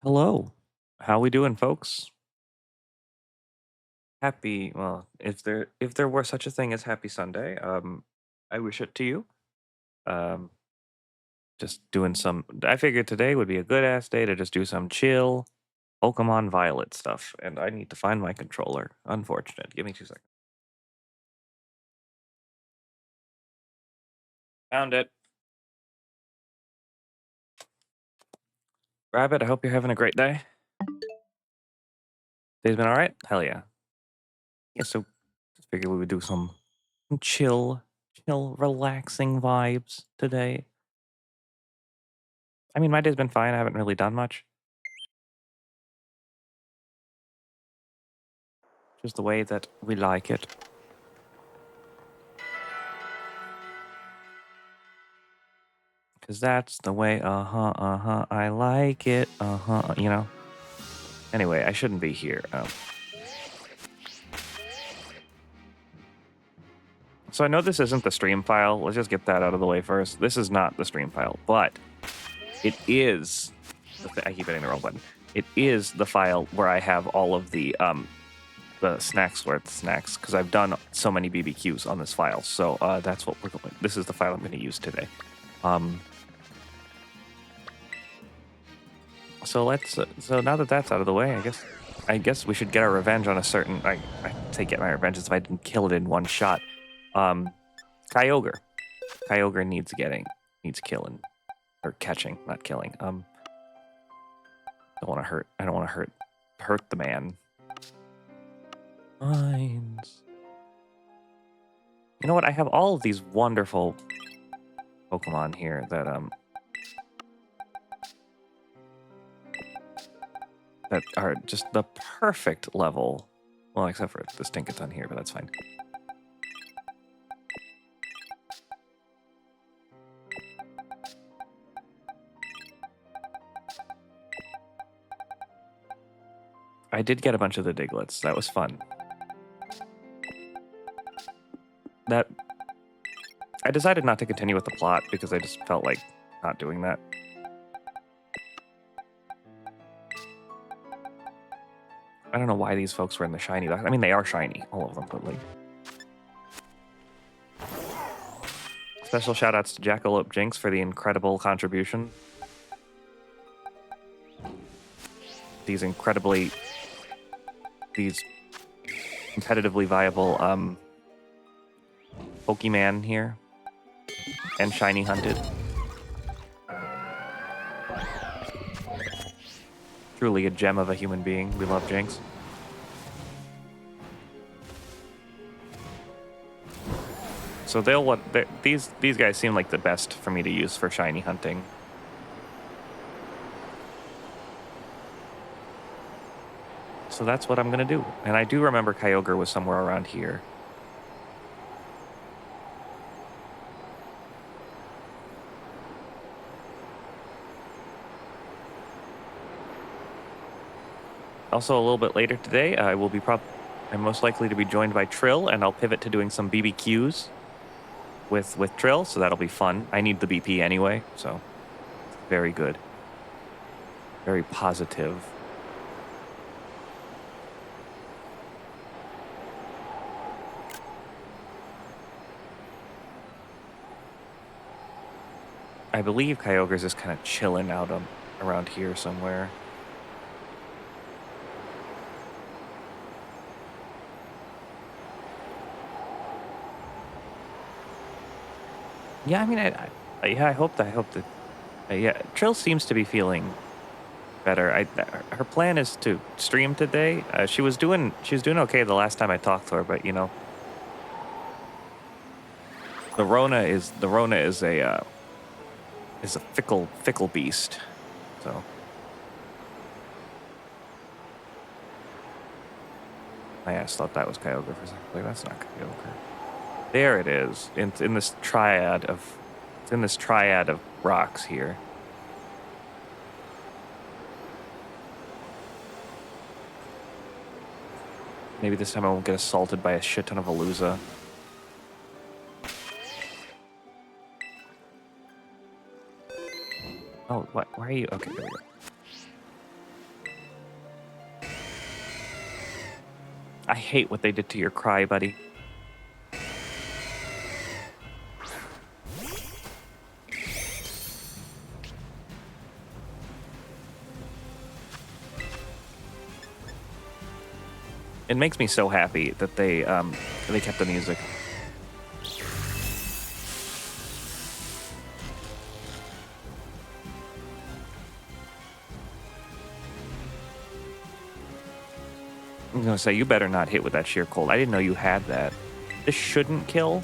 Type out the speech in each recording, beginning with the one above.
Hello. How we doing, folks? Happy, well, if there were such a thing as happy Sunday, I wish it to you. Um, just doing some I figured today would be a good ass day to just do some chill Pokemon Violet stuff, and I need to find my controller. Unfortunate. Give me 2 seconds. Found it. Rabbit, I hope you're having a great day. Day's been alright? Hell yeah. Yeah, so just figured we would do some chill, relaxing vibes today. I mean, my day's been fine. I haven't really done much. Just the way that we like it. Because that's the way, I like it, you know? Anyway, I shouldn't be here. So I know this isn't the stream file. Let's just get that out of the way first. This is not the stream file, but it is. I keep hitting the wrong button. It is the file where I have all of the snacks worth snacks, because I've done so many BBQs on this file. So that's what we're going. This is the file I'm going to use today. So let's. So now that that's out of the way, I guess we should get our revenge on a certain. I say get my revenge as if I didn't kill it in one shot. Kyogre. Kyogre needs killing or catching, not killing. Don't want to hurt. I don't want to hurt the man. Mines. You know what? I have all of these wonderful Pokemon here that are just the perfect level. Well, except for the Stinkaton here, but that's fine. I did get a bunch of the Diglets. That was fun. That I decided not to continue with the plot because I just felt like not doing that. I don't know why these folks were in the shiny. I mean, they are shiny, all of them, but like. Special shout outs to Jackalope Jinx for the incredible contribution. These competitively viable Pokemon here. And shiny hunted. Truly a gem of a human being. We love Jinx. So these guys seem like the best for me to use for shiny hunting. So that's what I'm gonna do. And I do remember Kyogre was somewhere around here. Also, a little bit later today, I'm most likely to be joined by Trill, and I'll pivot to doing some BBQs with Trill, so that'll be fun. I need the BP anyway, so very good. Very positive. I believe Kyogre's just kind of chilling out around here somewhere. Yeah, I mean, I hope that. Yeah, Trill seems to be feeling better. Her plan is to stream today. She was doing okay the last time I talked to her, but you know, the Rona is a fickle beast. So I just thought that was Kyogre for a second. Like, that's not Kyogre. There it is. It's in this triad of rocks here. Maybe this time I won't get assaulted by a shit ton of Aluza. Oh, what? Why are you? Okay, there we go. I hate what they did to your cry, buddy. It makes me so happy that they kept the music. I'm gonna say, you better not hit with that sheer cold. I didn't know you had that. This shouldn't kill.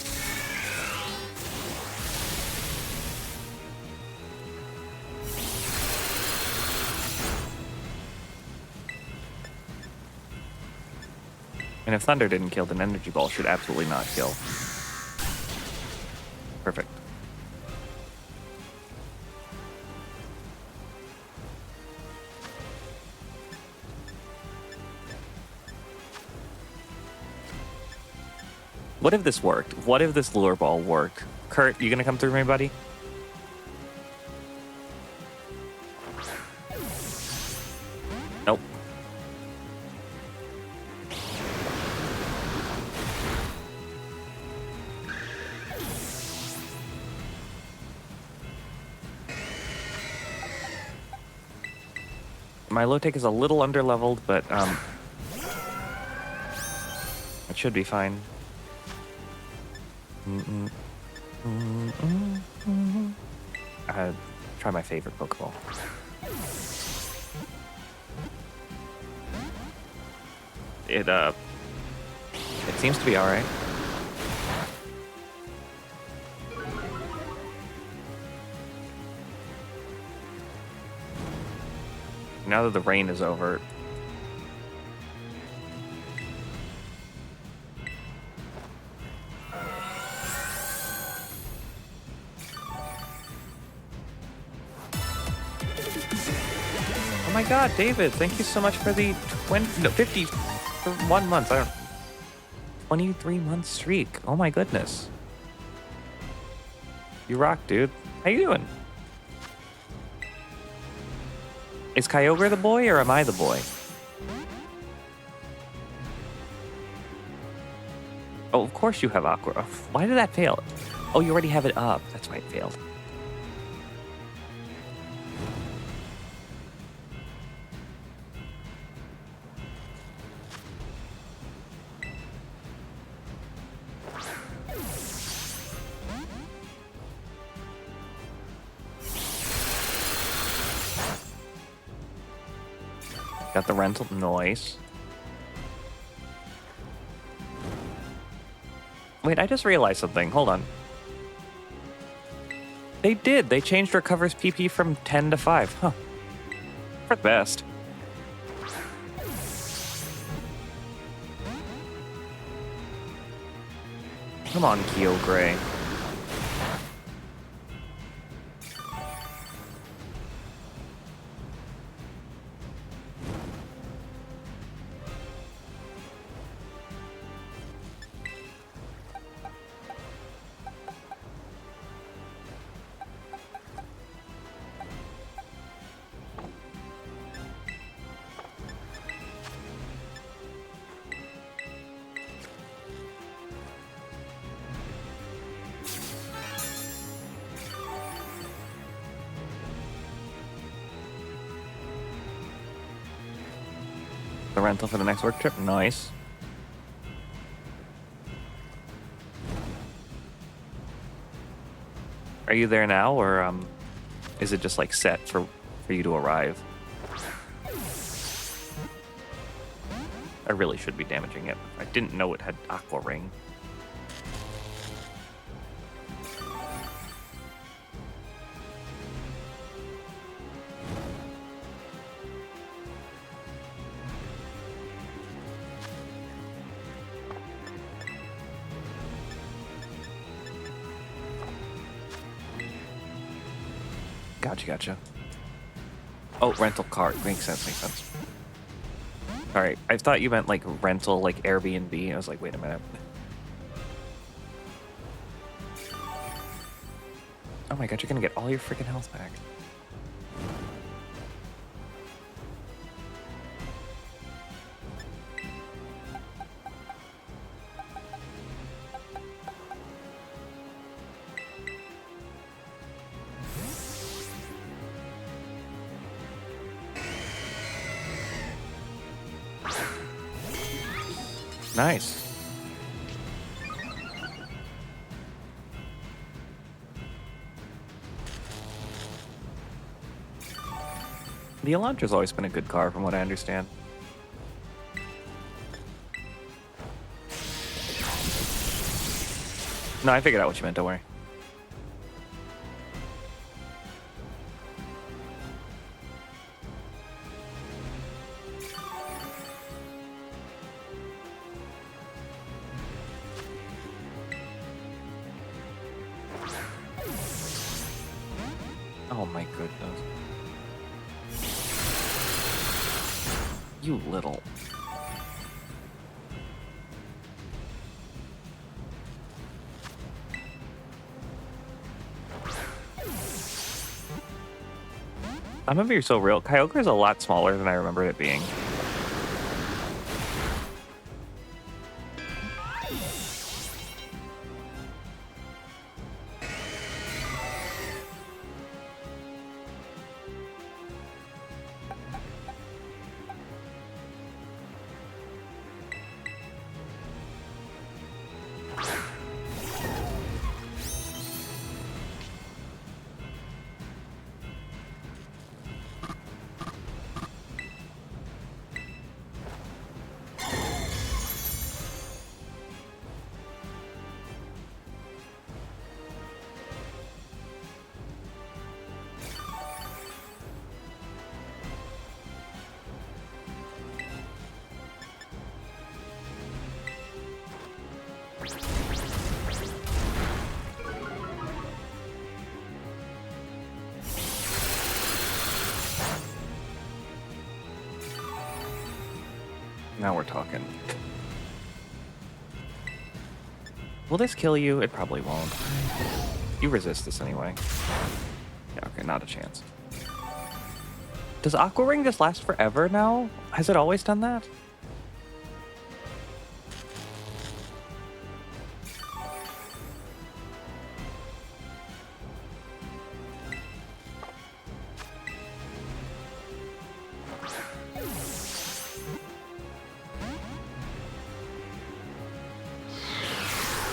And if Thunder didn't kill, then Energy Ball should absolutely not kill. Perfect. What if this worked? What if this Lure Ball worked? Kurt, you gonna come through me, buddy? Nope. My low take is a little underleveled, but it should be fine. Try my favorite Pokeball. It seems to be all right. Now that the rain is over. Oh my God, David! Thank you so much for the 51 months. 23-month streak. Oh my goodness. You rock, dude. How you doing? Is Kyogre the boy or am I the boy? Oh, of course you have Aqua. Why did that fail? Oh, you already have it up. That's why it failed. Got the rental noise. Wait, I just realized something. Hold on. They did. They changed Recover's PP from 10 to 5. Huh. For the best. Come on, Kyogre. The rental for the next work trip? Nice. Are you there now, or is it just like set for you to arrive? I really should be damaging it. I didn't know it had Aqua Ring. Gotcha. Oh, rental car. Makes sense. All right. I thought you meant like rental, like Airbnb. I was like, wait a minute. Oh my God, you're gonna get all your freaking health back. Nice. The Elantra's always been a good car, from what I understand. No, I figured out what you meant, don't worry. Oh my goodness. You little... I'm gonna be so real. Kyogre is a lot smaller than I remembered it being. Now we're talking. Will this kill you? It probably won't. You resist this anyway. Yeah, okay, not a chance. Does Aqua Ring just last forever now? Has it always done that?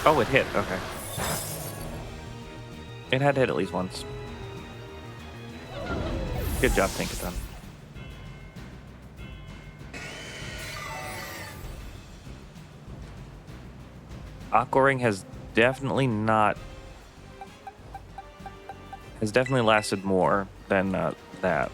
Oh, it hit. Okay. It had to hit at least once. Good job, Tinkaton. Aqua Ring has definitely lasted more than that.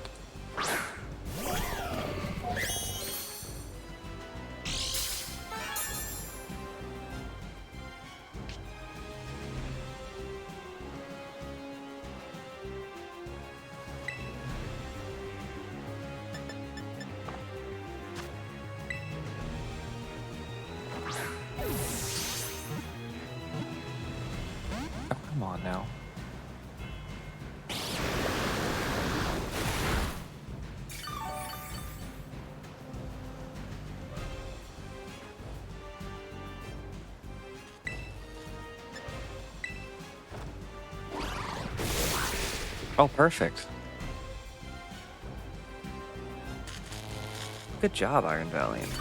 Come on now. Oh, perfect. Good job, Iron Valiant.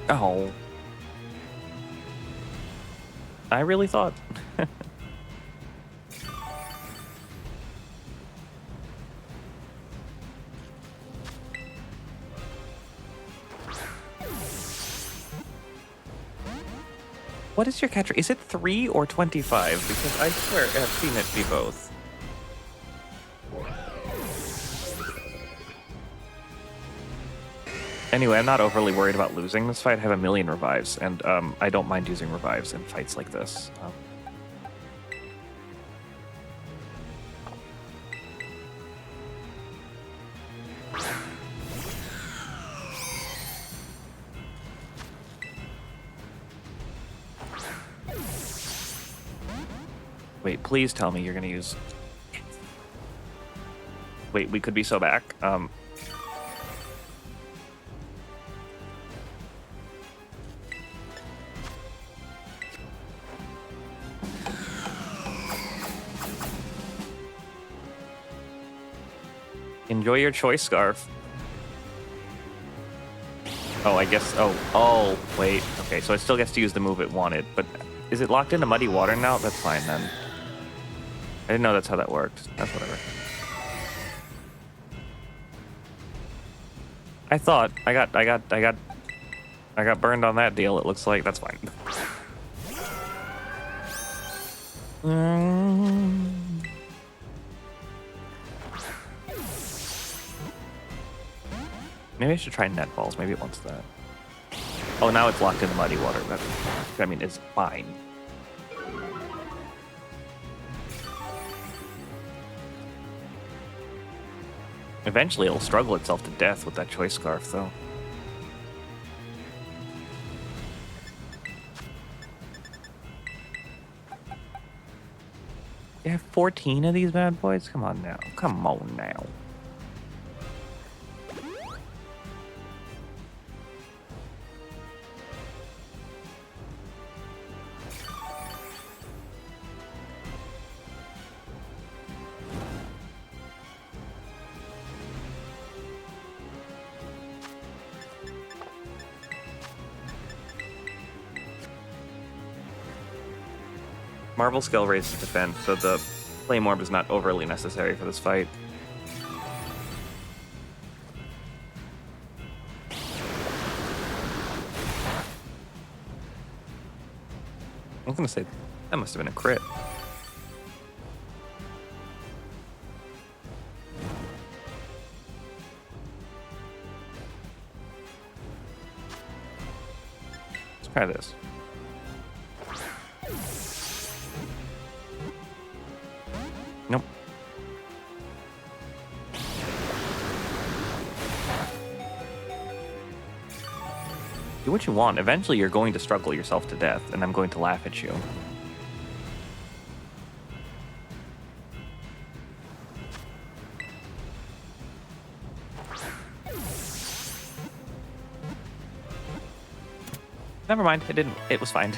Oh. I really thought. What is your catcher? Is it 3 or 25? Because I swear I've seen it be both. Anyway, I'm not overly worried about losing this fight. I have a million revives, and I don't mind using revives in fights like this. Wait, please tell me you're gonna use... Wait, we could be so back. Enjoy your choice scarf. Oh, I guess. Oh, wait. Okay, so it still gets to use the move it wanted, but is it locked into muddy water now? That's fine then. I didn't know that's how that worked. That's whatever. I thought I got burned on that deal. It looks like that's fine. Maybe I should try net balls. Maybe it wants that. Oh, now it's locked in the muddy water. That, I mean, it's fine. Eventually, it'll struggle itself to death with that choice scarf, though. You have 14 of these bad boys? Come on now. Come on now. Marvel skill raises defense, so the Flame Orb is not overly necessary for this fight. I was gonna say, that must have been a crit. Let's try this. Nope. Do what you want. Eventually, you're going to struggle yourself to death, and I'm going to laugh at you. Never mind. It didn't. It was fine.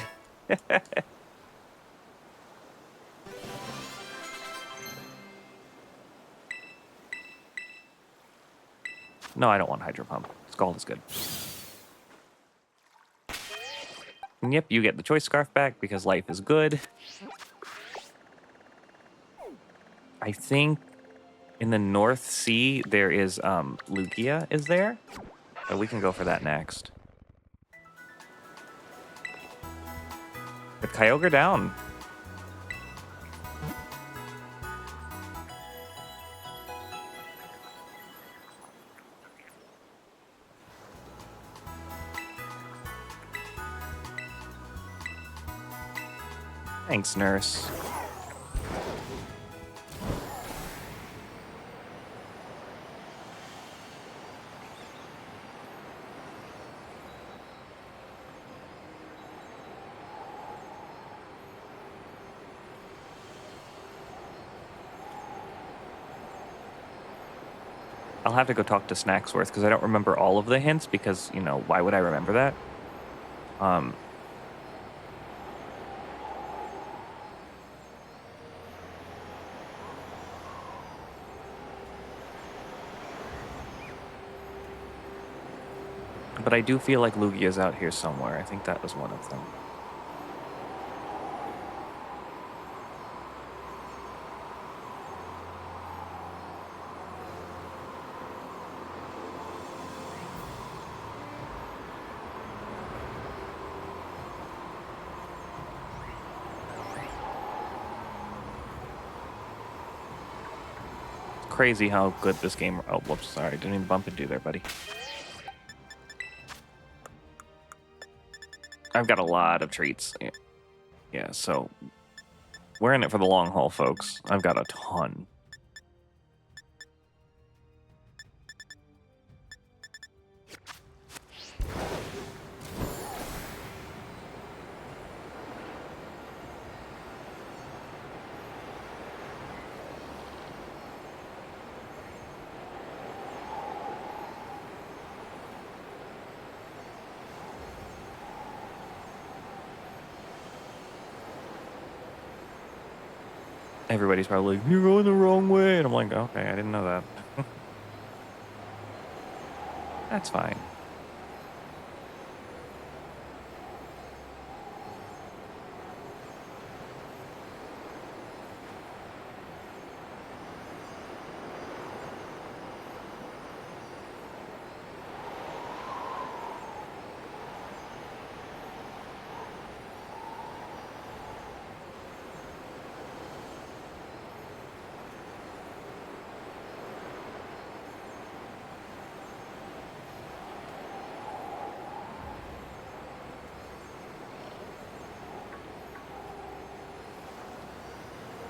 No, I don't want Hydro Pump. Scald is good. And yep, you get the choice scarf back because life is good. I think in the North Sea there is Lugia is there. So we can go for that next. With Kyogre down. Thanks, nurse. I'll have to go talk to Snacksworth because I don't remember all of the hints because, you know, why would I remember that? But I do feel like Lugia's out here somewhere. I think that was one of them. It's crazy how good this game... Oh, whoops, sorry. Didn't even bump into you there, buddy. I've got a lot of treats. Yeah, so we're in it for the long haul, folks. I've got a ton. Everybody's probably like, you're going the wrong way. And I'm like, okay, I didn't know that. That's fine.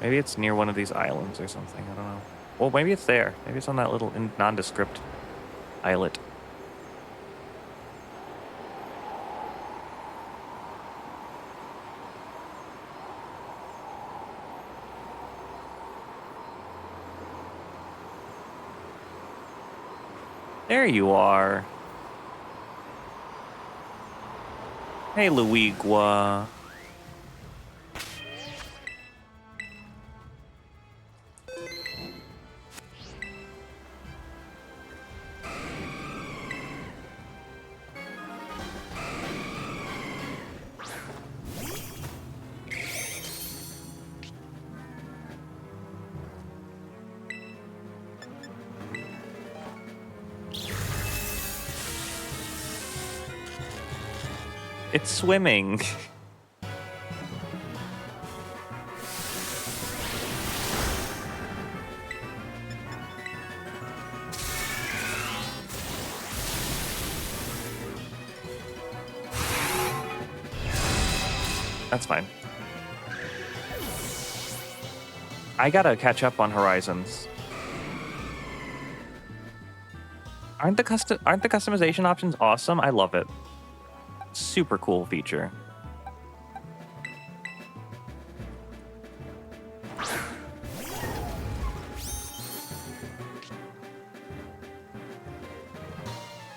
Maybe it's near one of these islands or something. I don't know. Well, maybe it's there. Maybe it's on that little nondescript islet. There you are. Hey, Luigua. It's swimming. That's fine. I gotta catch up on Horizons. Aren't the customization options awesome? I love it. Super cool feature.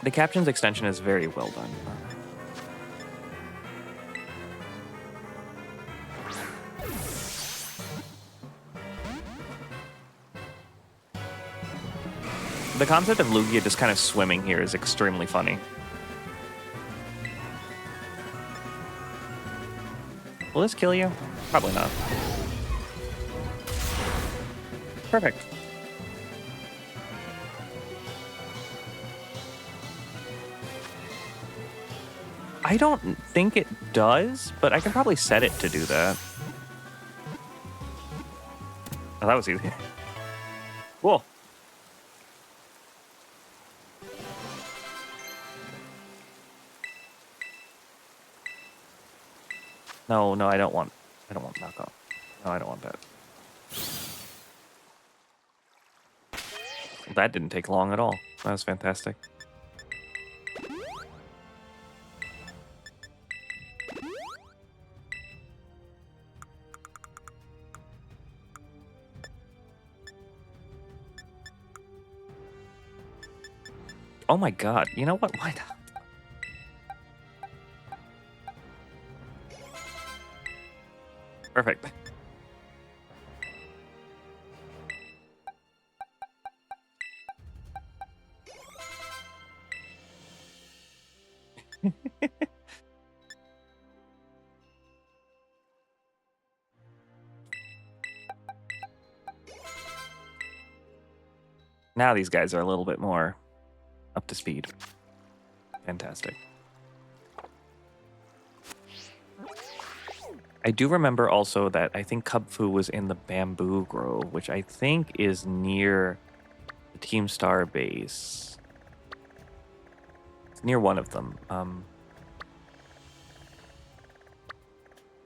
The captions extension is very well done. The concept of Lugia just kind of swimming here is extremely funny. Will this kill you? Probably not. Perfect. I don't think it does, but I can probably set it to do that. Oh, that was easy. Cool. No, I don't want knockoff. No, I don't want that. That didn't take long at all. That was fantastic. Oh my god. You know what? Why not? Perfect. Now these guys are a little bit more up to speed. Fantastic. I do remember also that I think Kubfu was in the Bamboo Grove, which I think is near the Team Star base. It's near one of them.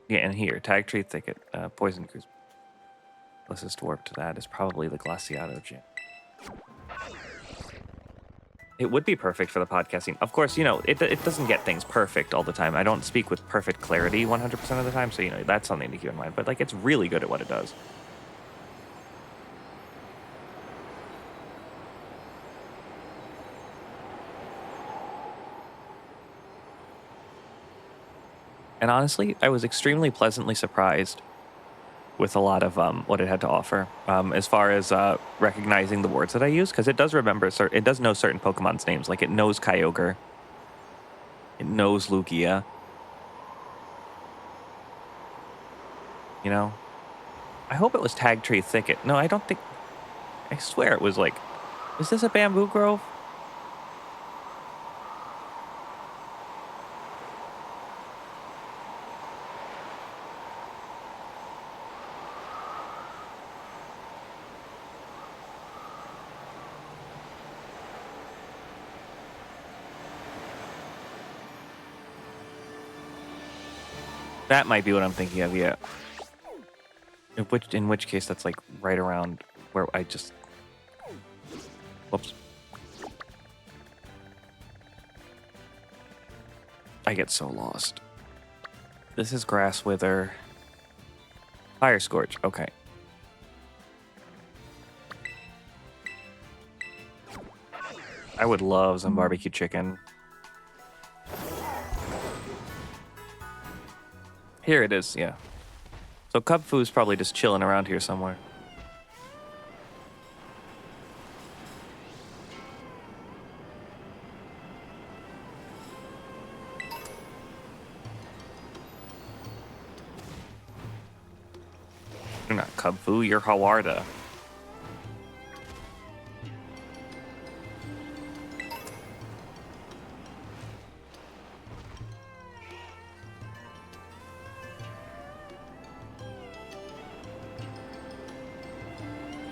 Yeah, and here, Tag Tree Thicket, Poison Cruise. Closest warp to that is probably the Glaciado Gym. It would be perfect for the podcasting. Of course, it doesn't get things perfect all the time. I don't speak with perfect clarity 100% of the time, so, that's something to keep in mind. But, it's really good at what it does. And honestly, I was extremely pleasantly surprised with a lot of what it had to offer as far as recognizing the words that I use, because it does remember it does know certain Pokemon's names, like it knows Kyogre, it knows Lugia. You know, I hope it was Tag Tree Thicket. No, I don't think. I swear it was like, is this a bamboo grove? That might be what I'm thinking of, yeah. In which case, that's like right around where I just. Whoops. I get so lost. This is Grass Wither. Fire Scorch, okay. I would love some barbecue chicken. Here it is, yeah. So Kubfu's probably just chilling around here somewhere. You're not Kubfu, you're Hawarda.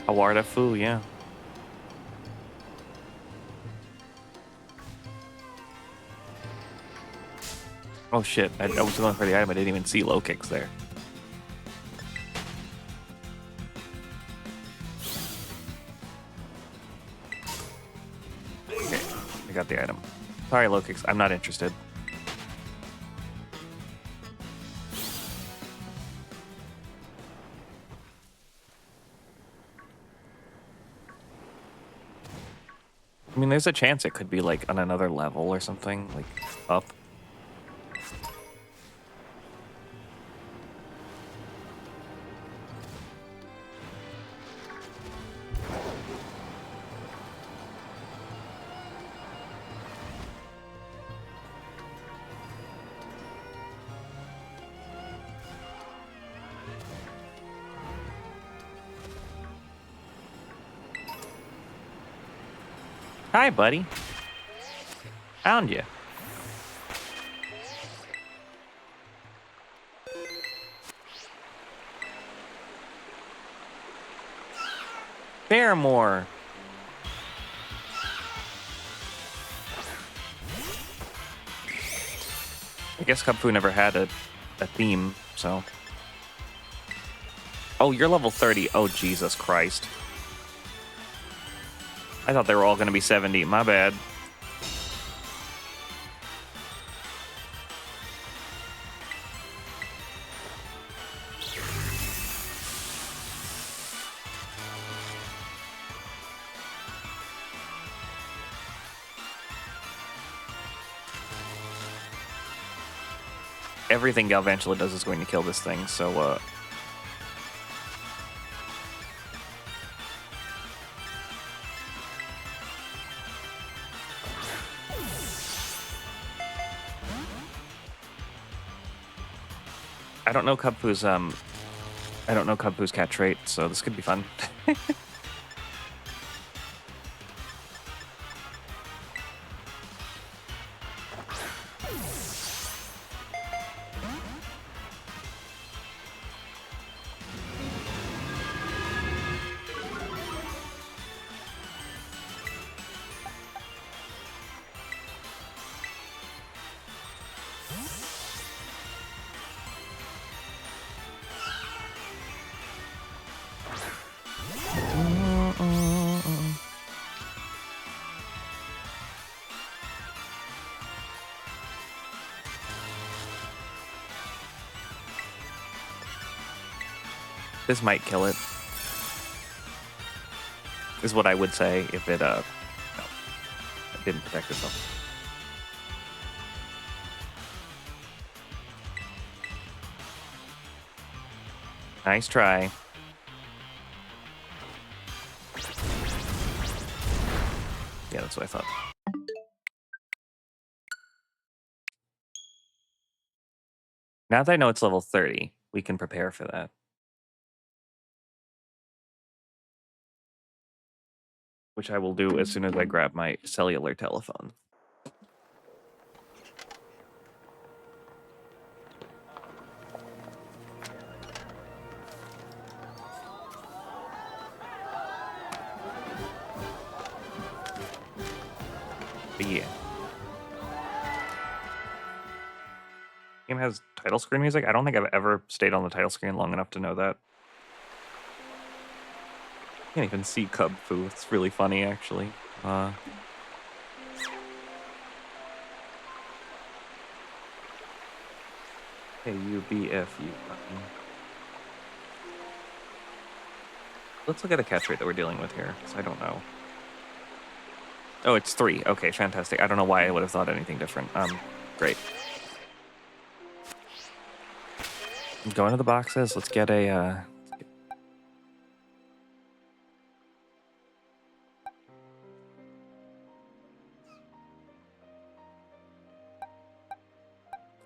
Hawarda Fu, yeah. Oh shit, I was going for the item, I didn't even see low kicks there. Okay, I got the item. Sorry, low kicks, I'm not interested. I mean, there's a chance it could be like on another level or something, like up. Hi, buddy. Found you. Fairmore. I guess Kubfu never had a theme, so. Oh, you're level 30. Oh, Jesus Christ. I thought they were all going to be 70. My bad. Everything Galvantula does is going to kill this thing, so, I don't know Kubfu's cat trait, so this could be fun. This might kill it. Is what I would say if it, no, it didn't protect itself. Nice try. Yeah, that's what I thought. Now that I know it's level 30, we can prepare for that. Which I will do as soon as I grab my cellular telephone. But yeah. Game has title screen music. I don't think I've ever stayed on the title screen long enough to know that. Can't even see Cub Fu. It's really funny, actually. KUBFU. Let's look at a catch rate that we're dealing with here, because I don't know. Oh, it's 3. Okay, fantastic. I don't know why I would have thought anything different. Great. Go into the boxes. Let's get a, I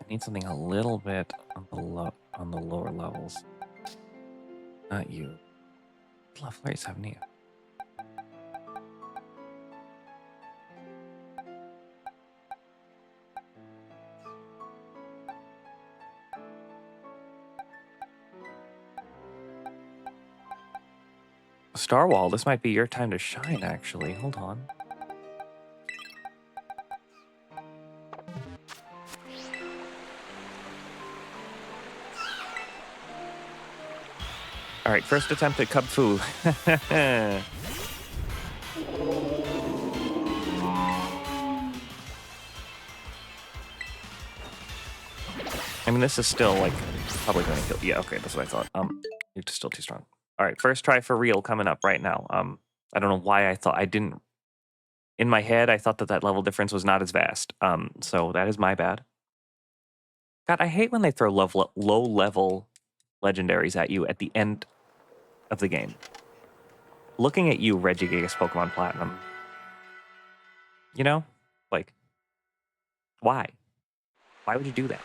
need something a little bit on the lower levels. Not you. Level 70. Starwall, this might be your time to shine, actually. Hold on. All right, first attempt at Cub Fu. I mean, this is still, like, probably going to kill. Yeah, okay, that's what I thought. You're still too strong. All right, first try for real coming up right now. I don't know why I thought I didn't. In my head, I thought that level difference was not as vast. So that is my bad. God, I hate when they throw low-level legendaries at you at the end of the game. Looking at you, Regigigas Pokemon Platinum. You know? Like, why? Why would you do that?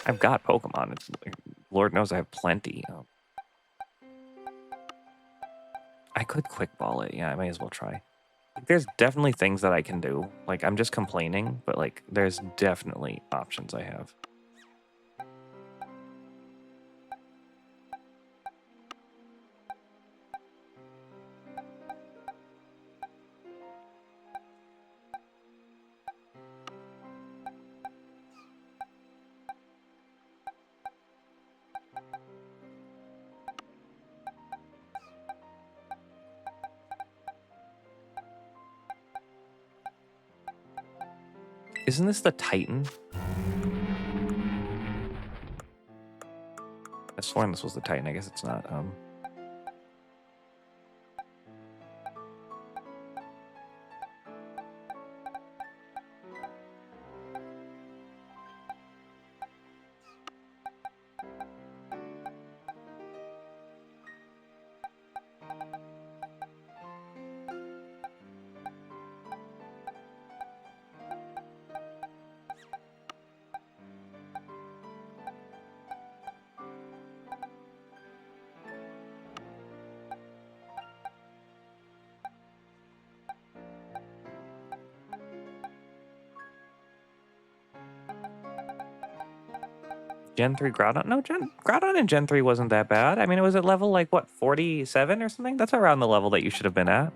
I've got Pokemon. Lord knows I have plenty. I could quick ball it. Yeah, I may as well try. There's definitely things that I can do. Like, I'm just complaining, but, like, there's definitely options I have. Isn't this the Titan? I sworn this was the Titan. I guess it's not. Gen 3 Groudon? No, Groudon in Gen 3 wasn't that bad. I mean, it was at level, like, what, 47 or something? That's around the level that you should have been at.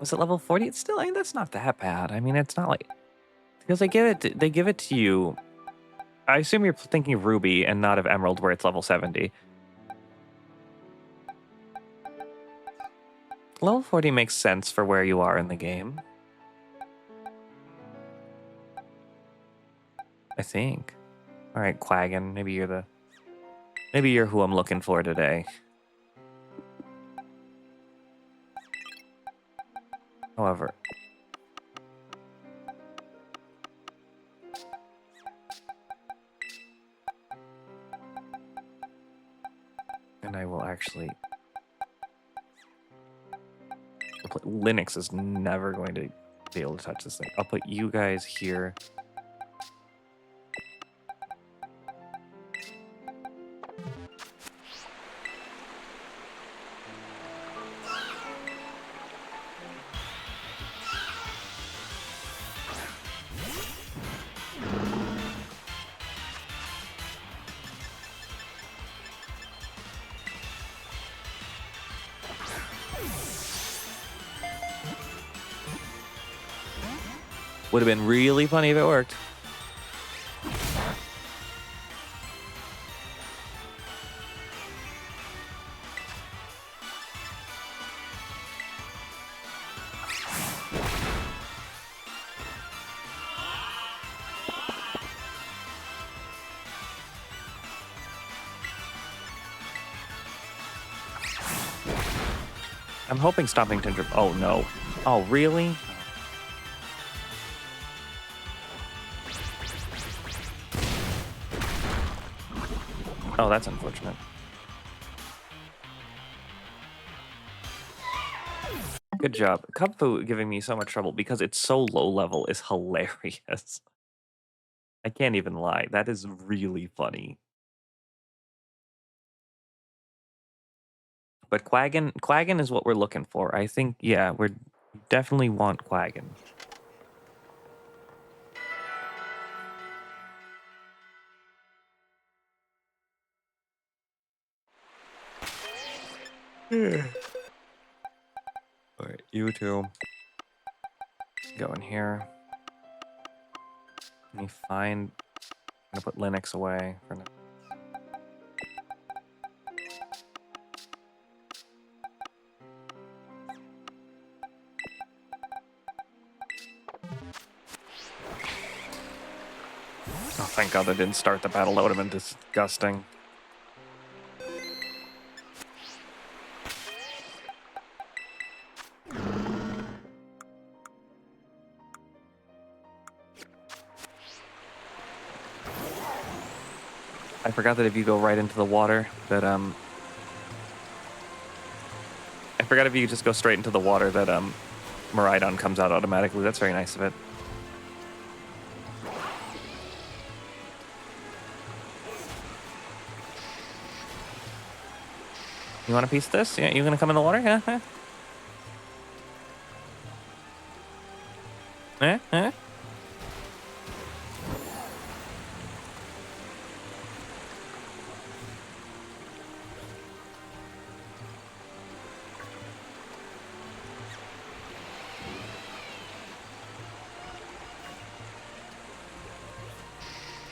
Was it level 40? It's still, I mean, that's not that bad. I mean, it's not like, because they give it to you. I assume you're thinking of Ruby and not of Emerald, where it's level 70. Level 40 makes sense for where you are in the game. I think. All right, Quaggin, maybe you're who I'm looking for today. However, and I will actually... Linux is never going to be able to touch this thing. I'll put you guys here. Would have been really funny if it worked. I'm hoping Stomping Tundra... Oh, no. Oh, really? Oh, that's unfortunate. Good job. Kubfu giving me so much trouble because it's so low level is hilarious. I can't even lie. That is really funny. But Quaggin is what we're looking for. I think, yeah, we definitely want Quaggin. All right, you two. Go in here. Let me find... I'm gonna put Linux away for now. Oh, thank God they didn't start the battle. That would have been disgusting. I forgot that if you go right into the water, that I forgot if you just go straight into the water that Miraidon comes out automatically. That's very nice of it. You want a piece of this? Yeah, you gonna come in the water? Yeah.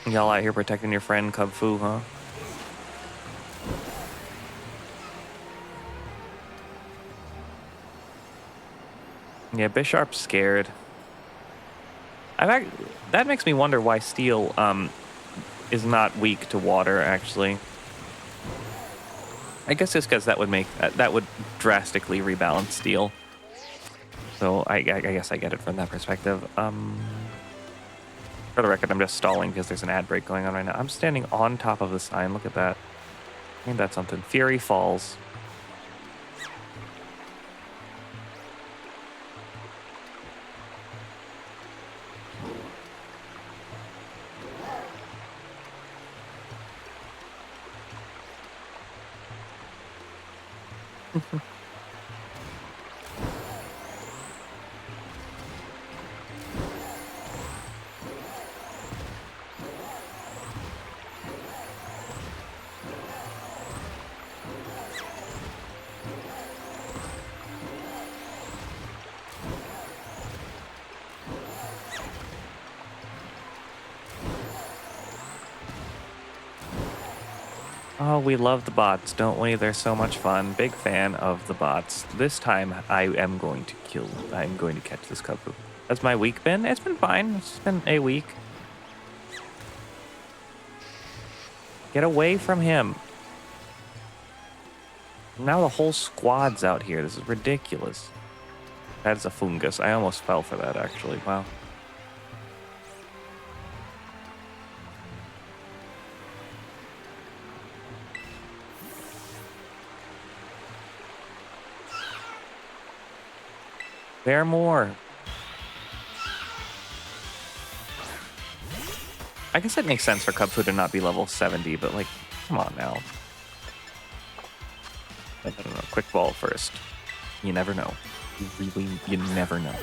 Y'all out here protecting your friend Kubfu, huh? Yeah, Bisharp's scared. That makes me wonder why Steel is not weak to water, actually. I guess it's because that would drastically rebalance Steel. So I guess I get it from that perspective. For the record, I'm just stalling because there's an ad break going on right now. I'm standing on top of the sign. Look at that. Ain't that something? Fury Falls. Oh, we love the bots, don't we? They're so much fun. Big fan of the bots. This time, I'm going to catch this Kubfu. Has my week been? It's been fine. It's been a week. Get away from him. Now the whole squad's out here. This is ridiculous. That is a fungus. I almost fell for that, actually. Wow. There more. I guess it makes sense for Cubfu to not be level 70, but like, come on now. I don't know. Quick ball first. You never know. You never know.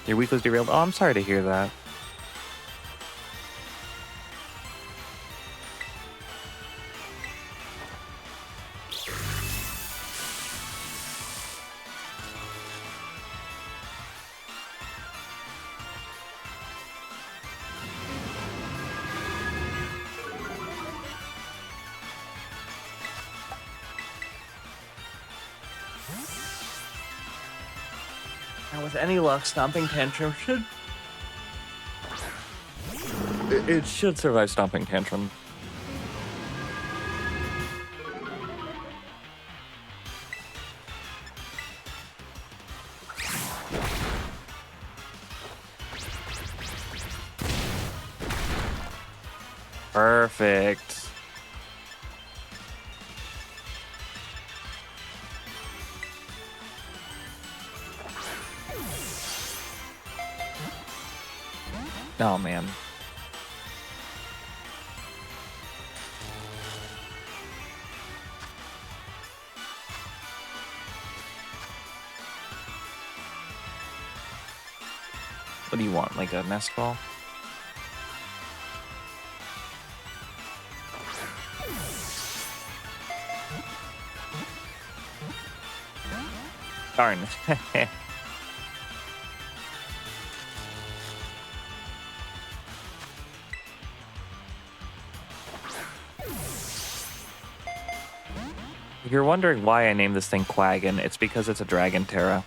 Your week was derailed. Oh, I'm sorry to hear that. And with any luck, Stomping Tantrum should... It should survive Stomping Tantrum. Perfect. Oh, man. What do you want? Like a nest ball? Darn. If you're wondering why I named this thing Quaggin, it's because it's a Dragon Terra.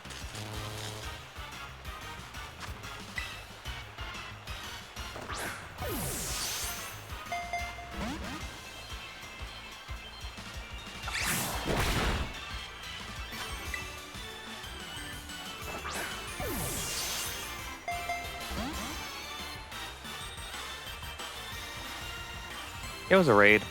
It was a raid.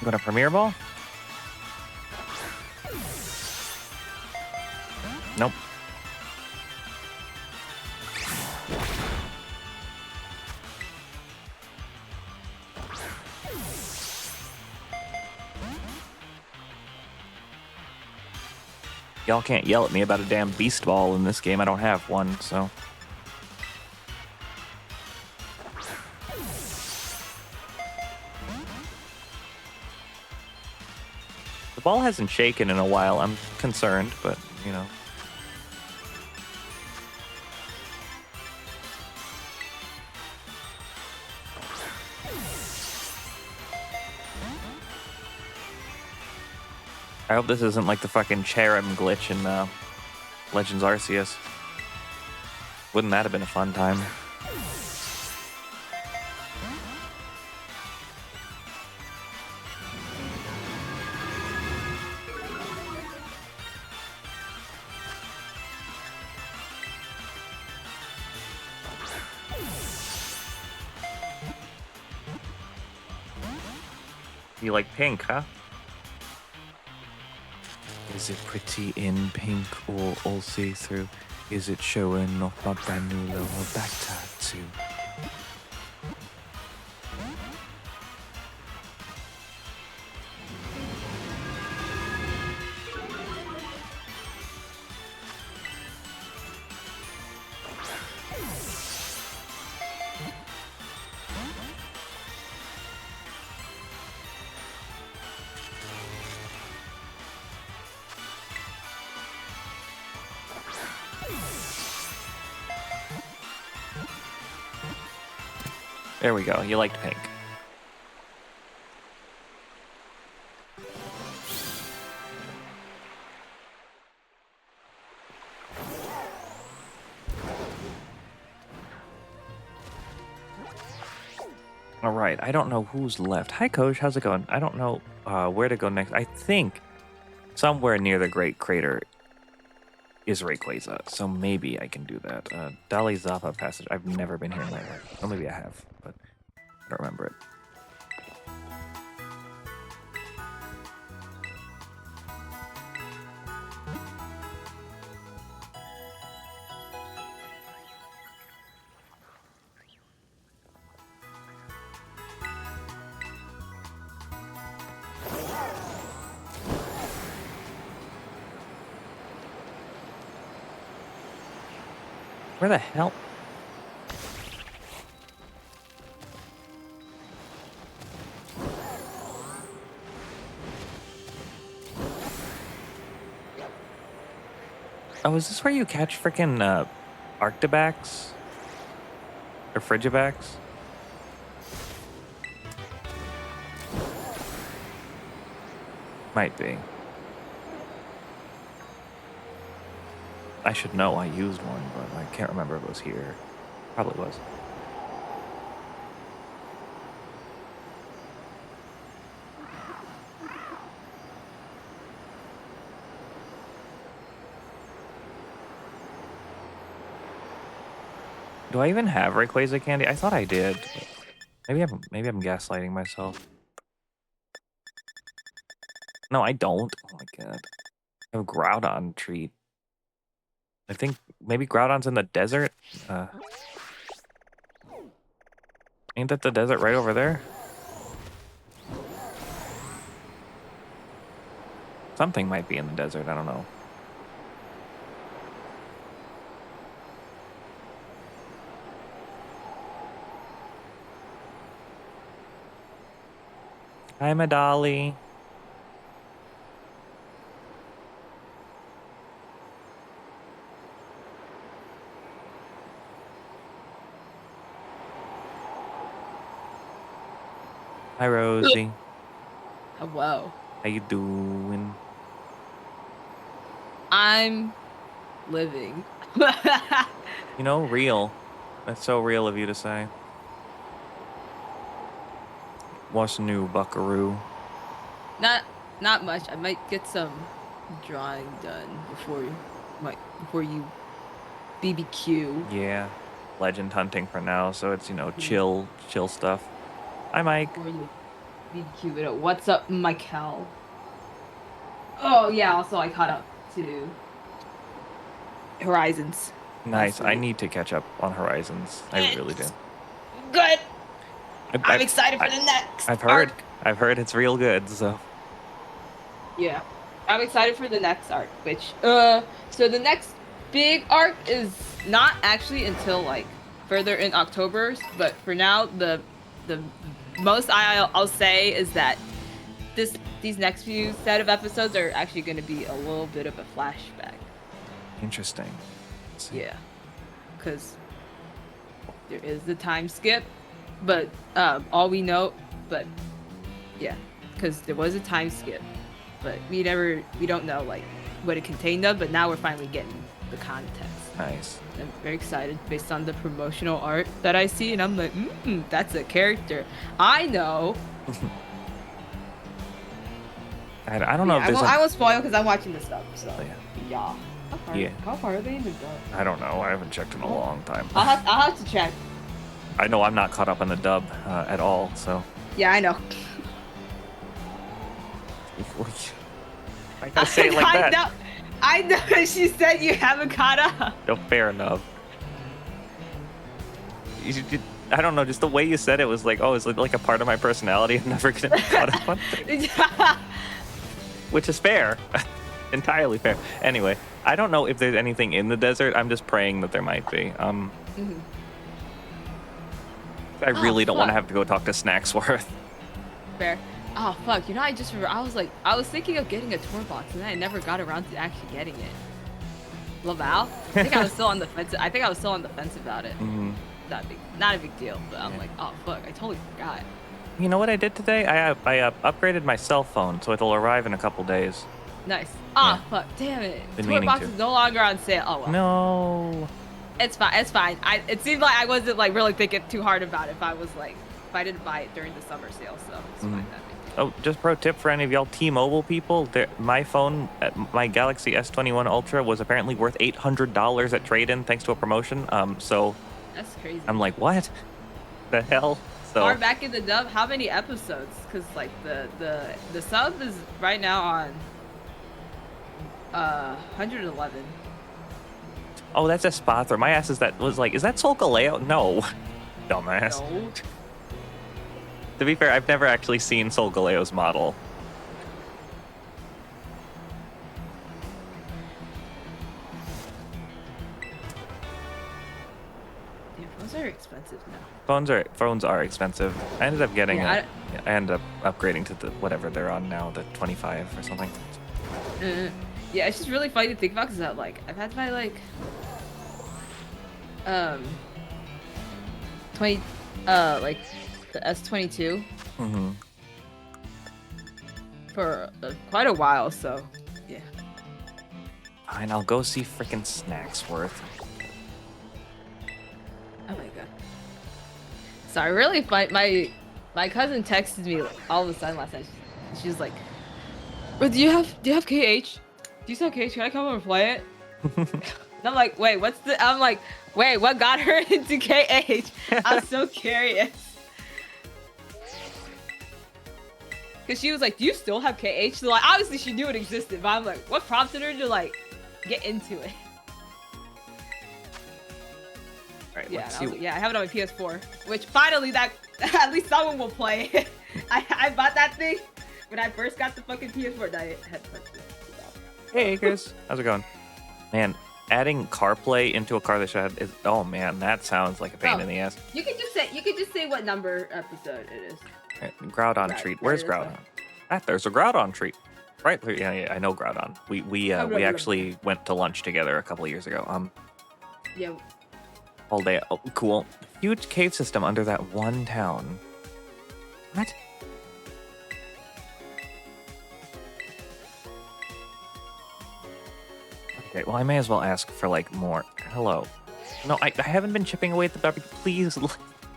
I'm gonna Premier Ball? Nope. Y'all can't yell at me about a damn Beast Ball in this game. I don't have one, so... The ball hasn't shaken in a while. I'm concerned, but, you know. I hope this isn't like the fucking Cherrim glitch in Legends Arceus. Wouldn't that have been a fun time? You like pink, huh? Is it pretty in pink or all see-through? Is it showing off my brand new lower back tattoo? There we go. You liked pink. All right, I don't know who's left. Hi, Coach. How's it going? I don't know where to go next. I think somewhere near the Great Crater is Rayquaza, so maybe I can do that. Dali Zappa Passage. I've never been here in my life. Or maybe I have, but I don't remember it. Where the hell? Oh, is this where you catch freaking Arctibax? Or Frigibax? Might be. I should know I used one, but I can't remember if it was here. Probably was. Do I even have Rayquaza candy? I thought I did. Maybe I'm gaslighting myself. No, I don't. Oh my god. I have a Groudon treat. I think maybe Groudon's in the desert. Ain't that the desert right over there? Something might be in the desert. I don't know. Hi, Medali. Hi, Rosie. Hello. How you doing? I'm living. You know, real. That's so real of you to say. What's new, buckaroo? Not much. I might get some drawing done before you BBQ. Yeah. Legend hunting for now, so it's, you know, chill stuff. Hi, Mike. Before you BBQ it. What's up, Michael? Oh yeah. Also, I caught up to Horizons. Nice. I need to catch up on Horizons. I really do. Good. I'm excited for the next. I've heard it's real good. So. Yeah, I'm excited for the next arc. Which so the next big arc is not actually until like further in October. But for now, the most I'll say is that these next few set of episodes are actually going to be a little bit of a flashback. Interesting. Yeah, because there is the time skip, but all we know, but yeah, because there was a time skip, but we don't know like what it contained of, but now we're finally getting the context. Nice. I'm very excited based on the promotional art that I see, and I'm like, that's a character I know. I don't know if there's I won't spoil because I'm watching this stuff, so yeah. How far are they in the dub? I don't know. I haven't checked in a long time. I'll have to check. I know I'm not caught up on the dub at all, so. Yeah, I know. I gotta say it like that. I know. She said you haven't caught up. No, fair enough. I don't know. Just the way you said it was like, oh, it's like a part of my personality. I'm never gonna be caught up on things. Which is fair. Entirely fair. Anyway, I don't know if there's anything in the desert. I'm just praying that there might be. I really don't want to have to go talk to Snacksworth. Fair. Oh fuck! You know, I just remember. I was thinking of getting a tour box, and I never got around to actually getting it. Laval? I think I was still on the fence. I think I was still on the fence about it. Not a big deal. But I'm like, oh fuck! I totally forgot. You know what I did today? I upgraded my cell phone, so it'll arrive in a couple days. Nice. Oh fuck! Damn it! Been Tour box is no longer on sale. Oh well. No. It's fine. It's fine. It seemed like I wasn't like really thinking too hard about it. If I was like if I didn't buy it during the summer sale, so it's fine that way. Oh, just pro tip for any of y'all T-Mobile people: my phone, my Galaxy S21 Ultra, was apparently worth $800 at trade-in thanks to a promotion. So That's crazy. I'm like, what the hell? So Far back in the dub, how many episodes? Because like the sub is right now on 111. oh, that's a Spathra. My ass is that is that Solgaleo? No, dumbass. No. To be fair, I've never actually seen Solgaleo's model. Damn, phones are expensive now. Phones are expensive. I ended up getting Yeah, I ended up upgrading to the whatever they're on now, the 25 or something. Yeah, it's just really funny to think about because that like I've had my like 20 like the S22 Mm-hmm. for quite a while, so yeah. Fine, I'll go see frickin' Snacksworth. Oh my god. Sorry, really, my cousin texted me all of a sudden last night. She's like, "But do you have KH? Do you sell KH? Can I come over and play it?" And I'm like, "Wait, wait, what got her into KH?" I'm so curious. Cause she was like, "Do you still have KH?" So like, obviously she knew it existed, but I'm like, what prompted her to like get into it? Alright, Yeah, let's I see. was like, yeah, I have it on my PS4, which finally that at least someone will play it. I bought that thing when I first got the fucking PS4. And I had touched it. Hey, Chris. How's it going? Man, adding CarPlay into a car that should have is, oh man, that sounds like a pain Oh. in the ass. You could just say what number episode it is. Right, Groudon Right, treat. right, Where's that's Groudon? Ah, there's a Groudon treat. Right, yeah, I know Groudon. We actually went to lunch together a couple of years ago. Yeah. All day. Oh, cool. Huge cave system under that one town. What? Okay, well, I may as well ask for like more. Hello. No, I haven't been chipping away at the barbecue. Please,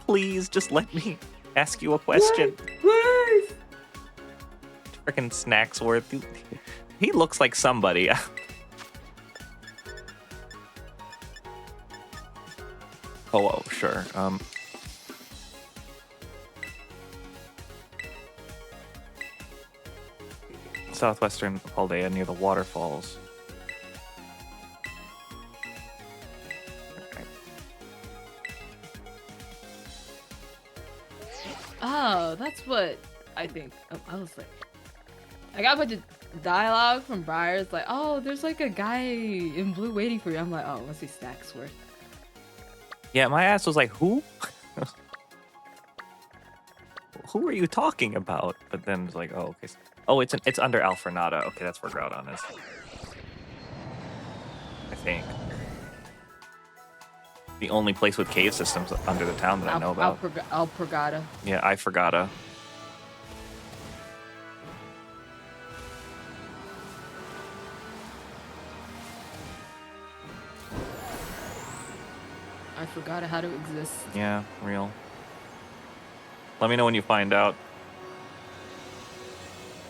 please, just let me ask you a question. Please. Frickin' Snacksworth. He looks like somebody. Oh, sure. Southwestern Paldea near the waterfalls. Okay. Oh, that's what I think. I was like, I got a bunch of dialogue from Briars like, oh, there's like a guy in blue waiting for you. I'm like, oh, let's see Snacksworth. Yeah, my ass was like, who? Who are you talking about? But then it's like, oh, okay. Oh, it's under Alfrenada. Okay, that's where Groudon is. I think. The only place with cave systems under the town that I know about. Alprogata. Yeah, I forgot. I forgot how to exist. Yeah, real. Let me know when you find out.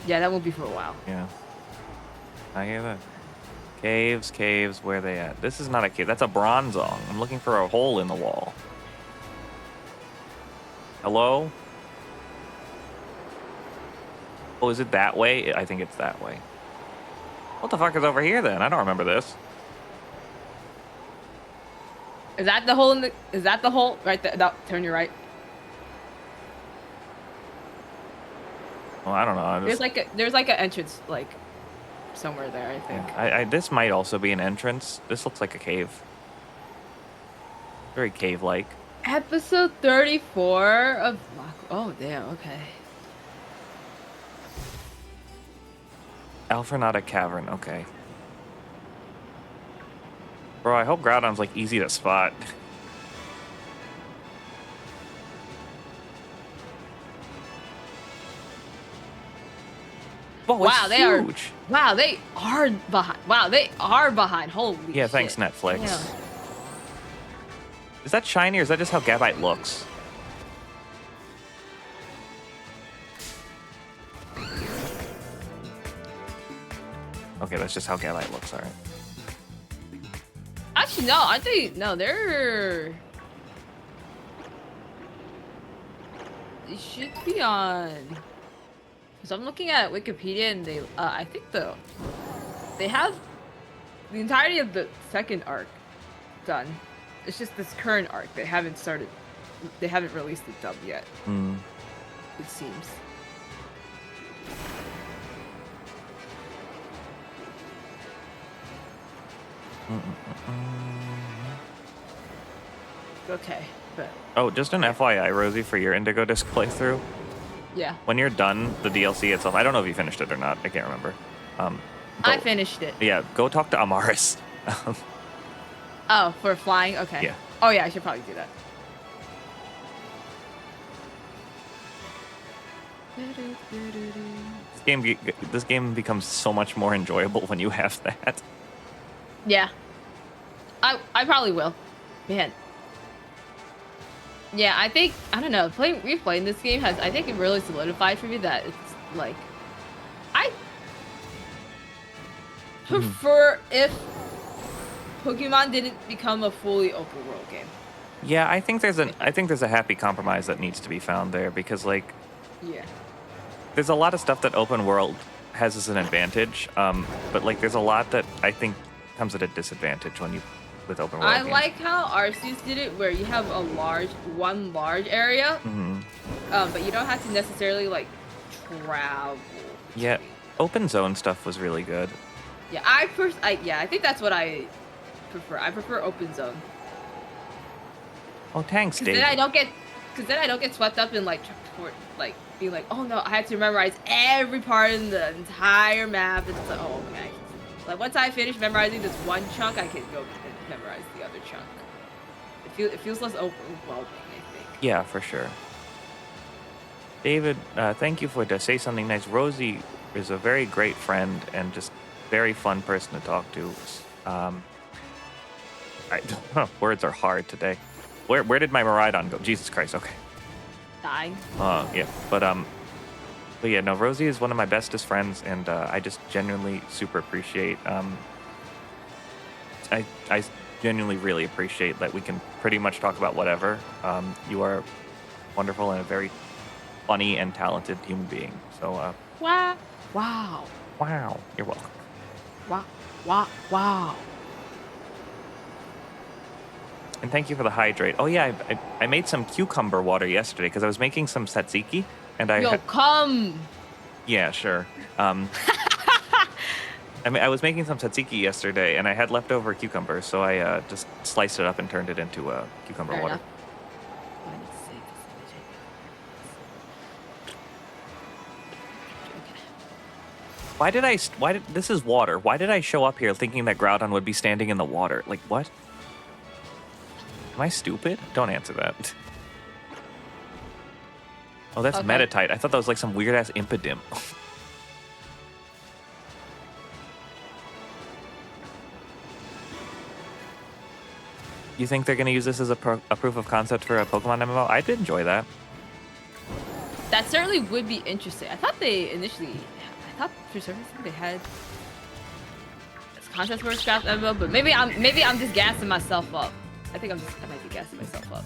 Yeah, that won't be for a while. Yeah. I hear that. Caves, where they at? This is not a cave. That's a Bronzong. I'm looking for a hole in the wall. Hello? Oh, is it that way? I think it's that way. What the fuck is over here then? I don't remember this. Is that the hole in the? Is that the hole right there? No, turn your right. Well, I don't know. There's like an entrance like somewhere there. I think. Yeah, this might also be an entrance. This looks like a cave. Very cave-like. Episode 34 of. Oh damn. Okay. Alfrenada Cavern. Okay. Bro, I hope Groudon's like easy to spot. Whoa, Wow, it's they are. huge. Wow, they are behind. Wow, they are behind. Holy. Yeah, shit. thanks, Netflix. Yeah. Is that shiny or is that just how Gabite looks? Okay, that's just how Galite looks. All right. Actually, no. Aren't they? No, they're. They should be on. So I'm looking at Wikipedia, and they. I think they have the entirety of the second arc done. It's just this current arc they haven't started. They haven't released the dub yet. Hmm. It seems. Okay, but Oh, just an FYI, Rosie, for your Indigo Disc playthrough. yeah, When you're done the DLC itself, I don't know if you finished it or not. I can't remember. I go- finished it. Yeah, go talk to Amaris. Oh, for flying? Okay. Yeah. Oh yeah, I should probably do that. This game becomes so much more enjoyable when you have that. Yeah. I probably will. Man. Yeah, I think I don't know. Replaying this game has I think it really solidified for me that it's like I prefer if Pokemon didn't become a fully open world game. Yeah, I think there's a happy compromise that needs to be found there because like Yeah. there's a lot of stuff that open world has as an advantage, but like there's a lot that I think comes at a disadvantage when you with open world. I games. like how Arceus did it where you have one large area, but you don't have to necessarily like travel. Yeah, open zone stuff was really good. Yeah, I think that's what I prefer. I prefer open zone. Oh, thanks, Because Dave. then I don't get swept up in like being like, oh no, I had to memorize every part in the entire map. It's like, oh okay. Like once I finish memorizing this one chunk, I can go and memorize the other chunk. It feels less overwhelming, I think. Yeah, for sure. David, thank you for to say something nice. Rosie is a very great friend and just very fun person to talk to. Words are hard today. Where did my Miraidon go? Jesus Christ. Okay. Dying. Yeah, but yeah, no. Rosie is one of my bestest friends, and I just genuinely super appreciate. I genuinely really appreciate that we can pretty much talk about whatever. You are wonderful and a very funny and talented human being. So Wow. wow, you're welcome. Wow. And thank you for the hydrate. Oh yeah, I made some cucumber water yesterday because I was making some tzatziki, and Yo, come. Yeah, sure. I mean, I was making some tzatziki yesterday, and I had leftover cucumbers, so I just sliced it up and turned it into cucumber Fair water. enough. Oh, I need to save this image. Why did this is water? Why did I show up here thinking that Groudon would be standing in the water? Like what? Am I stupid? Don't answer that. Oh, that's Okay. Metatite. I thought that was like some weird ass Impidim. You think they're gonna use this as a proof of concept for a Pokemon MMO? I did enjoy that. That certainly would be interesting. I thought for some reason they had contrast for scraps MMO, but maybe I'm just gassing myself up. I might be gassing myself up.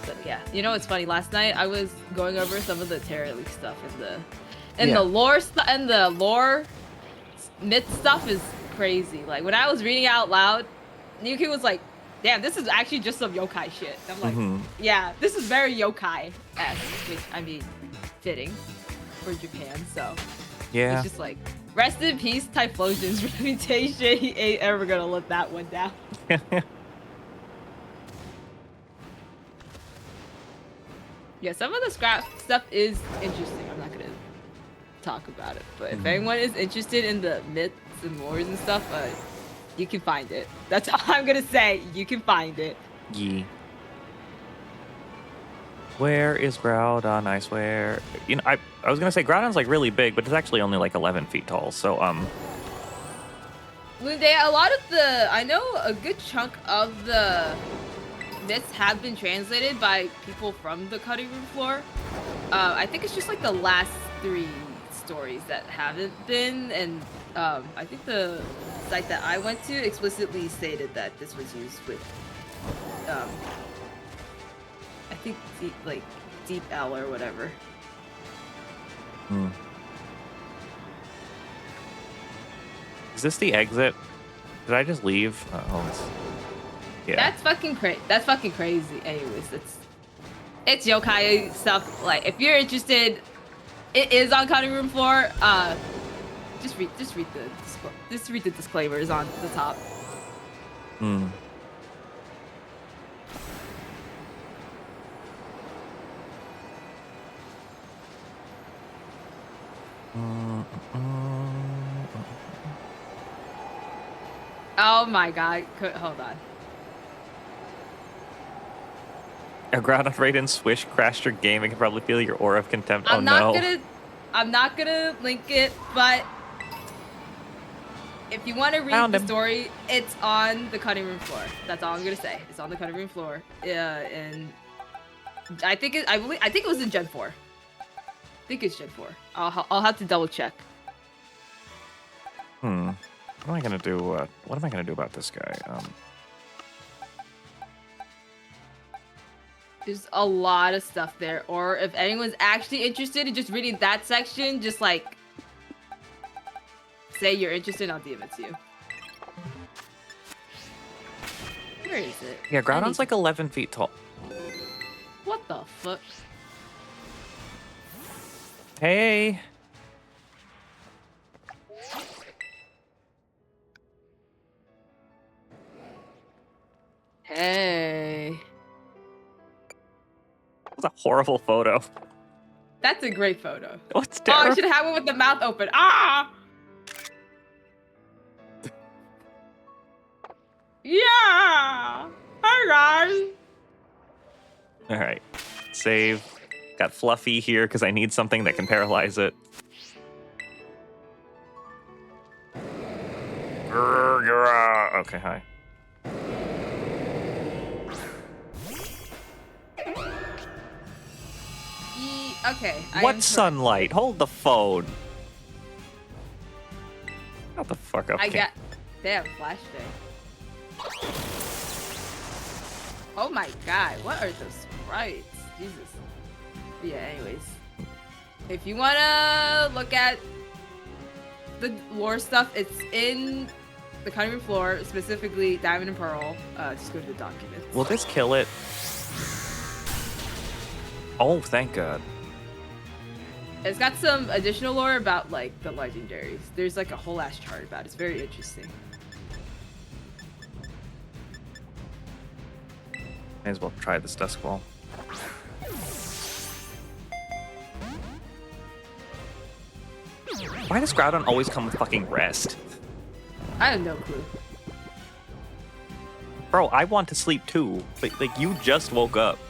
But yeah, you know what's funny? Last night I was going over some of the Terra Leak stuff and the lore myth stuff is crazy. Like when I was reading out loud, Yuki was like, "Damn, this is actually just some yokai shit." And I'm like, "Yeah, this is very yokai-esque," which I mean, fitting for Japan. So Yeah. it's just like, rest in peace, Typhlosion's reputation. He ain't ever gonna let that one down. Yeah, some of the scrap stuff is interesting. I'm not gonna talk about it, but if anyone is interested in the myths and lores and stuff, you can find it. That's all I'm gonna say. You can find it. Yee. Where is Groudon? I swear. You know, I was gonna say Groudon's like really big, but it's actually only like 11 feet tall. So Lunde, I know a good chunk of the myths have been translated by people from the Cutting Room floor. I think it's just like the last 3 stories that haven't been, and I think the site that I went to explicitly stated that this was used with, I think Deep L or whatever. Hmm. Is this the exit? Did I just leave? Yeah. That's fucking crazy. That's fucking crazy. Anyways, it's yokai stuff. Like, if you're interested, it is on cutting room floor. Just read the disclaimers on the top. Hmm. Oh my god. Hold on. A ground on Raiden Swish crashed your game and can probably feel your aura of contempt. I'm not gonna link it, but if you want to read the story, it's on the cutting room floor. That's all I'm gonna say. It's on the cutting room floor. And I think it was in Gen 4. I think it's Gen 4. I'll have to double check. What am I gonna do? What am I gonna do about this guy? There's a lot of stuff there. Or if anyone's actually interested in just reading that section, just like say you're interested, I'll DM it to you. Where is it? Yeah, Groudon's like 11 feet tall. What the fuck? Hey. Hey. That was a horrible photo. That's a great photo. What's Oh, I should have one with the mouth open. Ah! Yeah! Hi, guys! Alright. Save. Got Fluffy here because I need something that can paralyze it. Okay, hi. Okay. What sunlight? Hold the phone. What the fuck up? They have flash day. Oh my god, what are those sprites? Jesus. Yeah, anyways. If you wanna look at the lore stuff, it's in the cutting room floor, specifically Diamond and Pearl. Just go to the documents. Will this kill it? Oh, thank God. It's got some additional lore about like the legendaries. There's like a whole ass chart about it. It's very interesting. May as well try this Duskwall. Why does Groudon always come with fucking rest? I have no clue. Bro, I want to sleep too. Like you just woke up.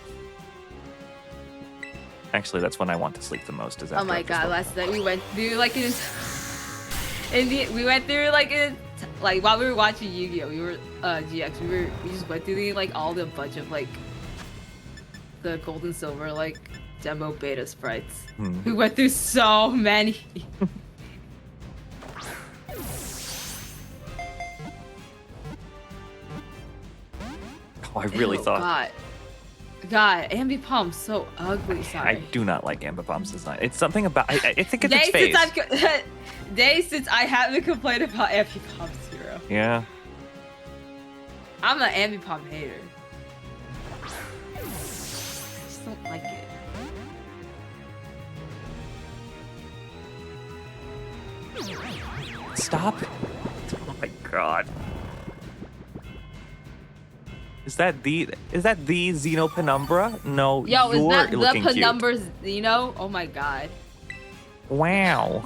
Actually, that's when I want to sleep the most. Is oh my god! Last night we went through like we went through like while we were watching Yu-Gi-Oh, we were GX. We just went through all the bunch of like the gold and silver like demo beta sprites. We went through so many. Oh, I really thought. God, Ambipomp's so ugly. Sorry. I do not like Ambipomp's design. It's something about. I think it's its face. Days since I haven't complained about Ambipomp Zero. Yeah. I'm an Ambipomp hater. I just don't like it. Stop it. Oh my god. Is that the Xeno Penumbra? No, yo, is that the Penumbra Xeno? Oh my god. Wow.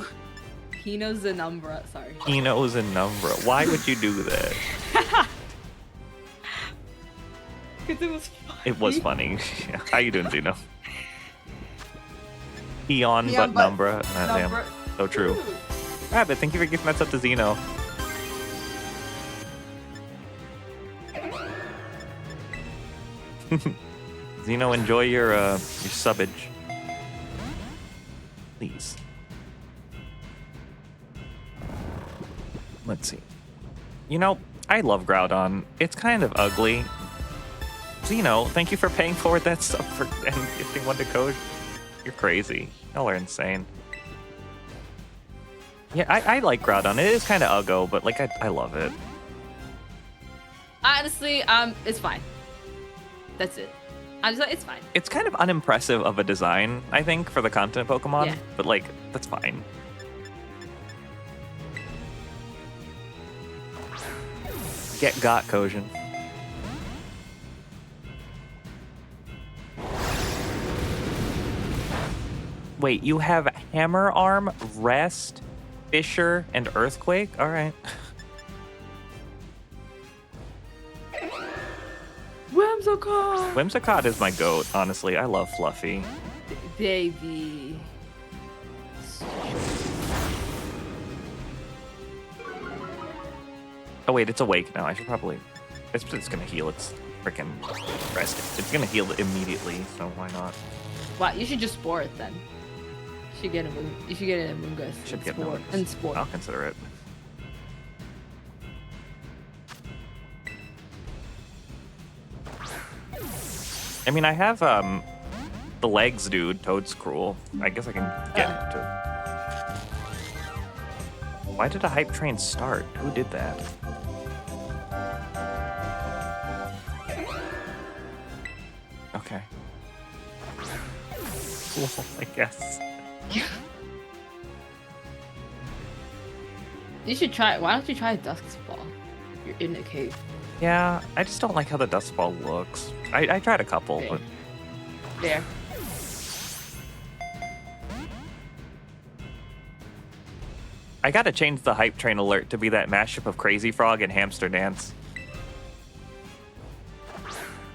Pino Zenumbra, sorry. Pino Zenumbra. Why would you do that? Because it was funny. It was funny. How you doing, Xeno? Eon but Numbra. Damn. So true. Rabbit, thank you for gifting that stuff to Xeno. Xeno, enjoy your subbage. Please. Let's see. You know, I love Groudon. It's kind of ugly. Xeno, thank you for paying forward that stuff for and gifting one to Code. You're crazy. Y'all are insane. Yeah, I like Groudon. It is kind of uggo, but like I love it. Honestly, it's fine. That's it. I'm just like, it's fine. It's kind of unimpressive of a design, I think, for the continent Pokemon. Yeah. But like, that's fine. Get got, Kojin. Wait, you have Hammer Arm, Rest, Fissure, and Earthquake? Alright. Whimsicott! Whimsicott is my goat, honestly. I love Fluffy. Baby. Oh wait, it's awake now. I should probably... It's gonna heal its freaking rest. It's gonna heal it immediately, so why not? Wow, you should just spore it then. You should get a Moongus. Should get spore. no. And spore. I'll consider it. I mean, I have the legs, dude. Toad's cruel. I guess I can get to. Why did a hype train start? Who did that? Okay. Cool, I guess. You should try. Why don't you try a Dusk Ball? You're in a cave. Yeah, I just don't like how the dust ball looks. I tried a couple, Okay. but There. I gotta change the hype train alert to be that mashup of Crazy Frog and Hamster Dance.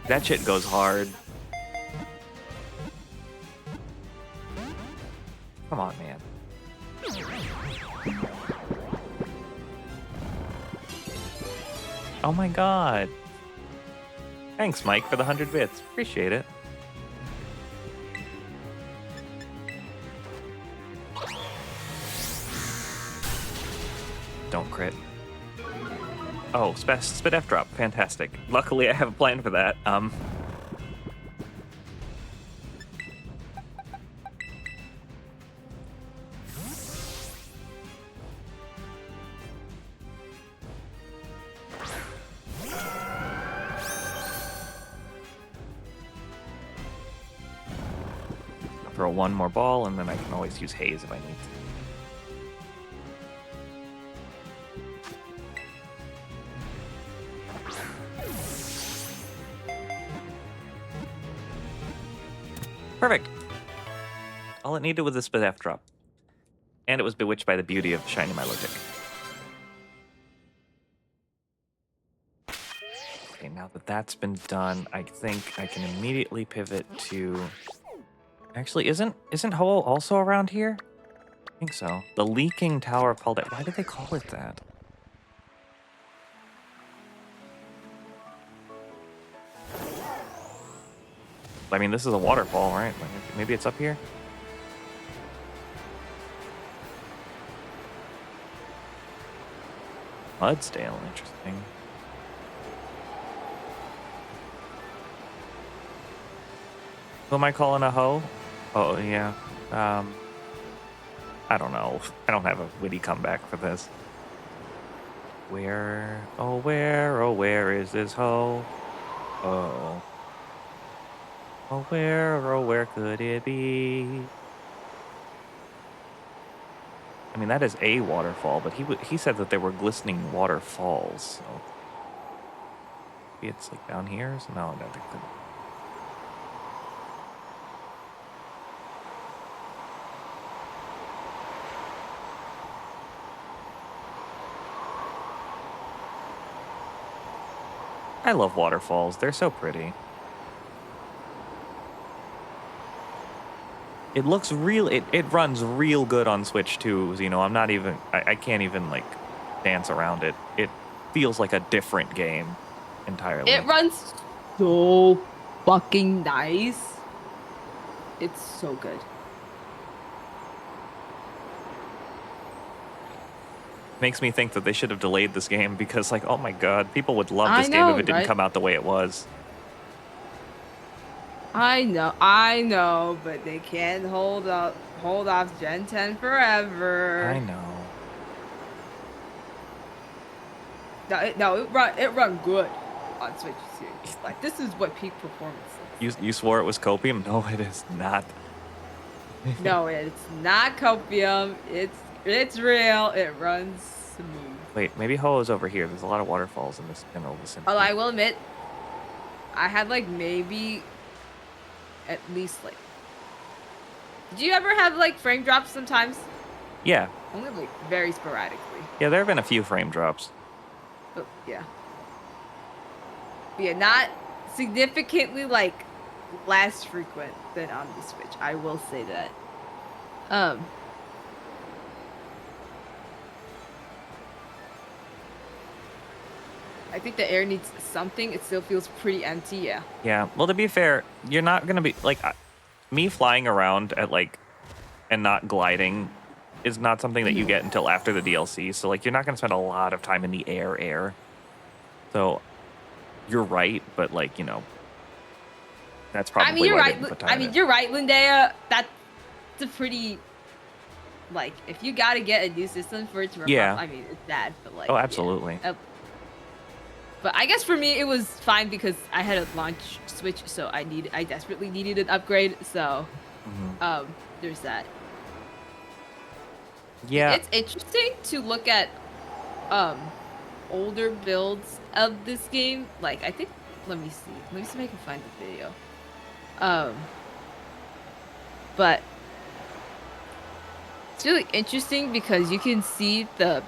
That shit goes hard. Come on, man. Oh my god. Thanks, Mike, for the 100 bits. Appreciate it. Don't crit. Oh, Spit F drop. Fantastic. Luckily, I have a plan for that. I'll throw one more ball, and then I can always use Haze if I need to. Perfect. All it needed was a Spit F drop. And it was bewitched by the beauty of Shiny Milotic. Okay, now that that's been done, I think I can immediately pivot to... Actually, isn't Ho also around here? I think so. The Leaking Tower of Paldean. Why did they call it that? I mean, this is a waterfall, right? Like, maybe it's up here? Mudsdale, interesting. Who am I calling a hoe? Oh, yeah. I don't know. I don't have a witty comeback for this. Where, oh where is this hoe? Oh. Oh, where could it be? I mean, that is a waterfall, but he said that there were glistening waterfalls, so... Maybe it's, like, down here? So no, that could... I love waterfalls. They're so pretty. It looks real. It runs real good on Switch too. You know, I'm not even. I can't even like dance around it. It feels like a different game entirely. It runs so fucking nice. It's so good. Makes me think that they should have delayed this game because, like, oh my god, people would love I this game if know, it didn't right? come out the way it was. I know, but they can't hold off Gen 10 forever. I know. No, it run good on Switch too. Like this is what peak performance is. You swore it was copium? No, it is not. No, it's not copium. It's real. It runs smooth. Wait, maybe Ho-Oh's over here. There's a lot of waterfalls in this general vicinity. Although I will admit, I had like maybe at least like. Did you ever have like frame drops sometimes? Yeah. Only like very sporadically. Yeah, there have been a few frame drops. Oh, yeah. Yeah, not significantly like less frequent than on the Switch. I will say that. I think the air needs something. It still feels pretty empty. Yeah. Yeah. Well, to be fair, you're not gonna be like me flying around at like and not gliding is not something that you get until after the DLC. So like you're not gonna spend a lot of time in the air. So you're right, but like that's probably. I mean, you're why right. they didn't put time I in mean, it. you're right, Lindea. That's a pretty. Like, if you gotta get a new system for it to run, Yeah. I mean, it's bad, but like. Oh, absolutely. Yeah. But I guess for me, it was fine because I had a launch Switch, so I desperately needed an upgrade. So, there's that. Yeah. It's interesting to look at, older builds of this game. Like, I think, let me see if I can find the video. But it's really interesting because you can see the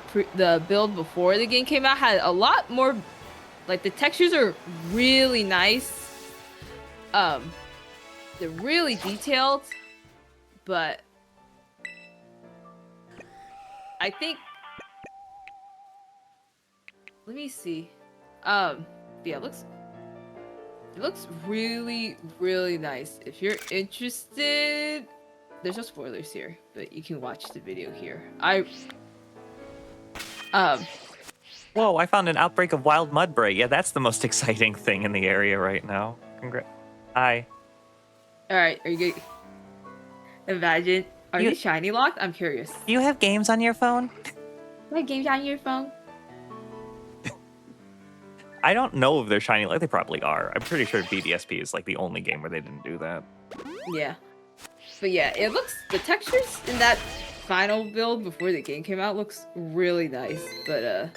build before the game came out had a lot more, like the textures are really nice. They're really detailed, but I think, let me see. Yeah, it looks really, really nice. If you're interested, there's no spoilers here, but you can watch the video here. Whoa! I found an outbreak of wild mudbray. Yeah, that's the most exciting thing in the area right now. Hi. All right, are you good? Imagine. Are you shiny locked? I'm curious. Do you have games on your phone? Like games on your phone? I don't know if they're shiny. Like they probably are. I'm pretty sure BDSP is like the only game where they didn't do that. Yeah. But yeah, the textures in that final build before the game came out looks really nice. But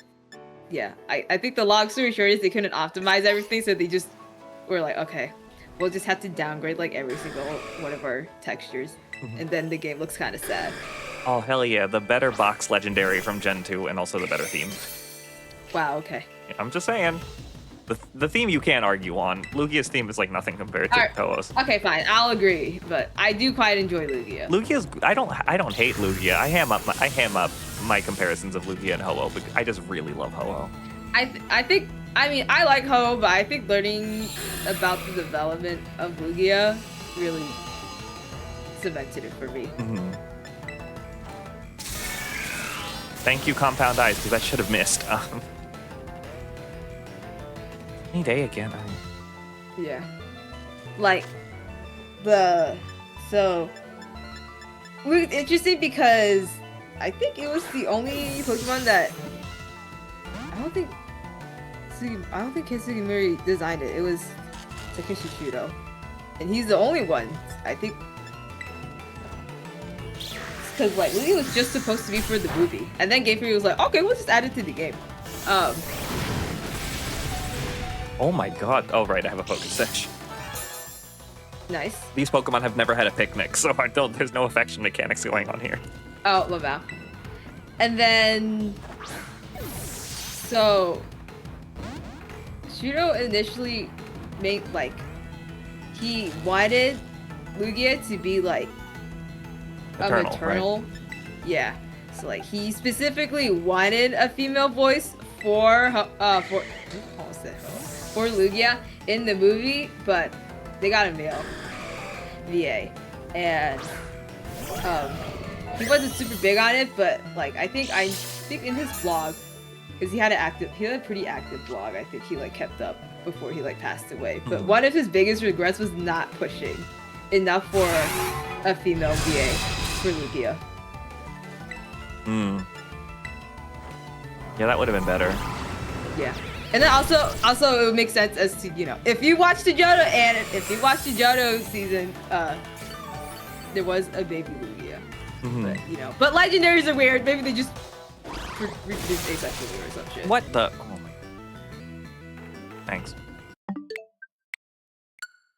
yeah, I think the long story short is they couldn't optimize everything, so they just were like, okay, we'll just have to downgrade like every single one of our textures. And then the game looks kind of sad. Oh, hell yeah. The better box legendary from Gen 2 and also the better theme. Wow, okay. I'm just saying. The theme you can't argue on. Lugia's theme is like nothing compared to Ho-Oh's. Okay, fine. I'll agree, but I do quite enjoy Lugia. Lugia's I don't hate Lugia. I ham up my comparisons of Lugia and Ho-Oh, but I just really love Ho-Oh. I mean, I like Ho-Oh, but I think learning about the development of Lugia really cemented it for me. Thank you, Compound Eyes, because I should have missed. Any day again. Yeah. Like, so, it was interesting because I think it was the only Pokemon that, I don't think Kitsugimori designed it. It was Takeshi Shudo. And he's the only one, I think. Because, like, Lugia was just supposed to be for the movie. And then Game Freak was like, okay, we'll just add it to the game. Oh my god. Oh, right, I have a Pokesesh. Nice. These Pokemon have never had a picnic, so there's no affection mechanics going on here. Oh, Lamau. And then, so, Shudo initially made, like, he wanted Lugia to be, like, a maternal. Right? Yeah. So, like, he specifically wanted a female voice for Lugia in the movie, but they got a male VA. And, he wasn't super big on it, but, like, I think think in his blog, because he had a pretty active blog. I think he like kept up before he like passed away. But one of his biggest regrets was not pushing enough for a female VA for Lugia. Yeah, that would have been better. Yeah. And then also it would make sense as to, you know, if you watch the Johto and if you watch the Johto season, there was a baby Lugia. But, you know, but legendaries are weird. Maybe they just reproduced asexually or some shit. What the? Oh my. Thanks.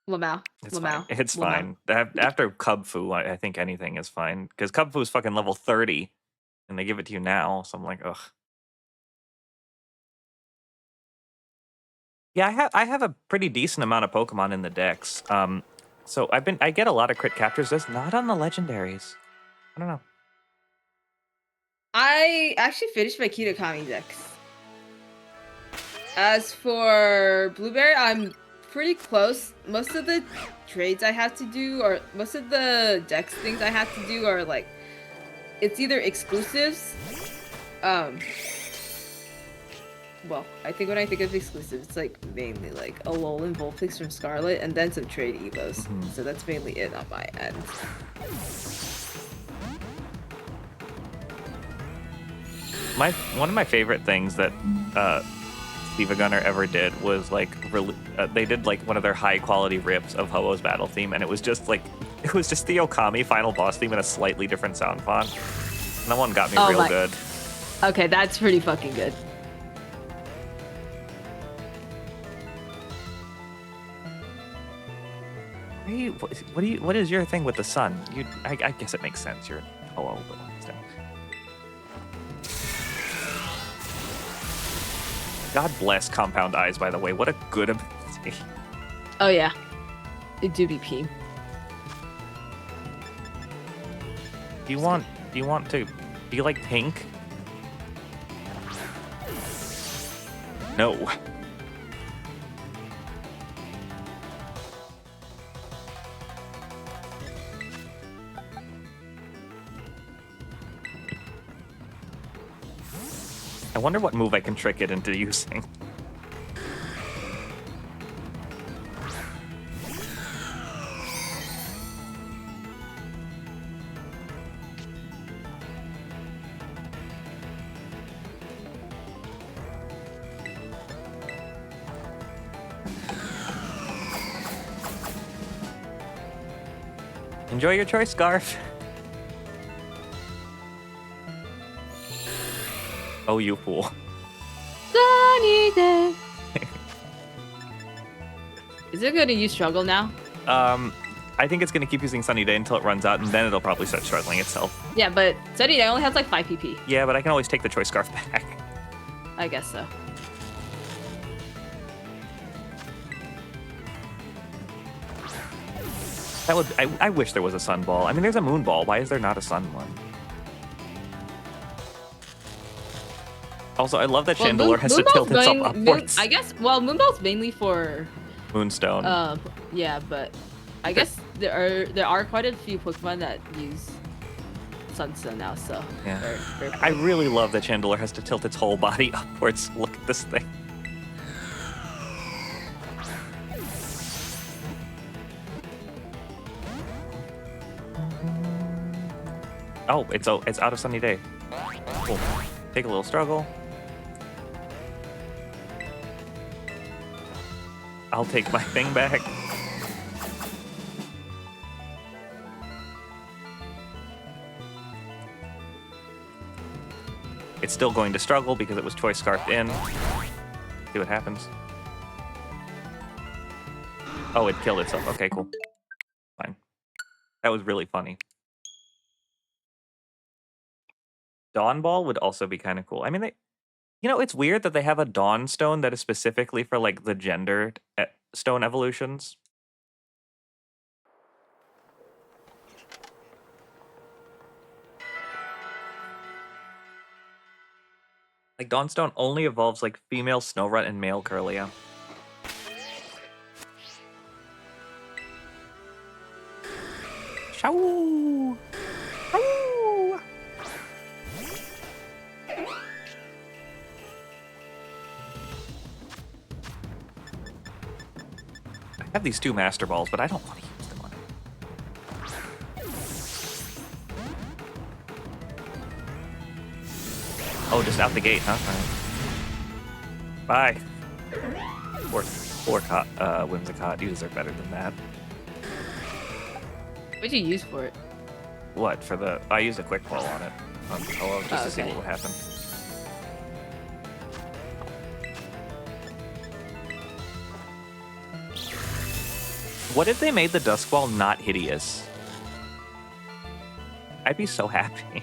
Lamau. It's fine. It's fine. After Cubfu, I think anything is fine. Because Cubfu's fucking level 30, and they give it to you now, so I'm like, ugh. Yeah, I have a pretty decent amount of Pokemon in the decks. So I get a lot of crit captures, just not on the legendaries. I don't know. I actually finished my Kitakami decks. As for Blueberry, I'm pretty close. Most of the trades I have to do, or most of the dex things I have to do are like, it's either exclusives. Well, I think when I think of exclusives, it's like mainly like Alolan Vulpix from Scarlet and then some trade Evos. So that's mainly it on my end. One of my favorite things that Steve Gunner ever did was like they did like one of their high quality rips of Ho-Oh's battle theme, and it was just the Okami final boss theme in a slightly different sound font. And that one got me real good. Okay, that's pretty fucking good. What is your thing with the sun? I guess it makes sense. You're Ho-Oh, but still. God bless Compound Eyes, by the way. What a good ability. Oh yeah, it do be pee. Do you like pink? No. I wonder what move I can trick it into using. Enjoy your choice, Scarf. Oh, you fool. Sunny day. Is it gonna use struggle now? I think it's gonna keep using Sunny Day until it runs out, and then it'll probably start struggling itself. Yeah, but Sunny Day only has like 5 PP. Yeah, but I can always take the choice scarf back. I guess so. I wish there was a sun ball. I mean, there's a moon ball. Why is there not a sun one? Also, I love that Chandelure has to tilt itself upwards. I guess, Moonball's mainly for Moonstone. Yeah, but I guess there are quite a few Pokemon that use Sunstone now, so yeah. They're I really love that Chandelure has to tilt its whole body upwards. Look at this thing. Oh, it's out of Sunny Day. Cool. Take a little struggle. I'll take my thing back. It's still going to struggle because it was choice scarfed in. See what happens. Oh, it killed itself. Okay, cool. Fine. That was really funny. Dawn Ball would also be kind of cool. I mean, it's weird that they have a Dawn Stone that is specifically for like the gendered stone evolutions. Like Dawnstone only evolves like female Snorunt and male Kirlia. Shoo! Shoo! have these 2 Master Balls, but I don't want to use them on it. Oh, just out the gate, huh? All right. Bye. Poor Whimsicott. You deserve better than that. What'd you use for it? What, for the... I used a quick ball on it. On Hello, just to see okay. what would happen. What if they made the Duskwall not hideous? I'd be so happy.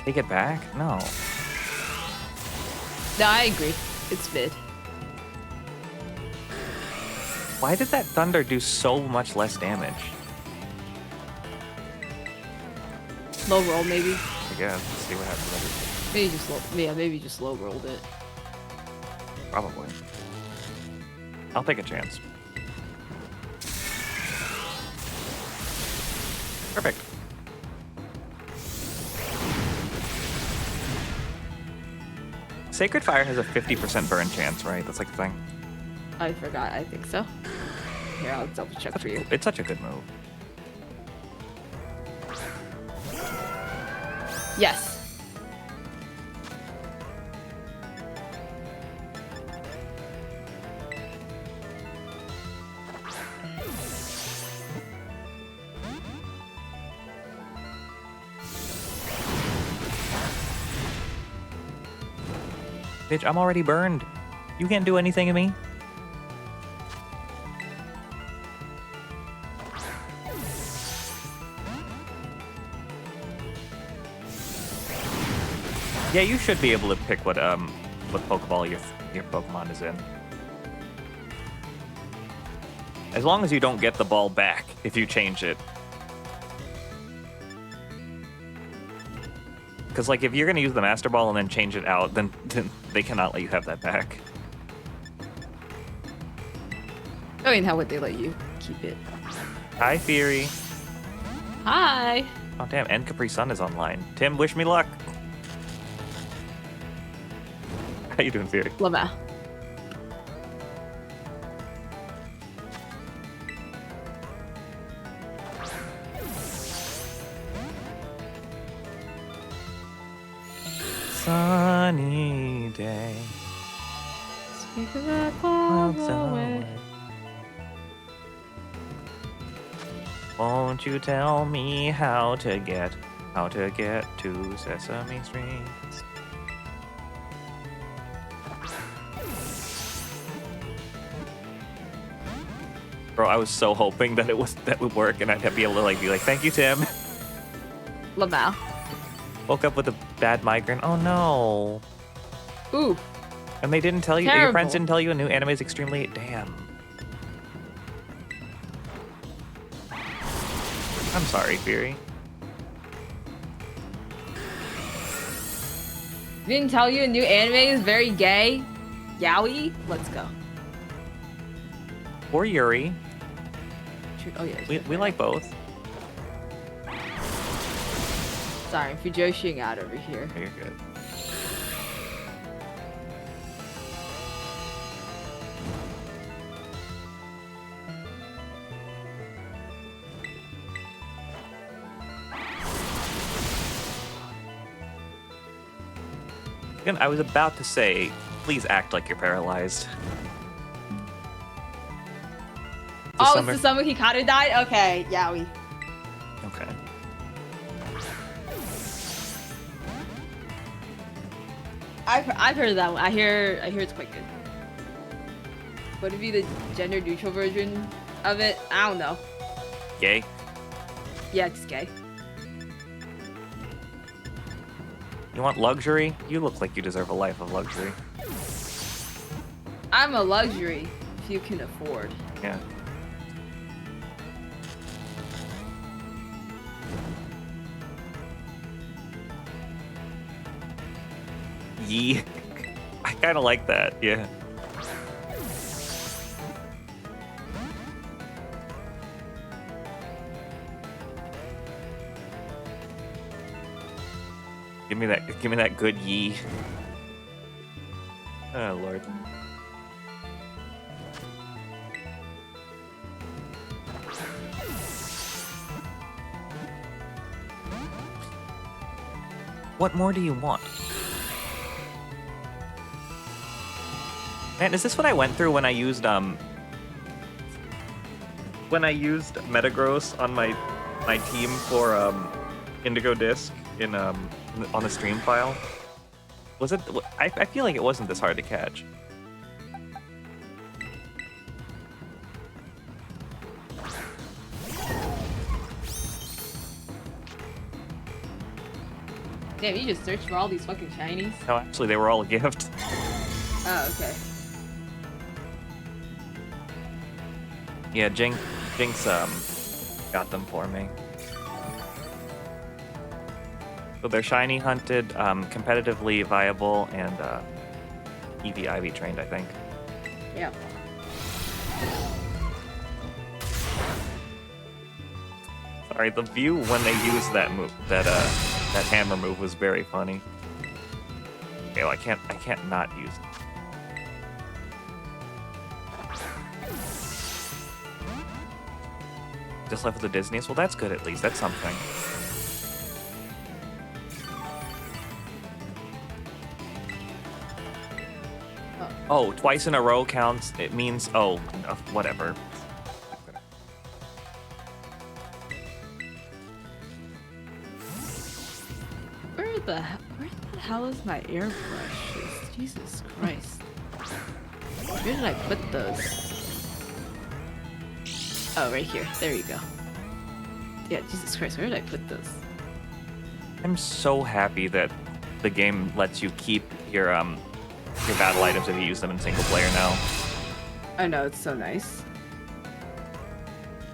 Take it back? No. No, I agree. It's mid. Why did that Thunder do so much less damage? Low roll, maybe. I guess. Let's see what happens. Maybe just low. Yeah, maybe just low rolled it. Probably. I'll take a chance. Perfect. Sacred Fire has a 50% burn chance, right? That's like the thing. I forgot. I think so. Here, I'll double check for you. It's such a good move. Yes. Bitch, I'm already burned. You can't do anything to me. Yeah, you should be able to pick what Pokeball your Pokemon is in. As long as you don't get the ball back if you change it. Because, like, if you're going to use the Master Ball and then change it out, then they cannot let you have that back. I mean, how would they let you keep it? Hi, Fury. Hi. Oh, damn, and Capri Sun is online. Tim, wish me luck. How you doing, Fury? Lamau. Sunny day. Speak of that far Miles away. away. Won't you tell me how to get to Sesame Street? Bro, I was so hoping that that would work and I'd be able to be like, thank you, Tim. Lamau. Woke up with a bad migraine. Oh no. Ooh. And they didn't tell you, your Terrible. friends didn't tell you a new anime is extremely, damn. I'm sorry, Fury. Didn't tell you a new anime is very gay? Yaoi? Let's go. Or Yuri. Oh yeah. We like both. Sorry, I'm Fujoshiing out over here. You're good. Again, I was about to say, please act like you're paralyzed. Oh, it's the summer Hikaru died? Okay, Yaoi. Okay. I've heard of that one. I hear it's quite good. Would it be the gender neutral version of it? I don't know. Gay? Yeah, it's gay. You want luxury? You look like you deserve a life of luxury. I'm a luxury if you can afford. Yeah. Yee. I kind of like that, yeah. Give me that good yee. Oh, Lord. What more do you want? Man, is this what I went through when I used Metagross on my team for Indigo Disc in on the stream file? Was it? I feel like it wasn't this hard to catch. Damn, you just searched for all these fucking shinies? No, actually, they were all a gift. Oh, okay. Yeah, Jinx got them for me. So they're shiny hunted, competitively viable, and EV/IV trained, I think. Yeah. Sorry, the view when they use that move, that hammer move, was very funny. Okay, well, I can't not use it. Just left with the Disney's? Well, that's good at least. That's something. Oh, twice in a row counts. It means, oh, whatever. Where the hell is my airbrushes? Jesus Christ. Where did I put those? Oh, right here. There you go. Yeah, Jesus Christ, where did I put those? I'm so happy that the game lets you keep your battle items if you use them in single player now. I know, it's so nice.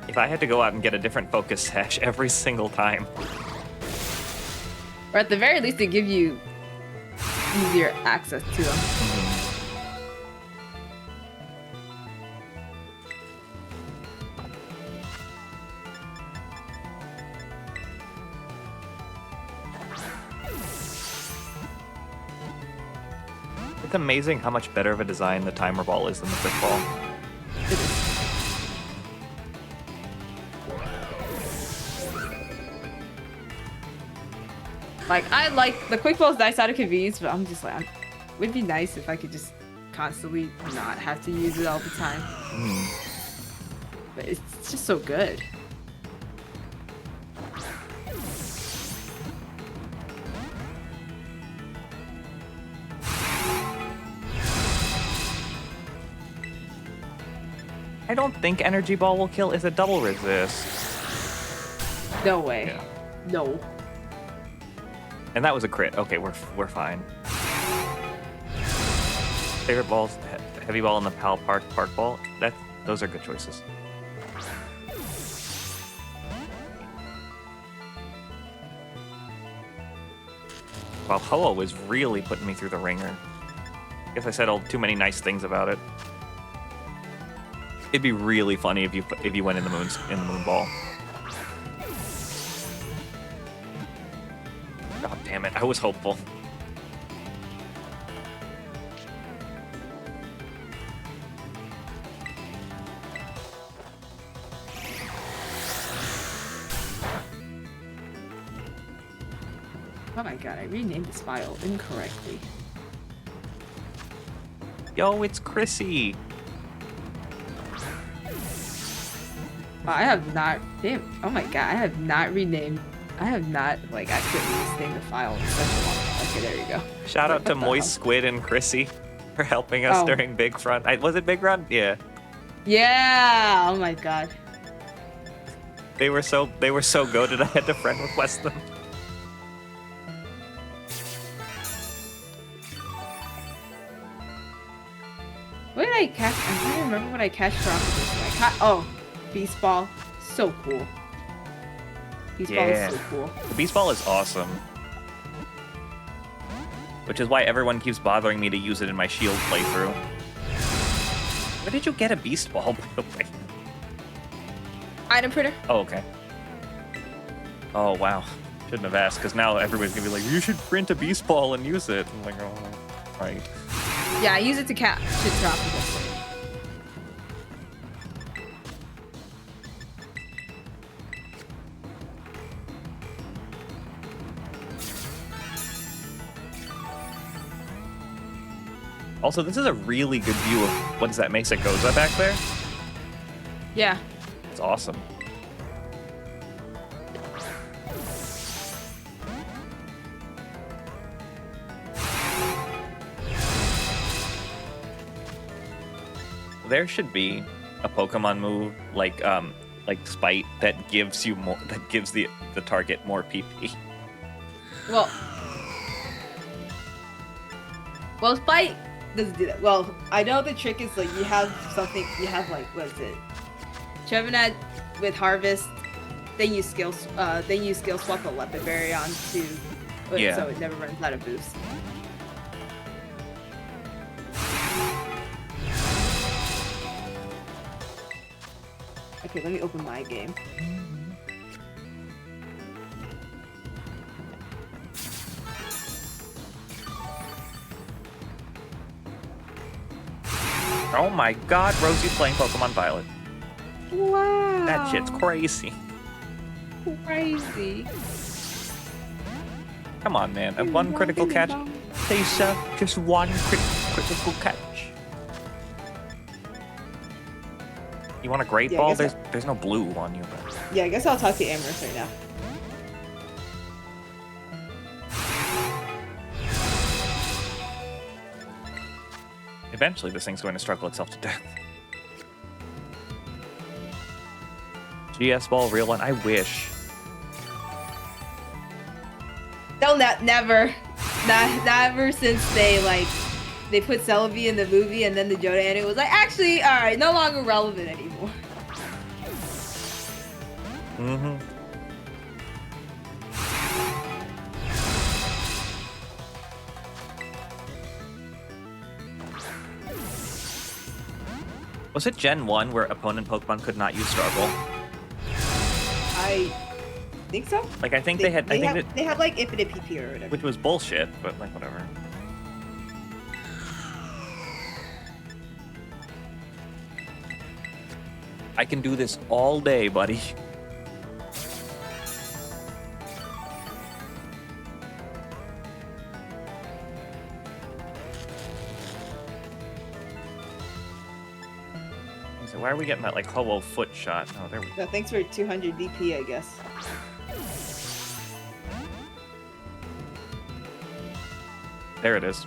If I had to go out and get a different focus sash every single time. Or at the very least, they give you easier access to them. It's amazing how much better of a design the timer ball is than the quick ball. Like, I like the quick ball's nice out of convenience, but I'm just like, it would be nice if I could just constantly not have to use it all the time. But it's just so good. I don't think Energy Ball will kill. It's a double resist. No way. Yeah. No. And that was a crit. Okay, we're fine. Favorite balls, Heavy Ball and the Pal Park Ball. Those are good choices. Wow, Ho-Oh was really putting me through the ringer. Guess I said too many nice things about it. It'd be really funny if you went in the moon ball. God damn it! I was hopeful. Oh my god, I renamed this file incorrectly. Yo, it's Chrissy. I have not. Damn. Oh my god, I have not renamed. I have not, like, accidentally misnamed the file in such a long time. Okay, there you go. Shout out to Moist Squid and Chrissy for helping us during Big Front. Was it Big Run? Yeah. Yeah. Oh my god. They were so goated. I had to friend request them. What did I catch? I'm trying to remember what I catched her off of this. Beast Ball. So cool. Beast Ball is so cool. The Beast Ball is awesome. Which is why everyone keeps bothering me to use it in my Shield playthrough. Where did you get a Beast Ball, by the way? Item printer. Oh, okay. Oh, wow. Shouldn't have asked, because now everybody's going to be like, you should print a Beast Ball and use it. I'm like, oh, right. Yeah, I use it to catch it tropical. Also, this is a really good view of what is that Mesa Goza back there? Yeah. It's awesome. There should be a Pokemon move like Spite that gives you more, that gives the target more PP. Well, Spite doesn't do that. Well, I know the trick is like you have like what is it? Trevenant with Harvest, then you skill swap a Weapon Berry onto it, Yeah. so it never runs out of boost. Okay, let me open my game. Oh my god, Rosie's playing Pokemon Violet. Wow. That shit's crazy. Crazy. Come on, man. One critical catch. Taysa, just one critical catch. You want a great Yeah, I ball? guess There's no blue on you. But... Yeah, I guess I'll talk to Amorous right now. Eventually, this thing's going to struggle itself to death. GS Ball, real one. I wish. They'll never since they put Celebi in the movie and then the Johto anime was like, actually, all right, no longer relevant anymore. Mm-hmm. Was it Gen 1 where opponent Pokemon could not use Struggle? I think so. Like, I think they had... They have like infinite PP or whatever. Which was bullshit, but like, whatever. I can do this all day, buddy. So why are we getting that like Ho-Oh foot shot? Oh, there we go. No, thanks for 200 DP, I guess. There it is.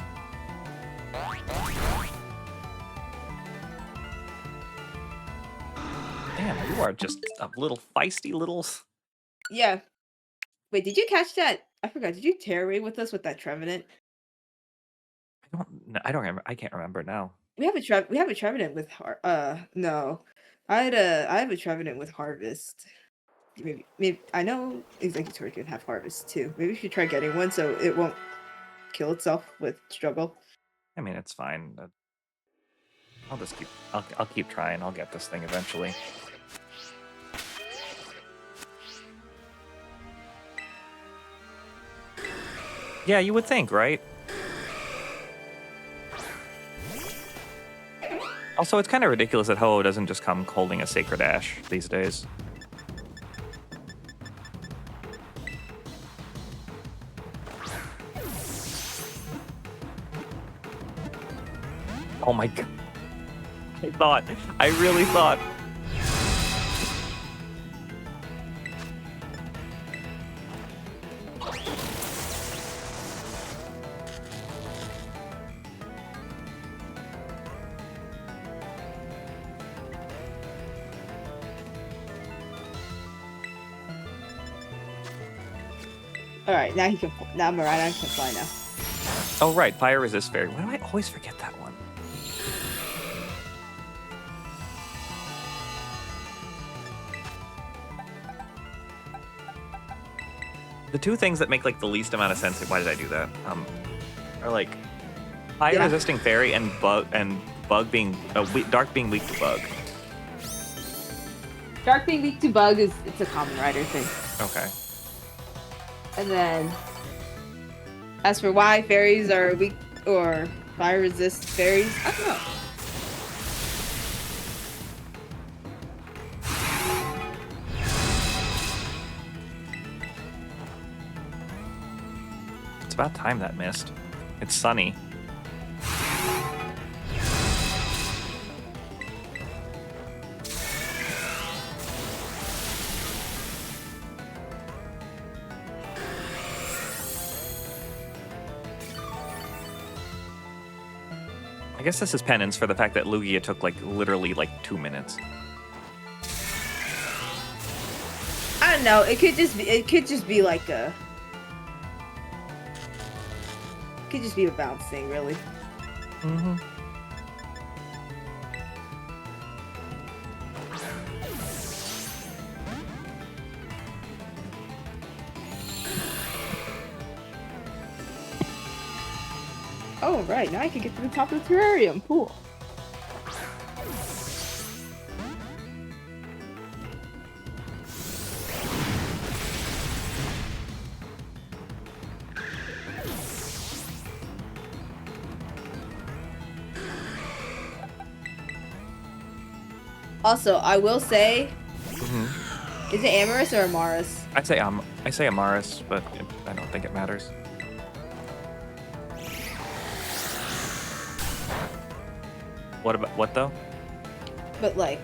Damn, you are just a little feisty little... Yeah. Wait, did you catch that? I forgot. Did you Terray with us with that Trevenant? I don't remember. I can't remember now. We have a Trevenant with no. I have a Trevenant with Harvest. Maybe I know Exeggutor can have Harvest too. Maybe we should try getting one so it won't kill itself with struggle. I mean, it's fine. I'll just keep. I'll keep trying. I'll get this thing eventually. Yeah, you would think, right? Also, it's kind of ridiculous that Ho-Oh doesn't just come holding a Sacred Ash these days. Oh my god. I really thought. Alright, now Miraidon can fly now. Oh right, Fire Resist Fairy. Why do I always forget that one? The two things that make like the least amount of sense, why did I do that? Are like Fire Resisting Fairy and Bug being Dark being weak to Bug. Dark being weak to Bug it's a Common Rider thing. Okay. And then, as for why fairies are weak, or Fire resist fairies. I don't know. It's about time that missed. It's sunny. I guess this is penance for the fact that Lugia took like literally like 2 minutes. I don't know. It could just be like a. It could just be a bounce thing, really. Mm-hmm. Oh, right. Now I can get to the top of the terrarium. Cool. Also, I will say, is it Amarys or Amaris? I say Amaris, but I don't think it matters. What though? But like,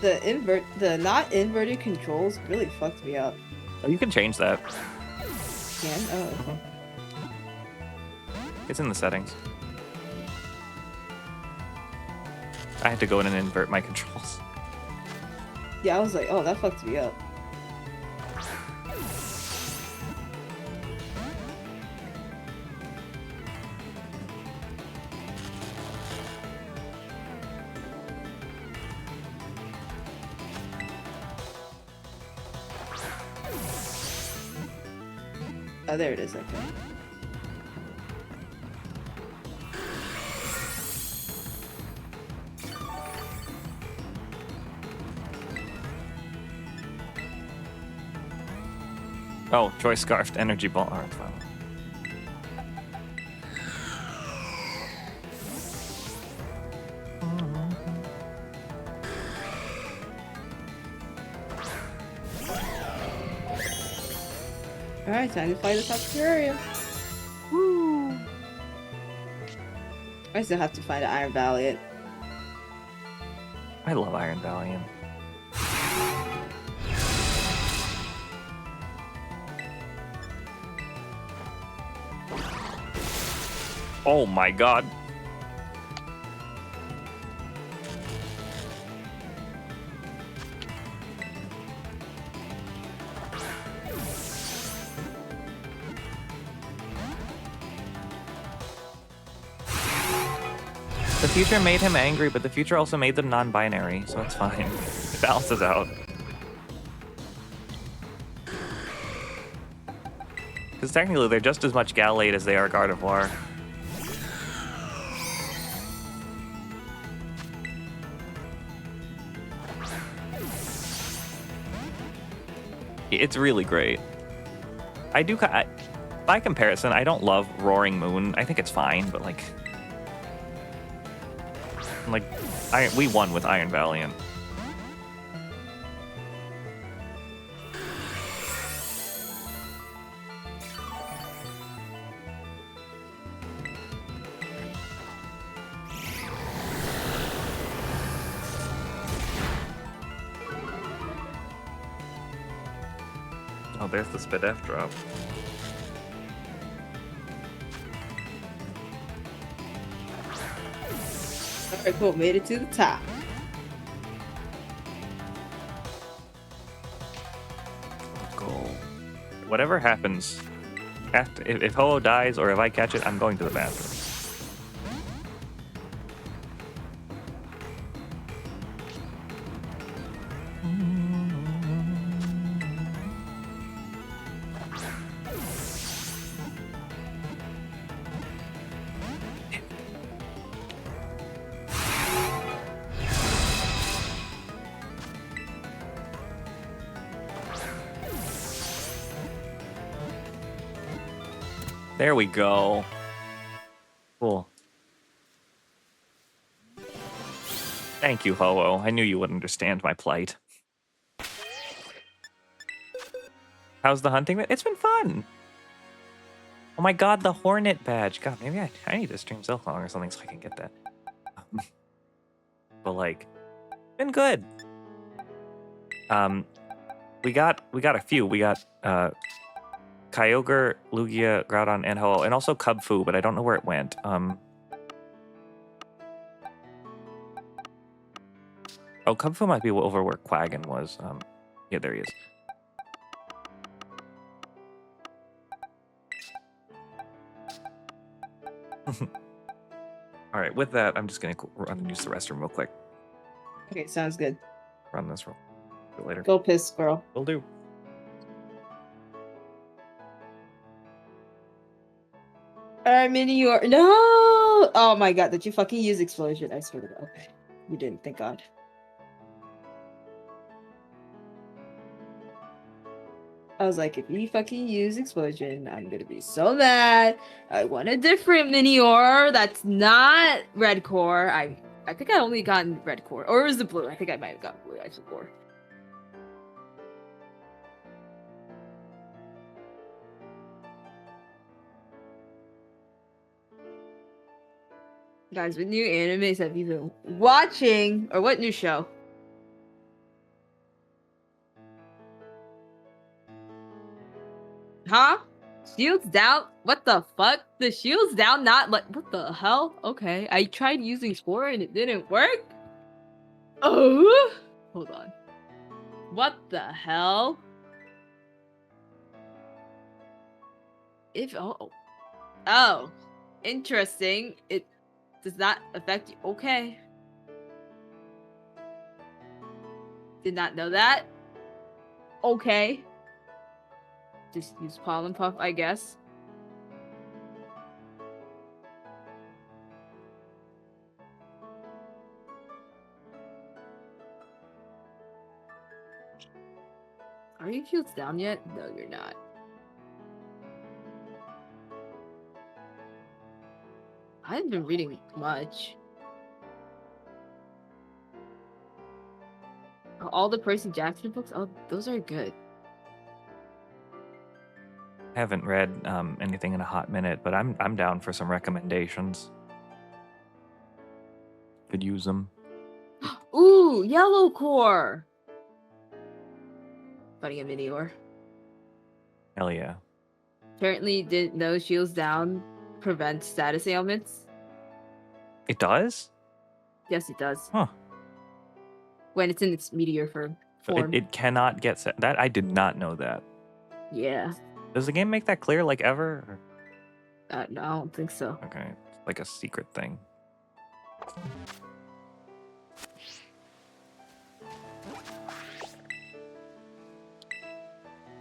the not inverted controls really fucked me up. Oh, you can change that. Can? Oh. Okay. It's in the settings. I had to go in and invert my controls. Yeah, I was like, oh, that fucked me up. Oh, there it is, okay. Oh, Choice Scarfed Energy Ball. Alright, fine. Alright, time to fight the top terrarium. Woo! I still have to find an Iron Valiant. I love Iron Valiant. Oh my god. The future made him angry, but the future also made them non-binary, so it's fine. It balances out. Because technically they're just as much Gallade as they are Gardevoir. It's really great. By comparison, I don't love Roaring Moon. I think it's fine, but like, we won with Iron Valiant. Oh, there's the Spidef drop. Alright, cool. Made it to the top. Let's go. Whatever happens, if Ho-Oh dies or if I catch it, I'm going to the bathroom. There we go. Cool. Thank you, Ho-Oh. I knew you would understand my plight. How's the hunting been? It's been fun. Oh my god, the Hornet badge. God, maybe I need to stream Silklong or something so I can get that. But like, been good. We got a few. We got Kyogre, Lugia, Groudon, and Ho-Oh, and also Cubfu, but I don't know where it went. Oh, Cubfu might be over where Quaggin was. Yeah, there he is. All right, with that, I'm just gonna run and use the restroom real quick. Okay, sounds good. Run this real bit later. Go piss, girl. Will do. Mini or no! Oh my god, did you fucking use explosion? I swear to God. You didn't, thank God. I was like, if you fucking use explosion, I'm gonna be so mad. I want a different Minior that's not red core. I think I only gotten red core. Or was it blue? I think I might have gotten blue actually core. Guys, what new animes have you been watching? Or what new show? Huh? Shields down? What the fuck? The shields down not like what the hell? Okay. I tried using Spore and it didn't work. Oh, hold on. What the hell? Oh, interesting. It does not affect you. Okay. Did not know that. Okay. Just use Pollen Puff, I guess. Are you shields down yet? No, you're not. I haven't been reading much. All the Percy Jackson books? Oh, those are good. Haven't read anything in a hot minute, but I'm down for some recommendations. Could use them. Ooh, Yellow Core. Fighting a Minior. Hell yeah. Apparently, didn't know shields down prevents status ailments. It does? Yes, it does. Huh. When it's in its meteor form. It cannot get set. That I did not know that. Yeah. Does the game make that clear like ever? No, I don't think so. Okay, it's like a secret thing.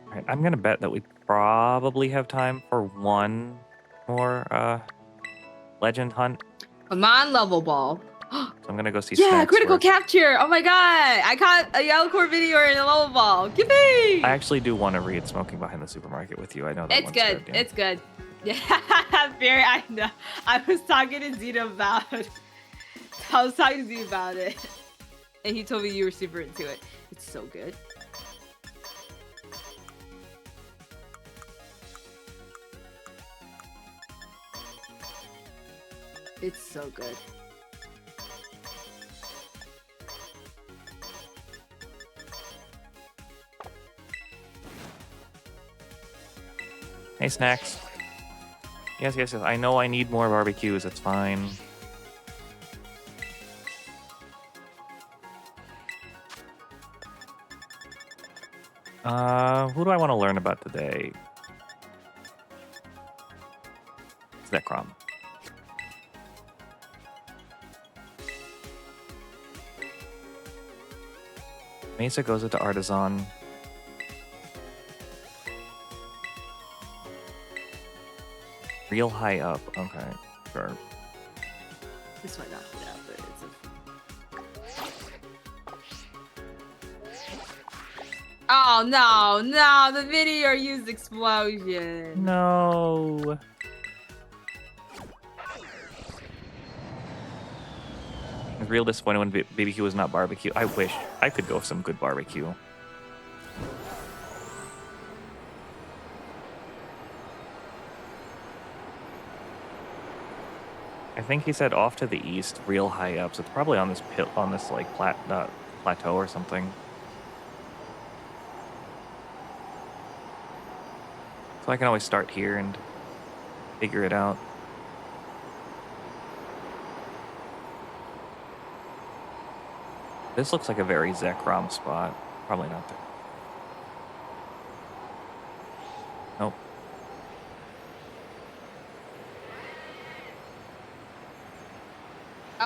All right, I'm gonna bet that we probably have time for one more legend hunt. Come on, level ball. So I'm gonna go see. Yeah, Snacks critical first. capture. Oh my god, I caught a Yellow Core video in a level ball. Yippee! I actually do want to read Smoking Behind the Supermarket with you. I know that It's one's good. yeah. It's good. Yeah, very. I know. I was talking to Zeta about. I was talking to Zeta about it, and he told me you were super into it. It's so good. It's so good. Hey, Snacks. Yes, yes, yes. I know I need more barbecues. It's fine. Who do I want to learn about today? Zekrom. Mesa goes into Artisan. Real high up. Okay, sure. This might not fit out, but it's a... Oh no, the video used explosion. No. was real disappointed when BBQ was not barbecue. I wish I could go with some good barbecue. I think he said off to the east, real high up. So it's probably on this like plateau or something. So I can always start here and figure it out. This looks like a very Zekrom spot. Probably not there. Nope.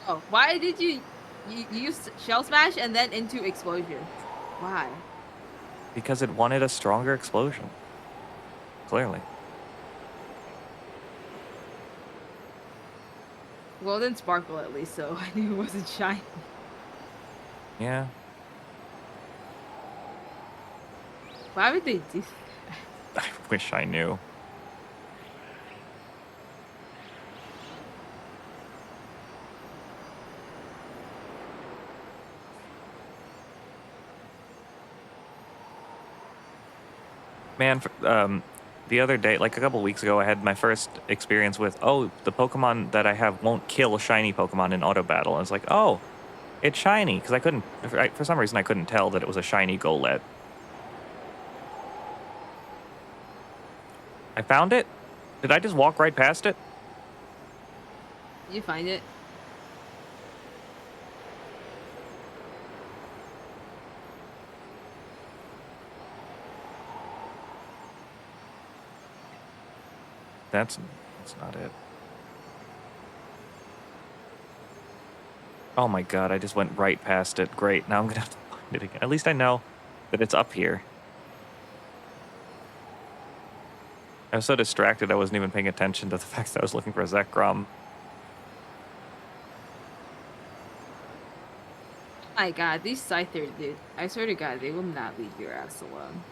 Oh, why did you use Shell Smash and then into Explosion? Why? Because it wanted a stronger explosion. Clearly. Well, it didn't sparkle at least, so I knew it wasn't shiny. Yeah. Why would they do? I wish I knew. Man, the other day, like a couple weeks ago, I had my first experience with, oh, the Pokemon that I have won't kill shiny Pokemon in auto battle. And it's like, oh, it's shiny. Because I couldn't, for some reason, I couldn't tell that it was a shiny Golett. I found it? Did I just walk right past it? Did you find it? That's not it. Oh my god, I just went right past it. Great, now I'm gonna have to find it again. At least I know that it's up here. I was so distracted I wasn't even paying attention to the fact that I was looking for a Zekrom. My god, these Scythers, dude. I swear to god, they will not leave your ass alone.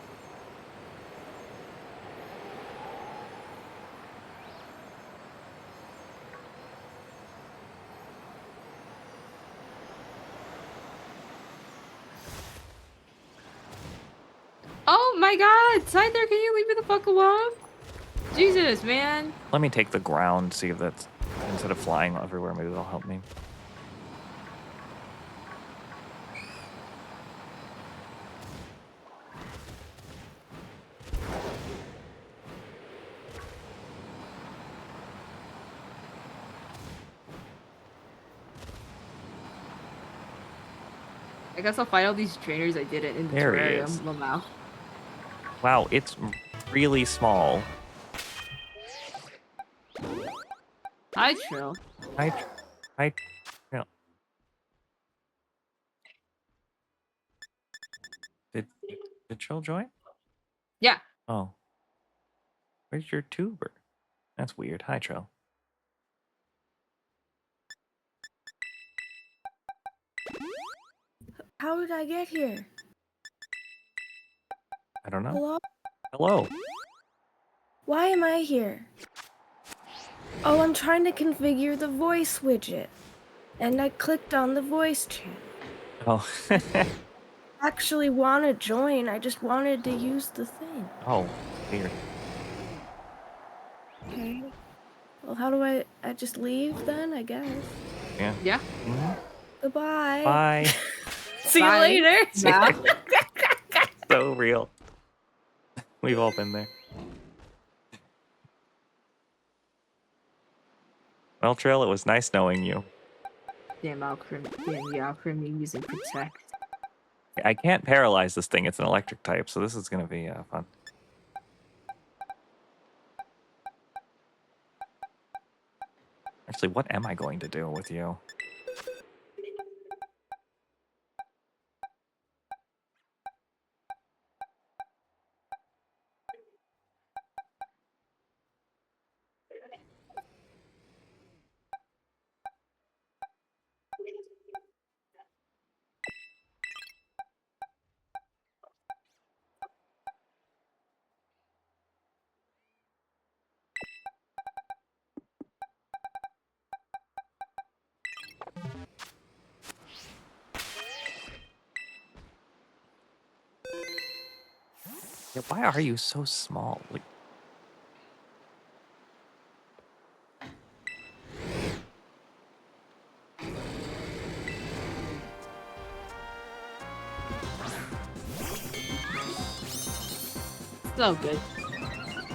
Oh my god! Scyther, can you leave me the fuck alone? Jesus, man. Let me take the ground, see if that's, instead of flying everywhere, maybe that'll help me. I guess I'll find all these trainers I didn't in the There he terrarium. is. Lamau. Wow, it's really small. Hi, Trill. Yeah. Did Trill join? Yeah. Oh. Where's your tuber? That's weird. Hi, Trill. How did I get here? I don't know. Hello? Hello. Why am I here? Oh, I'm trying to configure the voice widget. And I clicked on the voice channel. Oh. I actually want to join, I just wanted to use the thing. Oh, weird. Okay. Well, how do I just leave then, I guess? Yeah. Yeah. Mm-hmm. Goodbye. Bye. See you Bye. later. Yeah. So real. We've all been there. Well, Trill, it was nice knowing you. Damn Alcrim. Damn you, Alcrim, using Protect. I can't paralyze this thing. It's an electric type, so this is going to be fun. Actually, what am I going to do with you? Yeah, why are you so small? Like, So good.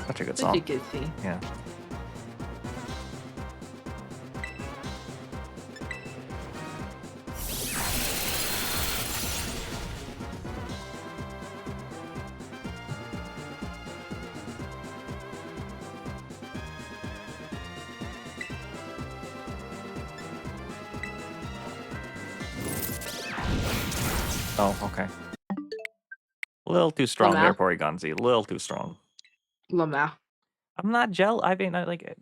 such a good Such a song. good scene. Yeah. Oh, okay. A little too strong there, Lamau. Porygonzi. A little too strong. Lamau. I'm not jealous. I mean, like,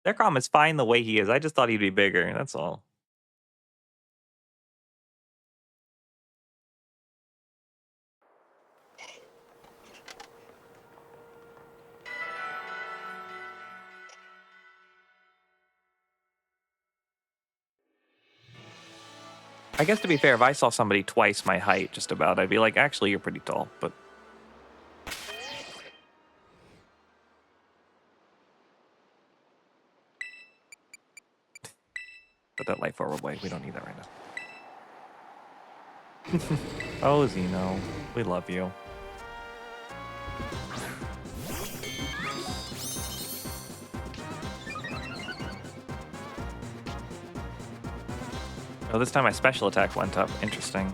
Zekrom is fine the way he is. I just thought he'd be bigger. That's all. I guess to be fair, if I saw somebody twice my height, just about, I'd be like, actually, you're pretty tall. But put that light forward way. We don't need that right now. Oh, Xeno, we love you. Oh, this time my special attack went up. Interesting.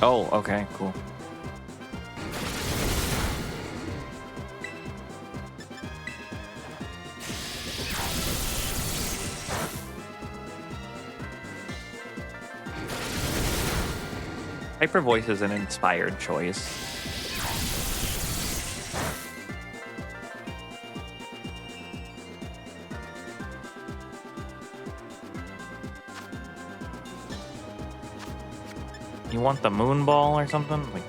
Oh, okay, cool. Hyper Voice is an inspired choice. You want the moon ball or something? Like,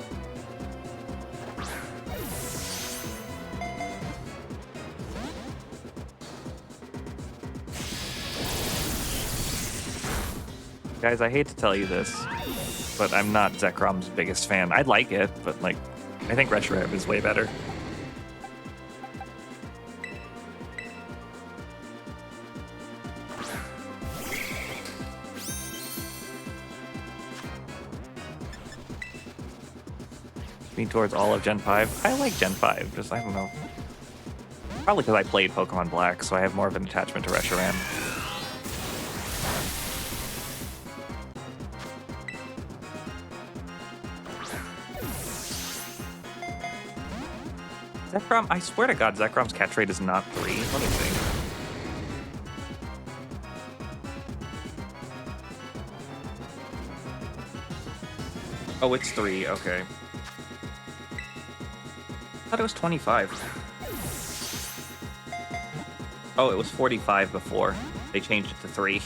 guys, I hate to tell you this, but I'm not Zekrom's biggest fan. I like it, but like, I think Reshiram is way better. Me towards all of Gen 5. I like Gen 5, just I don't know. Probably because I played Pokemon Black, so I have more of an attachment to Reshiram. Zekrom, I swear to God, Zekrom's catch rate is not 3. Let me see. Oh, it's 3, okay. I thought it was 25. Oh, it was 45 before. They changed it to 3.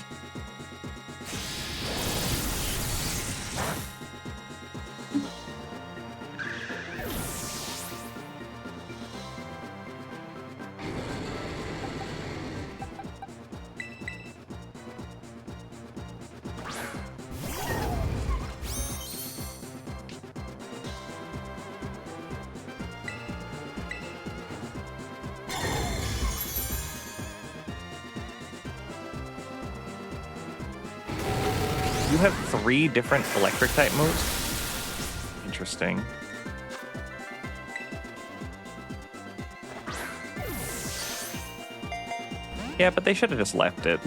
You have 3 different electric type moves? Interesting. Yeah, but they should have just left it.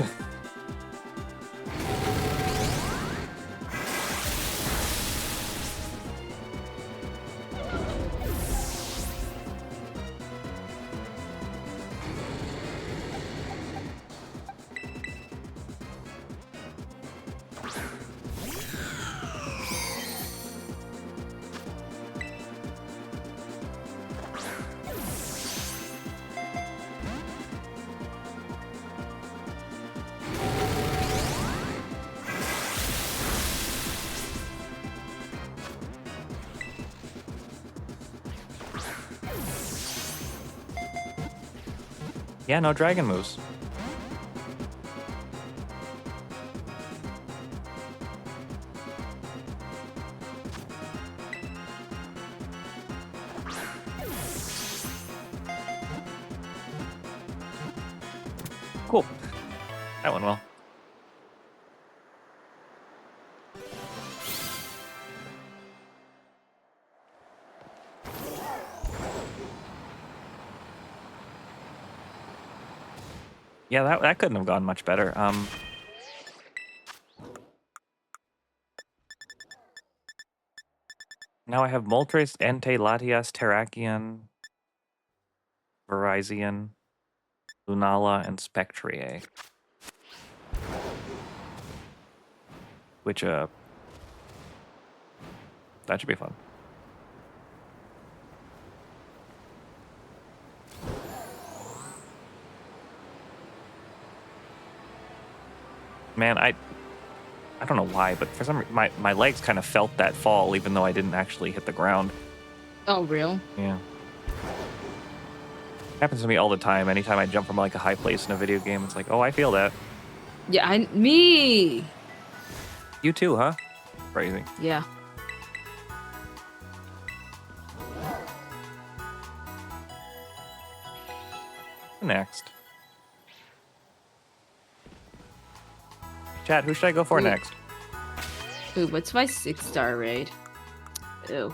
Yeah, no dragon moves. That went well. Yeah, that couldn't have gone much better. Now I have Moltres, Entei, Latias, Terrakion, Virizion, Lunala, and Spectrier. Which, that should be fun. Man, I don't know why, but for some reason, my legs kind of felt that fall, even though I didn't actually hit the ground. Oh, real? Yeah. Happens to me all the time. Anytime I jump from like a high place in a video game, it's like, oh, I feel that. Yeah, me. You too, huh? Crazy. Yeah. Next. Chat, who should I go for next? Ooh, what's my 6-star raid? Ew.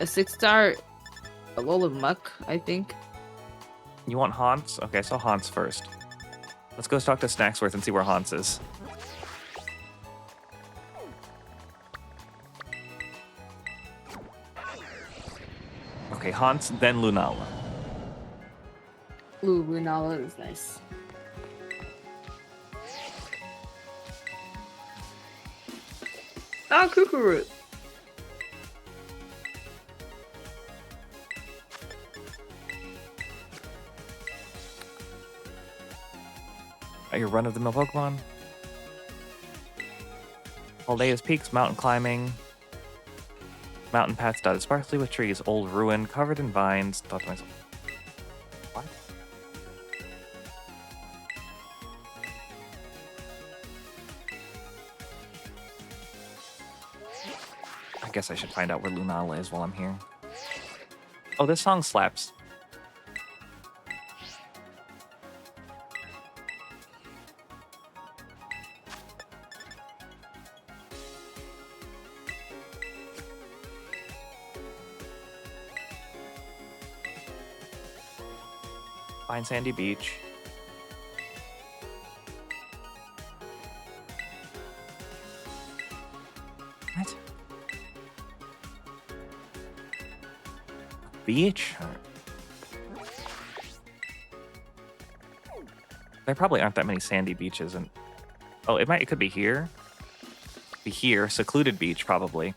A 6-star Alola Muck, I think. You want Haunts? Okay, so Haunts first. Let's go talk to Snacksworth and see where Haunts is. Okay, Haunts, then Lunala. Ooh, Lunala is nice. Ah, Kukuru. Your run-of-the-mill Pokemon. Aldea's Peaks, mountain climbing. Mountain paths dotted sparsely with trees. Old ruin covered in vines. Thought to myself, what? I guess I should find out where Lunala is while I'm here. Oh, this song slaps. Find Sandy Beach. What? Beach? There probably aren't that many sandy beaches, and oh, it could be here. Be here, secluded beach probably.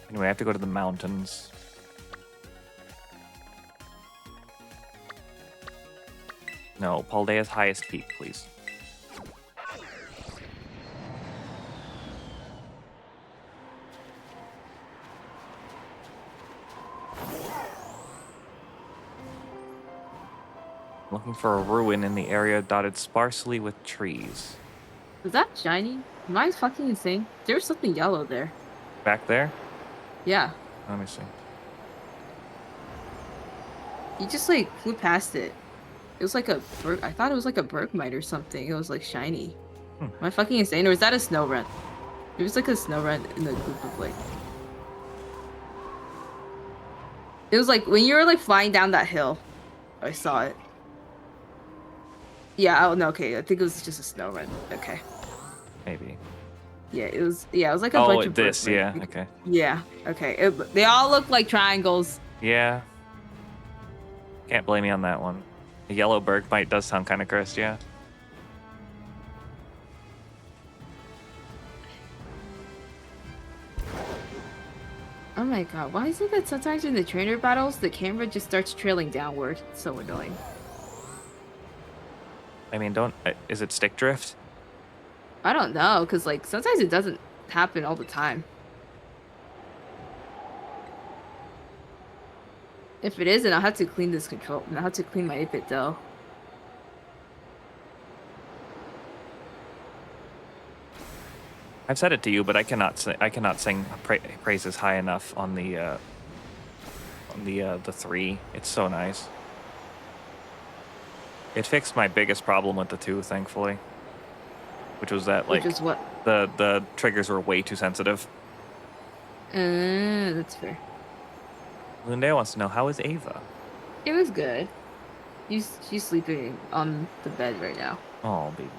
Anyway, I have to go to the mountains. No, Paldea's highest peak, please. Looking for a ruin in the area dotted sparsely with trees. Was that shiny? Am I fucking insane? There was something yellow there. Back there? Yeah. Let me see. You just like flew past it. It was like a I thought it was like a Bergmite or something. It was like shiny. Am I fucking insane? Or is that a snow run? It was like a snow run in the group of like. It was like when you were like flying down that hill. I saw it. Yeah, oh no, okay. I think it was just a snow run. Okay. Maybe. Yeah, it was like a bunch of this, Bergmite. yeah, okay. Yeah, okay. They all look like triangles. Yeah. Can't blame me on that one. The yellow Bergmite does sound kind of cursed, yeah. Oh my god, why is it that sometimes in the trainer battles, the camera just starts trailing downward? It's so annoying. I mean, is it stick drift? I don't know, because like sometimes it doesn't happen all the time. If it isn't, I'll have to clean this control. I'll have to clean my 8-bit though. I've said it to you, but I cannot sing praises high enough on the 3. It's so nice. It fixed my biggest problem with the 2, thankfully. Which was that, like, Which is what? the triggers were way too sensitive. That's fair. Lundea wants to know, how is Ava? It was good. She's sleeping on the bed right now. Oh, baby.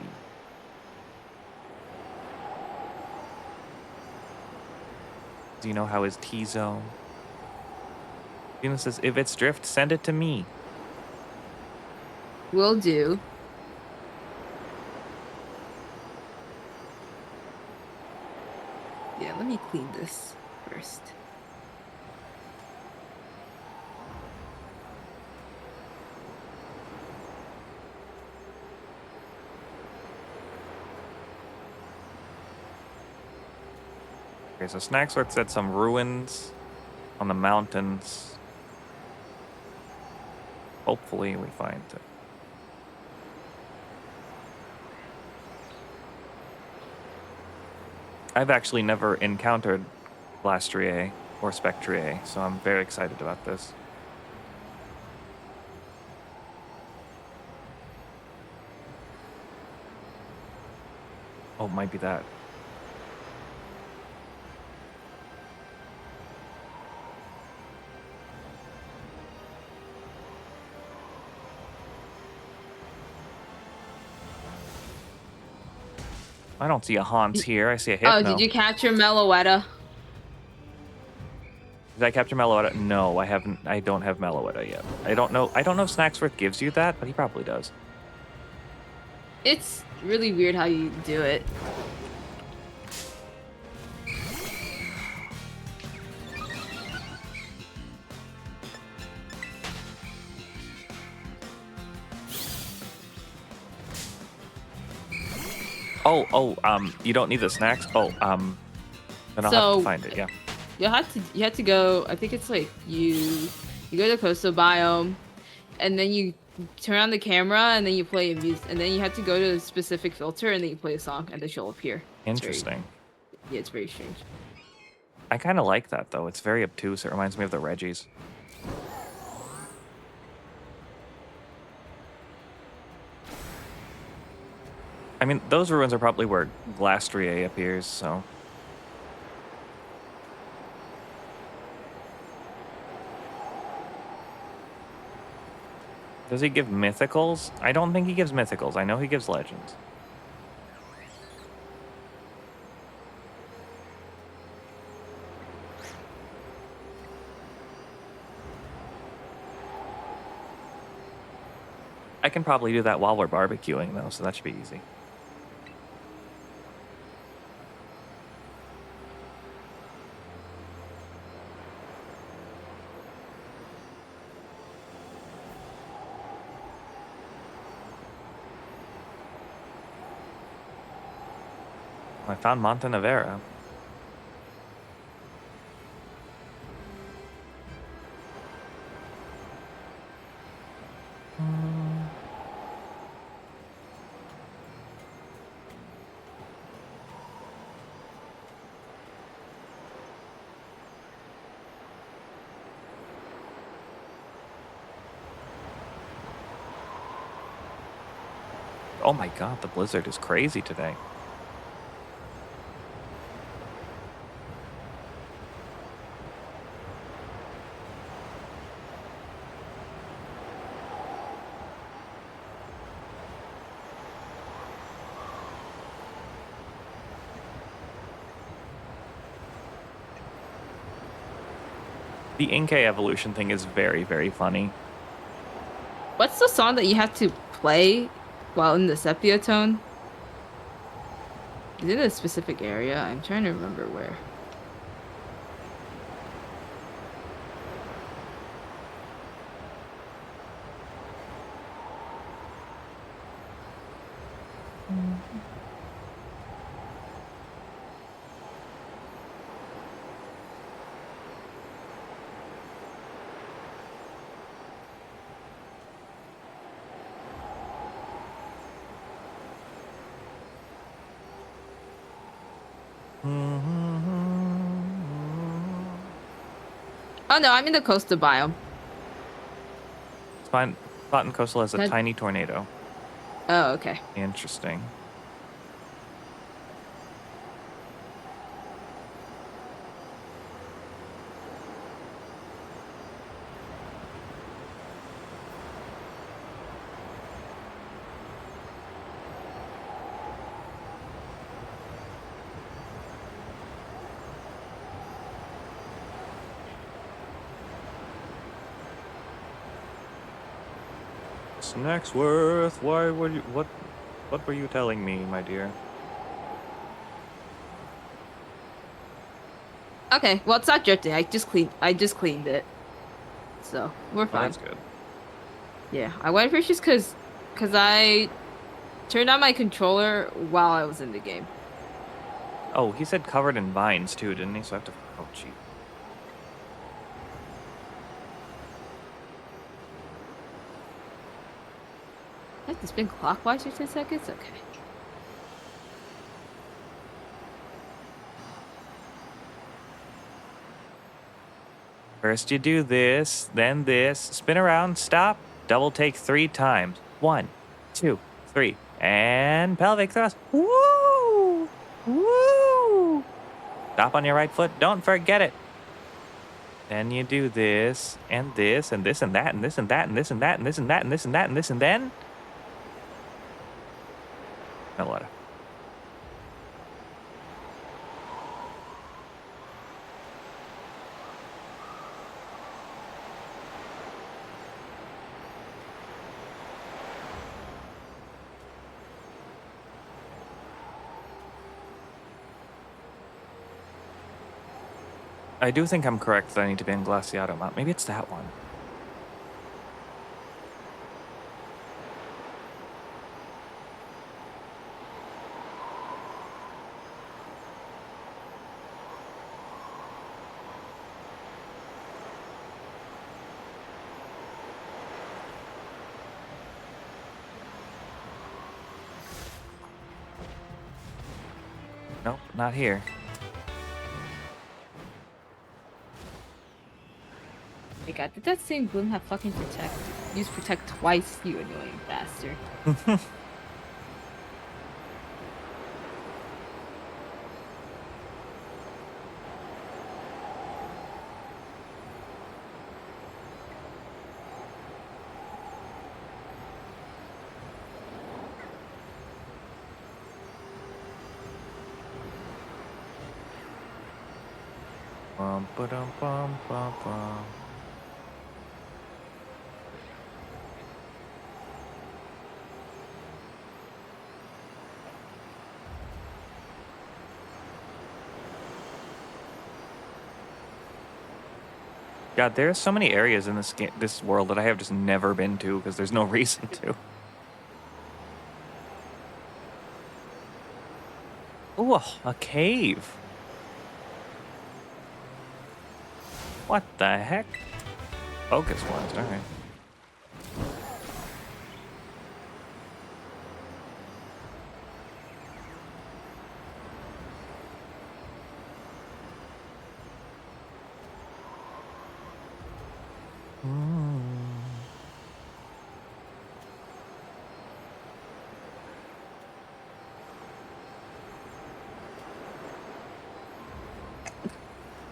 Do you know how is T-Zone? Tina says, if it's drift, send it to me. Will do. Yeah, let me clean this first. Okay, so Snacksworth said some ruins on the mountains. Hopefully we find it. I've actually never encountered Blastrier or Spectrier, so I'm very excited about this. Oh, might be that. I don't see a Hans here. I see a Hypno. Oh, did you catch your Meloetta? Did I capture Meloetta? No, I haven't. I don't have Meloetta yet. I don't know if Snacksworth gives you that, but he probably does. It's really weird how you do it. You don't need the snacks? Then I'll have So- to find it, yeah. You had to go. I think it's like you go to coastal biome, and then you turn on the camera, and then you play a music, and then you have to go to a specific filter, and then you play a song, and then she'll appear. It's very- Interesting. yeah, it's very strange. I kind of like that, though. It's very obtuse. It reminds me of the Reggies. I mean, those ruins are probably where Glastrier appears, so... Does he give mythicals? I don't think he gives mythicals. I know he gives legends. I can probably do that while we're barbecuing, though, so that should be easy. I found Montenevera. Oh my god, the blizzard is crazy today. The Inkay evolution thing is very, very funny. What's the song that you have to play while in the sepia tone? Is it a specific area? I'm trying to remember where. Oh no, I'm in the coastal biome. It's fine. Cotton Coastal has a That- tiny tornado. Oh, okay. Interesting. Snacksworth, why were you what were you telling me, my dear? Okay, well it's not drifting. I just cleaned it. So we're Oh, fine. that's good. Yeah, I went for just cause I turned on my controller while I was in the game. Oh, he said covered in vines too, didn't he? So I have to. Oh, gee. I have to spin clockwise for 10 seconds? Okay. First you do this, then this. Spin around, stop, double take 3 times. 1, 2, 3, and pelvic thrust. Woo! Woo! Stop on your right foot. Don't forget it. Then you do this, and this, and this, and that, and this, and that, and this, and that, and this, and that, and this, and that, and this, and then. Melota. I do think I'm correct that I need to be in Glaciado Mount. Maybe it's that one. Nope, not here. My god, did that same Bloom have fucking protect? Use protect twice, you annoying bastard. Bum, ba-dum, bum, bum, bum. God, there's so many areas in this world that I have just never been to because there's no reason to. Ooh, a cave. What the heck? Focus was, alright.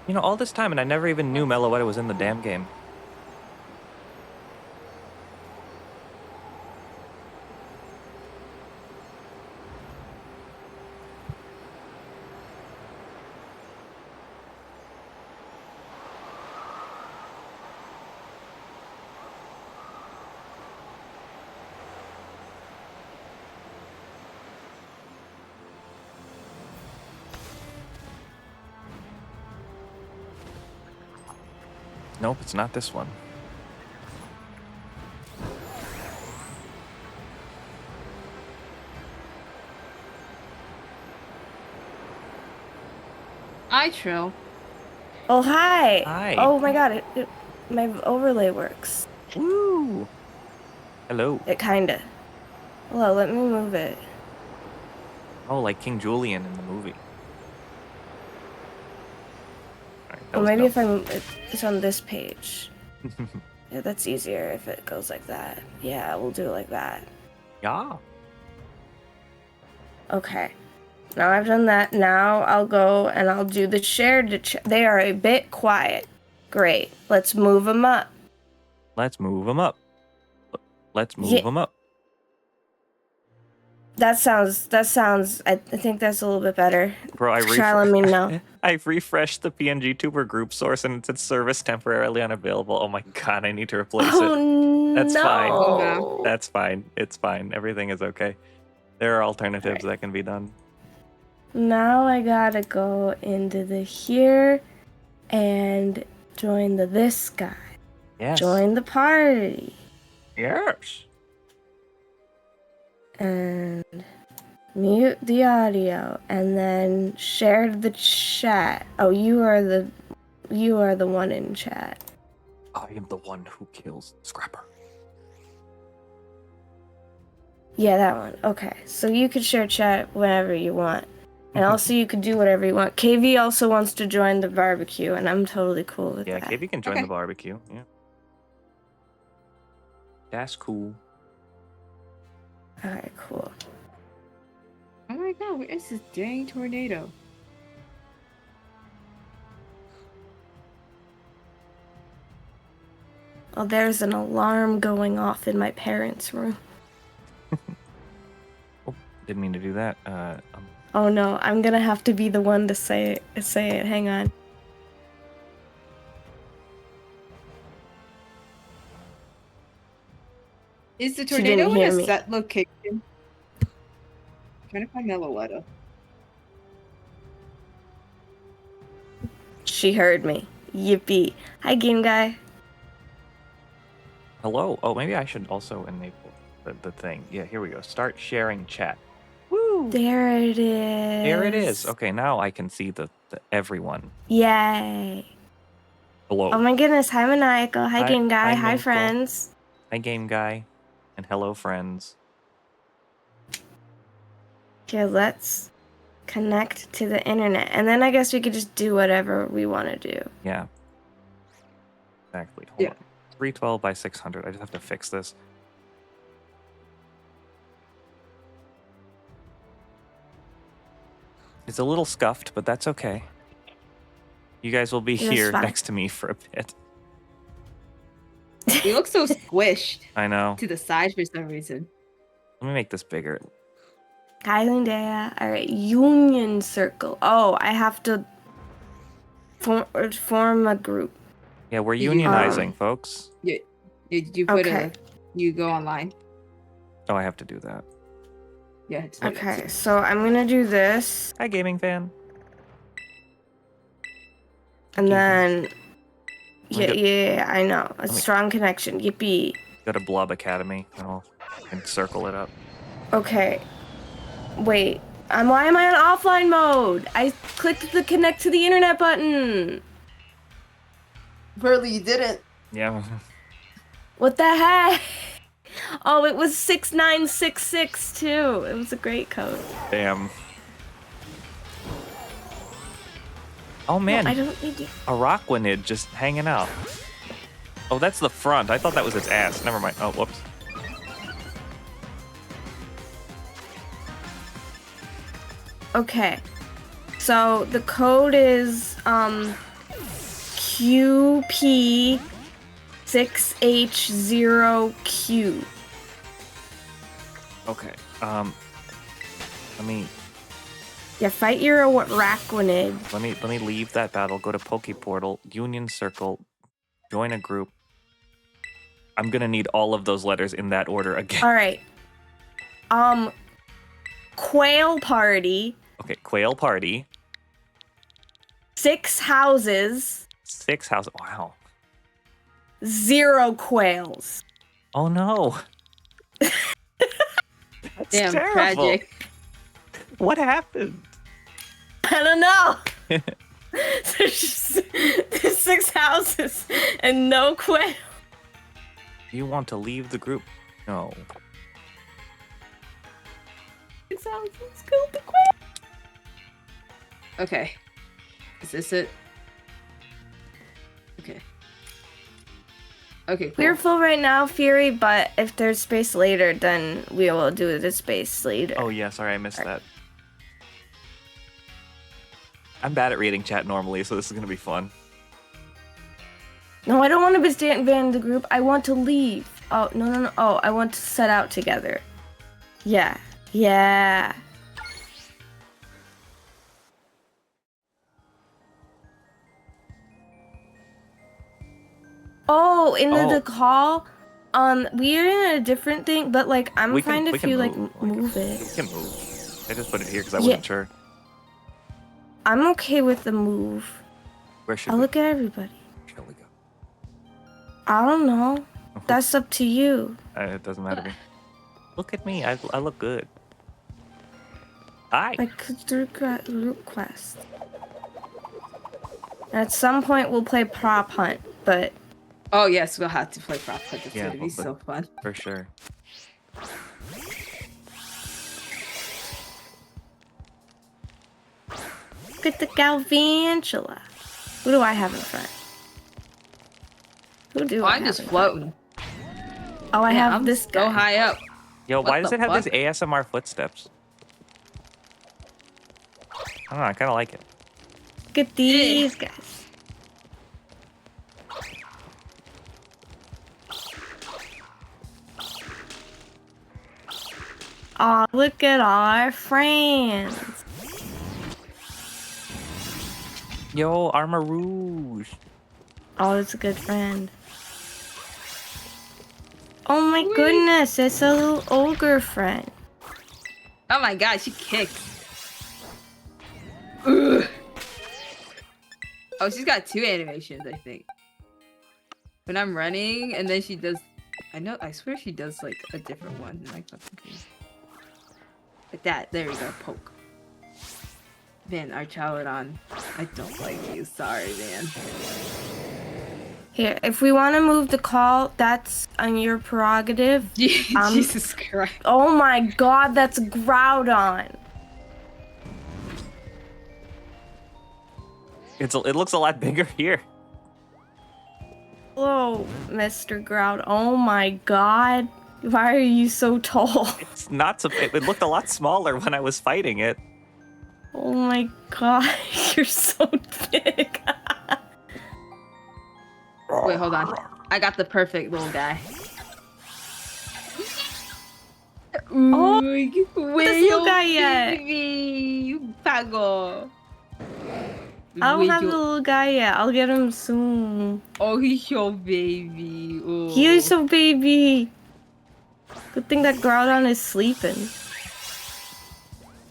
You know, all this time and I never even knew Meloetta was in the damn game. Nope, it's not this one. Hi, Trill. Oh, hi. Hi. Oh my god, my overlay works. Woo! Hello. It kinda. Well, let me move it. Oh, like King Julian in the movie. Alright, that Or was maybe dumb. if it's on this page. Yeah, that's easier if it goes like that. Yeah, we'll do it like that. Yeah. Okay. Now I've done that. Now I'll go and I'll do the shared. They are a bit quiet. Great. Let's move them up. Let's move them up. Let's move Yeah. them up. That sounds. I think that's a little bit better. Bro, Try let me know. I've refreshed the PNG tuber group source and it said service temporarily unavailable. Oh my god, I need to replace Oh it. That's no. fine. That's fine. It's fine. Everything is okay. There are alternatives Alright. that can be done. Now I gotta go into the here and join this guy. Yes. Join the party. Yes. And mute the audio and then share the chat. Oh, you are the one in chat. I am the one who kills Scrapper. Yeah, that one. Okay. So you could share chat whenever you want. And also you could do whatever you want. KV also wants to join the barbecue and I'm totally cool with Yeah, that. KV can join Okay. the barbecue. Yeah. That's cool. Alright, cool. Oh my god, where is this dang tornado? Oh, there's an alarm going off in my parents' room. Oh, didn't mean to do that. Oh no, I'm gonna have to be the one to say it. Hang on. Is the She didn't tornado in hear a me. set location? Trying to find Meloetta. She heard me. Yippee. Hi, game guy. Hello. Oh, maybe I should also enable the thing. Yeah, here we go. Start sharing chat. Woo! There it is. There it is. Okay, now I can see the everyone. Yay. Hello. Oh my goodness. Hi, Maniacal. Hi, Hi- game guy. hi, Hi, Maniacal. friends. Hi, game guy, and hello, friends. Okay, let's connect to the internet. And then I guess we could just do whatever we want to do. Yeah. Exactly. Hold Yeah. on. 312 by 600. I just have to fix this. It's a little scuffed, but that's okay. You guys will be That's here fine. next to me for a bit. You look so squished I know. to the side for some reason. Let me make this bigger. Hi, Lindea. Alright, Union Circle. Oh, I have to form a group. Yeah, we're You- unionizing, folks. Did you put Okay. you go online? Oh, I have to do that. Yeah. it's not Okay, that. so I'm gonna do this. Hi, gaming fan. And then... Let me Yeah, I know. A me- strong connection. Yippee. Go to Blob Academy, and I'll circle it up. Okay. Wait. Why am I on offline mode? I clicked the connect to the internet button. Burley, you didn't. Yeah. What the heck? Oh, it was 6966 too. It was a great code. Damn. Oh man, I don't need to. a Rockwanid just hanging out. Oh, that's the front. I thought that was its ass. Never mind. Oh, whoops. Okay. So the code is QP6H0Q. Okay. Let me Yeah, fight your Raquanid. let me leave that battle. Go to Poke Portal, Union Circle, join a group. I'm gonna need all of those letters in that order again. All right. Quail Party. Okay, Quail Party, 6 houses, 6 house. Wow. 0 quails. Oh no. That's Damn, terrible. tragic. What happened? I don't know. There's 6 houses and no quail. Do you want to leave the group? No. 6 houses killed the quail. Okay. Is this it? Okay. Okay, cool. We're full right now, Fury, but if there's space later, then we will do the space later. Oh yeah, sorry I missed that. I'm bad at reading chat normally, so this is gonna be fun. No, I don't want to be abandon the group. I want to leave. Oh, no. Oh, I want to set out together. Yeah. Yeah. Oh, in the call, we're in a different thing, but like I'm fine if you like move it. We can move. I just put it here because I wasn't sure. I'm okay with the move. Where should I'll we? look at everybody. Where shall we go? I don't know. That's up to you. It doesn't matter to me. Look at me. I look good. Hi. Like root quest. At some point we'll play prop hunt, but Oh yes, we'll have to play prop hunt. It's Yeah, gonna be we'll so fun. For sure. look at the Galvantula. Who do I have in front? Who do I I'm have just in front? floating. Oh, I have I'm this guy. so high up. Yo, What why does the it have fuck? these ASMR footsteps? I don't know, I kind of like it. Look at these guys. Oh, look at all our friends. Yo, Armor Rouge. Oh, that's a good friend. Oh my goodness, it's a little ogre friend. Oh my god, she kicked. Ugh. Oh, she's got 2 animations, I think. When I'm running, and then she does. I swear she does like a different one. Like that. There we go. Poke. Man, Archaludon, I don't like you. Sorry, man. Here, if we want to move the call, that's on your prerogative. Jesus Christ. Oh my god, that's Groudon. It looks a lot bigger here. Hello, Mr. Groud. Oh my god. Why are you so tall? It's not so. It looked a lot smaller when I was fighting it. Oh my god, you're so big. Wait, hold on. I got the perfect little guy. Oh, Wait, this little guy yet. baby, you pago. I don't Wait, have the yo- little guy yet. I'll get him soon. Oh, he's your baby. Oh. Here's a baby. Good thing that Groudon is sleeping.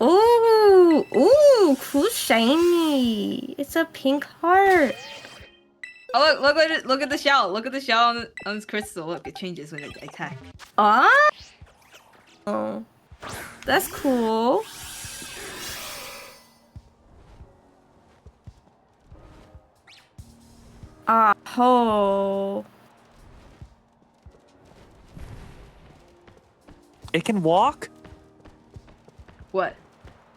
Ooh, cool shiny. It's a pink heart. Oh, look at the shell. Look at the shell on this crystal. Look, it changes when it attacks. Oh, that's cool. Oh. It can walk. What?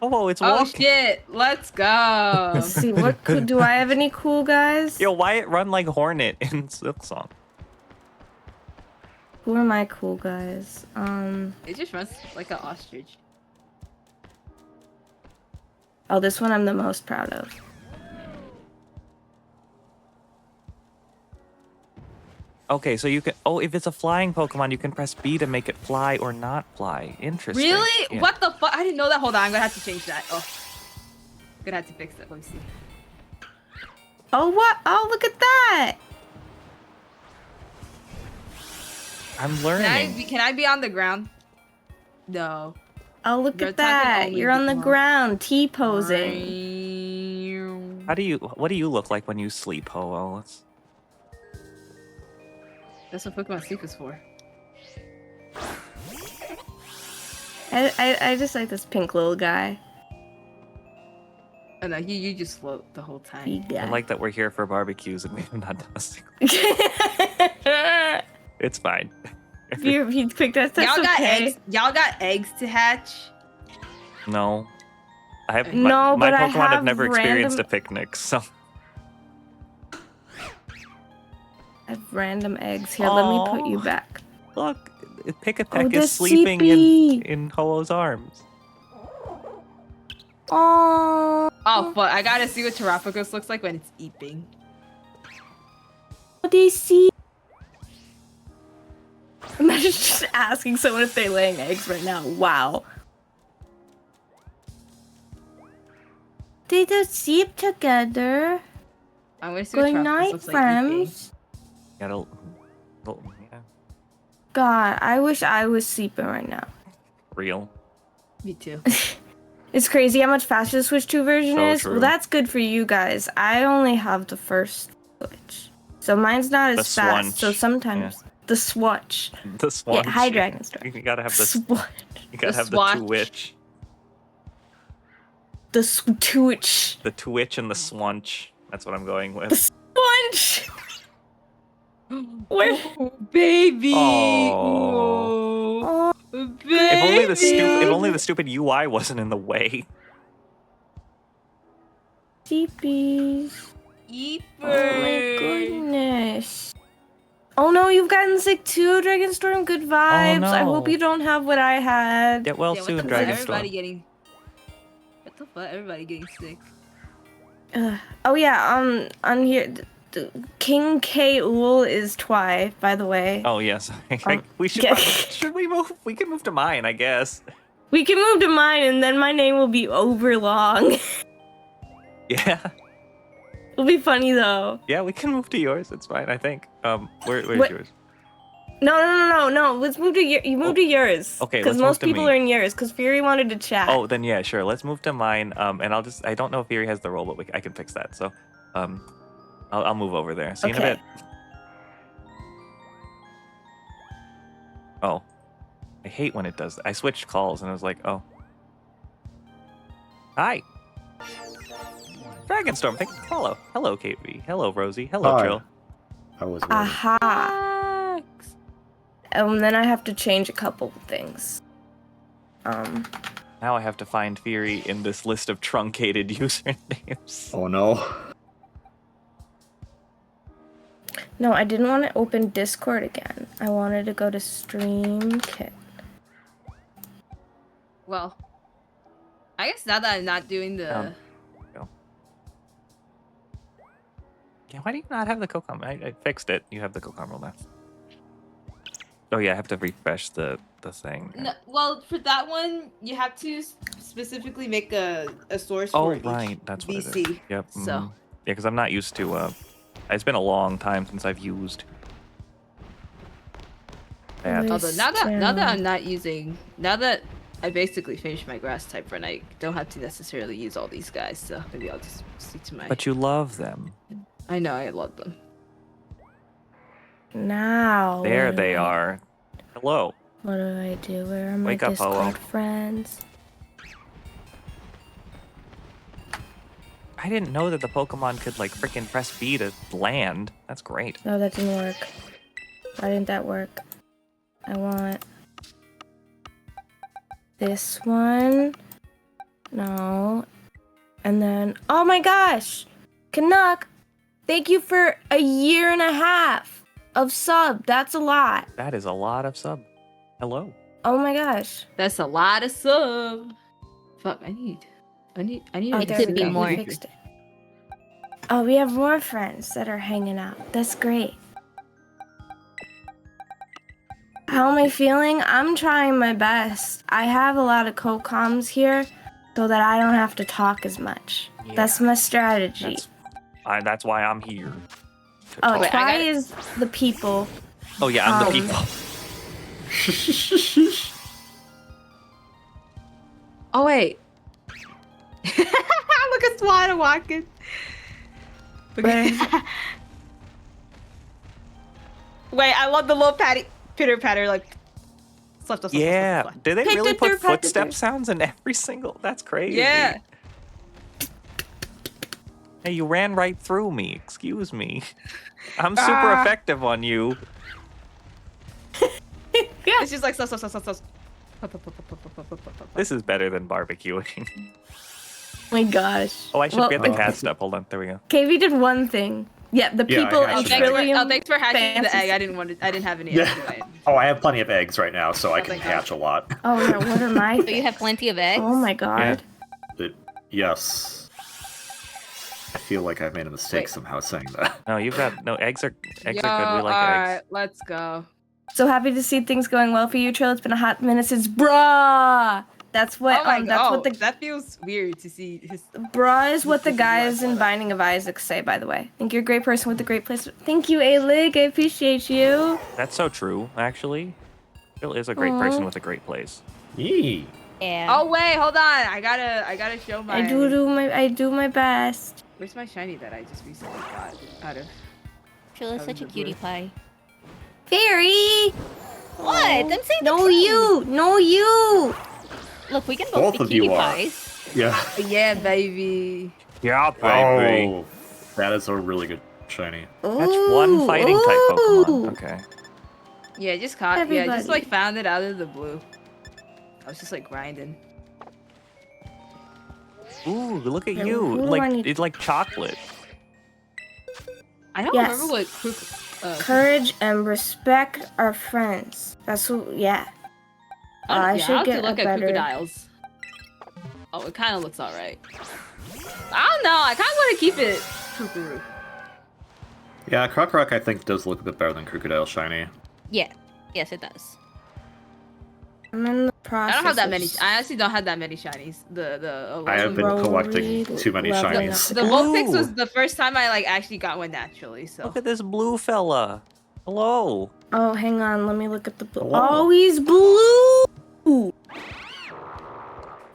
Oh, it's Oh walking. shit! Let's go. Let's see, do I have any cool guys? Yo, why it run like Hornet in Silk Song? Who are my cool guys? It just runs like an ostrich. Oh, this one I'm the most proud of. Okay, so you can. Oh, if it's a flying Pokemon, you can press B to make it fly or not fly. Interesting. Really? Yeah. What the fuck? I didn't know that. Hold on, I'm gonna have to change that. Oh, gonna have to fix that. Let me see. Oh, what? Oh, look at that. I'm learning. Can I be on the ground? No. Oh, look Your at attack can that. only You're be on the one. ground, T-posing. What do you look like when you sleep, Ho-Oh? That's what Pokemon Sleep is for. I just like this pink little guy. Oh no, you just float the whole time. Big I guy. like that we're here for barbecues and we have not done a single. It's fine. you picked that. That's Y'all got okay. eggs. Y'all got eggs to hatch. No. I have No, my but I Pokemon have have never experienced random- a picnic, so I have random eggs here. Let me put you Aw. back. Look, Pick-a-Peck the is sleeping CP. in Ho-Oh's arms. Oh, Oh, but I gotta see what Terapagos looks like when it's eating. they see. Imagine just asking someone if they're laying eggs right now. Wow. They just sleep together. I'm gonna see Good what Terapagos night, looks like eating. friends. Gotta, well, yeah, God, I wish I was sleeping right now. real. Me too. It's crazy how much faster the Switch 2 version So is. true. Well, that's good for you guys. I only have the first Switch. So mine's not as The fast. So Swatch. sometimes the Swatch. The Swan. Yeah, hi Dragon Storm. You gotta have the. Swatch. You gotta The have the Swatch. Twitch. The Switch. The Twitch and the Swanch. That's what I'm going with. Swatch. Where? Oh, baby. Oh. Oh, Baby. If only the stupid UI wasn't in the way. Jeepies. Eeper. Oh my goodness. Oh no, you've gotten sick too, Dragonstorm. Good vibes. I no. hope you don't have what I had. Get well Yeah, what soon, the fuck? Everybody Dragonstorm. getting. What the fuck? Everybody getting sick. Oh yeah, on here, King K. Ool is Twy, by the way. Oh yes, we should. get- Should we move? We can move to mine, I guess. We can move to mine, and then my name will be overlong. Yeah, It'll be funny though. yeah, we can move to yours. It's fine, I think. Where's What- yours? No. Let's move to you move to yours. okay, Because let's move most to people me. are in yours. Because Fury wanted to chat. Oh, then yeah, sure. Let's move to mine. And I don't know if Fury has the role, but I can fix that. So, I'll move over there. See you in a Okay. bit. Oh, I hate when it does that. I switched calls and I was like, oh. Hi. Dragonstorm, thank you for follow. Hello, KV. Hello, Rosie. Hello, Hi. Trill. I was waiting. Aha. And then I have to change a couple of things. Now I have to find Fury in this list of truncated usernames. Oh no. No, I didn't want to open Discord again. I wanted to go to Stream Kit. Well, I guess now that I'm not doing the. Yeah, why do you not have the Cocom? I fixed it. You have the Cocom now. Oh yeah, I have to refresh the thing. No, well, for that one, you have to specifically make a source Oh for each right, that's what it VC. is. Yep. So. Yeah, because I'm not used to. It's been a long time since I've used. That. Wait. Although now that Still. I'm not using, now that I basically finished my grass type run, I don't have to necessarily use all these guys. So maybe I'll just stick to my. But you love them. I know I love them. Now. There what do they I- are. Hello. What do I do? Where are my Wake up, Discord Ho-Oh. friends? I didn't know that the Pokemon could like freaking press B to land. That's great. No, that didn't work. Why didn't that work? I want this one. No. And then, oh my gosh! Canuck, thank you for a year and a half of sub. That's a lot. That is a lot of sub. Hello. Oh my gosh. That's a lot of sub. Fuck, I need Oh, to there get we be go. more. We fixed it. Oh, we have more friends that are hanging out. That's great. How am I feeling? I'm trying my best. I have a lot of co-coms here so that I don't have to talk as much. That's my strategy. That's why I'm here. to Oh, talk. Wait, I Twy gotta- is the people. Oh yeah, I'm the um, people. Oh wait. Look at Swan walking. Where- Wait, I love the little pitter patter like. Slap. Yeah. Did they Pick really the put third part, the footstep third. sounds in every single? That's crazy. Yeah. Hey, you ran right through me. Excuse me. I'm super Ah. effective on you. It's just like stuff. This is better than barbecuing. Oh my gosh. Oh, I should Well, get the cat stuff. Hold on. There we go. KV did one thing. Yeah, the Yeah, I people hatched in an egg. Trillium. Thanks for hatching the fancy- egg. I didn't have any Yeah. eggs. Right? Oh, I have plenty of eggs right now, so I can thank God. hatch a lot. Oh yeah, what are my? So you have plenty of eggs? Oh my god. Yes. I feel like I've made a mistake Wait. somehow saying that. No, you've got no eggs are Yo, good. We like alright, eggs. let's go. So happy to see things going well for you, Trill. It's been a hot minute since brah. That's what. Oh my That's god, what the that feels weird to see his. brah is what the This is guys what- in Binding of Isaac say. By the way, I think you're a great person with a great place. Thank you, A-Lig. I appreciate you. That's so true, actually. Bill is a great person with a great place. Yee. Yeah. Oh wait, hold on. I gotta show my. I do my best. Where's my shiny that I just recently got out of? Trill is such a cutie pie. Fairy. What? I'm saying the No, truth. you. No, you. Look, we can Both both be of you cutie are. pies. Yeah. Yeah, baby. Yeah, Oh, that is a really good shiny. That's one fighting type Pokemon. Ooh. Okay. Yeah, just caught. Yeah, just Everybody. like found it out of the blue. I was just like grinding. Ooh, look at Yeah, you! who do I Like need- it's like chocolate. I don't Yes. remember what. Courage and respect our friends. That's what. Yeah. I should I'll have get to look a at better- crocodiles. Oh, it kind of looks alright. I don't know. I kind of want to keep it Kukuru. Yeah, Krokorok I think does look a bit better than Crocodile shiny. Yeah. Yes, it does. I'm in the process. I don't have that of many. I actually don't have that many shinies. I have been Rory collecting too many leveling shinies. up The Vulpix Ooh. was the first time I like actually got one naturally. So Look at this blue fella. Hello. Oh, hang on. Let me look at the blue. Hello. Oh, he's blue.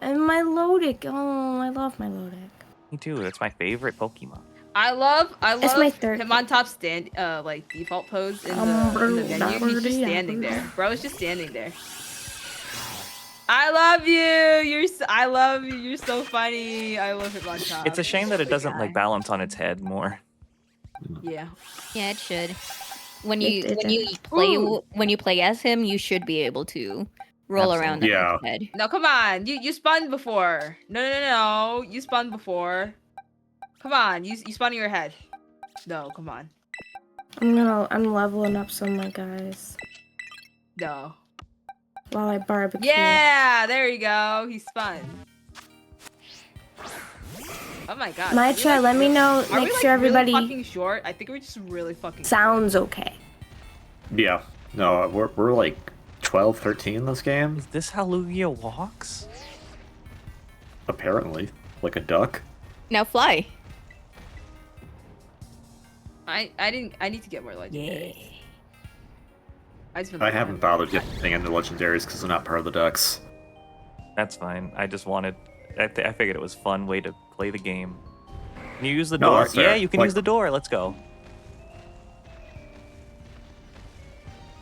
And my Lodic. Oh, I love my Lodic. Me too. That's my favorite Pokemon. I love It's my third him on top stand like default pose in the menu. He's just standing there. Bro is just standing there. I love you. I love you. You're so funny. I love him on top. It's a shame that it Good doesn't guy. like balance on its head more. Yeah. Yeah, it should. When It you Ooh. play as him, you should be able to roll around on Yeah. his head. No, come on. You spun before. No. You spun before. Come on. You spun in your head. No, come on. I'm leveling up some of my guys No. while I barbecue. Yeah, there you go. He spun. Oh my god. My Are we, chat, let me know. are we, Make like, sure really everybody fucking short. I think we're just really fucking. sounds okay. Yeah. No, we're like 12, 13 in this game, Is this how Lugia walks? apparently. Like a duck. Now fly. I need to get more legendaries. I haven't bothered getting into legendaries because they're not part of the decks. That's fine. I just wanted. I figured it was a fun way to play the game. Can you use the No, door? that's fair. Yeah, you can Like- use the door. Let's go.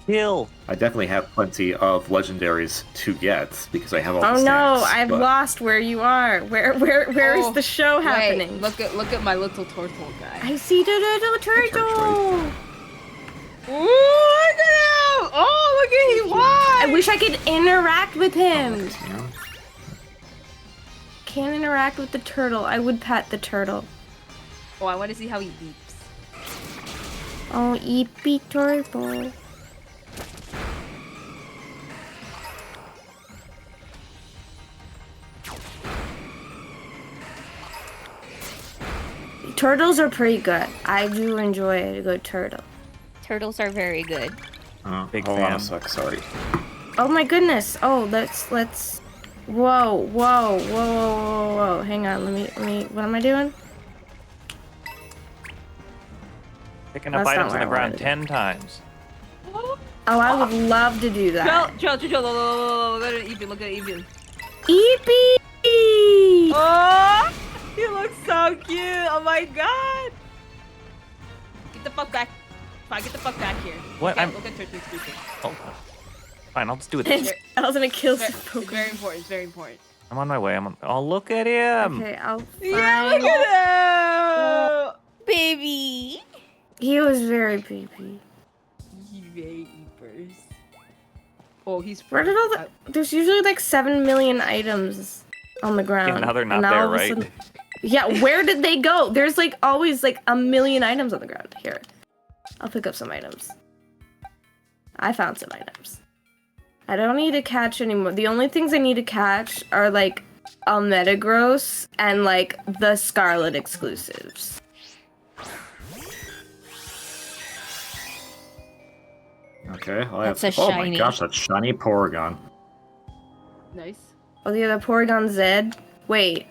Kill. I definitely have plenty of legendaries to get because I have all the Oh no, stamps, I've but- lost where you are. Where is Oh, the show Wait, happening? look at my little turtle guy. I see the turtle. Ooh, look at him! Oh, look at he I won! wish I could interact with him. Yeah. Can't interact with the turtle. I would pet the turtle. Oh, I want to see how he beeps. Oh, eepy turtle. Turtles are pretty good. I do enjoy a good turtle. Turtles are very good. Big Hold on fan. a sec, sorry. Oh my goodness. Oh, let's. Whoa. Hang on. Let me. What am I doing? Picking up That's not items on what the I ground wanted to 10 times. Oh, I would love to do that. Chill. Look at it, Evie. Look at Evie. Eepy. Oh, he looks so cute. Oh my god. Get the fuck back. Fine, get the fuck back here. What? Okay, I'm- look at Turtle speaking. Oh, fine. I'll just do it. I was gonna kill It's some very important. It's very important. I'm on my way. Oh, look at him. Okay, I'll Yeah, find. look at him. Baby. He was very creepy. He very eepers. Oh, he's. Where did all the? There's usually like 7 million items on the ground. Yeah, now they're not and there, all of a right? sudden- Yeah, where did they go? There's like always like a million items on the ground. Here, I'll pick up some items. I found some items. I don't need to catch anymore. The only things I need to catch are like a Metagross and like the Scarlet exclusives. Okay, well, That's a oh shiny. my gosh, that's shiny Porygon. Nice. Oh, yeah, the Porygon Z. Wait.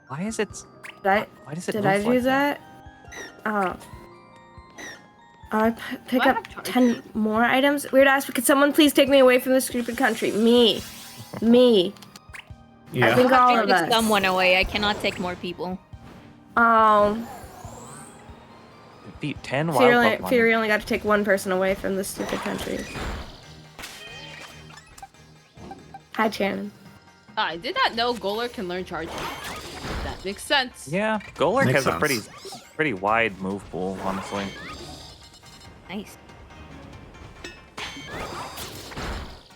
Why is it? Why does it? did move I do like that? Oh. I pick Why up not charge 10 more items? Weird ass, could someone please take me away from this stupid country? Me. Me. Yeah. I think I all have of to us. take someone away. I cannot take more people. Oh. Beat 10 wild Pokemon. Fury only got to take one person away from this stupid country. Hi, Shannon. I did not know Golurk can learn charging. That makes sense. Yeah, Golurk Makes has a sense. pretty wide move pool, honestly. Nice. I'm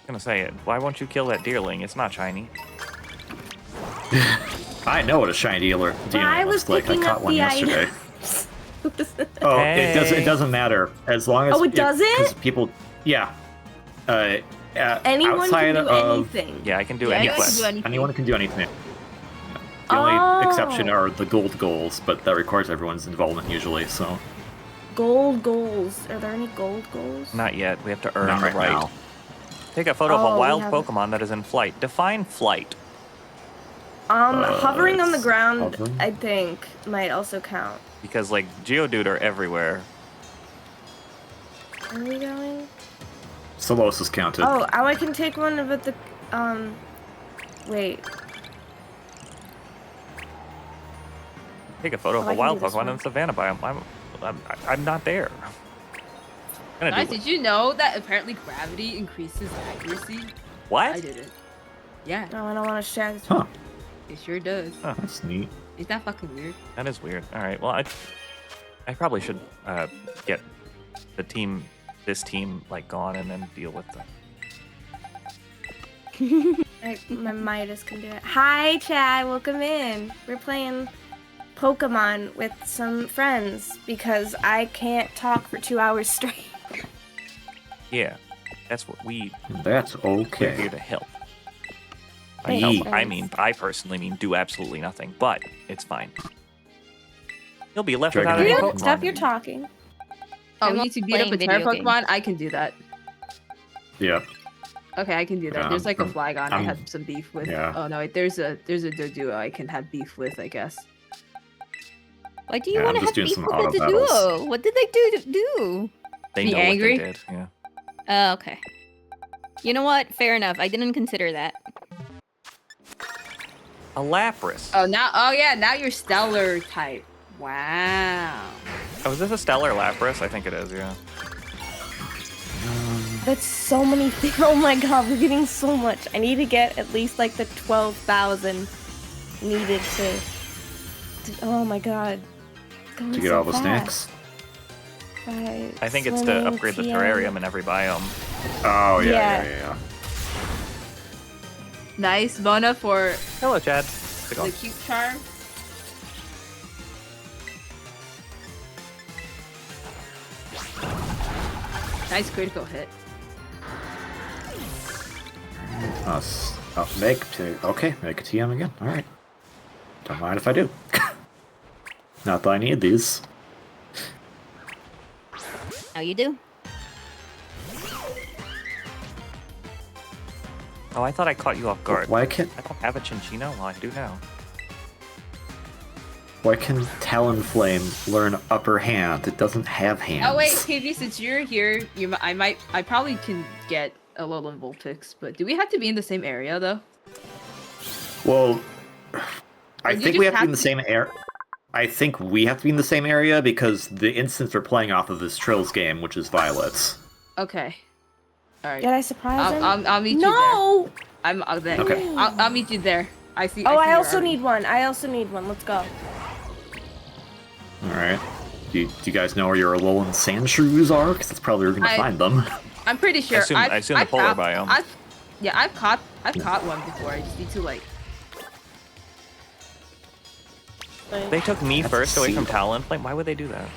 gonna say it. Why won't you kill that Deerling? It's not shiny. I know what a shiny dealer I was looks like. I picking caught up one the yesterday. items. Oh, Hey. it doesn't matter as long as Oh, it doesn't? because people, yeah. Anyone outside can do of anything. Yeah, I can do Yeah, any I can quest. do anything. anyone can do anything. The Oh. only exception are the gold goals, but that requires everyone's involvement usually. So Gold goals. Are there any gold goals? Not yet. We have to earn not the right right. now. Take a photo Oh, of a we wild haven't- Pokemon that is in flight. Define flight. Hovering on the it's ground, hovering? I think, might also count. Because, like, Geodude are everywhere. Where are we going? Solos is counted. Oh, I can take one of the, wait. Take a photo of Oh, I a can wild do this Pokemon in one. the savannah biome. I'm not there. I'm gonna Guys, do did you know that apparently gravity increases accuracy? I what? didn't. Yeah, No, I don't want to share this. Huh, it sure does. that's neat. Is that fucking weird? That is weird. All right. Well, I probably should get this team like gone and then deal with them. My Midas can do it. Hi, Chad. Welcome in. We're playing Pokemon with some friends because I can't talk for 2 hours straight. Yeah, that's what we're That's here okay. to help. Thanks, Help, friends. I mean, I personally mean do absolutely nothing, but it's fine. You'll be left Dragon without You any don't Pokemon. stop your talking. Oh, I'm we not need to beat up a playing Terra video games. Pokemon? I can do that. Yeah. Okay, I can do that. There's like a I'm- Flygon I I'm- had some beef with. yeah. Oh no, wait, there's a Doduo I can have beef with, I guess. Why do you Yeah, want I'm to just have doing beef some with auto the battles. duo? What did they do? They Be know angry? what they did. Yeah. Oh, okay. You know what? Fair enough. I didn't consider that. A Lapras. Oh yeah, now you're Stellar type. Wow. Oh, is this a Stellar Lapras? I think it is. Yeah. That's so many things. Oh my god, we're getting so much. I need to get at least like the 12,000 needed to. Oh my god. It's going To get so all the fast. snacks. Right. I think it's to Swimming, upgrade the TM. terrarium in every biome. Oh Yeah. yeah. Nice Mona for Hello, Chad. How's it the going? cute charm. Nice critical hit. Make a TM again. All right. Don't mind if I do. Not that I need these. Now you do. Oh, I thought I caught you off guard. Why can I don't have a Chinchino? Well, I do now. Talonflame learn upper hand? It doesn't have hands. Oh wait, KB, since you're here, I probably can get a Alolan Vulpix, but do we have to be in the same area though? Well, I you think just we have to be have in the to- same area. I think we have to be in the same area because the instance we're playing off of is Trill's game, which is Violets. Okay. All right. Did I surprise him? I'll meet you there. No! I'm there. Okay. I'll meet you there. I see. Oh, see I your also army. need one. Let's go. All right. Do you guys know where your Alolan Sandshrews are? Because that's probably where you're gonna I- find them. I'm pretty sure. I assume the polar caught- biome. I've caught one before. I just need to like. They took me That's first a away from sea. Talonflame. Why would they do that?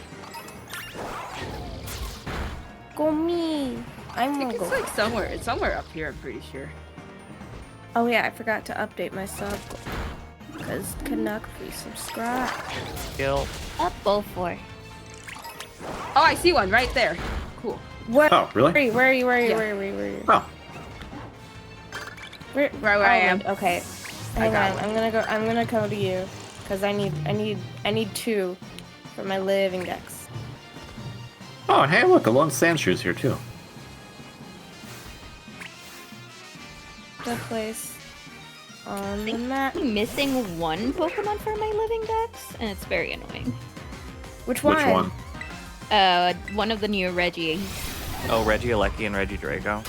Go me. I I'm think gonna it's go. like somewhere. It's somewhere up here. I'm pretty sure. Oh yeah, I forgot to update my sub. Because Canuck, please subscribe. Kill. Up both for. Oh, I see one right there. Cool. Where? Oh, really? Where are you? Where are you? Yeah. Where are you? Where are you? Oh, Where, Right where I am. Okay. I Hang got on. one. I'm gonna go to you, cause I need 2 for my living dex. oh, and hey, look, a lone Sandshrew's here too. Good place on the think map. I'm missing one Pokemon for my living dex, and it's very annoying. Which one? Which one? One of the new Reggie. Oh, Regieleki and Regidrago.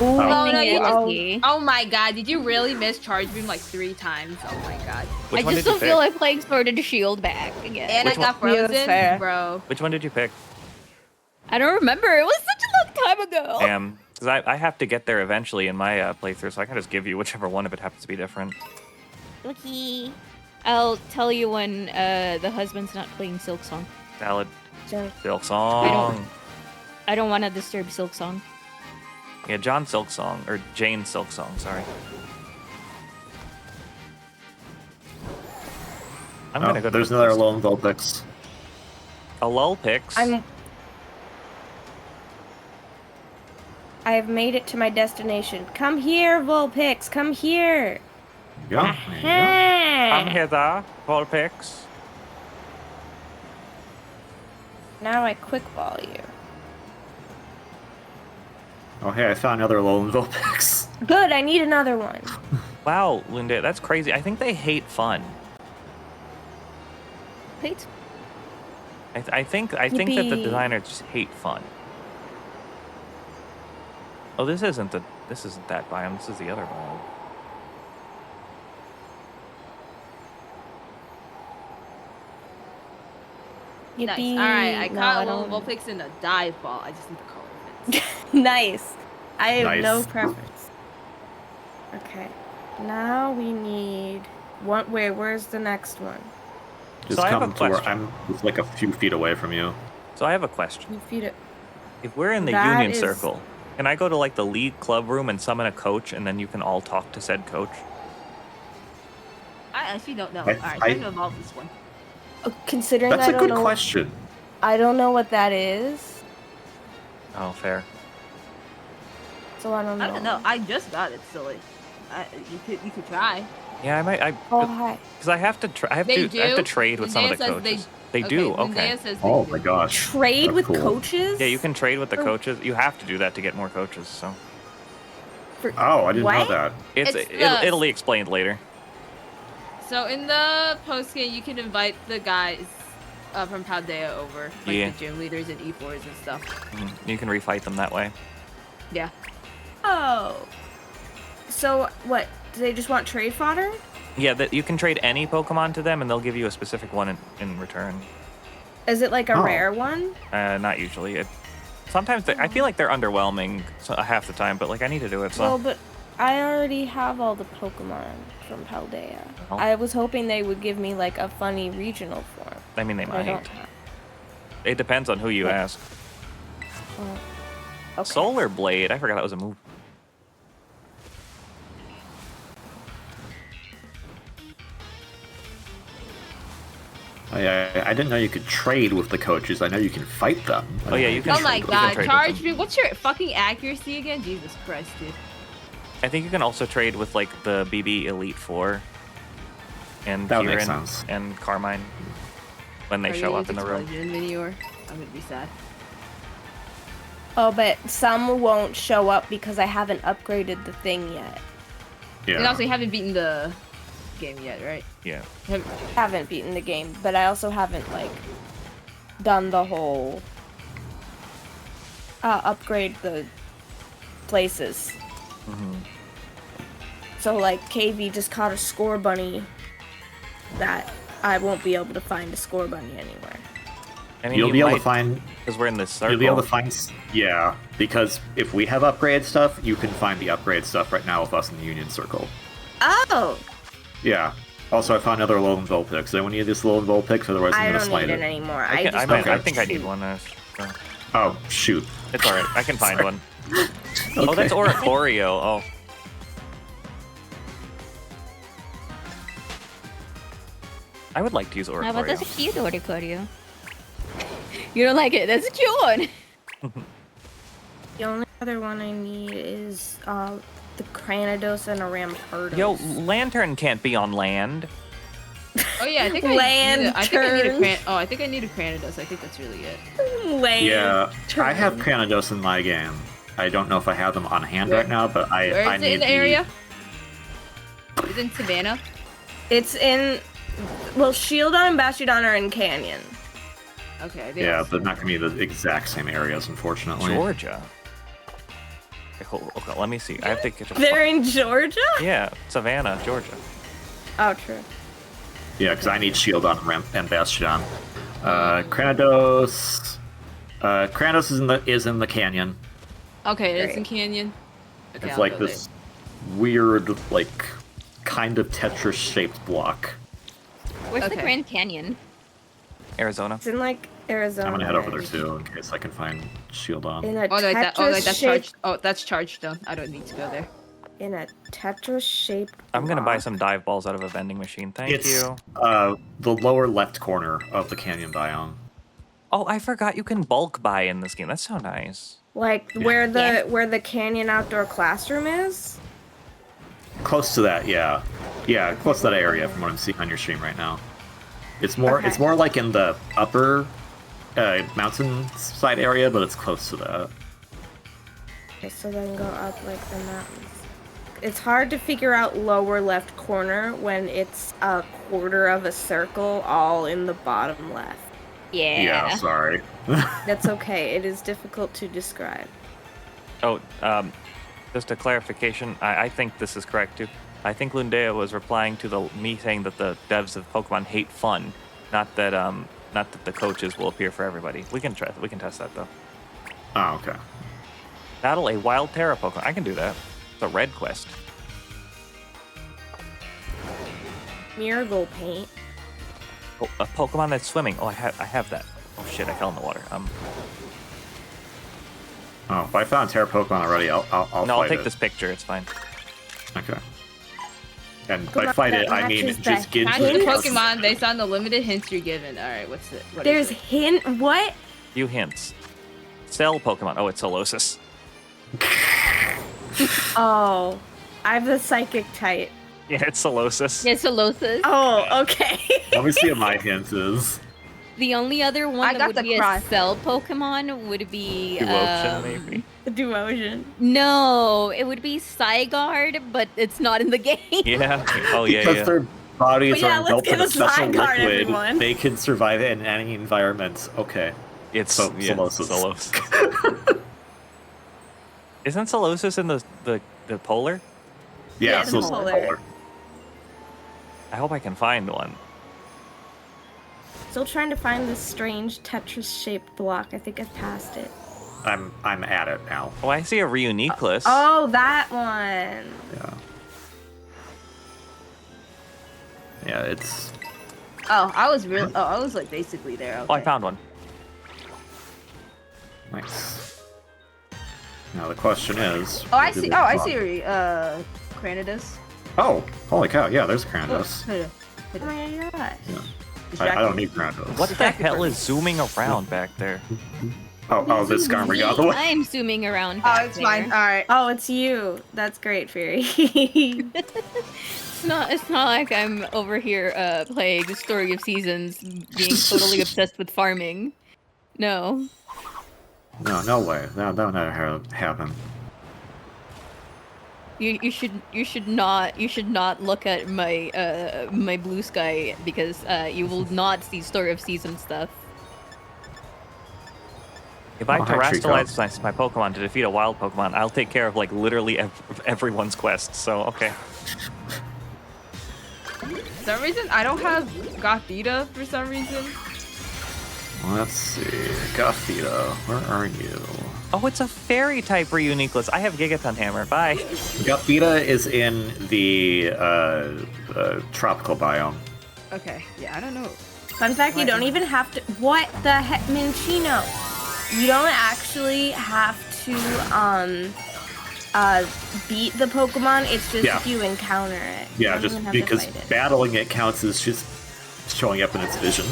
Ooh, Oh, no, Everything you is just- lucky. Oh my god, did you really miss Charge Beam like 3 times? Oh my god. Which I one just did you don't feel pick? like playing Sword and Shield back again. And Which I got one? Yeah, that's frozen, fair. bro. Which one did you pick? I don't remember. It was such a long time ago. Because I have to get there eventually in my playthrough, so I can just give you whichever one if it happens to be different. Okay. I'll tell you when the husband's not playing Silk Song. Salad. Jen- Silk Song. I don't want to disturb Silk Song. Yeah, John Silk Song. Or Jane Silk Song, sorry. I'm Oh, gonna go to there's the another first- lone Vulpix. A Lulpix. I have made it to my destination. Come here, Vulpix. Come here. Yeah. Come hither, Vulpix. Now I quick ball you. Oh, hey, I found another lone Vulpix. Good. I need another one. Wow, Linda, that's crazy. I think they hate fun. Wait. I think that the Yippee. designers just hate fun. Oh, this isn't that biome. This is the other biome. Nice. Yippee. Alright, I No, caught a don't- little Vulpix in a dive ball. I just need to color it. Nice. I have no Nice. preference. Okay. Now we need one. Wait, where's the next one? Just So I have come a to where question. I'm just like a few feet away from you. So I have a question. You feed it. If we're in the That Union is- Circle, can I go to like the league club room and summon a coach, and then you can all talk to said coach? I actually don't know. I- Alright, I- time to evolve this one. Considering That's I a don't good know, question. I don't know what that is, Oh, fair. so I don't know. I don't know. I just got it, so like, you could try. Yeah, I might. Oh hi. Because I have to. I have They to do? trade with some of the Zendaya says they- coaches. They do. Okay. Zendaya says they Oh do. my gosh. Trade That's with cool. coaches? Yeah, you can trade with the Oh. coaches. You have to do that to get more coaches. So Oh, I didn't know What? that. it's It's the- it'll be explained later. So in the post game, you can invite the guys from Paldea over, like Yeah. the gym leaders and E4s and stuff. You can refight them that way. Yeah. Oh. So what? Do they just want trade fodder? Yeah, that you can trade any Pokemon to them, and they'll give you a specific one in return. Is it like a Oh. rare one? Not usually. Sometimes I feel like they're underwhelming half the time, but like I need to do it. So Well, but I already have all the Pokemon from Paldea. Oh. I was hoping they would give me like a funny regional form. I mean, they but I might. don't have. It depends on who you Yeah. ask. Oh. Okay. Solar Blade. I forgot that was a move. I didn't know you could trade with the coaches. I know you can fight them. I Oh, yeah, didn't you know can Oh my trade- you can god, trade with charge them. me. What's your fucking accuracy again? Jesus Christ, dude. I think you can also trade with like the BB Elite Four and That would make Kieran sense. and Carmine when they Are you show gonna up in the just room. plug in Minior? I'm gonna be sad. Oh, but some won't show up because I haven't upgraded the thing yet. Yeah. And also, you haven't beaten the game yet, right? Yeah. Have- Haven't beaten the game, but I also haven't like done the whole upgrade the places. hmm So like KV just caught a score bunny that I won't be able to find a score bunny anywhere. I mean, You'll you be able might, to find. because we're in this circle. You'll be able to find. Yeah, because if we have upgrade stuff, you can find the upgrade stuff right now with us in the Union Circle. Oh, Yeah. Also, I found another Alolan Vulpix. Anyone need this Alolan Vulpix? Otherwise, I'm I gonna don't slide need it. it anymore. I, can, just I, want I to think I need shoot. one. Oh, shoot. It's alright. I can find one. Oh, Okay. that's Oricorio. Oh. I would like to use How about Oricorio. that's a cute Oricorio? You don't like it? That's a cute one. The only other one I need is the Cranidos and a Rampardos. Yo, Lantern can't be on land. Oh yeah, I think I need Lantern. I think I need a Cranidos. I think that's really it. Lame. Yeah, I have turn. Cranidos in my game. I don't know if I have them on hand Where- right now, but I Where I is need it in the area? Is it in Savannah? It's in. Well, Shieldon and Bastiodon are in Canyon. Okay. I think Yeah, it's- but not gonna be the exact same areas, unfortunately. Georgia. Okay, let me see. I have to get. They're in Georgia? Yeah, Savannah, Georgia. Oh, true. Yeah, because I need Shieldon and Bastion. Cranidos. Cranidos is in the canyon. Okay, it's in Great. Canyon. Okay, It's I'll like go this weird, like, kind of Tetris-shaped block. Where's the Okay. Grand Canyon? Arizona. It's in like Arizona. I'm gonna head over there too, in case I can find Shieldon. In a there. Oh, like that. Oh, like that's Tetris-shaped. charged. Oh, that's charged though. I don't need to go there. In a Tetris-shaped. I'm gonna buy block. some dive balls out of a vending machine. Thank It's you. the lower left corner of the canyon biome. Oh, I forgot you can bulk buy in this game. That's so nice. Like Yeah. where the Canyon Outdoor Classroom is. Close to that, yeah. Yeah, close to that area from what I'm seeing on your stream right now. It's more Okay. it's more like in the upper mountain side area, but it's close to that. Okay, so then go up like the mountains. It's hard to figure out lower left corner when it's a quarter of a circle all in the bottom left. Yeah. Yeah, sorry. That's okay. It is difficult to describe. Oh, just a clarification. I think this is correct too. I think Lundea was replying to me saying that the devs of Pokemon hate fun, not that the coaches will appear for everybody. We can test that though. Oh, okay. Battle a wild Terra Pokemon. I can do that. It's a red quest. Miracle paint. Oh, a Pokemon that's swimming. Oh, I have that. Oh shit! I fell in the water. Oh, if I found Terra Pokemon already, I'll No, I'll fight take it. this picture. It's fine. Okay. And Come by on, fight that it, I mean matches just the get Match to the the Pokemon based on the limited hints you're given. All right, what's it? What is There's it? hint. What? Few hints. Cell Pokemon. Oh, it's Solosis. Oh, I have the psychic type. Yeah, it's Solosis. Yeah, Solosis. Oh, okay. Let me see what my hint is. The only other one I that got would the be cry. a cell Pokemon would be Devotion, maybe. Demotion. No, it would be Zygarde, but it's not in the game. Yeah. Oh yeah, Because yeah. their bodies But yeah, are let's built get in a a special Zygarde, liquid, everyone. they can survive in any environment. Okay. It's So- yeah, Solosis. Solosis. Isn't Solosis in the polar? Yeah, it's so polar. I hope I can find one. Still trying to find this strange Tetris-shaped block. I think I've passed it. I'm at it now. Oh, I see a Reuniclus. Oh, that one. Yeah. Yeah, it's Oh, I was like basically there. Okay. Oh, I found one. nice. Now the question is. Oh, I where do see. they Oh, I spawn? see. Cranidos. Oh, holy cow! Yeah, there's Oh, Cranidos. hold on. Oh my gosh. Yeah. Distracted. I don't need Cranidos. What the hell is zooming around back there? Oh, this Skarmory got the way. I'm zooming around. Oh, back it's fine. there. All right. Oh, it's you. That's great, Fury. It's not like I'm over here playing the Story of Seasons, being totally obsessed with farming. No. No way. That'll never happen. You should not look at my my blue sky because you will not see Story of Season stuff. If I Oh, hi, terrestrialize my Pokemon to defeat a wild Pokemon, I'll take care of like literally everyone's quest. So okay. For some reason, I don't have Gothita for some reason. Let's see. Gothita, where are you? Oh, it's a fairy type Reuniqueless. I have Gigaton Hammer. Bye. Gothita is in the tropical biome. Okay, yeah, I don't know. Fun fact, you don't even have to. What the heck, Minchino? You don't actually have to beat the Pokemon. It's just Yeah. if you encounter it. You Yeah, don't just even have to because fight it. battling it counts as just showing up in its vision.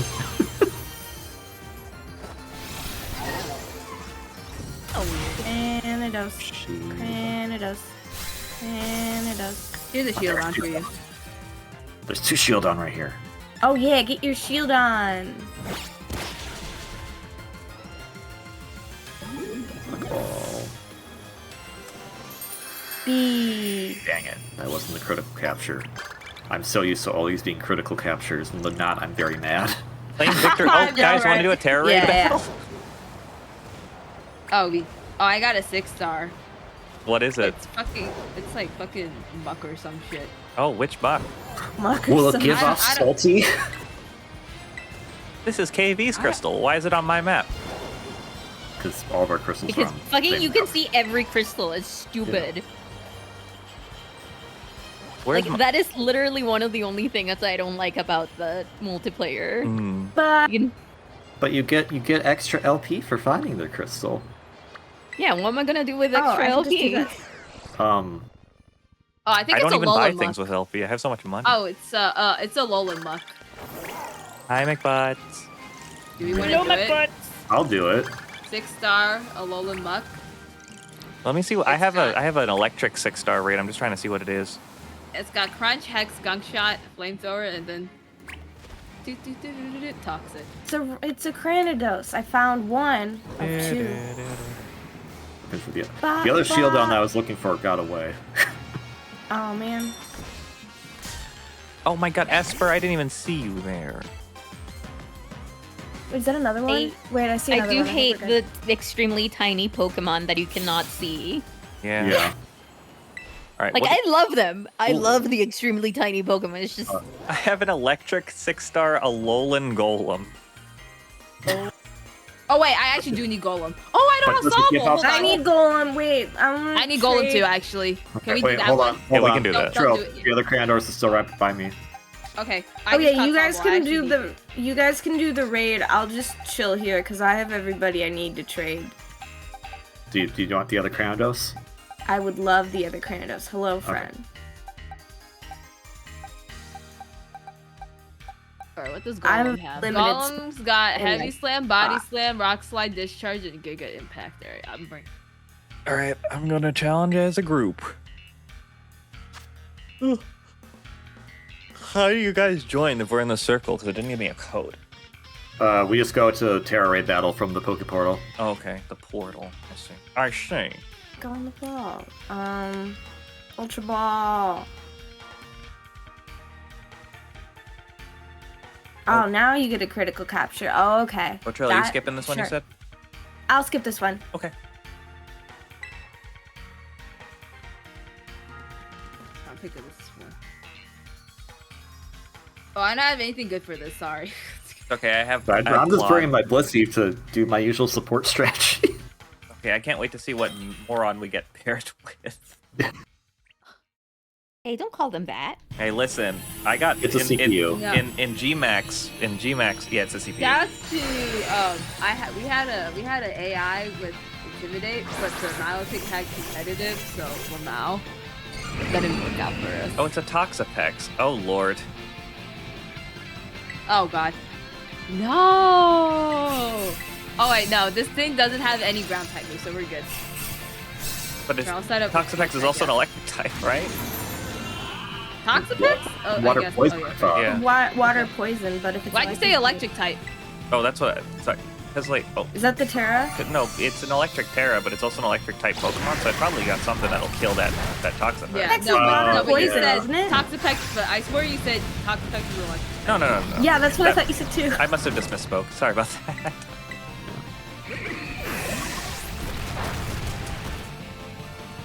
Cranidos. Cranidos. Cranidos. Here's a shield on for you. There's 2 shield on right here. Oh yeah, get your shield on. Oh, B. dang it. That wasn't the critical capture. I'm so used to all these being critical captures, and the not, I'm very mad. Playing Victor. I Oh, know, guys, want right? to do a Terror Raid Yeah. battle? Oh, I got a 6-star. What is it? It's like fucking muck or some shit. Oh, which buck? Will it give I off don't- salty? This is KV's crystal. Why is it on my map? Because all of our crystals are Because on the fucking same you can cup. see every crystal. It's stupid. Where's Like that is literally one of the only things that I don't like about the multiplayer. But You can, But you get extra LP for finding the crystal. yeah, what am I gonna do with Oh, extra I can just do LP? this. Oh, I think I it's don't a even Lola buy muck. things with LP. I have so much money. Oh, it's a Lola muck. Hi, McButts. Do we want to do it? I'll do it. 6-star, a Lola muck. Let me see. What I have an electric 6-star raid. I'm just trying to see what it is. It's got Crunch, Hex, Gunk Shot, Flamethrower, and then Toxic. It's a Cranidos. I found one of 2. And for the other shield on that I was looking for got away. Oh man. Oh my God, Esper! I didn't even see you there. Is that another one? Wait, I see I another do one. think hate we're good. the extremely tiny Pokemon that you cannot see. Yeah. Yeah. All right. Like what- I love them. I love the extremely tiny Pokemon. It's just I have an electric 6-star Alolan Golem. Oh wait, I actually do need Golem. Oh, I don't But have does it give Sobble. off- Hold I on. need Golem. Wait, I need Golem too, actually. Can we do Wait, that hold one? on. Yeah, Hold we on. can do that. Don't Trill, do it. the other Crandors is still right by me. Okay. Oh I yeah, just you got guys Sobble. I can actually do need the. You guys can do the raid. I'll just chill here because I have everybody I need to trade. Do you want the other Crandos? I would love the other Cranidos. Hello, friend. Alright, what does I'm Golem have? limited Golem's got in Heavy my Slam, Body spot. Slam, Rock Slide, Discharge, and Giga Impact area. I'm bringing. All right, I'm gonna challenge as a group. How do you guys join if we're in the circle? Because it didn't give me a code. We just go to Terra Raid Battle from the Poke Portal. Oh, okay, the portal. I see. I see. Go on the ball. Ultra Ball. Oh, now you get a critical capture. Oh, okay. What trail are you That- skipping this one? You sure. said. I'll skip this one. Okay. I'm picking this one. Oh, I don't have anything good for this. Sorry. Okay, I have. I'm I have just Claude. bringing my Blissey to do my usual support strategy. Okay, I can't wait to see what moron we get paired with. hey, don't call them that. Hey, listen, I got It's a CPU. Yeah. in Gmax. Yeah, it's a CPU. That's to we had an AI with Intimidate, but the Nilotic had competitive, so well now that didn't work out for us. Oh, it's a Toxapex. Oh lord. Oh god. No. Oh wait, no. This thing doesn't have any ground type move, so we're good. But it's, Here, I'll set up- Toxapex is also an electric type, right? Toxapex? Oh, Water I guess. poison. Oh, I yeah. thought. Yeah. Water poison, but if it's Why'd you say electric type? Oh, that's what. Sorry. Because like, oh Is that the Terra? no, it's an electric Terra, but it's also an electric type Pokemon, so I probably got something that'll kill that Toxapex. Yeah, That's no, a water no, but you poison, said isn't it? Toxapex, but I swear you said Toxapex is electric. No. Yeah, that's what I That- thought you said too. I must have just misspoke. Sorry about that.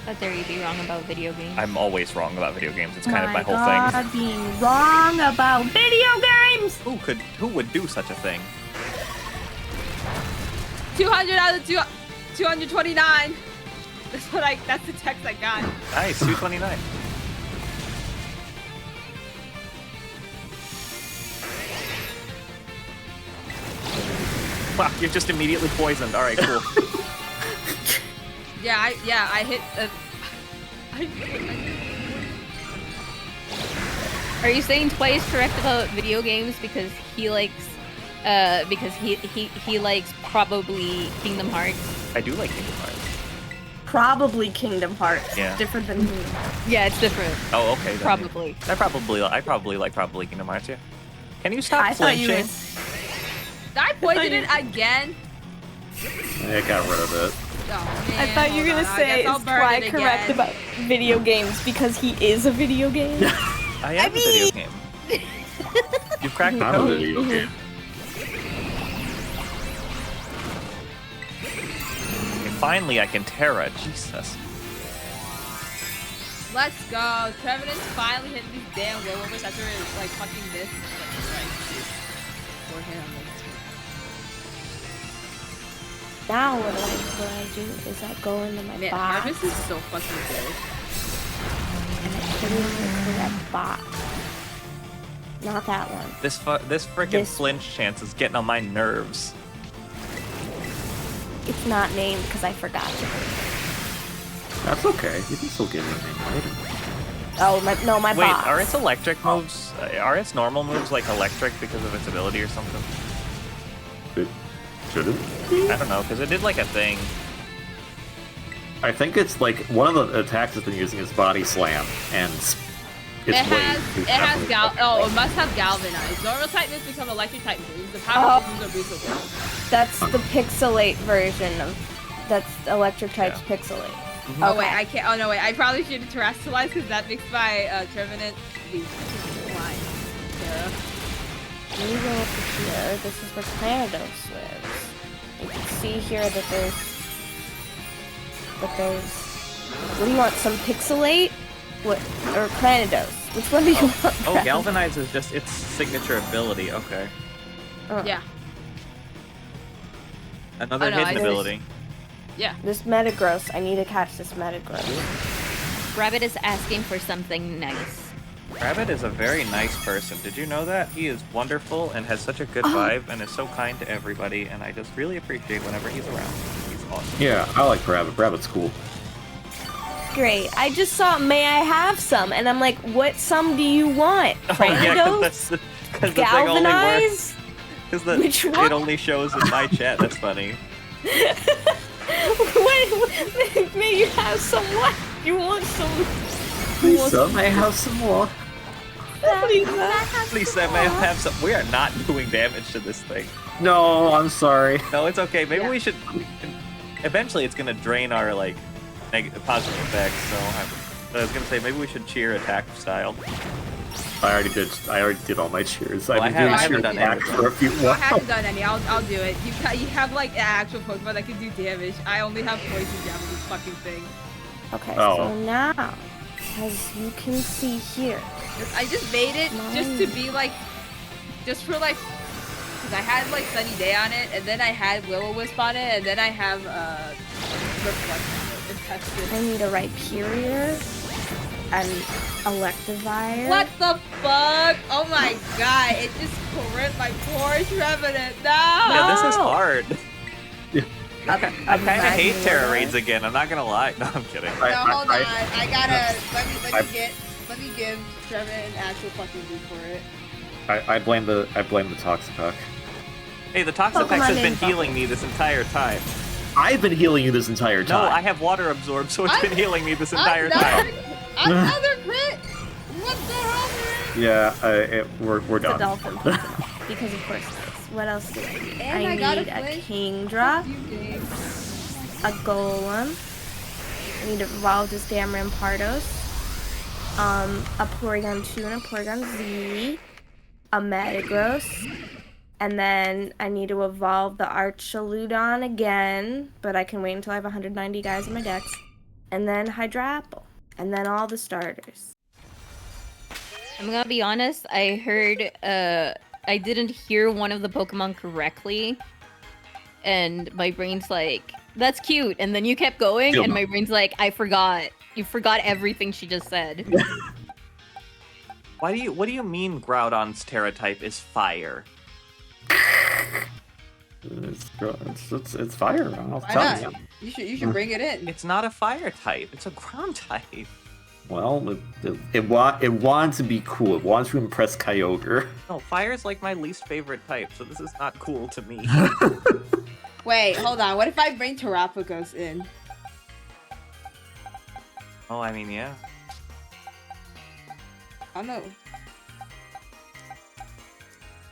How dare you be wrong about video games? I'm always wrong about video games. It's kind of my whole God, being wrong about video games. thing. Who would do such a thing? 200 out of 229. That's the text I got. Nice, 229. Wow, you're just immediately poisoned. All right, cool. Yeah, I hit. Are you saying Twice correct about video games because he likes he likes probably Kingdom Hearts? I do like Kingdom Hearts. Probably Kingdom Hearts. Yeah. Different than Kingdom Hearts. Yeah, it's different. Oh, okay. then. Probably. I probably like Kingdom Hearts. Yeah. Can you stop I thought you flinching? was. I poisoned it again. I got rid of it. Oh, man, I thought you were hold gonna on, I say guess I'll is burn Twy it correct again. about video games because he is a video game. I am a video game. You've cracked the I'm a code. video game. Okay, finally, I can Terra. Jesus. Let's go. Trevenant's finally hitting these damn will-overs after like fucking this. For him. Now what I do is I go into my Man, box Harvest is so fucking good. and I put it in the correct box. Not that one. This freaking This- flinch chance is getting on my nerves. It's not named because I forgot to. That's okay. You can still give it a name later. Oh my Wait, box. are its electric moves? Are its normal moves like electric because of its ability or something? It should it? I don't know, because it did like a thing. I think it's like one of the attacks it's been using is Body Slam, and its It weight has is definitely- it must have galvanized. Normal type moves become electric type moves. The power Oh. moves are boostable. That's the Pixelate version of. That's Electric Type's Pixelate. Oh Okay. wait, I can't. Oh no, wait. I probably should terrestrialize because that makes my Trevenant be blind. Yeah. When you go over here, this is where Clanados lives. You can see here that there's. What do you want? Some Pixelate? What? Or Clanados? Which one do you want? Oh, Brad? Galvanize is just its signature ability. Okay. Oh. Yeah. Another Oh, no, hidden I- ability. Yeah. This Metagross. I need to catch this Metagross. Rabbit is asking for something nice. Rabbit is a very nice person. Did you know that? He is wonderful and has such a good vibe and is so kind to everybody, and I just really appreciate whenever he's around. He's awesome. Yeah, I like Rabbit. Rabbit's cool. Great. I just saw May I Have Some? And I'm like, what some do you want? Oh, yeah, Clanados? because the thing only works. Galvanize? Because Which it one? only shows in my chat. That's funny. What? May you have some what? You want some? Some may have some more. Please, Sam, may I have some. We are not doing damage to this thing. No, I'm sorry. No, it's okay. Maybe Yeah. we should. Eventually, it's gonna drain our like negative, positive effects. So I was gonna say maybe we should cheer attack style. I already did all my cheers. Well, I've I been doing haven't cheer done attack any. for a few I more. haven't done any. I'll do it. You have like an actual Pokemon that can do damage. I only have poison jab with this fucking thing. Okay, Oh. so now, as you can see here, I just made it just to be like, just for like, because I had like Sunny Day on it, and then I had Will-O-Wisp on it, and then I have Reflect on it. And tested. I need a Rhyperior and Electivire. What the fuck? Oh my god! It just crit my poor Trevenant. No. Yeah, this is No. hard. Okay, I kind of hate Terra Raids again. I'm not gonna lie. No, I'm kidding. No, hold on. I gotta I- let me give Trevenant an actual fucking do for it. I blame the Toxapex. Hey, the Toxapex Pokemon has been info. healing me this entire time. I've been healing you this entire No, time. I have water absorb, so it's been healing me this entire time. Another crit. What the hell? Yeah, we're It's a done. dolphin Pokemon, because of course it is. What else do I need? And I I got need a a flinch. Kingdra, You game. a Golem. I need to evolve this damn Rampardos. A Porygon 2 and a Porygon Z. A Metagross. And then I need to evolve the Archaludon again, but I can wait until I have 190 guys in my decks. And then Hydrapple. And then all the starters. I'm gonna be honest, I heard I didn't hear one of the Pokemon correctly. and my brain's like, "That's cute," and then you kept going, Still and not. my brain's like, "I forgot. You forgot everything she just said." What do you mean Groudon's Terra type is fire? It's fire. I'll Why tell not? you. You should bring it in. It's not a fire type. It's a ground type. Well, it wanted to be cool. It wanted to impress Kyogre. No, fire is like my least favorite type, so this is not cool to me. Wait, hold on. What if I bring Terrapagos in? Oh, I mean, yeah. I don't know.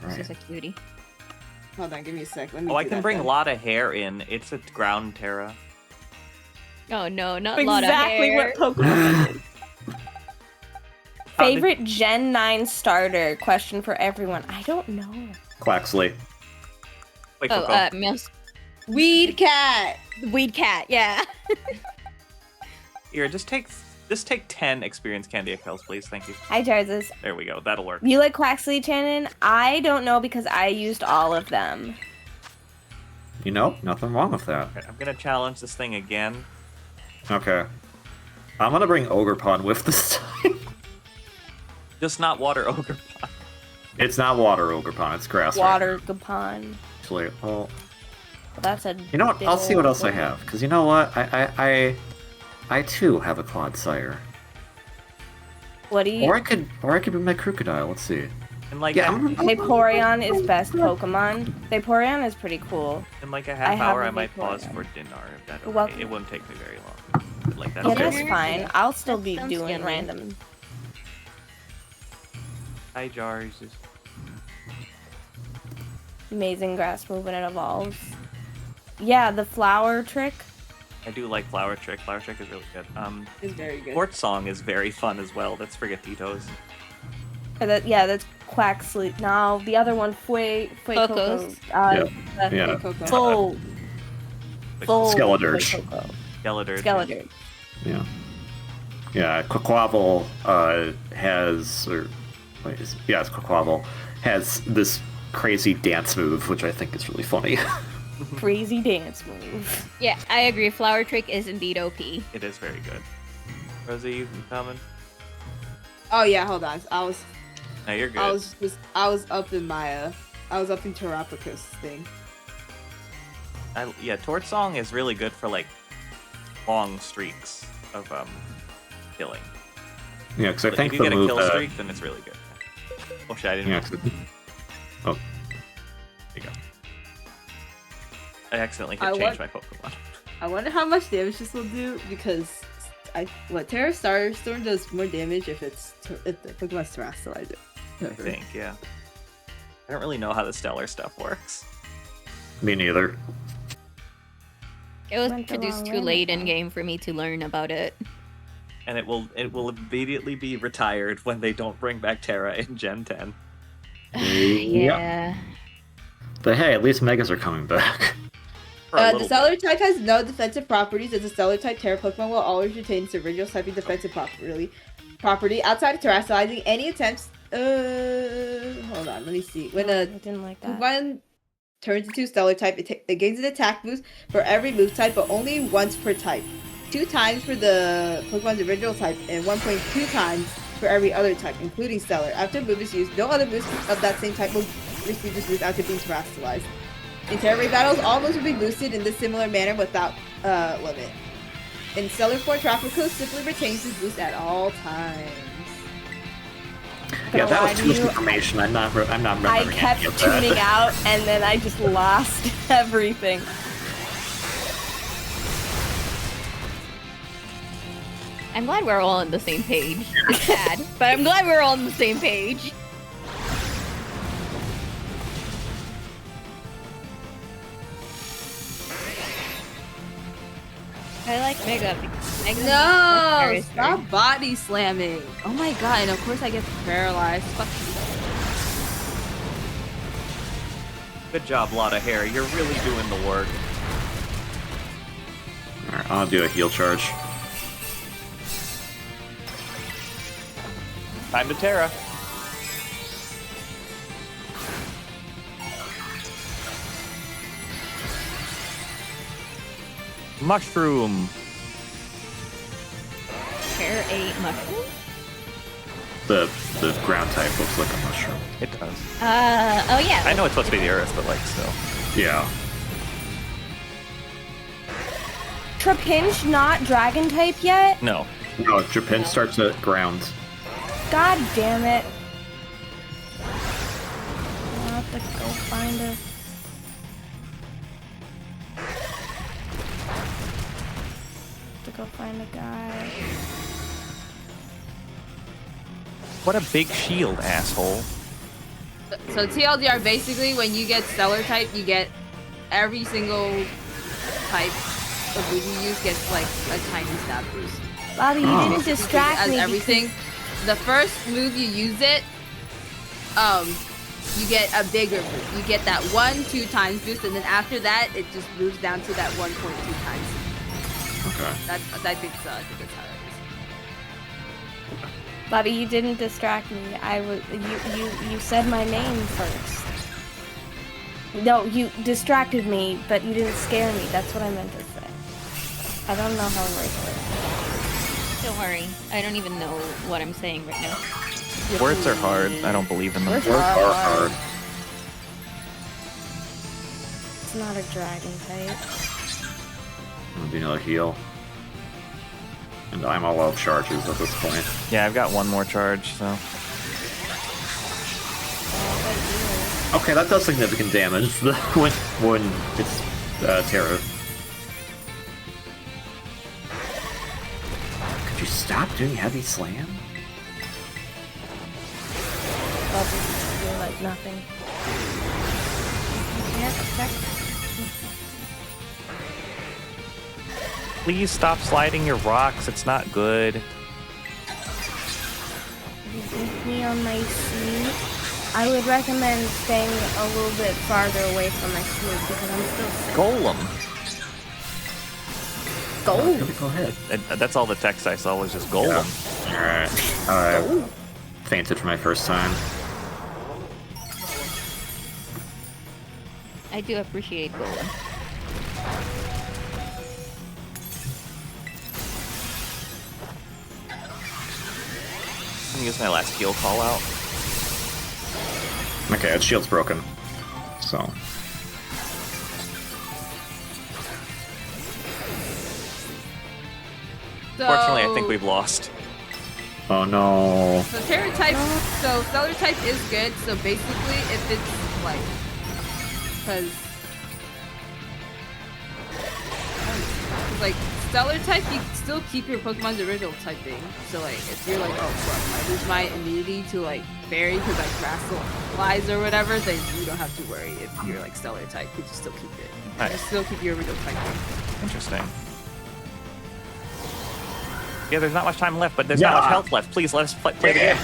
This is a cutie. Hold on, give me a sec. Let me. Oh, I do can that bring then. Lotta Hair in. It's a ground Terra. Oh no, not a lot of Exactly hair. what Pokemon is. How did- Favorite Gen 9 starter? Question for everyone. I don't know. Quaxley. Wait, Oh, Coco. Mouse Weed Cat. Weed Cat. Yeah. Here, just take 10 experience candy pills, please. Thank you. Hi, Jarzas. There we go. That'll work. You like Quaxley, Shannon? I don't know because I used all of them. You know, nothing wrong with that. Okay, I'm gonna challenge this thing again. Okay. I'm gonna bring Ogerpon with this time. Just not water ogre pot. It's not water Ogerpon, it's grass. Water Gapon. Actually, well, Well, that's a. you know what? big I'll see what old else I one. have. Because you know what? I too have a Clodsire. What do you? Or I could bring my Crocodile. Let's see. And like, Yeah, a, Vaporeon is best Pokemon. Vaporeon is pretty cool. in like a I half have hour, a I might pause Vaporeon. for dinner. If that's okay. Well- It won't take me very long. But, like that's Yeah, Okay. that's fine. I'll still That be sounds doing yummy. random. Hi, Jars. Amazing grass move when it evolves. Yeah, the flower trick. I do like Flower Trick. Flower Trick is really good. It's very good. Port Song is very fun as well. That's Frigatitos. That's Quaxley. No, the other one, Fue Coco. Focos. The Yeah. Coco. full Skeledirge. Fue Coco. Skeletor. Skeledirge. Yeah. Yeah, Quaquaval has, or wait, it's Quaquaval has this crazy dance move, which I think is really funny. Crazy dance move. Yeah, I agree. Flower Trick is indeed OP. It is very good. Rosie, you coming? Oh yeah, hold on. I was No, you're good. I was up in my I was up in Terrapagos thing. Yeah, Torch Song is really good for like long streaks of killing. Yeah, because I Like, think if you the get a move kill that, streak, then it's really good. Oh shit, I didn't. yeah, There 'cause- oh, you go. I accidentally I hit change want- my Pokemon. I wonder how much damage this will do because Terra Starstorm does more damage if the Pokemon's Terrastalizer. I think, yeah. I don't really know how the stellar stuff works. me neither. It was Went the produced wrong too way late with in that. game for me to learn about it. And it will immediately be retired when they don't bring back Terra in Gen 10. Yeah. But hey, at least Megas are coming back. For a The little Stellar bit. type has no defensive properties, as a Stellar type Terra Pokemon will always retain its original typing defensive property. Outside of Terrastalizing, any attempts. Hold on, let me see. When I a didn't like that. Pokemon turns into Stellar type, it gains an attack boost for every move type, but only once per type. 2 times for the Pokemon's original type, and 1.2 times for every other type, including Stellar. After a move is used, no other boost of that same type will receive this boost after being Terrastalized. In Terra Raid battles, all moves will be boosted in this similar manner without limit. In Stellar 4, Tropico simply retains this boost at all times. Yeah, that lie was to too much you, information. I'm not remembering I any kept of that. tuning out and then I just lost everything. I'm glad we're all on the same page. It's sad, but I'm glad we're all on the same page. I like Mega because Mega No! Charizard. Stop body slamming! Oh my god, and of course I get paralyzed. Fuck you. Good job, Lotta Hair. You're really doing the work. Alright, I'll do a heal charge. Time to Terra. Mushroom. Tear a mushroom? The ground type looks like a mushroom. It does. Oh yeah. I know it's supposed to be the earth, but like still. Yeah. Trapinch not dragon type yet? No. No, Japan starts at ground. God damn it. I'll have to go find a... Go find a guy. What a big shield, asshole. So TLDR, basically, when you get Stellar type, you get every single type of move you use gets like a tiny stab boost. Bobby, you didn't distract As me. everything, the first move you use it, you get a bigger boost. You get that 1-2 times boost, and then after that, it just moves down to that 1.2 times. Okay. I think so. I think that's how it is. Bobby, you didn't distract me. You said my name first. No, you distracted me, but you didn't scare me. That's what I meant to say. I don't know how it works. Don't worry. I don't even know what I'm saying right now. Words are hard. I don't believe in them. Words Words are hard. It's not a dragon type. I'll do another heal. And I'm all out of charges at this point. Yeah, I've got one more charge, so. Okay, that does significant damage when it's Terra. Could you stop doing heavy slam? Bobby, you're like nothing. You can't affect. Please stop sliding your rocks. It's not good. You beat me on my seat. I would recommend staying a little bit farther away from my smooth because I'm still sick. Golem. Gold. Go ahead. That's all the text I saw was just golem. Alright. Fainted for my first time. I do appreciate Golem. I'm gonna use my last heal call out. Okay, its shield's broken. So. Fortunately, I think we've lost. Oh no. So Terra type, so Stellar type is good. So basically, if it's like, because like Stellar type, you still keep your Pokemon's original typing. So like, if you're like, oh fuck, I lose my immunity to like Fairy because like Grass lies or whatever, then you don't have to worry. If you're like Stellar type, you just still keep it. Nice. You still keep your original typing. Interesting. Yeah, there's not much time left, but there's not much health left. Please let us play the game.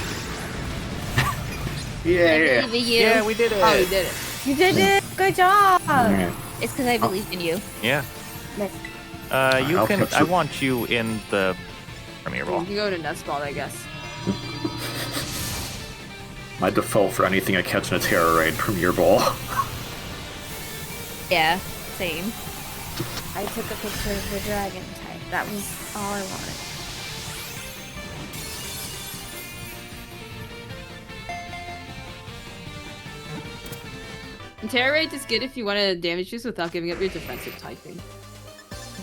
Yeah. I believe in you. Yeah, we did it. Oh, you did it. You did it. Good job. Alright. It's because I believe in you. Yeah. Nice. You I'll can. catch I you. want you in the Premier You Ball. can go to Nestball, I guess. My default for anything I catch in a Terra Raid, Premier Ball. Yeah, same. I took a picture of the dragon type. That was all I wanted. And Terra Raid is good if you want to damage boost without giving up your defensive typing.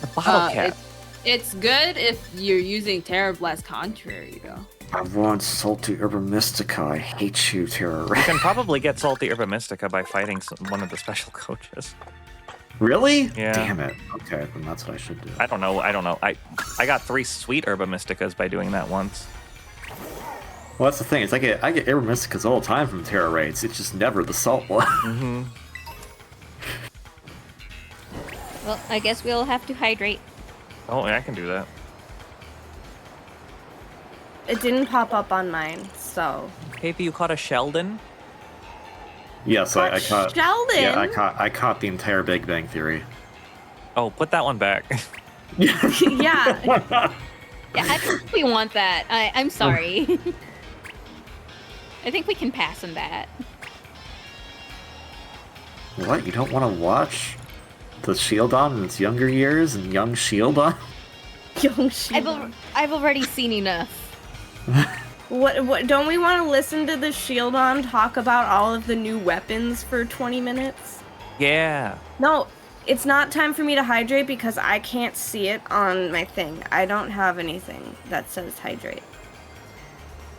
The bottle cap. It's good if you're using Terra Blast Contrary, though. I want Salty Herba Mystica. I hate you, Terra You Raid. can probably get Salty Herba Mystica by fighting one of the special coaches. Really? Yeah. Damn it. Okay, then that's what I should do. I don't know. I got 3 sweet Herba Mysticas by doing that once. Well, that's the thing. It's like I get Herba Mysticas all the time from Terra Raids. It's just never the salt one. Mm-hmm. Well, I guess we'll have to hydrate. Oh, yeah, I can do that. It didn't pop up on mine, so. KP, you caught a Sheldon? Yes, I caught. Sheldon. Yeah, I caught the entire Big Bang Theory. Oh, put that one back. Yeah. Yeah, I think we want that. I'm sorry. I think we can pass on that. What? You don't want to watch the Shieldon in its younger years and young Shieldon? Young Shield. I've already seen enough. What? Don't we want to listen to the Shieldon talk about all of the new weapons for 20 minutes? Yeah. No, it's not time for me to hydrate because I can't see it on my thing. I don't have anything that says hydrate.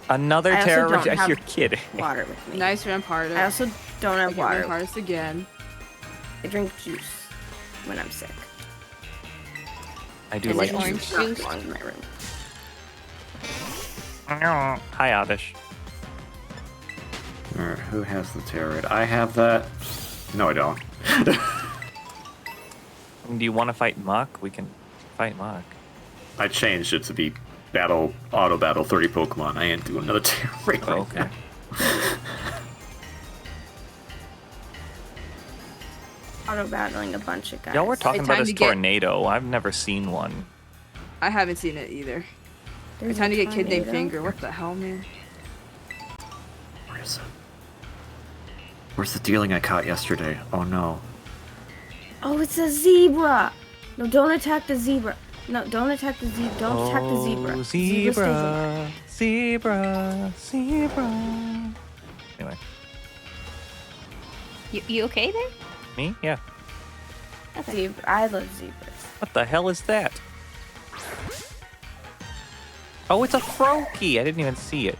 Another I also terrorist. don't have You're kidding. Water with me. Nice Rampardos. I also don't have water. Rampardos again. I drink juice when I'm sick. I do Is like it orange It's not juice? belong in my room. Hi, Oddish. Alright, who has the Terrorite? I have that. No, I don't. Do you want to fight Muck? We can fight Muck. I changed it to be auto battle 30 Pokemon. I ain't doing another Terrorite. Oh, okay. Auto battling a bunch of guys. Y'all were talking about time this to get- tornado. I've never seen one. I haven't seen it either. There's It's time a to get Kid Named tornado. Finger. What the hell, man? Where is it? Where's the dealing I caught yesterday? Oh no. Oh, it's a zebra. No, don't attack the zebra. No, don't attack the zebra. Don't attack the zebra. Oh, Zebra stays alive. zebra, zebra. Anyway, You okay there? me? Yeah. Zebra. I love zebras. What the hell is that? Oh, it's a Froakie. I didn't even see it.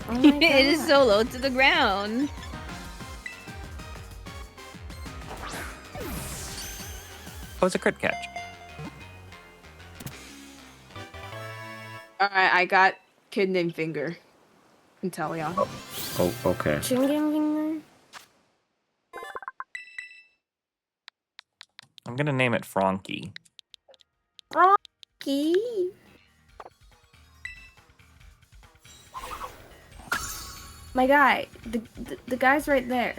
Oh my It is God. so low to the ground. Oh, it's a crit catch. Alright, I got Kid Named Finger. Inteleon. Oh, okay. Chingan finger. I'm gonna name it Fronky. Rocky. My guy. The guy's right there.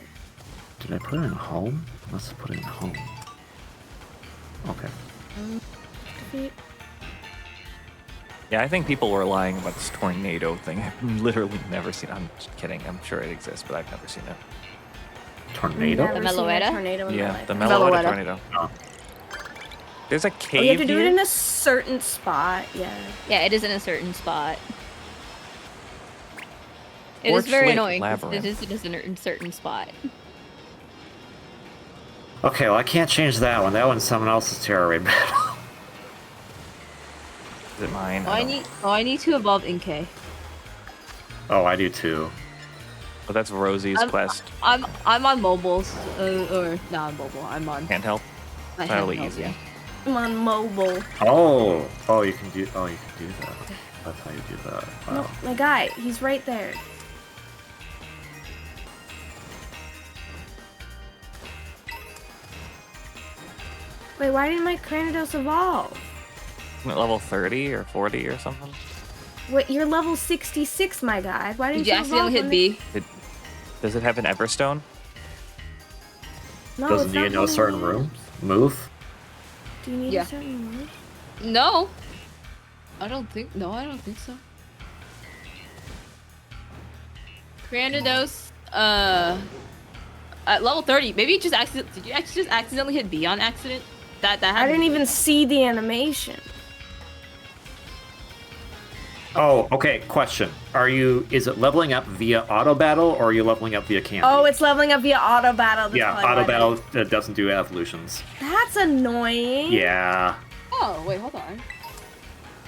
Did I put it in home? Must have put it in home. Okay. Defeat. Yeah, I think people were lying about this tornado thing. I've literally never seen it. I'm just kidding. I'm sure it exists, but I've never seen it. Tornado? Never seen a Meloetta? tornado in my Yeah, life. the Meloetta Meloetta. tornado. Oh. There's a Oh, cave you have to do here? it in a certain spot. Yeah. Yeah, it is in a certain spot. It Torch is very Lake annoying. 'Cause Labyrinth. it is in a certain spot. Okay, well I can't change that one. That one's someone else's Terrorite battle. Is it mine? I need to evolve Inkay. Oh, I do too. Oh, that's Rosie's quest. I'm on mobiles. Or not on mobile. I'm on Handheld. my Fairly handheld, easy. yeah. I'm on mobile. Oh, you can do that. That's how you do that. Wow. No, my guy. He's right there. Wait, why didn't my Cranidos evolve? Isn't it level 30 or 40 or something? Wait, you're level 66, my guy. Why didn't Did you you accidentally evolve hit when B? Does it have an Everstone? No, Doesn't it's need not to know a holding certain moves. room? Move? Do you need Yeah. a certain move? No. I don't think so. Cranidos, at level 30, maybe you just did you actually just accidentally hit B on accident? That I happened. didn't even see the animation. Oh, okay, question. Is it leveling up via auto battle or are you leveling up via candy? Oh, it's leveling up via auto battle. That's yeah, probably auto why battle doesn't do evolutions. That's annoying. Yeah. Oh, wait, hold on.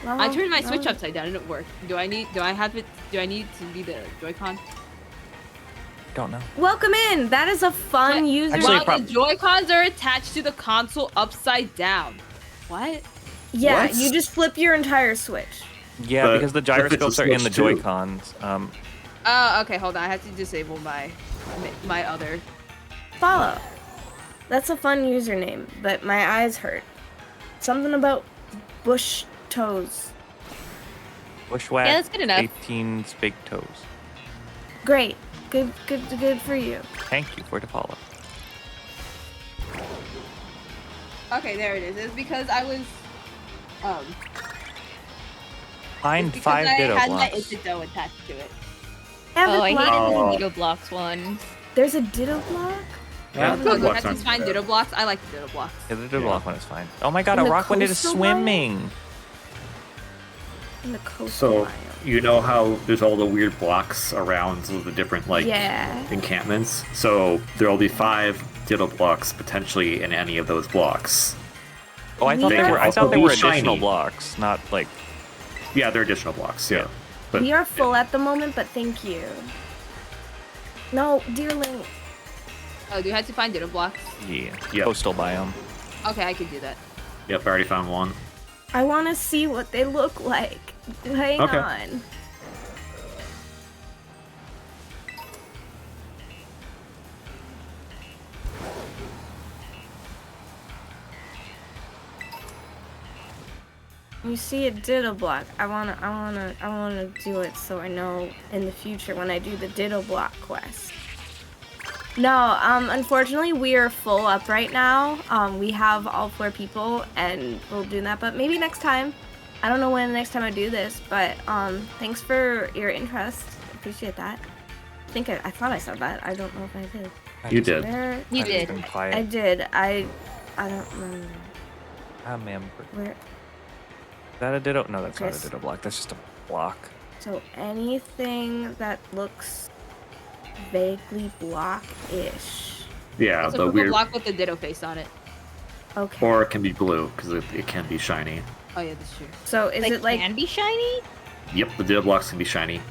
Well, I turned my well, Switch upside down and it worked. Do I need to be the Joy-Con? Don't know. Welcome in. That is a fun What? user. Actually, While the Joy-Cons are attached to the console upside down. What? Yeah, What? you just flip your entire Switch. Yeah, But because the if it's a gyroscopes are in the Switch too. Joy-Cons. Oh, okay, hold on. I have to disable my other. Follow. That's a fun username, but my eyes hurt. Something about bush toes. Bushwhack. Yeah, that's good enough. 18's big toes. Great. Good for you. Thank you for the follow. Okay, there it is. It's because I was Find because 5 I Ditto had my blocks. Ditto attached to it. Oh, I Block. hated Oh. the Nito blocks one. There's a Ditto block? Yeah, Oh, So the you blocks have to aren't find bad. ditto blocks. I like ditto blocks. Yeah, the ditto Yeah. block one is fine. Oh my god, In a the rock one is coastal biome? swimming. In the coastal So biome. you know how there's all the weird blocks around the different like Yeah. encampments. So there will be 5 ditto blocks potentially in any of those blocks. Oh, I thought They they can were. I also thought they be were additional shiny. blocks, not like. Yeah, they're additional blocks. Yeah, but We are full at the moment, but thank you. No, dearling. Oh, do you have to find ditto blocks? Yeah. Yep. Coastal biome. Okay, I can do that. yep, I already found one. I want to see what they look like. Hang Okay. on. You see a ditto block. I wanna do it so I know in the future when I do the ditto block quest. No, unfortunately we are full up right now. We have all 4 people and we'll do that, but maybe next time. I don't know when the next time I do this, but thanks for your interest. Appreciate that. I thought I said that. I don't know if I did. You did. Where You I've did. been I quiet. did. I don't remember. I remember. Where Is that a ditto? No, that's not Chris. a ditto block. That's just a block. so anything that looks vaguely block-ish. Yeah, It's a the purple weird, block with the ditto face on it. Okay. or it can be blue because it can be shiny. Oh yeah, that's true. So is it like can be shiny? Yep, the ditto blocks can be shiny.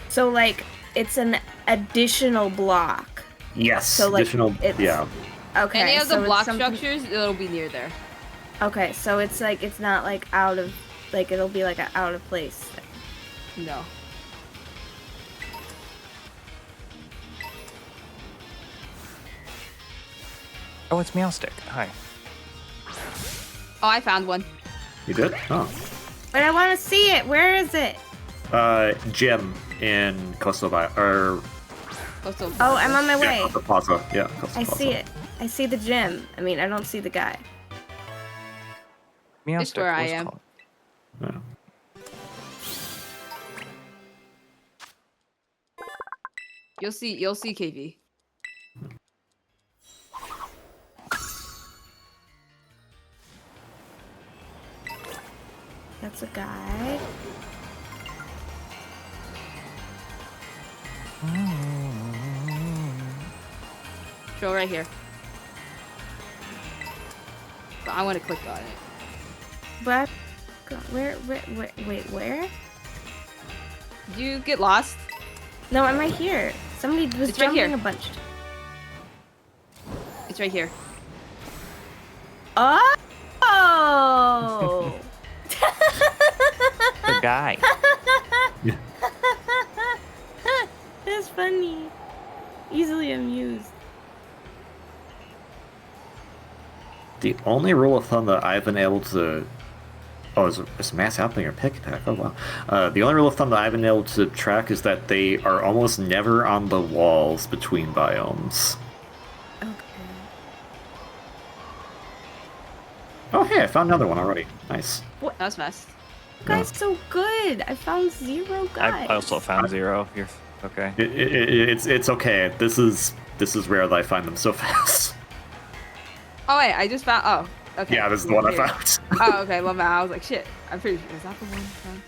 so like it's an additional block? Yes, So, like, additional. it's- Yeah, Okay. Any of the so it's block something- structures, it'll be near there. Okay, so it's like it's not like out of like it'll be like an out of place thing. No. Oh, it's Meowstick. Hi. Oh, I found one. you did. Oh, But I want to see it. Where is it? gem in Coastal or Also, Oh, I'm on my yeah, way. Coastal Plaza. Yeah, Coastal I Plaza. see it. I see the gym. I mean, I don't see the guy. Meowstick. where I what's am. called? Yeah. You'll see KV. That's a guy. Show right here. But I want to click on it. But where? Wait, where? Did you get lost? No, I'm right here. Somebody was It's right jumping here. a bunch. It's right here. Oh! The guy. That's funny. Easily amused. The only rule of thumb that I've been able to. Oh, is mass happening or pick attack? Oh, wow. The only rule of thumb that I've been able to track is that they are almost never on the walls between biomes. Okay. Oh, hey, I found another one already. Nice. That was fast. You guys so good. I found 0 guys. I also found 0. You're okay. It's okay. This is rare that I find them so fast. Oh wait, I just found. Oh, okay. Yeah, this is the one I Here. found. Oh, okay. Well, I was like, shit. I'm pretty sure. Is that the one? I found?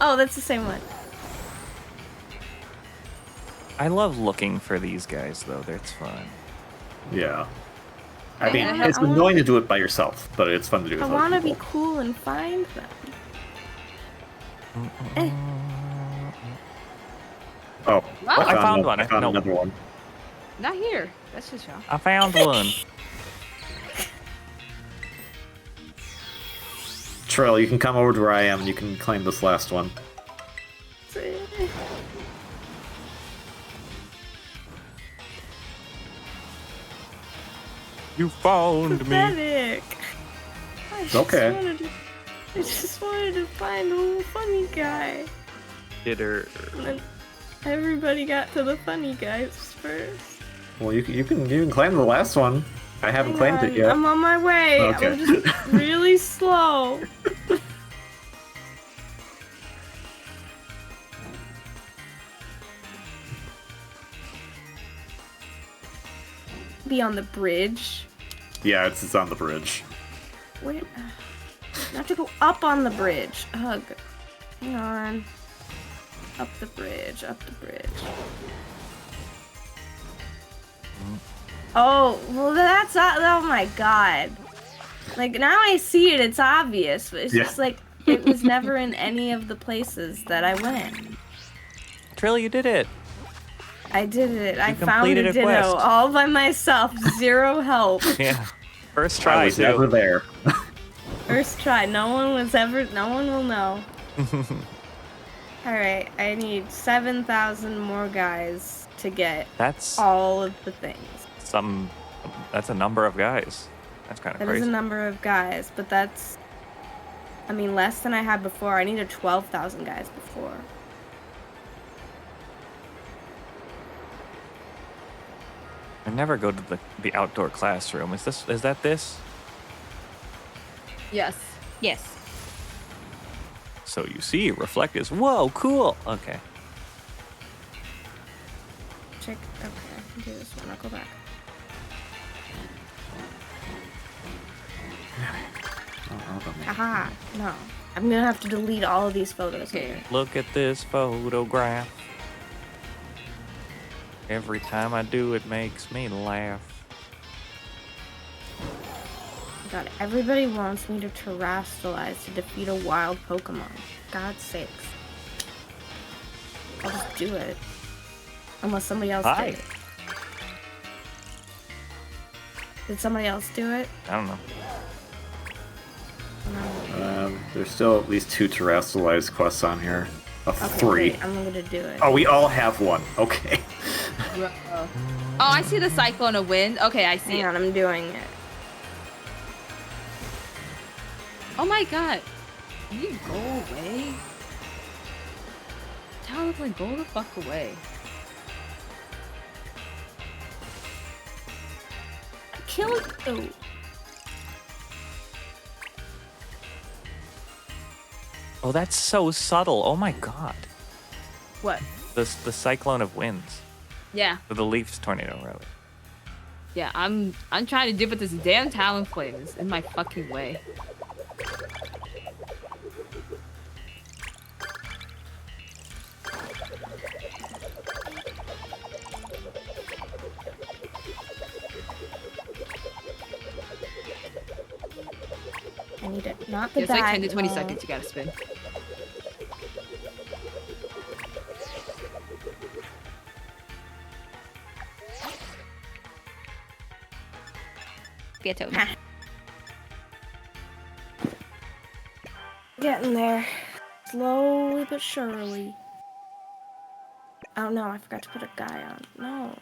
Oh, that's the same one. I love looking for these guys though. It's fun. Yeah. I mean, Yeah, it's I wanna- annoying to do it by yourself, but it's fun to do with I other want to be people. cool and find them. Eh. Oh, Wow. I found another- one. I found No. another one. Not here. That's just y'all. I found one. Trill, you can come over to where I am and you can claim this last one. You found me. Pathetic. I just Okay. I just wanted to find a little funny guy. Jitter. And then everybody got to the funny guys first. Well, you can claim the last one. I haven't Hang claimed it on, yet. I'm on my way. Okay. I'm just really slow. Be on the bridge. Yeah, it's on the bridge. Where? I have to go up on the bridge. Ugh. Hang on. Up the bridge. Up the bridge. Oh, well, that's. Oh my god. Like, now I see it, it's obvious. But it's Yeah. just like, it was never in any of the places that I went. Trill, you did it. I did it. I found completed a a Ditto quest. all by myself. Zero help. Yeah. First I try, was too. never there. First try. No one will know. Alright, I need 7,000 more guys to get That's all of the things. that's a number of guys. That's kind of That is crazy. a number of guys, but that's, I mean, less than I had before. I needed 12,000 guys before. I never go to the outdoor classroom. Is that this? Yes. Yes. So you see, reflect is whoa, cool. Okay. Check. Okay, I can do this one. I'll go back. I'll go make- Haha, no. I'm gonna have to delete all of these photos Okay. here. Look at this photograph. Every time I do, it makes me laugh. God, everybody wants me to terrestrialize to defeat a wild Pokemon. God's sakes. I'll just do it. Unless somebody else Hi. did it. Did somebody else do it? I don't know. No. There's still at least 2 terrestrialized quests on here. Of Okay, 3. great, I'm gonna do it. Oh, we all have one. Okay. Oh, I see the Cyclone of Wind. Okay, I see Hang it. on, I'm doing it. Oh my god. Can you go away? Talonflame, go the fuck away. Kill it though. Oh, that's so subtle. Oh my god. What? The cyclone of winds. Yeah, Or the Leafs tornado, really. yeah, I'm trying to deal with this damn Talonflame. It's in my fucking way. I need it. Not the It's like 10 to diagonal. 20 seconds you gotta spin. Be a toad. Getting there. Slowly but surely. Oh no, I forgot to put a guy on. No.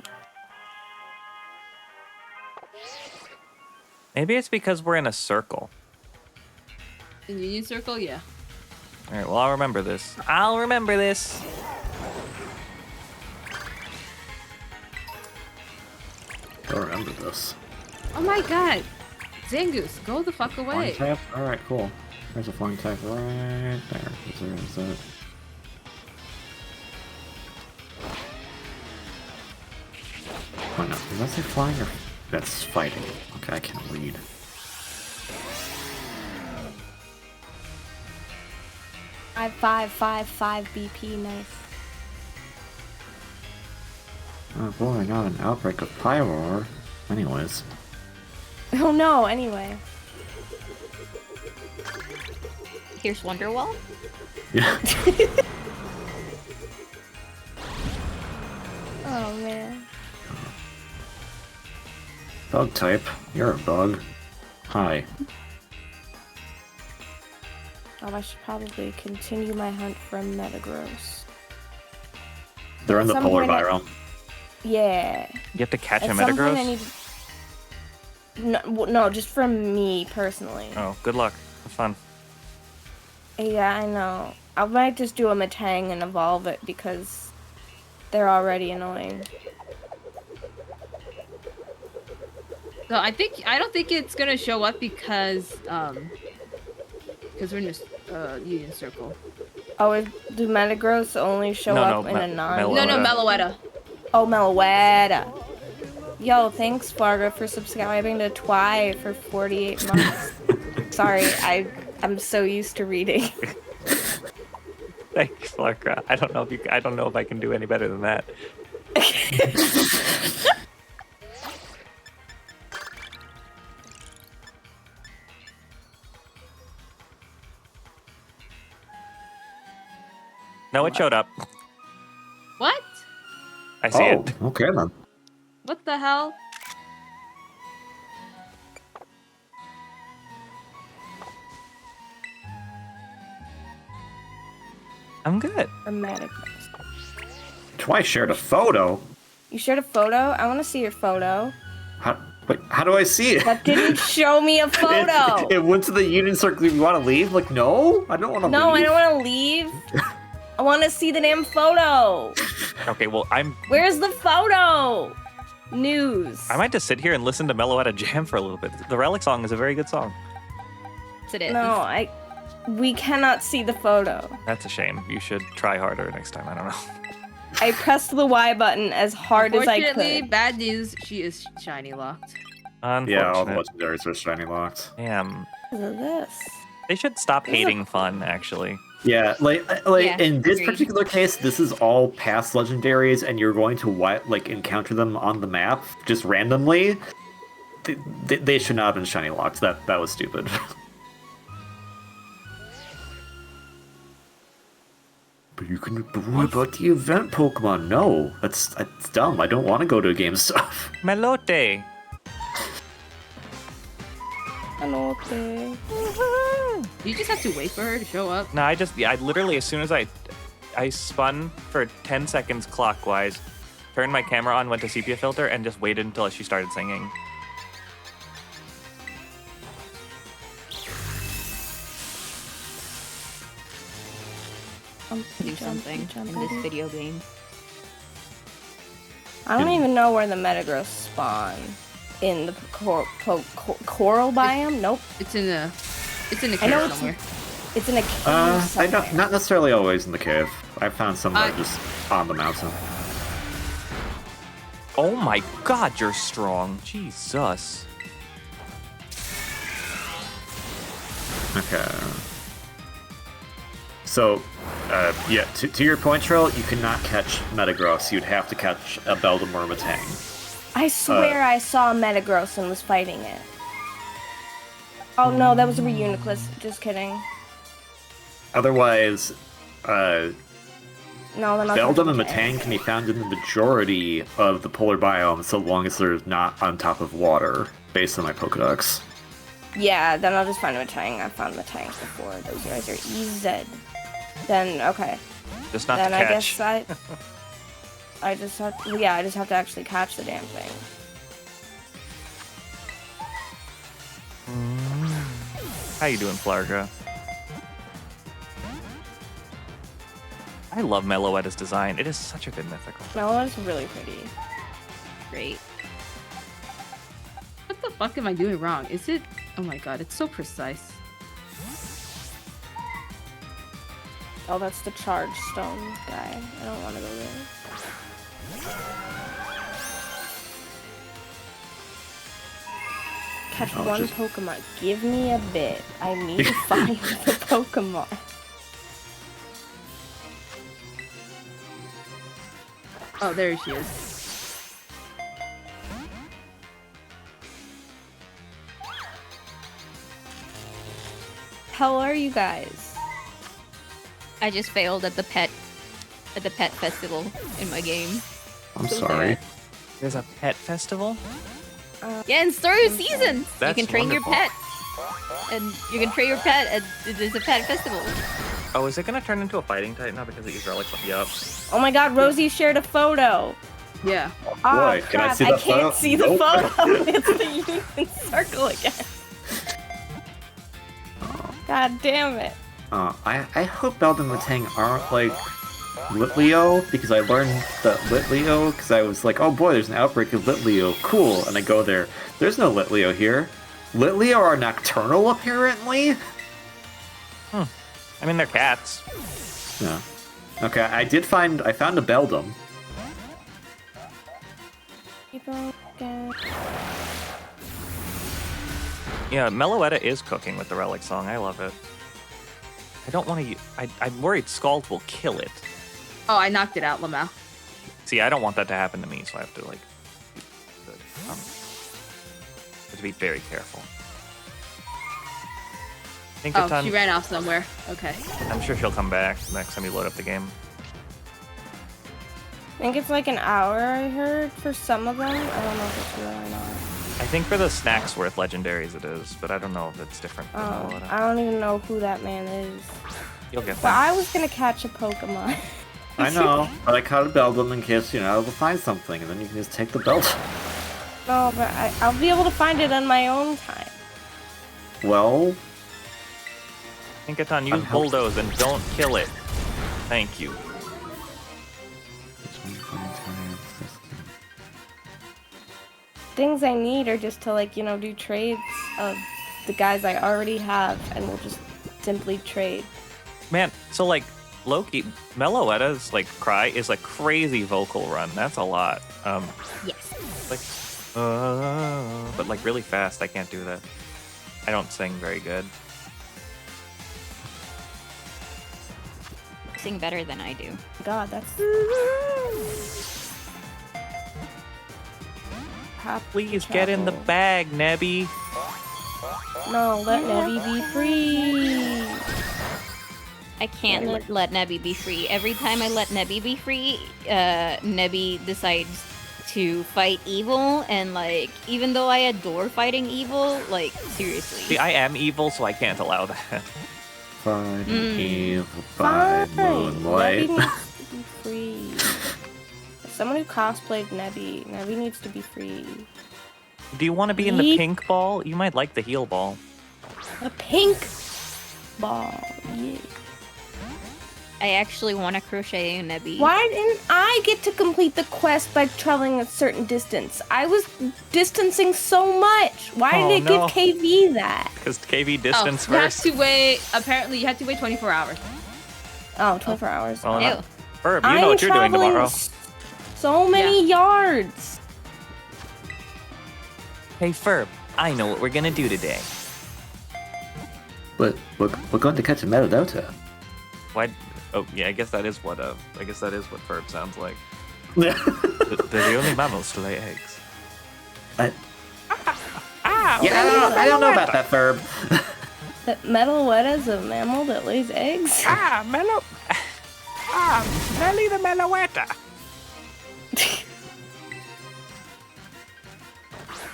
Maybe it's because we're in a circle. In Union Circle, yeah. All right, well, I'll remember this. I'll remember this. I remember this. Oh my god! Zangoose, go the fuck Flying away. tap? Alright, cool. There's a flying tap right there. Is that? Oh no, did that say flying or that's fighting? Okay, I can't read. Five BP, nice. Oh boy, not an outbreak of Pyroar. Anyways. Oh no, anyway. Here's Wonderwall. Yeah. Oh man. Bug type. You're a bug. Hi. Oh, I should probably continue my hunt for Metagross. They're in the Some polar point I- biome. Yeah. You have to catch a At some point I Metagross? need to... No, just for me personally. Oh, good luck. Have fun. Yeah, I know. I might just do a Metang and evolve it because they're already annoying. So I don't think it's gonna show up because we're in this Union Circle. Oh, do Metagross only show No, up no, in a non? Mellow- No, Meloetta. Meloetta. Oh, Meloetta. Yo, thanks, Farga, for subscribing to Twi for 48 months. Sorry, I'm so used to reading. Thanks, Larka. I don't know if I can do any better than that. No, it showed up. What? I see Oh, it. okay then. What the hell? I'm good. Dramatic. Twice shared a photo. You shared a photo? I want to see your photo. How do I see it? That didn't show me a photo. It went to the Union Circle. You want to leave? Like, no, I don't want to leave. No, I don't want to leave. I want to see the damn photo. Okay, well, Where's the photo? News. I might just sit here and listen to Meloetta jam for a little bit. The Relic song is a very good song. Yes, it is. No, we cannot see the photo. That's a shame. You should try harder next time. I don't know. I pressed the Y button as hard as I Unfortunately, could. bad news. She is shiny locked. Yeah, all the Unfortunate. legendaries are shiny locked. Damn. Because of this. They should stop This is a- hating fun, actually. Yeah, Yeah, in this agreed. particular case, this is all past legendaries, and you're going to encounter them on the map just randomly. They should not have been shiny locked. That was stupid. But what about the event Pokemon? No, that's dumb. I don't want to go to GameStop. Melote! Hello, okay. You just have to wait for her to show up. No, I literally, as soon as I spun for 10 seconds clockwise, turned my camera on, went to sepia filter, and just waited until she started singing. Do something in this video game. I don't even know where the Metagross spawn. In the coral biome? Nope. It's in a I cave know it's- somewhere. It's in a cave I somewhere. don't, not necessarily always in the cave. I found some that are just on the mountain. Oh my god, you're strong. Jesus. Okay. So, yeah, to your point, Trill, you cannot catch Metagross. You'd have to catch a Beldum or a Matang. I swear I saw Metagross and was fighting it. Oh no, that was a Reuniclus. Just kidding. Otherwise, No, they're not. Beldum and going to Matang can be found in the majority of the polar biome so long as they're not on top of water, based on my Pokedex. Yeah, then I'll just find Matang. I found Matang before. Those guys are EZ. Then, okay. Just not Then to I catch. guess I just have I just have to actually catch the damn thing. How you doing, Flarga? I love Meloetta's design. It is such a good mythical. No, it's really pretty. Great. What the fuck am I doing wrong? Is it? Oh my god, it's so precise. Oh, that's the charge stone guy. I don't want to go there. Catch Oh, one just- Pokemon. Give me a bit. I need to find the Pokemon. Oh, there she is. How are you guys? I just failed at the pet festival in my game. I'm So sorry. sad. There's a pet festival? Yeah, in Story of Seasons, That's you can train wonderful. your pet, and you can train your pet at there's a pet festival. Oh, is it gonna turn into a fighting type now because it used relics? Yup. Oh my god, Rosie shared a photo. Yeah. Oh, Boy, can I crap, see the can't photo? see the Nope. photo. It's the Union Circle again. God damn it. I hope Beldum and Matang aren't like Litleo, because I learned that Litleo, because I was like, oh boy, there's an outbreak of Litleo, cool, and I go there, there's no Litleo here. Litleo are nocturnal, apparently? I mean, they're cats. Yeah. Okay, I found a Beldum. Keep on second. Yeah, Meloetta is cooking with the Relic Song. I love it. I don't want to. I'm worried Scald will kill it. Oh, I knocked it out, Lamau. See, I don't want that to happen to me, so I have to like. Have to be very careful. I think Oh, a ton. she ran off somewhere. Okay. I'm sure she'll come back next time you load up the game. I think it's like an hour, I heard, for some of them. I don't know if it's real or not. I think for the Snacksworth legendaries it is, but I don't know if it's different for Oh, Meloetta. I don't even know who that man is. You'll get But that. I was gonna catch a Pokemon. I know, but I caught a Beldum in case, we'll find something, and then you can just take the belt. No, but I'll be able to find it on my own time. Well, Pinkaton, use I'm helpful. Bulldoze and don't kill it. Thank you. Things I need are just to like, do trades of the guys I already have, and we'll just simply trade. Man, so like Loki, Meloetta's like cry is like crazy vocal run. That's a lot. Yes. Like, but like really fast. I can't do that. I don't sing very good. Sing better than I do. God, that's. Please get in the bag, Nebby. No, let Nebby be free. I can't let Nebby be free. Every time I let Nebby be free, Nebby decides to fight evil, and like, even though I adore fighting evil, like, seriously. See, I am evil, so I can't allow that. fine, evil Fine. by moonlight. Nebby needs to be free. As someone who cosplayed Nebby needs to be free. Do you want to be in the Yeet. pink ball? You might like the heal ball. A pink ball. Yeah. I actually want to crochet a Nebby. Why didn't I get to complete the quest by traveling a certain distance? I was distancing so much. Why Oh, did it no. give KV that? Because KV distance you have first. to wait. Apparently, you have to wait 24 hours. Oh, 24 hours. Well, Ew. Herb, you I'm know what you're doing traveling tomorrow. So many yards. Hey, Ferb, I know what we're gonna do today. But we're going to catch a Metalota. Why? Oh, yeah. I guess that is what Ferb sounds like. Yeah. They're the only mammals to lay eggs. Yeah, I don't know about that, Ferb. That Metaletta is a mammal that lays eggs. Nelly the Meloetta.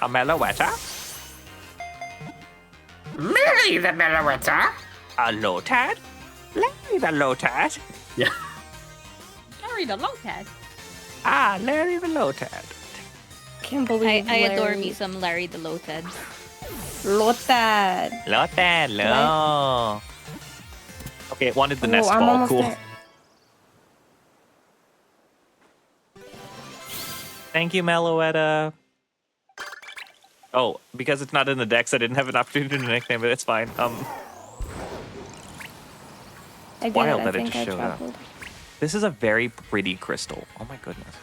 A Meloetta? Millie the Metalota. A Lotad? Larry the Lotad? Yeah. Sorry, the Lotad. Ah, Larry the Lotad. Can't believe I adore Larry. me some Larry the Lotad. Lotad. Lotad, no. Okay, it wanted the Oh, nest I'm ball. almost Cool. there. Thank you, Meloetta. Oh, because it's not in the dex, I didn't have an opportunity to nickname it. It's fine. I did. wild I that it think just I showed up. traveled. This is a very pretty crystal. Oh my goodness.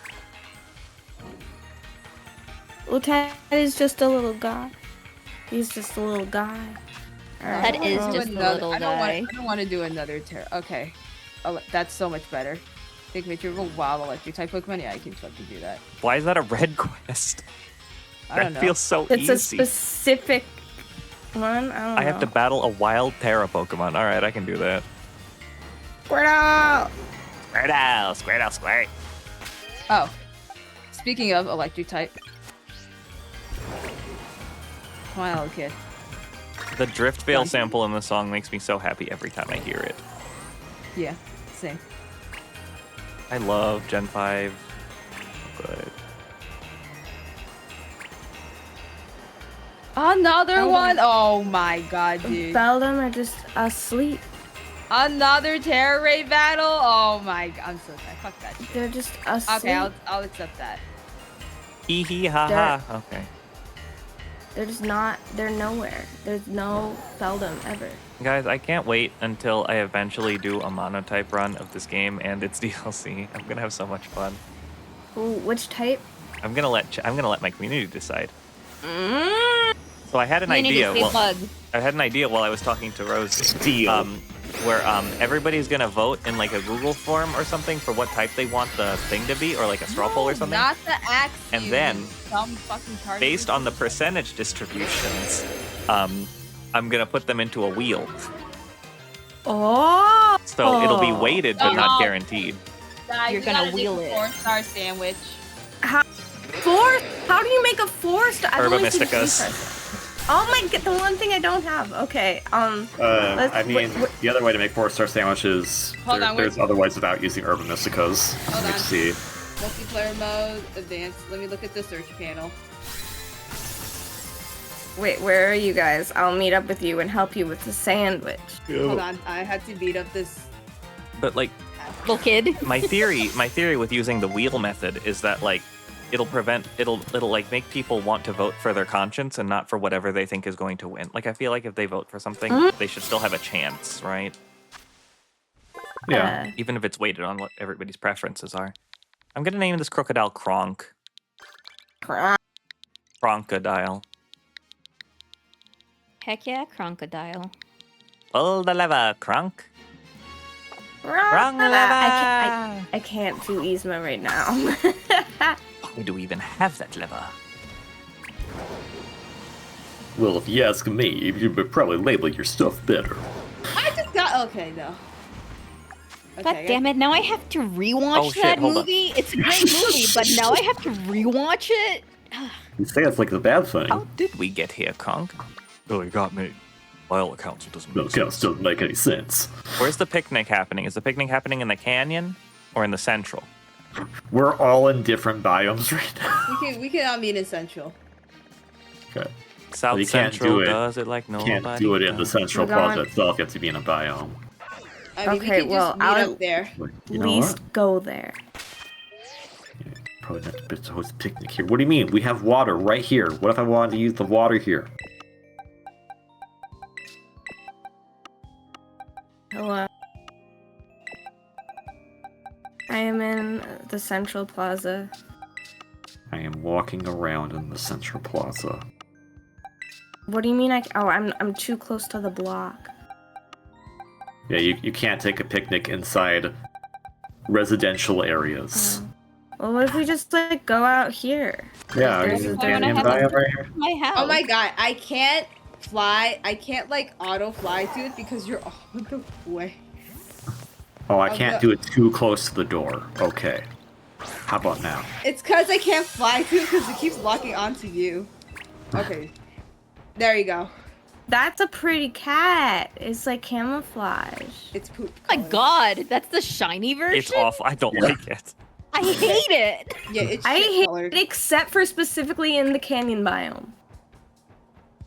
Lotad is just a little guy. He's just a little guy. That I don't is wanna do just a another- little I don't guy. want to do another Okay. Oh, that's so much better. Take me to a wild electric type Pokemon. Yeah, I can fucking do that. Why is that a red quest? I don't That know. feels so It's a easy. specific one. I don't know. I have to battle a wild Terra Pokemon. All right, I can do that. Squirtle! Squirtle, Squirtle, Squirt. Oh, speaking of electric type. Come on, little kid. The Drift Veil sample in the song makes me so happy every time I hear it. Yeah, same. I love Gen 5. Good. Another one? Oh my god, dude. Beldum are just asleep. Another Terra Ray battle? Oh my god, I'm so sad. Fuck that shit. They're just asleep. Okay, I'll accept that. Hee hee ha ha. Okay. They're just not. They're nowhere. There's no Beldum ever. Guys, I can't wait until I eventually do a monotype run of this game and its DLC. I'm gonna have so much fun. Ooh, which type? I'm gonna let my community decide. Mm. So I had an Community idea. free Well, plug. I had an idea while I was talking to Rosie. Deal. Where everybody's gonna vote in like a Google form or something for what type they want the thing to be, or like a straw poll or No, something. Not the axe. And you then, dumb fucking target. Based on the percentage distributions, I'm gonna put them into a wheel. Oh. So it'll be weighted but not Oh. guaranteed. Guys, You're we gonna gotta make wheel a it. 4-star sandwich. Four? How do you make a 4-star? I've Herba only seen Mysticus. 3-star. Oh my god, the one thing I don't have. Okay, I mean, the other way to make 4-star sandwiches, Hold on, there's other ways without using Herba Mysticos. Hold Let me on. see. Multiplayer mode, advanced. Let me look at the search panel. Wait, where are you guys? I'll meet up with you and help you with the sandwich. Hold on, I had to beat up this. But like Little kid. my theory with using the wheel method is that like it'll like make people want to vote for their conscience and not for whatever they think is going to win. Like I feel like if they vote for something, they should still have a chance, right? Yeah. Even if it's weighted on what everybody's preferences are. I'm gonna name this crocodile Kronk. Kronkadile. Heck yeah, crocodile. Pull the lever, Kronk. Wrong lever. I can't do Yzma right now. Why do we even have that lever? Well, if you ask me, you would probably label your stuff better. I just got. Okay, no. God damn it, now I have to rewatch Oh, shit, that hold on. movie. It's a great movie, but now I have to rewatch it. You say it's like the bad thing. How did we get here, Kronk? Oh, you got me. By all accounts, it doesn't No, counts doesn't make any sense. Where's the picnic happening? Is the picnic happening in the canyon or in the central? We're all in different biomes right now. We can all meet in Central. Okay. South you can't Central do it. does it like nobody. Can't do it in the does. Central We're going- Plaza itself. You have to be in a biome. I mean, Okay, we can well, just meet I'll- up there. Like, At you know least what? go there. Probably not to host a picnic here. What do you mean? We have water right here. What if I wanted to use the water here? Hello. I am in the Central Plaza. I am walking around in the Central Plaza. What do you mean I'm too close to the block. Yeah, you can't take a picnic inside residential areas. Well, what if we just like go out here? Yeah, There's are you a- in there's the a- biome right here? My house. Oh my god, I can't fly. I can't like auto fly to it because you're all in the way. Oh, I I'll can't go- do it too close to the door. Okay. How about now? It's because I can't fly to it because it keeps locking onto you. Okay. There you go. That's a pretty cat. It's like camouflage. It's poop. Oh my color. god, that's the shiny version? It's awful. I don't Yeah. like it. I hate it. Yeah, it's I shit hate colored. it except for specifically in the canyon biome.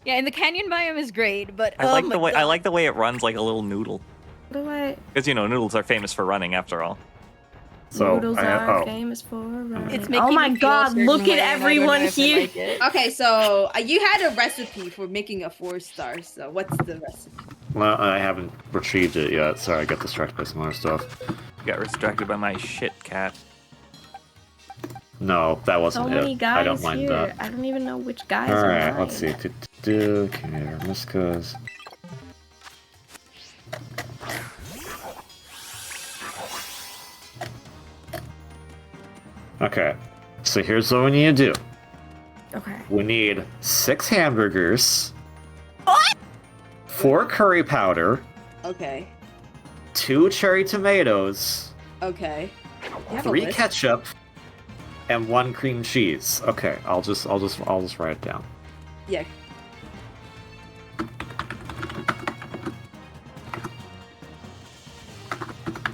Yeah, and the canyon biome is great, but I oh like my the way god. I like the way it runs like a little noodle. What do I? Because you know noodles are famous for running after all. So Noodles I have, are oh, famous for running. It's making Oh my me feel a god, certain look way, at and I don't know everyone if I here. like it. Okay, so you had a recipe for making a 4-star. So what's the recipe? well, I haven't retrieved it yet. Sorry, I got distracted by some other stuff. Got distracted by my shit cat. No, that So wasn't many it. guys I don't mind here. that. I don't even know which guys are Alright, mine. let's see. Commander Miscas. Okay, so here's what we need to do. Okay. We need 6 hamburgers. What? 4 curry powder, Okay. 2 cherry tomatoes, Okay. You have a 3 list? ketchup, and 1 cream cheese. Okay, I'll just write it down. Yeah.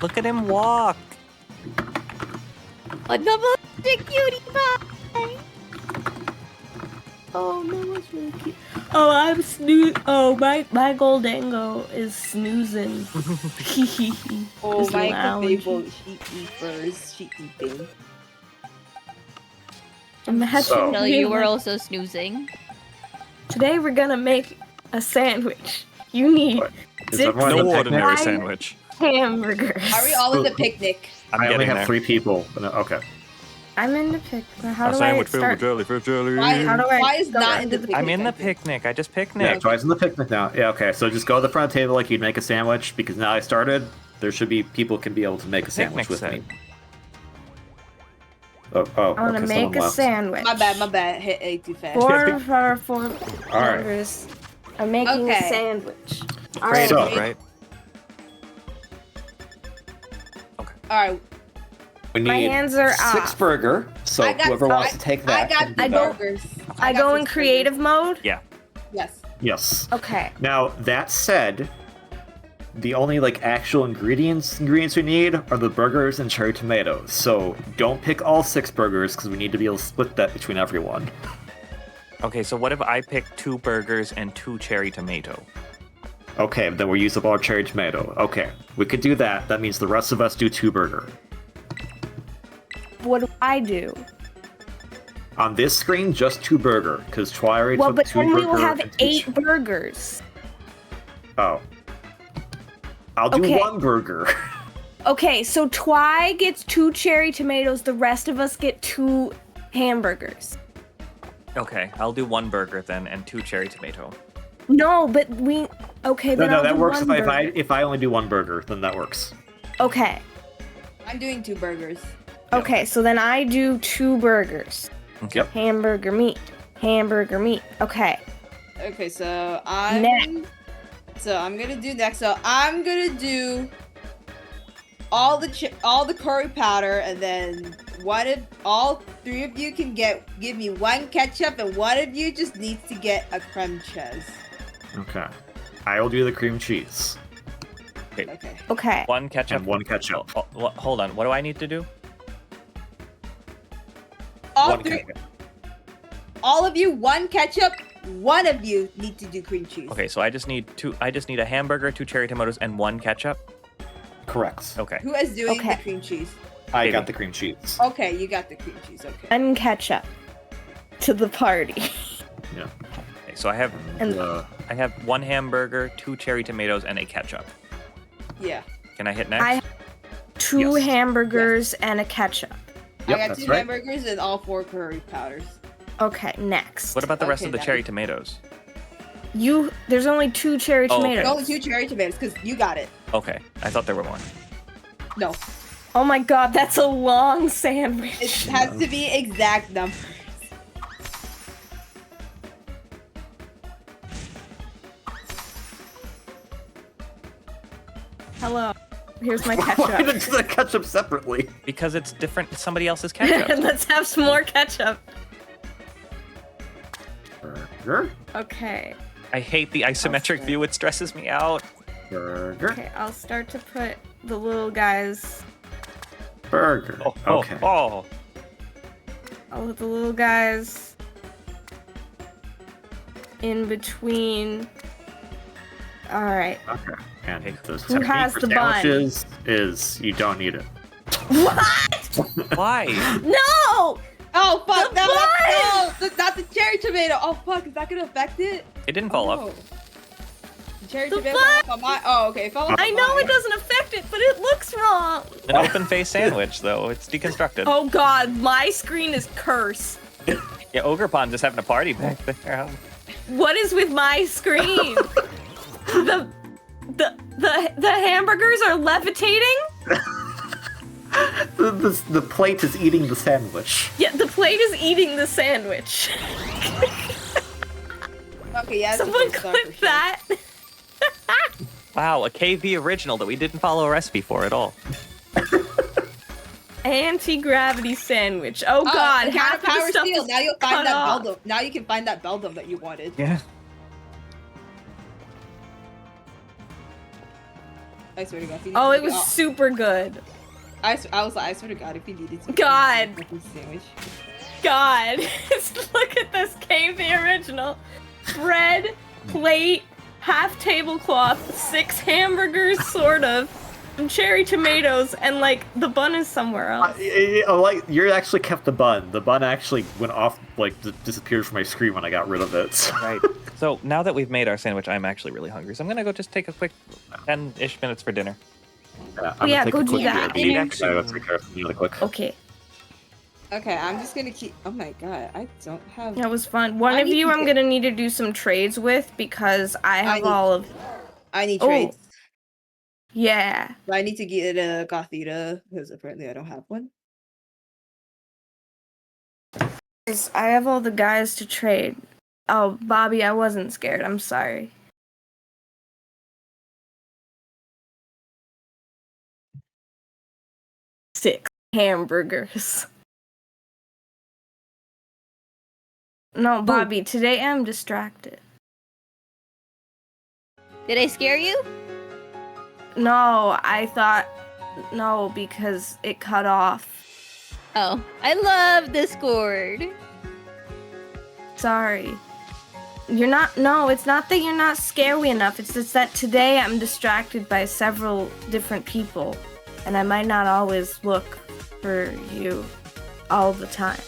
Look at him walk. Another big cutie pie. Oh no, it's really cute. Oh, I'm Oh, my Goldango is snoozing. Oh, Just my lounging. favorite sheep eaters. Sheep eating. Imagine So- Tell being you were like, also snoozing. Today we're gonna make a sandwich. You need What? Is 6 everyone No in the ordinary picnic? sandwich. hamburgers. Are we all in the picnic? I'm I only getting have there. 3 people. Okay. I'm in the pic. How A do I sandwich filled start? with jellyfish jelly. How do I Why is go not in into the the- I'm in the picnic? picnic. I just Yeah, picnicked. Twi's in the picnic now. Yeah, okay. So just go to the front of the table like you'd make a sandwich, because now I started. There should be people can be able to make a sandwich Picnic with set. me. Oh, I want to okay, make someone a left. sandwich. My bad. Hit A too fast. Four All right. members are making a Okay. sandwich. All Creative, So- right? All right. We My need hands are 6 off. burger. So I got- whoever wants I- to take I that. got can do I the don't- that. burgers. I got go some in creative mode. Yeah. Yes. Yes. Okay. Now that said, the only like actual ingredients we need are the burgers and cherry tomatoes. So don't pick all 6 burgers because we need to be able to split that between everyone. Okay, so what if I pick 2 burgers and 2 cherry tomato? Okay, then we'll use up our cherry tomato. Okay, we could do that. That means the rest of us do 2 burger. What do I do? On this screen, just 2 burger because Twi already Well, took but 2 then burger. we will have and 2 8 burgers. Oh. I'll do Okay. 1 burger. Okay, so Twi gets 2 cherry tomatoes. The rest of us get 2 hamburgers. Okay, I'll do 1 burger then and 2 cherry tomato. No, but we. Okay, then No, I'll that do works one if I burger. if I only do 1 burger, then that works. Okay. I'm doing 2 burgers. Okay, so then I do 2 burgers. Okay. Yep. Hamburger meat. Hamburger meat. Okay. Okay, so I'm gonna do next. So I'm gonna do all the curry powder, and then all 3 of you can give me 1 ketchup, and 1 of you just needs to get a creme cheese. Okay. I will do the cream cheese. Okay. Okay. 1 ketchup. And 1 ketchup. Hold on, what do I need to do? All 1 three, ketchup. all of you, 1 ketchup. 1 of you need to do cream cheese. Okay, so I just need a hamburger, 2 cherry tomatoes, and 1 ketchup. Correct. Okay. Who is doing Okay. the cream cheese? I Baby. got the cream cheese. Okay, you got the cream cheese. Okay. And ketchup to the party. Yeah. Okay, so I have And- I have 1 hamburger, 2 cherry tomatoes, and a ketchup. Yeah. Can I hit next? I 2 Yes. hamburgers and a ketchup. Yep, I got that's 2 right. hamburgers and all 4 curry powders. Okay, next. What about the rest Okay, of the that cherry is- tomatoes? There's only 2 cherry Oh, okay. tomatoes. Only 2 cherry tomatoes, because you got it. Okay, I thought there were more. No. Oh my god, that's a long sandwich. It has to be exact numbers. Hello. Here's my Why ketchup. did the ketchup separately? Because it's different. It's somebody else's ketchup. Let's have some more ketchup. Burger. Okay. I hate the isometric Okay. view. It stresses me out. Burger. Okay, I'll start to put the little guys. Burger. Oh, Okay. oh. I'll put the little guys in between. Alright. Okay. And Okay. the Who technique has for the bun? sandwiches is you don't need it. What? Why? No! Oh, fuck. The No, bun! no, not the cherry tomato. Oh, fuck. Is that going to affect it? It didn't fall Oh. up. The cherry The tomato bun! fell off on my... Oh, okay. It fell off I on know mine. it doesn't affect it, but it looks wrong. An open face sandwich, though. It's deconstructed. Oh god, my screen is cursed. Yeah, Ogre Pond just having a party back there. What is with my screen? the hamburgers are levitating? The plate is eating the sandwich. Yeah, the plate is eating the sandwich. Okay, yeah. that's a Someone good start for clip sure. that. Wow, a KV original that we didn't follow a recipe for at all. Anti-gravity sandwich. Oh god, it got half a of the power stuff steel. is Now you'll cut find that off. beldum. Now you can find that beldum that you wanted. Yeah. I swear to God. if you Oh, need it to- was super good. I was like, I swear to God, if you needed to. God. Sandwich. God. Look at this KV original. Bread, plate, half tablecloth, 6 hamburgers, sort of, some cherry tomatoes, and like the bun is somewhere else. Like you actually kept the bun. The bun actually went off, like disappeared from my screen when I got rid of it. Right. So now that we've made our sandwich, I'm actually really hungry. So I'm gonna go just take a quick 10-ish minutes for dinner. I'm Yeah, gonna take go a do quick that. BRB. Actually- I gotta take care of something really quick. Okay. Okay, I'm just gonna keep. Oh my god, I don't have. That was fun. One I of need you to I'm get- gonna need to do some trades with because I have need- all of. I need Oh. trades. Yeah. But I need to get a Gothita because apparently I don't have one. I have all the guys to trade. Oh, Bobby, I wasn't scared. I'm sorry. Six hamburgers. No, Bobby, today I'm distracted. Did I scare you? No, I thought. No, because it cut off. Oh, I love Discord. Sorry. You're not. No, it's not that you're not scary enough. It's just that today I'm distracted by several different people. And I might not always look for you all the time.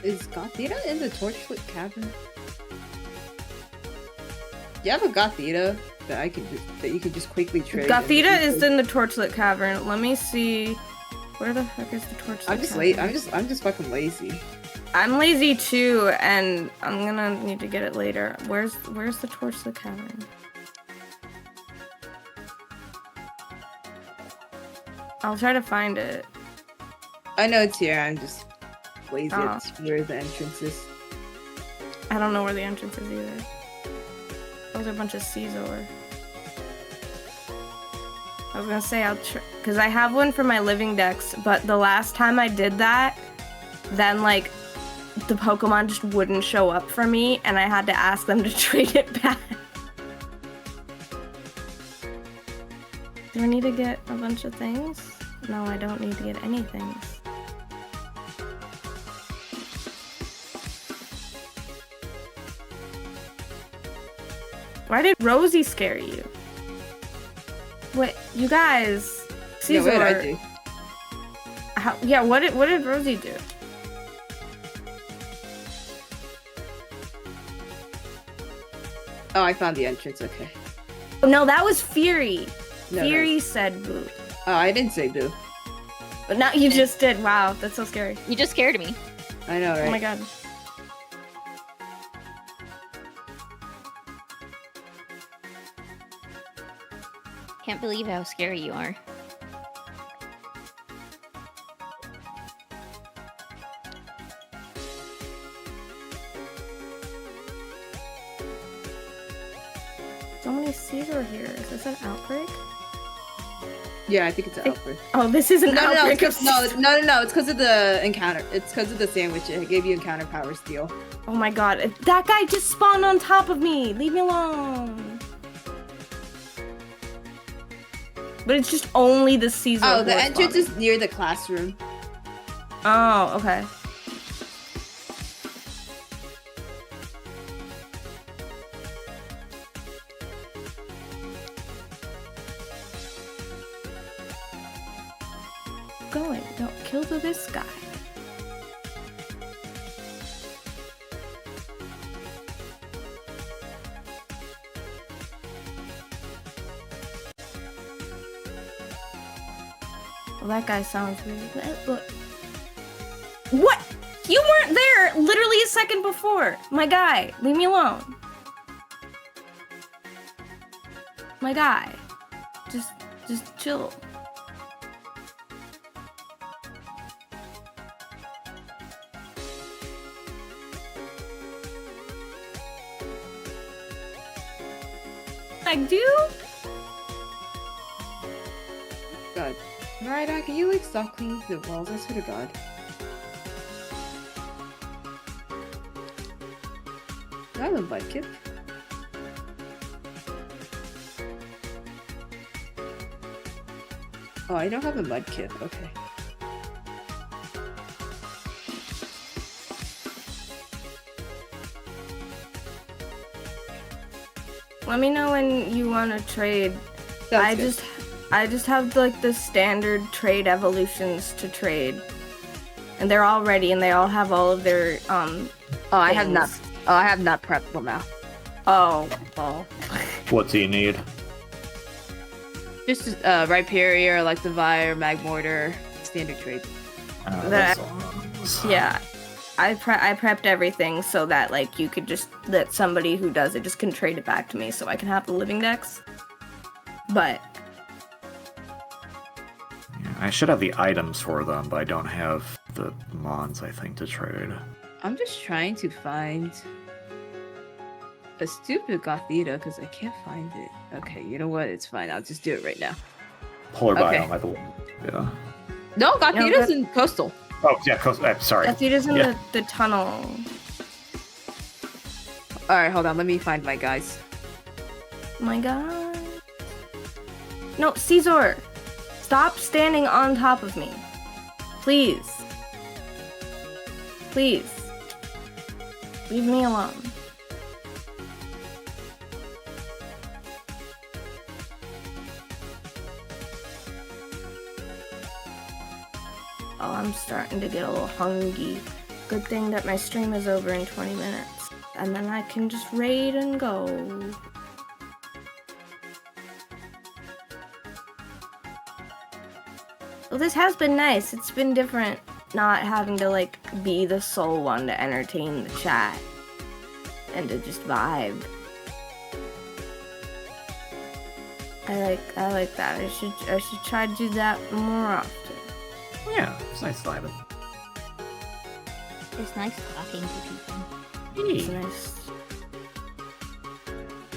Is Gothita in the Torchlit Cavern? You have a Gothita that you can just quickly trade. Gothita is in the Torchlit Cavern. Let me see. Where the heck is the Torchlit I'm just Cavern? late. I'm just fucking lazy. I'm lazy too, and I'm gonna need to get it later. Where's the Torchlit Cavern? I'll try to find it. I know it's here. I'm just lazy. Oh. It's where the entrance is. I don't know where the entrance is either. Those are a bunch of Caesar. I was gonna say because I have one for my living decks, but the last time I did that, then like the Pokemon just wouldn't show up for me, and I had to ask them to trade it back. Do I need to get a bunch of things? No, I don't need to get any things. Why did Rosie scare you? Wait, you guys. Caesar. Yeah, what did I do? Yeah, what did Rosie do? Oh, I found the entrance. Okay. Oh, no, that was Fury. No, Fury said boo. Oh, I didn't say boo. But now you just did. Wow, that's so scary. You just scared me. I know, right? Oh my god. Can't believe how scary you are. So many Caesar here. Is this an outbreak? Yeah, I think it's an outbreak. Oh, this is an No, outbreak of no. It's because of the encounter. It's because of the sandwich. It gave you encounter power steal. Oh my god, that guy just spawned on top of me. Leave me alone. But it's just only the Caesar. Oh, the who are entrance spawning. is near the classroom. Oh, okay. Going. Don't kill this guy. Well, that guy sounds weird. Look. What? You weren't there literally a second before. My guy, leave me alone. My guy. Just chill. I do? God. Marida, can you like stop cleaning the walls? I swear to God. Do I have a Mudkip? Oh, I don't have a Mudkip. Okay. Let me know when you want to trade. Sounds good. I just have like the standard trade evolutions to trade. And they're all ready and they all have all of their Oh, I have not. things. Oh, I have not prepped them now. Oh. What do you need? Just Rhyperior, Electivire, Magmortar, standard trade. That- Those Yeah. I prepped everything so that like you could just that somebody who does it just can trade it back to me so I can have the living decks. But Yeah, I should have the items for them, but I don't have the mons, I think, to trade. I'm just trying to find a stupid Gothita because I can't find it. Okay, you know what? It's fine. I'll just do it right now. Polar Okay. biome, I believe. Yeah. No, Gothita's but- in coastal. Oh, yeah, sorry. Gothita's in Yeah. the tunnel. All right, hold on. Let me find my guys. Oh my god. No, Caesar! Stop standing on top of me. Please. Please. Leave me alone. Oh, I'm starting to get a little hungry. Good thing that my stream is over in 20 minutes. And then I can just raid and go. Well, this has been nice. It's been different not having to, like, be the sole one to entertain the chat. And to just vibe. I like that. I should try to do that more often. Yeah, it's nice vibing. It's nice talking to people. It's nice.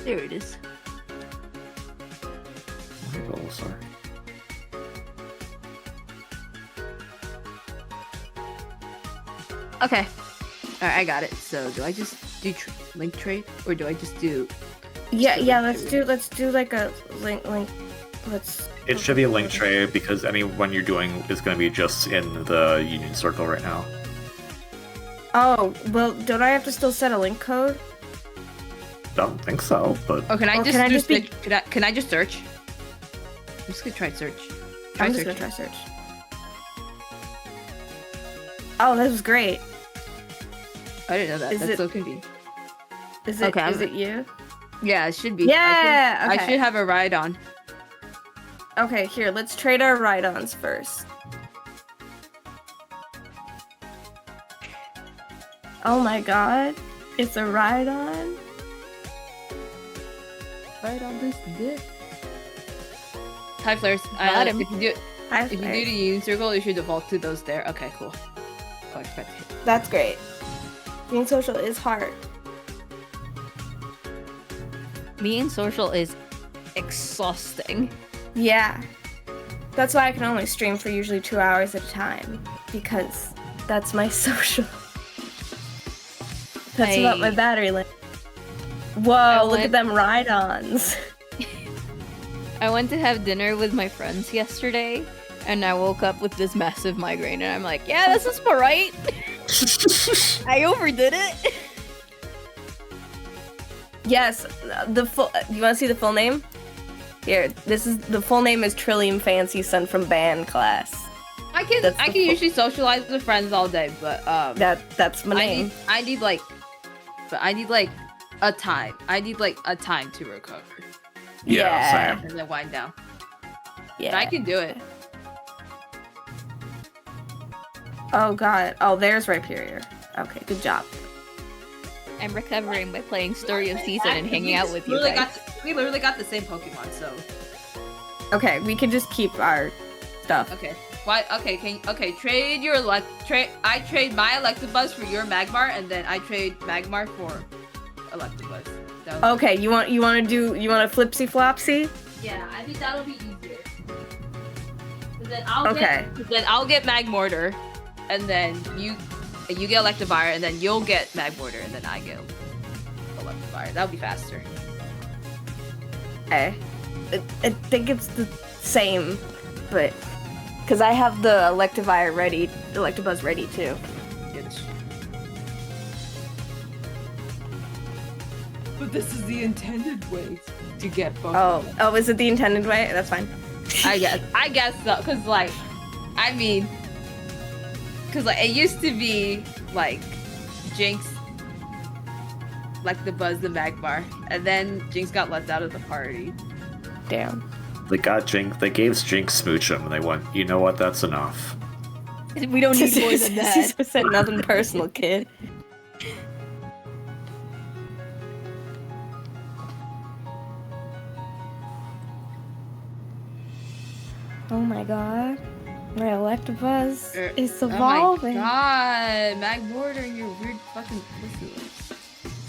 There it is. Oh, sorry. Okay. All right, I got it. So do I just do link trade or do I just do? Yeah, let's do like a link. Let's. It should be a link trade because any one you're doing is going to be just in the Union Circle right now. Oh, well, don't I have to still set a link code? Don't think so, but Oh, can I Or just can I do just be- can I just search? I'm just gonna try search. Try I'm just search. gonna try search. Oh, this was great. I didn't know that. Is That's it- so convenient. Is it? Okay, Is it you? Yeah, it should be. Yeah, I okay. should have a ride on. Okay, here, let's trade our ride-ons first. Oh my god, it's a ride-on? Ride on this dick. Hi, Flares. Got him. If you do I if you do the Union Circle, you should default to those there. Okay, cool. Oh, I forgot to hit. That's great. Being social is hard. Being social is exhausting. Yeah. That's why I can only stream for usually 2 hours at a time. Because that's my social. That's about my battery life. Whoa, look at went- them ride-ons. I went to have dinner with my friends yesterday, and I woke up with this massive migraine, and I'm like, yeah, this is alright. I overdid it. Yes, the full. You want to see the full name? Here, this is the full name is Trillium Fancy Son from band class. I can That's I the can full- usually socialize with friends all day, but That's my name. I need like a time. I need like a time to recover Yeah. and then wind down. Yeah. But I can do it. Oh god. Oh, there's Rhyperior. Okay, good job. I'm recovering by playing Story of Season and hanging out with you guys. We literally got the same Pokemon, so Okay, we can just keep our stuff. okay. Why? Okay, trade your trade. I trade my Electabuzz for your Magmar, and then I trade Magmar for Electabuzz. That was- Okay, you want a flipsy flopsy? Yeah, I think that'll be easier. 'Cause then I'll Okay. then I'll get Magmortar, and then you get Electivire, and then you'll get Magmortar, and then I get Electivire. That'll be faster. Okay. I think it's the same, but because I have the Electabuzz ready too. But this is the intended way to get Pokemon. Oh, is it the intended way? That's fine. I guess so. Cause like, I mean, cause like it used to be like Jinx, like the Buzz, the Magmar, and then Jinx got left out of the party. Damn. They got Jinx. They gave Jinx Smoochum, and they went, you know what? That's enough. We don't need more than that. Said nothing personal, kid. Oh my god. My Electabuzz is evolving. Oh my god, Magmortar and your weird fucking pussy lips.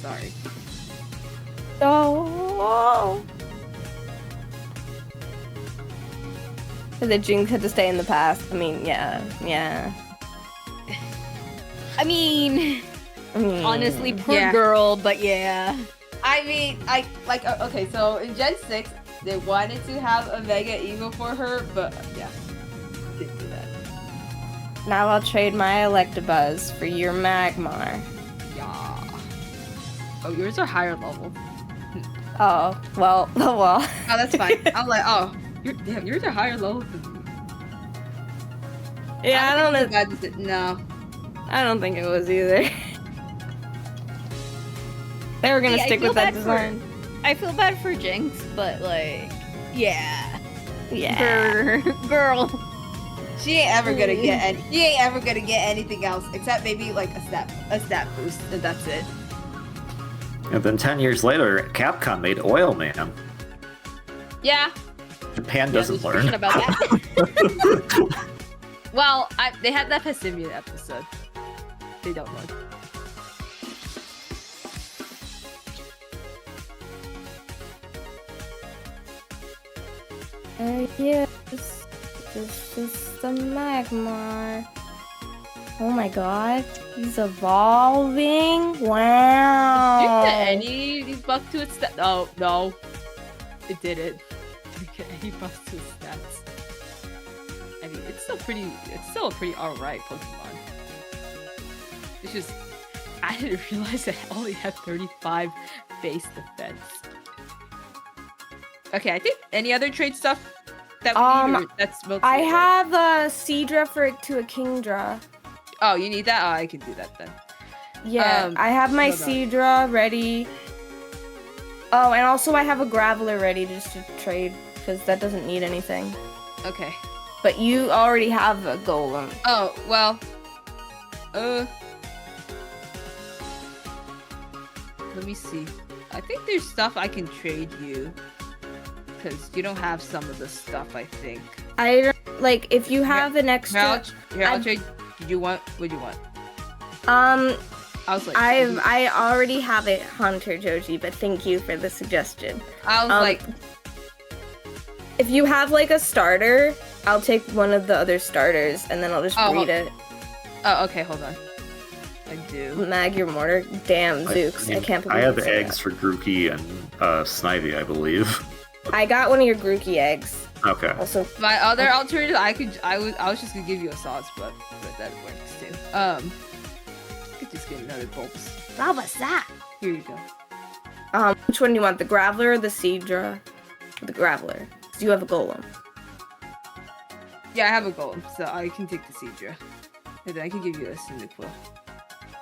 Sorry. Oh. The Jinx had to stay in the past. I mean, yeah. I mean, honestly, poor Yeah. girl, but yeah. I mean, okay, so in Gen 6, they wanted to have a Mega Evo for her, but yeah, didn't do that. Now I'll trade my Electabuzz for your Magmar. Yeah. Oh, yours are higher level. Oh, well. Oh, that's fine. I'm like, oh, yours are higher level than me. Yeah, I don't know. No. I don't think it was either. They were gonna See, I stick feel with that bad design. I feel bad for Jinx, but like, yeah. Yeah. Girl. She ain't ever gonna get anything else except maybe like a stat boost, and that's it. And then 10 years later, Capcom made Oil Man. Yeah. Japan doesn't learn. Thinking about that. Well, they had that Passimian episode. They don't know. Yes. This is the Magmar. Oh my god. He's evolving. Wow. Did any buff to its stats? Oh, no. It didn't. Didn't get any buff to its stats. I mean, it's still a pretty alright Pokemon. It's just, I didn't realize it only had 35 base defense. Okay, I think any other trade stuff that we need, or that's mostly I it? have a Seadra to a Kingdra. Oh, you need that? Oh, I can do that then. Yeah, I have my hold on. Seadra ready. Oh, and also I have a Graveler ready just to trade, because that doesn't need anything. Okay. But you already have a Golem. Oh, well. Let me see. I think there's stuff I can trade you. Because you don't have some of the stuff, I think. I don't, like, if you have an extra... I'll trade. Did you want? What do you want? I was like, I already have it, Hunter Joji, but thank you for the suggestion. I was like, if you have like a starter, I'll take one of the other starters and then I'll just breed it. oh, okay, hold on. I do. Mag your mortar. Damn, Zooks. I can't believe I have you said eggs for Grookey and Snivy, I believe. that. I got one of your Grookey eggs. Okay. Also, My other alternative, I was just gonna give you a solid spot, but that works too. I could just get another Bulbasaur. Here you go. which one do you want? The Graveler or the Seadra? The Graveler. Do you have a Golem? Yeah, I have a Golem, so I can take the Seadra. And then I can give you a Cyndaquil.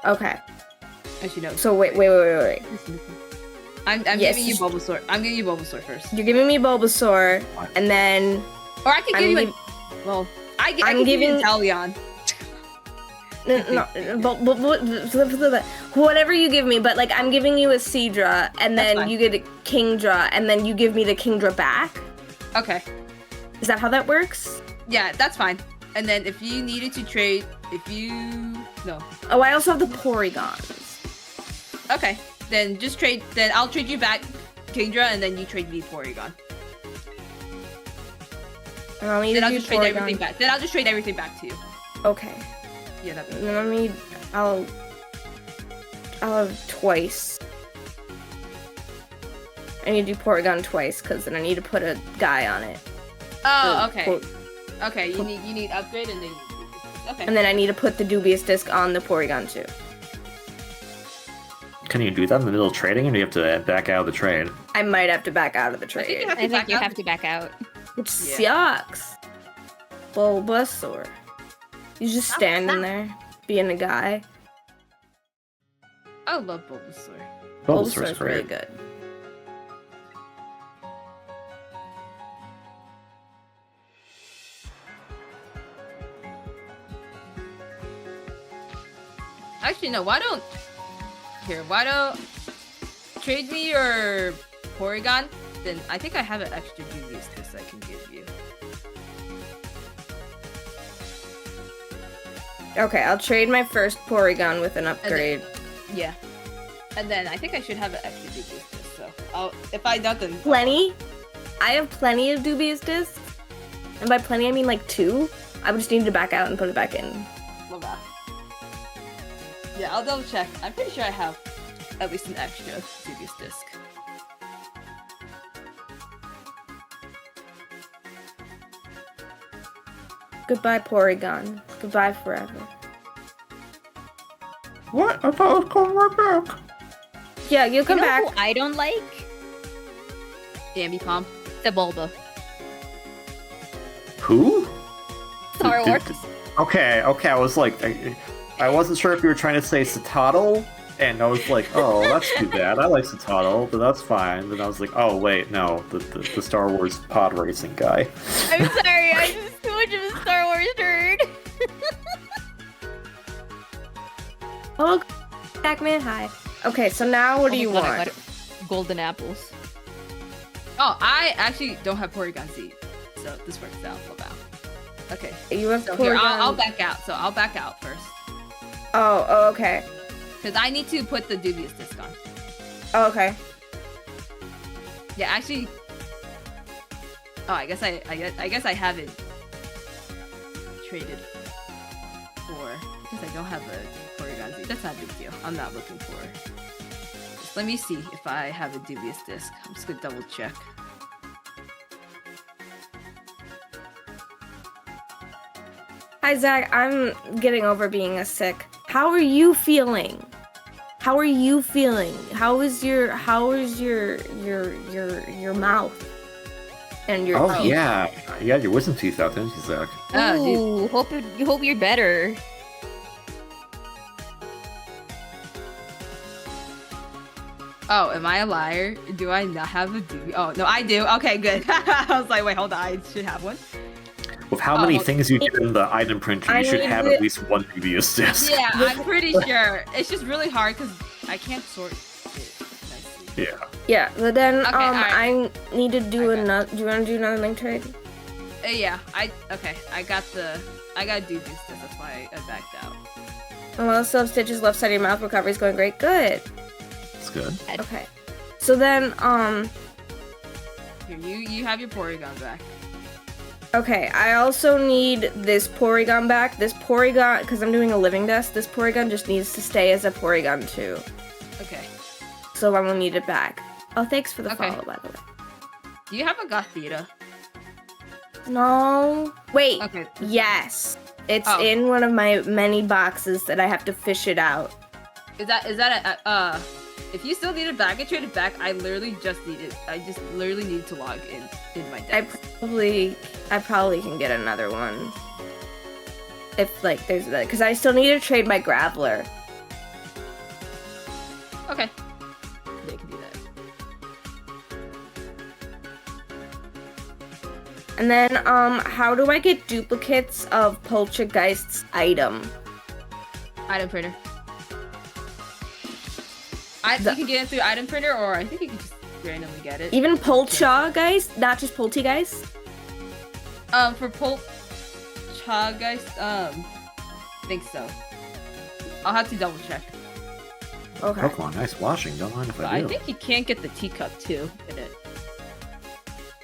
Okay. Actually, no. So wait. I'm Yes. giving you Bulbasaur. I'm giving you Bulbasaur first. You're giving me Bulbasaur, and then Or I can give I'm you giv- I I'm can give you giving- Inteleon. whatever you give me, but like I'm giving you a Seadra, and That's then fine. you get a Kingdra, and then you give me the Kingdra back. Okay. Is that how that works? Yeah, that's fine. And then if you needed to trade, no. Oh, I also have the Porygons. Okay. Then just trade. Then I'll trade you back Kingdra, and then you trade me Porygon. And I'll need Then to I'll do just trade everything Porygon. back. Then I'll just trade everything back to you. Okay. Yeah, that'd be And then I'll have twice. I need to do Porygon twice, because then I need to put a guy on it. Oh, Or okay. Po- Okay, you need upgrade, and then okay. And then I need to put the Dubious Disc on the Porygon too. Can you do that in the middle of trading, or do you have to back out of the trade? I might have to back out of the I think trade, you have to I think back you out. have to back out. which Yeah. sucks. Bulbasaur. He's just standing there, being a guy. I love Bulbasaur. Bulbasaur's Bulbasaur's really great. good. Actually, no. Why don't trade me your Porygon? Then I think I have an extra dubious disc I can give you. Okay, I'll trade my first Porygon with an upgrade. Yeah. And then I think I should have an extra dubious disc. So if I don't, then Plenty? I have plenty of dubious discs. And by plenty, I mean like 2. I would just need to back out and put it back in. Love that. Yeah, I'll double check. I'm pretty sure I have at least an extra dubious disc. Goodbye, Porygon. Goodbye forever. What? I thought I was coming right back. Yeah, you'll come you know back. who I don't like? Ambipom. The Bulba. Who? Star Wars. Okay. I was like, I wasn't sure if you were trying to say Citadel, and I was like, oh, that's too bad. I like Citadel, but that's fine. Then I was like, oh wait, no, the Star Wars pod racing guy. I'm sorry, I'm just too much of a Star Wars nerd. Oh, Pac-Man, hi. Okay, so now what do you Oh my God, I want? got it. Golden apples. Oh, I actually don't have Porygon Z, so this works out. Love out. Okay. You have So Porygon. here, I'll back out. So I'll back out first. Oh, okay. Because I need to put the dubious disc on. Oh, okay. Yeah, actually. Oh, I guess I guess I haven't traded for because I don't have a Porygon Z. That's not a big deal. I'm not looking for. Just let me see if I have a dubious disc. I'm just gonna double check. Hi, Zach. I'm getting over being a sick. How are you feeling? How are you feeling? How is your mouth and your Oh teeth? yeah, you got your wisdom teeth out, didn't you, Zach? Oh, dude. Ooh, hope you're better. Oh, am I a liar? Do I not have a dubious? Oh no, I do. Okay, good. I was like, wait, hold on. I should have one. With how many okay. things you get in the item printer, I you should need have it. at least one dubious disc. Yeah, I'm pretty sure. It's just really hard because I can't sort it nicely. Yeah. Yeah, but then Okay, alright. I need to do Okay. another. Do you want to do another link trade? Yeah, I got dubious disc. That's why I backed out. Oh, well, Sub Stitch's left side of your mouth recovery is going great. Good. That's good. Okay. So then Here, you have your Porygon back. okay, I also need this Porygon back. This Porygon, because I'm doing a living desk, this Porygon just needs to stay as a Porygon too. Okay. So I will need it back. Oh, thanks for the Okay. follow, by the way. Do you have a Gothita? No. Wait. Okay. Yes. It's Oh. in one of my many boxes that I have to fish it out. Is that a if you still need it back, I trade it back. I literally just need it. I just literally need to log in my I desk. probably can get another one. If like there's that, because I still need to trade my Graveler. Okay. They can do that. And then how do I get duplicates of Poltergeist's item? Item printer. You can get it through item printer, or I think you can just randomly get it. Even Poltergeist, not just Poltergeist. For Poltergeist, think so. I'll have to double check. Okay. Pokemon, nice washing. Don't mind if But I I do. think you can't get the teacup too in it.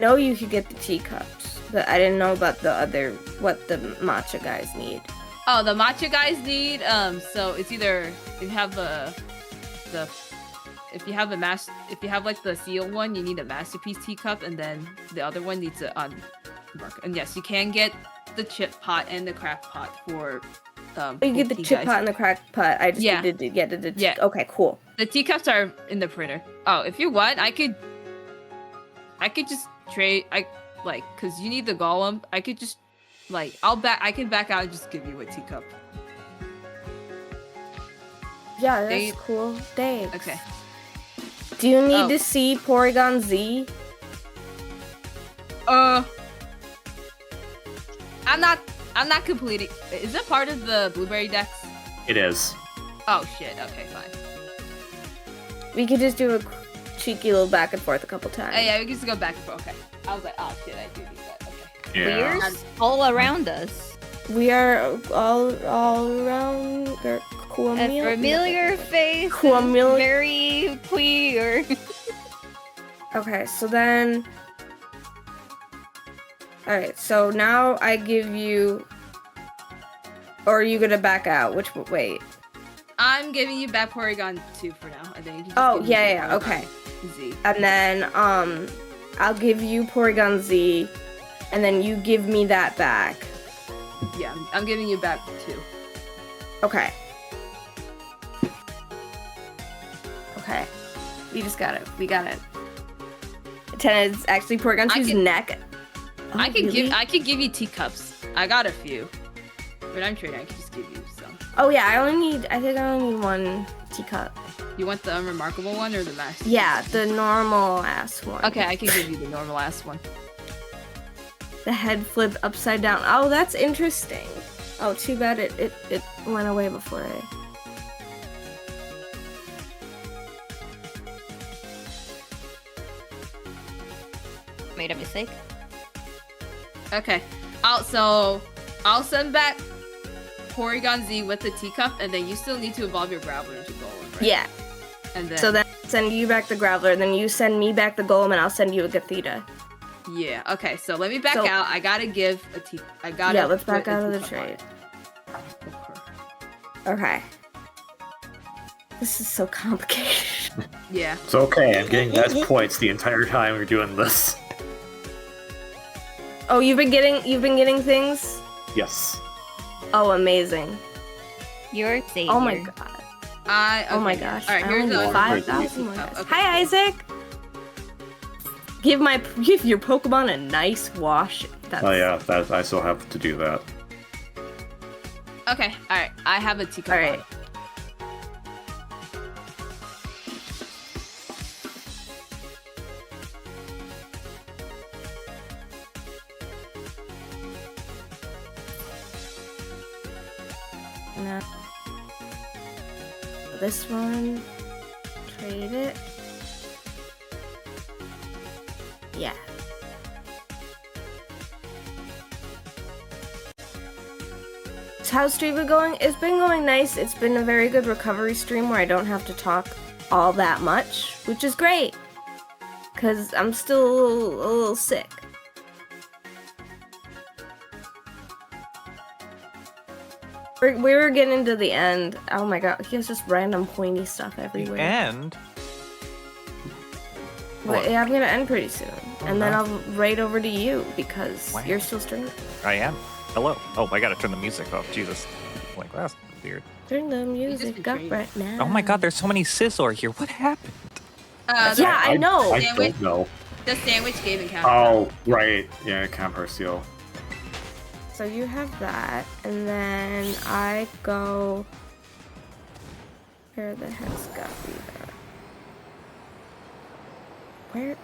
No, you could get the teacups, but I didn't know about the other what the matcha guys need. Oh, the matcha guys need so it's either if you have if you have like the seal one, you need a masterpiece teacup, and then the other one needs a mark. And yes, you can get the chip pot and the crack pot for You get the Polty chip guys. pot and the crack pot. I just Yeah. needed to get the Yeah. Okay, cool. The teacups are in the printer. Oh, if you want, I could just trade. Cause you need the golem. I could just I can back out and just give you a teacup. Yeah, that's They- cool. Thanks. Okay. Do you need Oh. to see Porygon Z? I'm not completing. Is it part of the blueberry decks? It is. Oh shit. Okay, fine. We could just do a cheeky little back and forth a couple times. Yeah, we can just go back and forth. Okay. I was like, oh shit, I do need that. Okay. Yeah. Weir's all around us. We are all around. They're A familiar face. Familiar- Very queer. Okay, so then. Alright, so now I give you. Or are you gonna back out? Wait. I'm giving you back Porygon 2 for now, and then you can just Oh, give me yeah, Porygon okay. Z. And then, I'll give you Porygon Z, and then you give me that back. Yeah, I'm giving you back 2. Okay. Okay. We just got it. We got it. Ten is actually Porygon 2's neck. Oh, I can really? give you teacups. I got a few. But I'm trading, I can just give you some. Oh yeah, I think I only need one teacup. You want the unremarkable one or the master? Yeah, the normal ass one. Okay, I can give you the normal ass one. The head flip upside down. Oh, that's interesting. Oh, too bad it went away before I... Made a mistake. Okay. I'll send back Porygon Z with the teacup, and then you still need to evolve your Graveler into Golem, right? Yeah. And then So then send you back the Graveler, then you send me back the Golem, and I'll send you a Gothita. yeah. Okay. So let me back So- out. I gotta give a teacup. I gotta. Yeah, let's back put a out of the teacup on trade. it. Okay. This is so complicated. Yeah. It's okay. I'm getting nice points the entire time we're doing this. Oh, you've been getting things? Yes. Oh, amazing. Your savior. Oh my god. Oh my okay. gosh. All right. I Here's only the need 5,000 more teacup. guys. Okay. Hi, Isaac. Give your Pokemon a nice wash. That's... Oh yeah, that I still have to do that. Okay. All right. I have a teacup. All right. on. No. This one. Trade it. Yeah. So how's stream been going? It's been going nice. It's been a very good recovery stream where I don't have to talk all that much, which is great. Cause I'm still a little sick. We were getting to the end. Oh my god, he has just random pointy stuff everywhere. And But yeah, I'm gonna end pretty soon. And then no. I'll raid over to you because Wow. you're still streaming. I am. Hello. Oh, I gotta turn the music off. Jesus. Like that's weird. Turn the just music been up trading. right now. Oh my god, there's so many Scizor here. What happened? Yeah, I know. I Sandwich? don't know. The sandwich game encounter. Oh, right. Yeah, Camper Seal. So you have that, and then I go. Where the heck's Gothita? Where?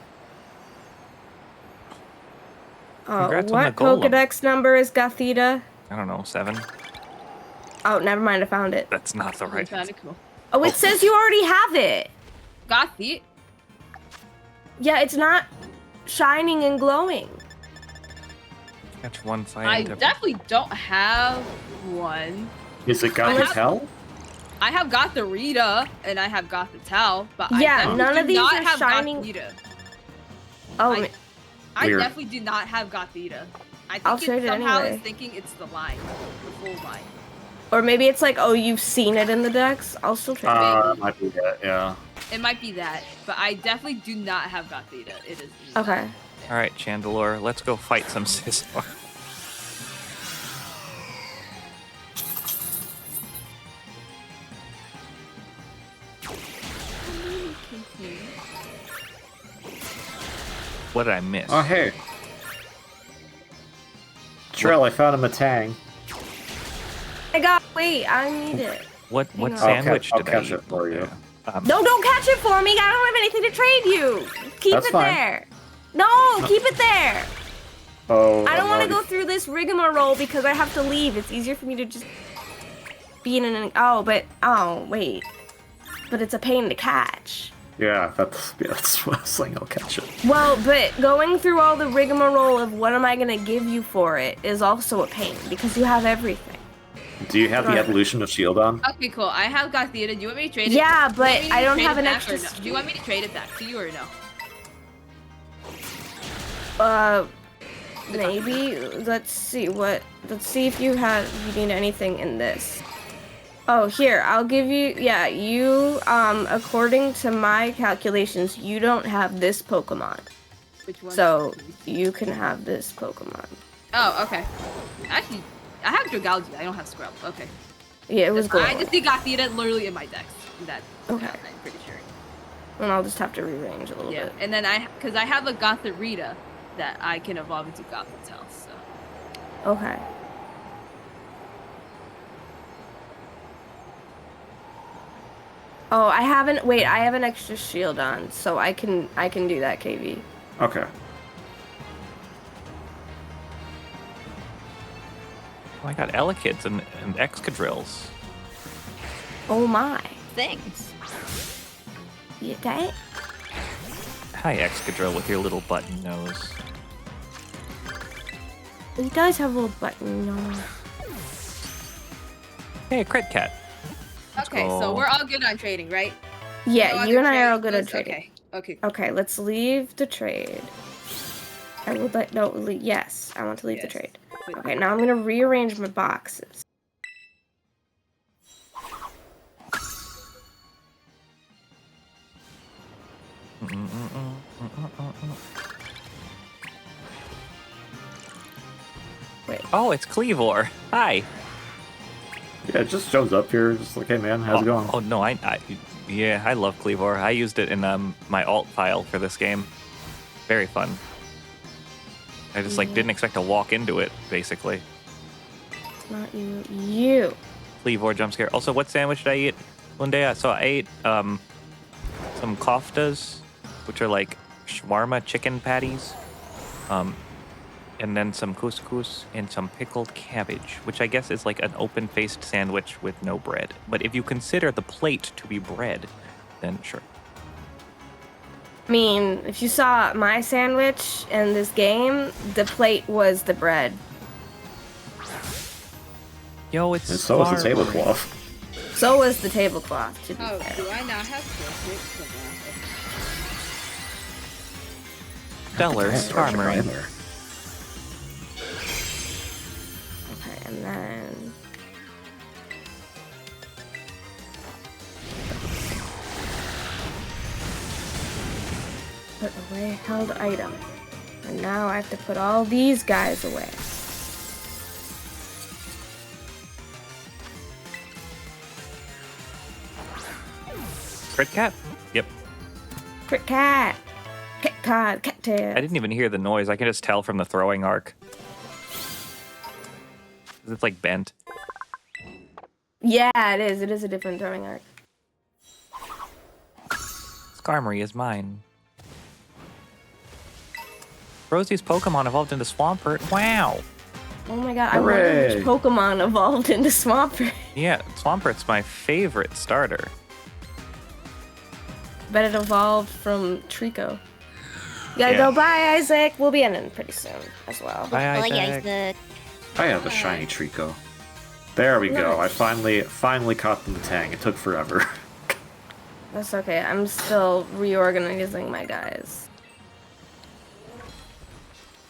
Oh, Congrats on what the golem. Pokedex number is Gothita? I don't know, 7? Oh, never mind, I found it. That's not the right. Kind of cool. Oh, it says you already have it. Got it. Yeah, it's not shining and glowing. Catch one I fighting. definitely don't have one. Is it got I the have- tell? I have got the Rita and I have got the Tau, but I Yeah, definitely none do of these not are have shining- Gothita. Oh, I- I Weird. definitely do not have Gothita. I think I'll it trade it somehow anyway. is thinking it's the line, the full line. or maybe it's like, oh, you've seen it in the decks. I'll still trade it. That might be it, yeah. It might be that, but I definitely do not have Gothita. It is Okay. All right, Chandelure, let's go fight some Scizor. What did I miss? Oh, hey. Trill, I found a Matang. Wait, I need it. What Hang on. sandwich I'll did catch I it eat? for you. No, don't catch it for me. I don't have anything to trade you. Keep That's it fine. there. No, keep it there. Oh, I don't want to already- go through this rigmarole because I have to leave. It's easier for me to just. being an oh wait, but it's a pain to catch. Yeah, that's what I was saying. I'll catch it. Well, but going through all the rigmarole of what am I gonna give you for it is also a pain because you have everything. Do you have the evolution of Shieldon? Okay, cool. I have Gothita. Do you want me to trade it? Yeah, Do you want but me to I don't trade have it an back extra. or no? Do you want me to trade it back to you or no? Maybe. Let's see if you need anything in this. Oh, here, I'll give you, yeah, you, according to my calculations, you don't have this Pokemon. Which one? So, you can have this Pokemon. Oh, okay. Actually, I have Dragalge. I don't have Scrub. Okay. Yeah, it was good. I just see Gothita literally in my dex. Okay. I'm pretty sure. And I'll just have to rearrange a little Yeah, bit. and then because I have a Gothorita that I can evolve into Gothitelle, so. Okay. Oh, I have an extra shield on, so I can do that, KV. Okay. Oh, I got Elekids and Excadrills. Oh my. Thanks. You dang. Hi, Excadrill, with your little button nose. He does have a little button nose. Hey, a Crit Cat. Okay, so we're all good on trading, right? Yeah, No you other and I are all trades? good at trading. Okay. Okay, let's leave the trade. I would like yes, I want to leave the Yes. trade. Okay, now I'm gonna rearrange my boxes. Wait. Oh, it's Cleavor. Hi. Yeah, it just shows up here, just like, hey man, how's it going? Oh no, yeah, I love Cleavor. I used it in my alt file for this game. Very fun. I just didn't expect to walk into it, basically. It's not you. You. Cleavor jump scare. Also, what sandwich did I eat one day? So I ate some koftas, which are like shawarma chicken patties, and then some couscous and some pickled cabbage, which I guess is like an open-faced sandwich with no bread. But if you consider the plate to be bread, then sure. I mean, if you saw my sandwich in this game, the plate was the bread. Yo, it's And so is the Scarmory. tablecloth. So was the tablecloth, to be Oh, fair. do I not have Torchic? Stellar Right Skarmory. there. Okay, and then... Put away held item. And now I have to put all these guys away. Crit Cat? Yep. Crit cat! Cat tail. I didn't even hear the noise. I can just tell from the throwing arc. It's like bent. Yeah, it is. It is a different throwing arc. Skarmory is mine. Rosie's Pokemon evolved into Swampert. Wow. Oh my god, I wonder which Hooray. Pokemon evolved into Swampert. Yeah, Swampert's my favorite starter. Bet it evolved from Trico. You gotta Yeah. go. Bye, Isaac. We'll be ending pretty soon as well. Bye, Oh, Isaac. yeah, I have a shiny Trico. There we go. I Nice. finally caught them the Tang. It took forever. That's okay. I'm still reorganizing my guys.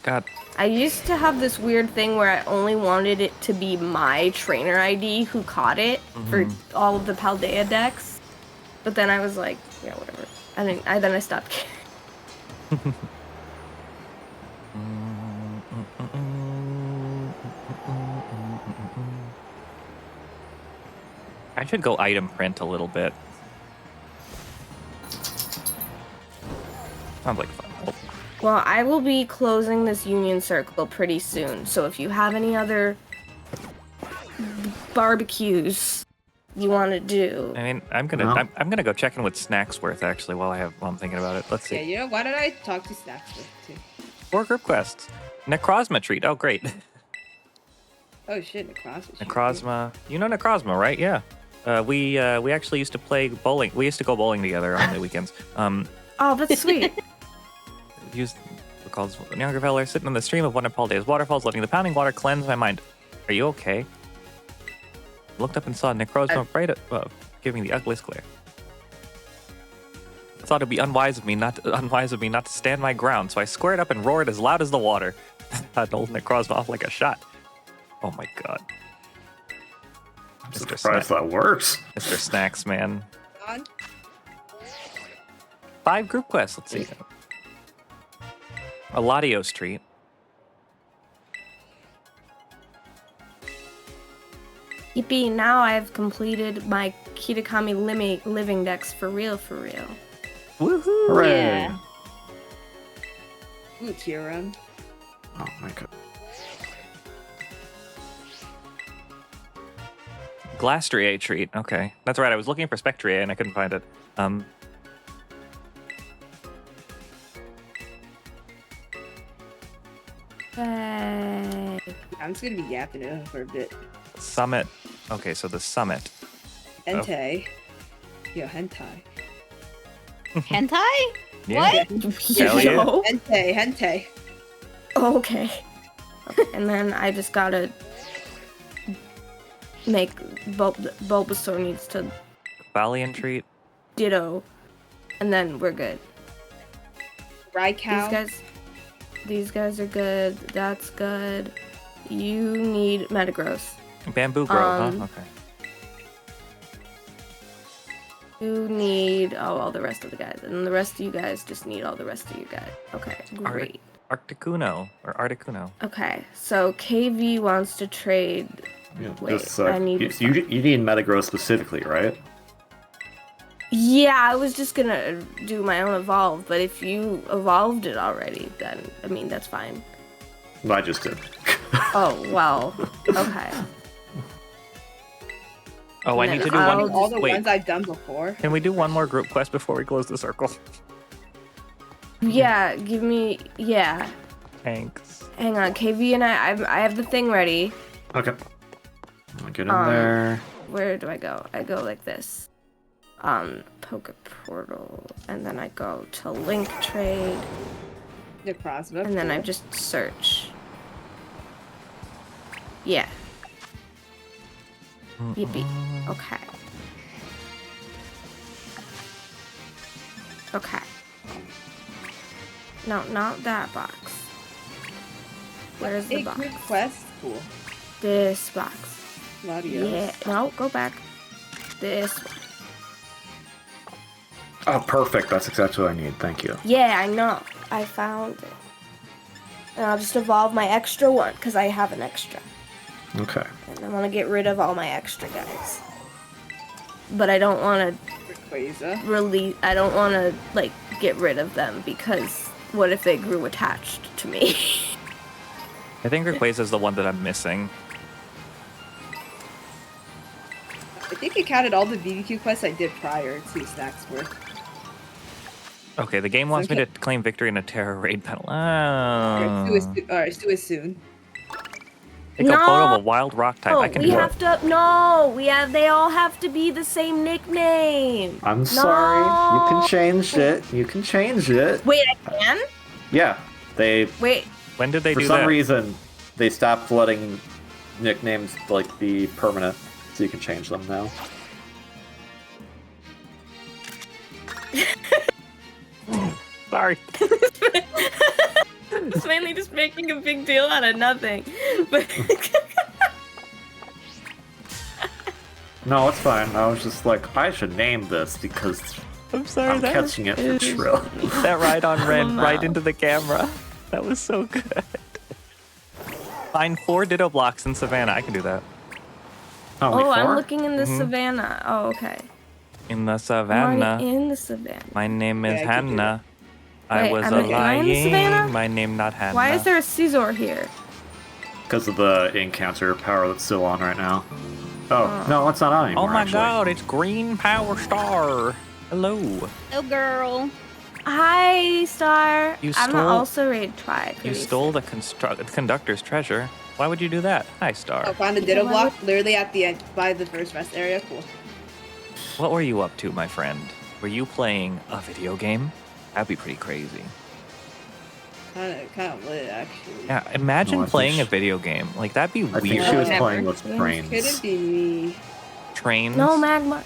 God, I used to have this weird thing where I only wanted it to be my trainer ID who caught it for all of the Paldea decks. But then I was like, yeah, whatever. Then I stopped caring. I should go item print a little bit. Sounds like fun. Oh, Well, I will be closing this Union Circle pretty soon, so if you have any other barbecues you want to do, I mean, I'm gonna No. I'm gonna go check in with Snacksworth actually while I'm thinking about it. Let's Yeah, see. you know, why did I talk to Snacks with too? 4 group quests. Necrozma treat. Oh, great. Oh shit, Necrozma. Necrozma. You know Necrozma, right? Yeah. We actually used to play bowling. We used to go bowling together on the weekends. Oh, that's sweet. Recalls a younger feller sitting on the stream of one of Paul Day's waterfalls, letting the pounding water cleanse my mind. Are you okay? Looked up and saw Necrozma right above, giving the ugliest glare. I thought it'd be unwise of me not to stand my ground, so I squared up and roared as loud as the water. That old Necrozma off like a shot. Oh my god. I'm Mr. surprised that works. Mr. Snacks, man. On. 5 group quests, let's see. A Latios treat. Yippee, now I've completed my Kitakami living decks for real, for real. Woohoo! Hooray! Yeah. Ooh, Tieran. Oh my god. Glastrier treat. Okay. That's right. I was looking for Spectrier and I couldn't find it. Hey. I'm just gonna be yapping it for a bit. Summit. Okay, so the summit. Hentai. Yo, hentai. Hentai? Yeah. What? Hell yeah. Yo. Hentai. Oh, okay. And then I just gotta make Bulbasaur needs to Valiant treat. ditto, and then we're good. Raikou. These guys are good. That's good. You need Metagross. Bamboo Grove, huh? Okay. You need all the rest of the guys, and the rest of you guys just need all the rest of you guys. Okay, great. Articuno or Articuno. Okay, so KV wants to trade. Yeah, Wait, just, I need to you need Metagross specifically, right? Yeah, I was just gonna do my own evolve, but if you evolved it already, then I mean that's fine. I just did. Oh well, okay. Oh, I And need to then do I'll one. All the Wait, ones I've done before. can we do one more group quest before we close the circle? Yeah, give me. Yeah, Thanks. hang on, KV and I have the thing ready. Okay. I'll get in there. Where do I go? I go like this. Poke Portal, and then I go to Link Trade, Necrozma. and then I just search. Yeah. Yippee. Okay. Okay. No, not that box. Where's the Hey, box? group quest. Cool. This box. Latios. Yeah. No, go back. This one. Oh, perfect. That's exactly what I need. Thank you. Yeah, I know. I found it. And I'll just evolve my extra one, because I have an extra. Okay. And I want to get rid of all my extra guys. But I don't want Rayquaza. I don't want to, like, get rid of them, because what if they grew attached to me? I think Rayquaza is the one that I'm missing. I think it counted all the BBQ quests I did prior to Snack's work. Okay, the game wants me to Okay. claim victory in a terror raid battle. Oh. Alright, let's do it soon. Take a photo of No. a wild rock type. I can we do have it. to. No, they all have to be the same nickname. I'm sorry. You No. can change it. You can change it. Wait, I can? Yeah. They, Wait. When did they for do some that? reason, they stopped letting nicknames, like, be permanent. So you can change them now. Sorry. It's mainly just making a big deal out of nothing. But No, it's fine. I was just like, I should name this because I'm sorry. I'm catching it for Trill. That ride on ran no. right into the camera. That was so good. Find 4 Ditto blocks in Savannah. I can do that. Only oh, I'm four? looking in the savannah. Oh, okay. In the I'm Savannah. already in the savannah. My name is Yeah, I can do Hannah. I Wait, was am I in the lying. savannah? My name not Hannah. Why is there a Caesar here? Because of the encounter power that's still on right now. Oh, no, it's not on anymore, Oh my actually. god, it's Green Power Star. Hello. Oh, girl. Hi, Star. You I'm stole- also ready to try it. You stole the conductor's treasure. Why would you do that? Hi, Star. Oh, found a ditto block literally at the end by the first rest area. Cool. What were you up to, my friend? Were you playing a video game? That'd be pretty crazy. Kind of lit, actually. Yeah, imagine No, I think playing a she- video game. Like, that'd be I think weird. she was Never. playing with Yeah. trains. Couldn't be me. Trains. No, Magma.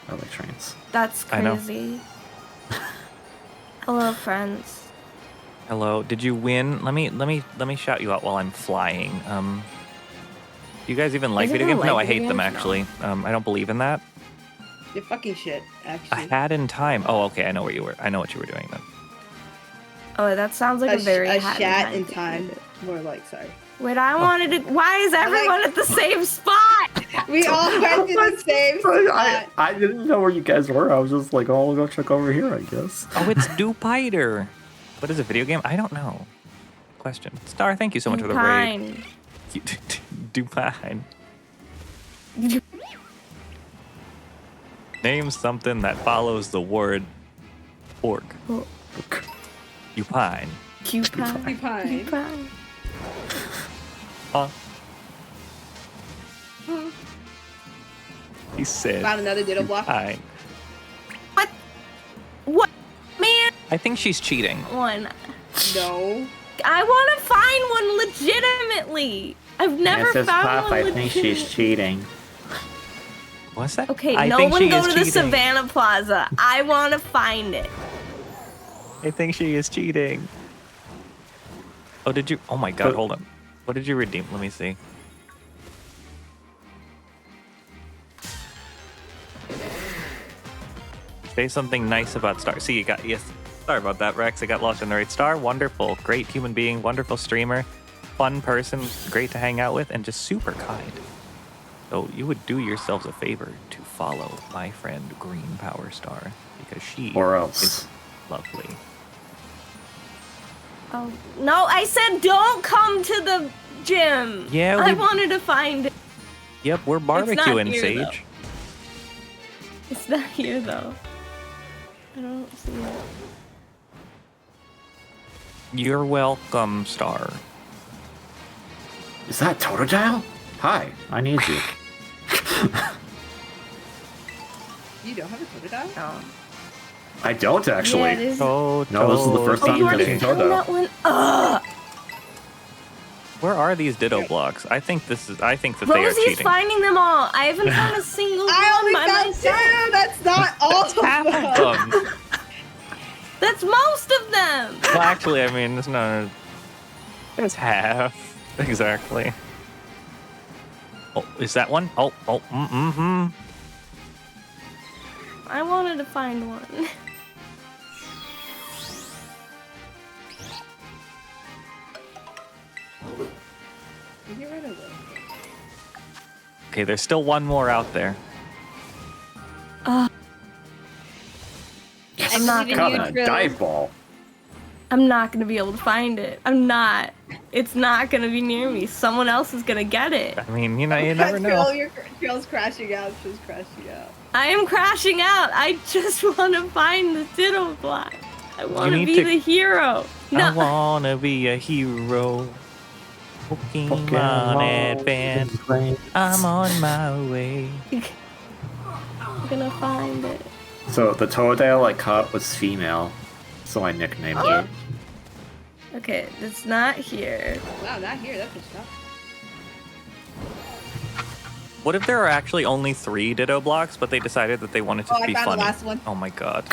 I like trains. That's I know. crazy. Hello, friends. Hello. Did you win? Let me shout you out while I'm flying. Do you guys even like Does video anyone games? No, I like hate video them games? actually. I don't believe in that. You're fucking shit, I actually. had in time. Oh, okay. I know where you were. I know what you were doing then. Oh, that sounds like a, very a hat chat in thing time. to do. More like, sorry. Wait, I wanted to. Why is everyone at the same spot? We all went to the same spot. I didn't know where you guys were. I was just like, oh, I'll go check over here, I guess. Oh, it's Dupiter. What is a video game? I don't know. Question. Star, thank you so much for the raid. Fine. Dupine. Name something that follows the word pork. Oh, Dupine. Cupine. Cupine. Cupine. Huh? He said Found another ditto block. Dupine. What? Man, I think she's cheating. one. No. I want to find one legitimately. I've never found one legitimately. cheating. What's that? Okay, I no think one she go is to the cheating. Savannah Plaza. I want to find it. I think she is cheating. Oh, did you? Oh my god, But- hold on. What did you redeem? Let me see. Say something nice about Star. See, you got, yes. Sorry about that, Rex. I got lost in the right. Star, wonderful. Great human being, wonderful streamer, fun person, great to hang out with, and just super kind. So you would do yourselves a favor to follow my friend Green Power Star because she Or is else. lovely. Oh no! I said don't come to the gym. Yeah, I we- wanted to find it. Yep, we're not barbecuing, here, Sage. It's not here though. I don't see it. You're welcome, Star. Is that Totodile? Hi, I need you. You don't have a Totodile? No. I don't Yeah, actually. it is. Oh, No, this is the first Oh, time you I'm already getting found Toto. that one. Ugh. Where are these Ditto blocks? I think that they are Rosie's cheating. finding them all. I haven't found a single I one only by found myself. two! That's not all of Half them! of them. That's most of them. Well, actually, I mean, it's not. It's half exactly. Oh, is that one? Oh, mm-hmm. I wanted to find one. Get rid of them. Okay, there's still one more out there. Yes, I'm not believe in got you, a Trill. dive ball. I'm not gonna be able to find it. I'm not. It's not gonna be near me. Someone else is gonna get it. I mean, you never know. Trail's crashing out. Trail's crashing out. I am crashing out. I just want to find the Ditto block. I want to need be to- the hero. I No. wanna be a hero. Pokemon Advance. I'm on my way. I'm gonna find it. So the Totodile I caught was female, so I nicknamed it. Okay, it's not here. Wow, not here. That's a stuff. What if there are actually only 3 Ditto blocks, but they decided that they wanted to Oh, I be found funny? the last one. Oh my god.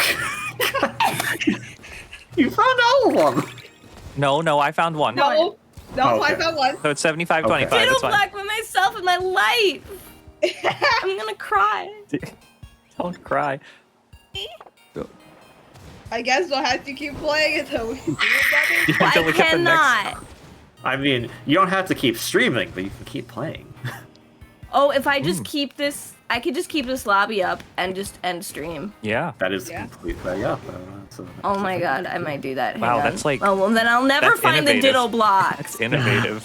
You found all of them! No, I found one. No, Oh, I okay. found one. So it's 75-25. Okay. Ditto It's fine. block by myself in my life. I'm gonna cry. Don't cry. I guess we'll have to keep playing until we do another. Until I we get the next. cannot. I mean, you don't have to keep streaming, but you can keep playing. Oh, if I just keep this, I could just keep this lobby up and just end stream. Yeah. That is Yeah. complete. So Oh my god, I might do that. Hang Wow, on. that's like- Oh well, then I'll never that's find the innovative. Ditto blocks. That's innovative.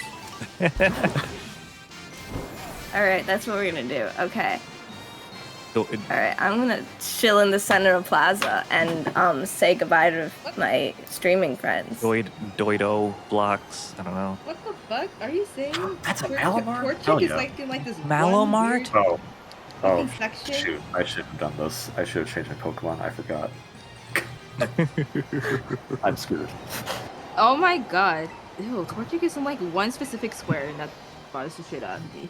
All right, that's what we're gonna do. Okay. Do- Alright, I'm gonna chill in the center of Plaza and say goodbye to my streaming friends. Doido blocks. I don't know. What the fuck are you saying? That's a Torchic- Malamar? Torchic Hell is yeah. like in like this Malamart? one weird Oh, fucking section. shoot! I should have done this. I should have changed my Pokemon. I forgot. I'm screwed. Oh my god. Ew, Torchic is in like one specific square and that bothers the shit out of me.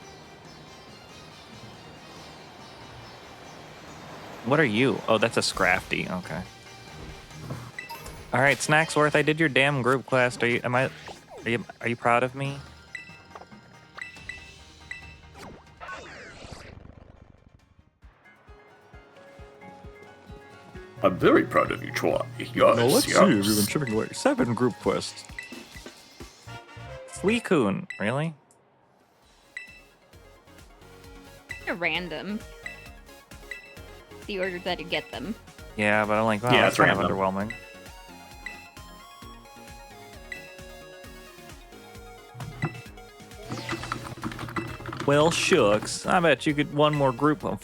What are you? Oh, that's a Scrafty. Okay. All right, Snacksworth. I did your damn group quest. Are you proud of me? I'm very proud of you, Troy. Yes, yes. chipping away. 7 group quests. Suicune, really? They're random. The order that you get them. Yeah, but I'm like, wow, Yeah, that's it's kind of random. underwhelming. Well, shucks. I bet you could one more group of.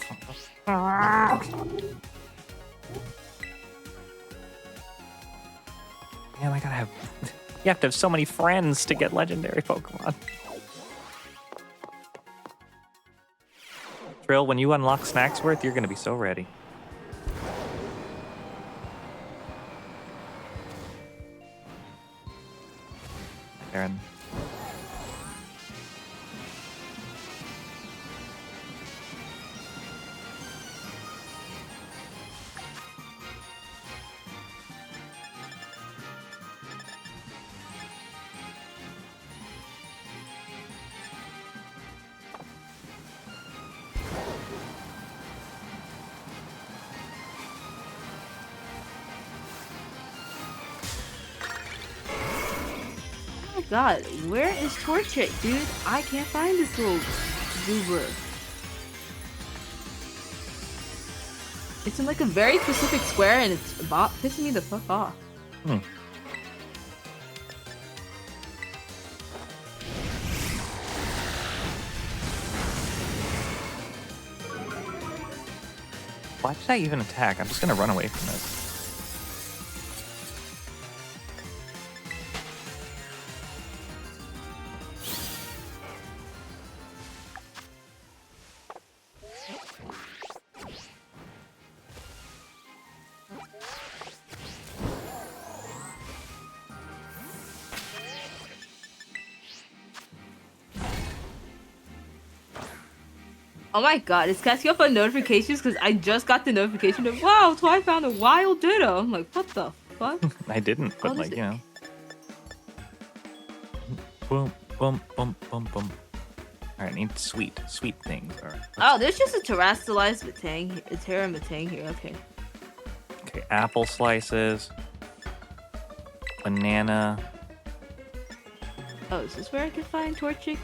Man, I gotta have. You have to have so many friends to get legendary Pokemon. Trill, when you unlock Snacksworth, you're gonna be so ready. Aaron. Oh my god, where is Torchic, dude? I can't find this little goober. It's in like a very specific square and it's about pissing me the fuck off. Why did I even attack? I'm just gonna run away from this. Oh my god, it's casting up on notifications because I just got the notification of wow, Twi found a wild Ditto. I'm like, what the fuck? I didn't, but Oh, like, this- you know. Boom, boom, boom, boom, boom. Alright, I need sweet things. Alright. Oh, there's just a terrestrialized Matang, a Terra Matang here. Okay. Okay, apple slices. Banana. Oh, is this where I can find Torchic?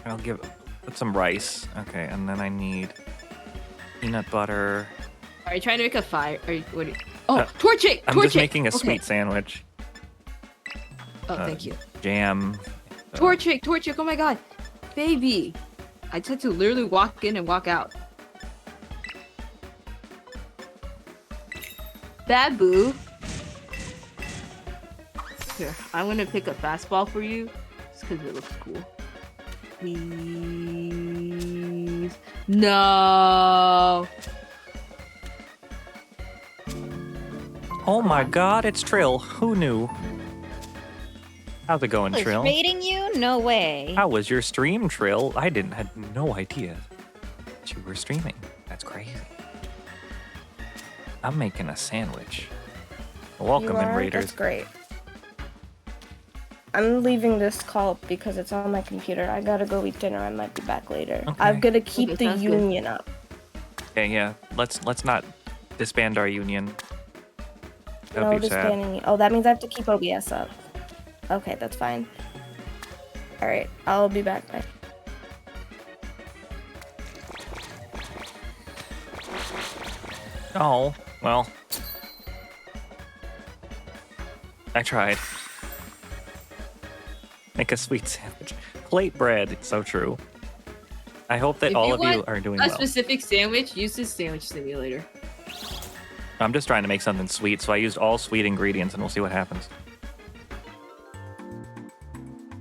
I'll put some rice. Okay, and then I need peanut butter. Are you trying to make a fire? Are you, what are you... Oh, Uh, Torchic! I'm Torchic! just making a Okay. sweet sandwich. Oh, thank you. Jam. Torchic! Torchic! Oh my god! Baby! I just had to literally walk in and walk out. Babu! Here, I'm gonna pick a fastball for you, just because it looks cool. Please. No! Oh my god, it's Trill. Who knew? How's it going, Was Trill? raiding you? No way. How was your stream, Trill? I had no idea that you were streaming. That's crazy. I'm making a sandwich. Welcome You in, are? Raiders. That's great. I'm leaving this call because it's on my computer. I gotta go eat dinner. I might be back later. Okay. I'm gonna keep Okay, the sounds good. union up. Okay, yeah. Let's not disband our union. That would No be sad. disbanding. Oh, that means I have to keep OBS up. Okay, that's fine. All right, I'll be back. Bye. Oh, well. I tried. Make a sweet sandwich. Plate bread. So true. I hope that If all you of you want are doing a well. specific sandwich, use this sandwich simulator. I'm just trying to make something sweet, so I used all sweet ingredients, and we'll see what happens.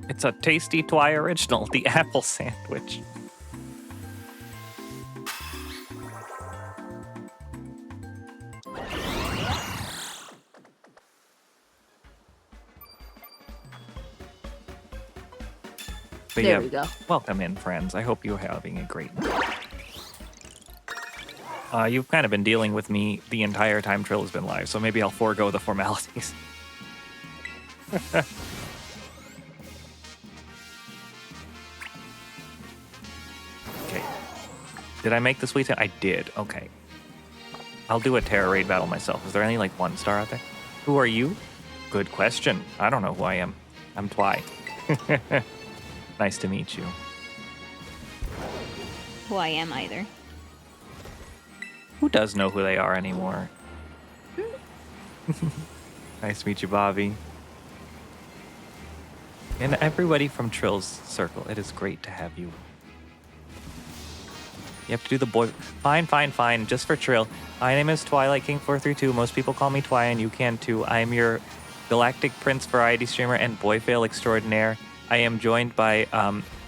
It's a tasty Twi original, the apple sandwich. But There yeah, we go. welcome in, friends. I hope you're having a great night. You've kind of been dealing with me the entire time Trill has been live, so maybe I'll forego the formalities. Okay. Did I make the sweet I did. Okay. I'll do a Terror Raid battle myself. Is there any, like, 1-star out there? Who are you? Good question. I don't know who I am. I'm Twi. Nice to meet you. Who I am either. Who does know who they are anymore? Nice to meet you, Bobby. And everybody from Trill's circle. It is great to have you. You have to do the boy. Fine. Just for Trill. My name is Twilight King 432. Most people call me Twi, and you can too. I am your Galactic Prince variety streamer and boy fail extraordinaire. I am joined by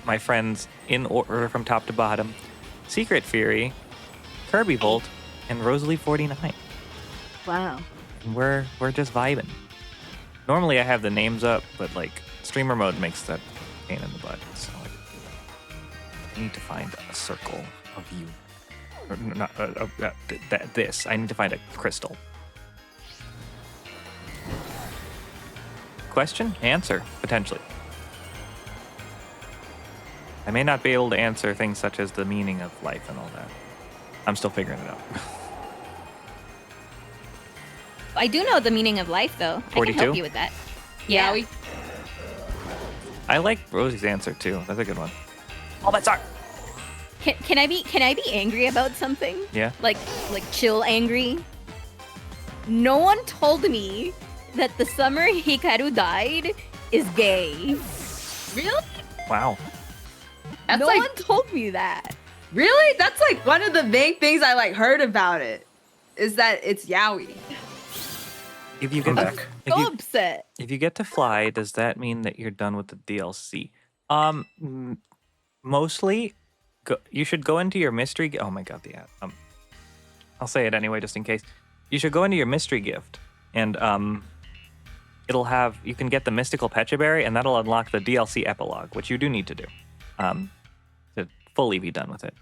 my friends in order from top to bottom: Secret Fury, Kirby Volt, and Rosalie 49. Wow. And we're just vibing. Normally I have the names up, but like streamer mode makes that pain in the butt. So I need to find a circle of you. Or not this. I need to find a crystal. Question? Answer. Potentially. I may not be able to answer things such as the meaning of life and all that. I'm still figuring it out. I do know the meaning of life, though. I can 42? help you with that. Yeah, we I like Rosie's answer too. That's a good one. Oh, that's our. Can I be angry about something? Yeah. Like chill angry. No one told me that the summer Hikaru died is gay. really? Wow. That's No like one told me that. really? That's like one of the main things I like heard about it. Is that it's yaoi. If you I'm get back. So upset. if you get to fly, does that mean that you're done with the DLC? Mostly, you should go into your mystery. Oh my god, the app. I'll say it anyway, just in case. You should go into your mystery gift, and it'll have. You can get the mystical Pecha Berry, and that'll unlock the DLC epilogue, which you do need to do, to fully be done with it.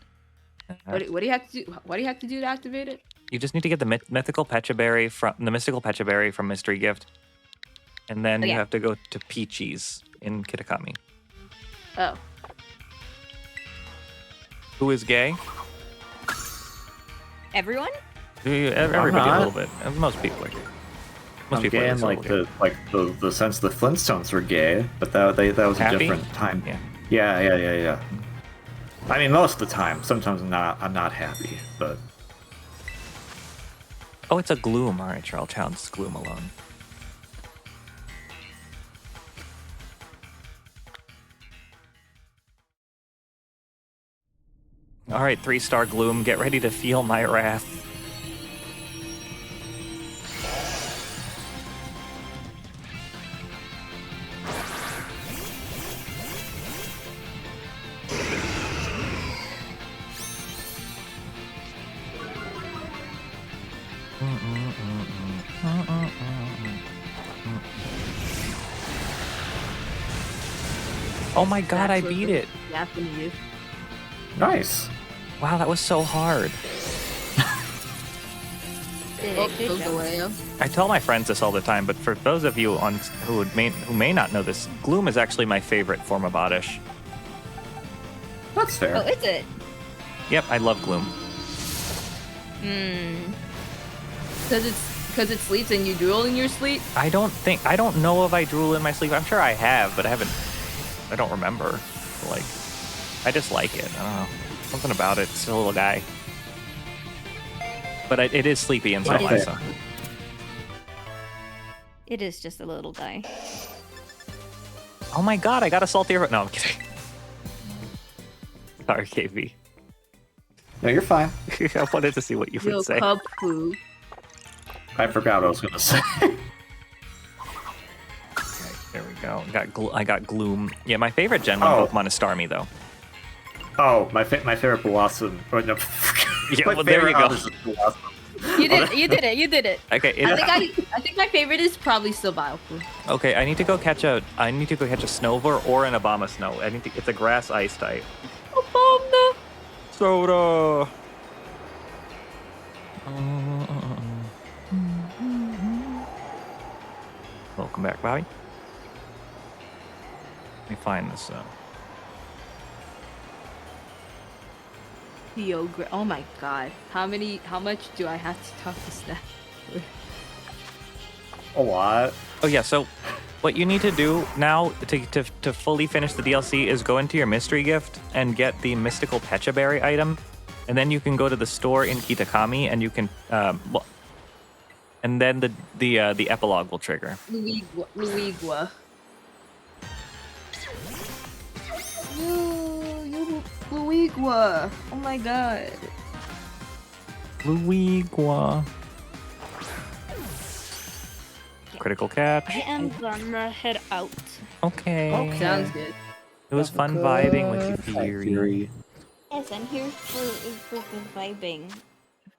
What do you have to do? What do you have to do to activate it? You just need to get the mystical Pecha Berry from Mystery Gift, and then you Okay. have to go to Peachy's in Kitakami. Oh. Who is gay? Everyone? Everybody a not. little bit. Most people are gay. Most I'm people gay are in a like little gay. the sense the Flintstones were gay, but that was Happy? a different time. Yeah. Yeah. I mean, most of the time. Sometimes I'm not happy, but Oh, it's a Gloom. All right, sure. I'll challenge Gloom alone. All right, 3-star Gloom. Get ready to feel my wrath. Oh my god, I That's what beat the it. Japanese. nice. Wow, that was so hard. Oh, goes away. I tell my friends this all the time, but for those of you who may not know this, Gloom is actually my favorite form of Oddish. That's fair. Oh, is it? Yep, I love Gloom. Hmm. Because it sleeps and you drool in your sleep. I don't know if I drool in my sleep. I'm sure I have, but I don't remember. Like, I just like it. I don't know. Something about it. It's a little guy. But it is sleepy in some Okay. ways. So. It is just a little guy. Oh my god, I got a saltier. No, I'm kidding. Sorry, KB. No, you're fine. I wanted to see what you Yo, would say. cub food. I forgot what I was gonna say. Okay, there we go. I got Gloom. Yeah, my favorite Gen 1 Oh. Pokemon is Starmie, though. Oh, my favorite Blossom. Oh, no. Yeah, My well, there you favorite go. Honest is Blossom. You did it. Okay, I think my favorite is probably still Vileplume. okay. I need to go catch a Snover or an Obama Snow. It's a Grass Ice type. Obama. Soda. Welcome back, Bobby. Let me find this. Oh my god. How much do I have to talk to Snap? A lot. Oh yeah. So, what you need to do now to fully finish the DLC is go into your mystery gift and get the mystical Pecha Berry item, and then you can go to the store in Kitakami and you can and then the epilogue will trigger. Luigua. Luigua. Oh my god. Luigua. Critical catch. I am gonna head out. Okay. Sounds good. It was fun vibing with you, Fury. Yes, I'm here for good vibing.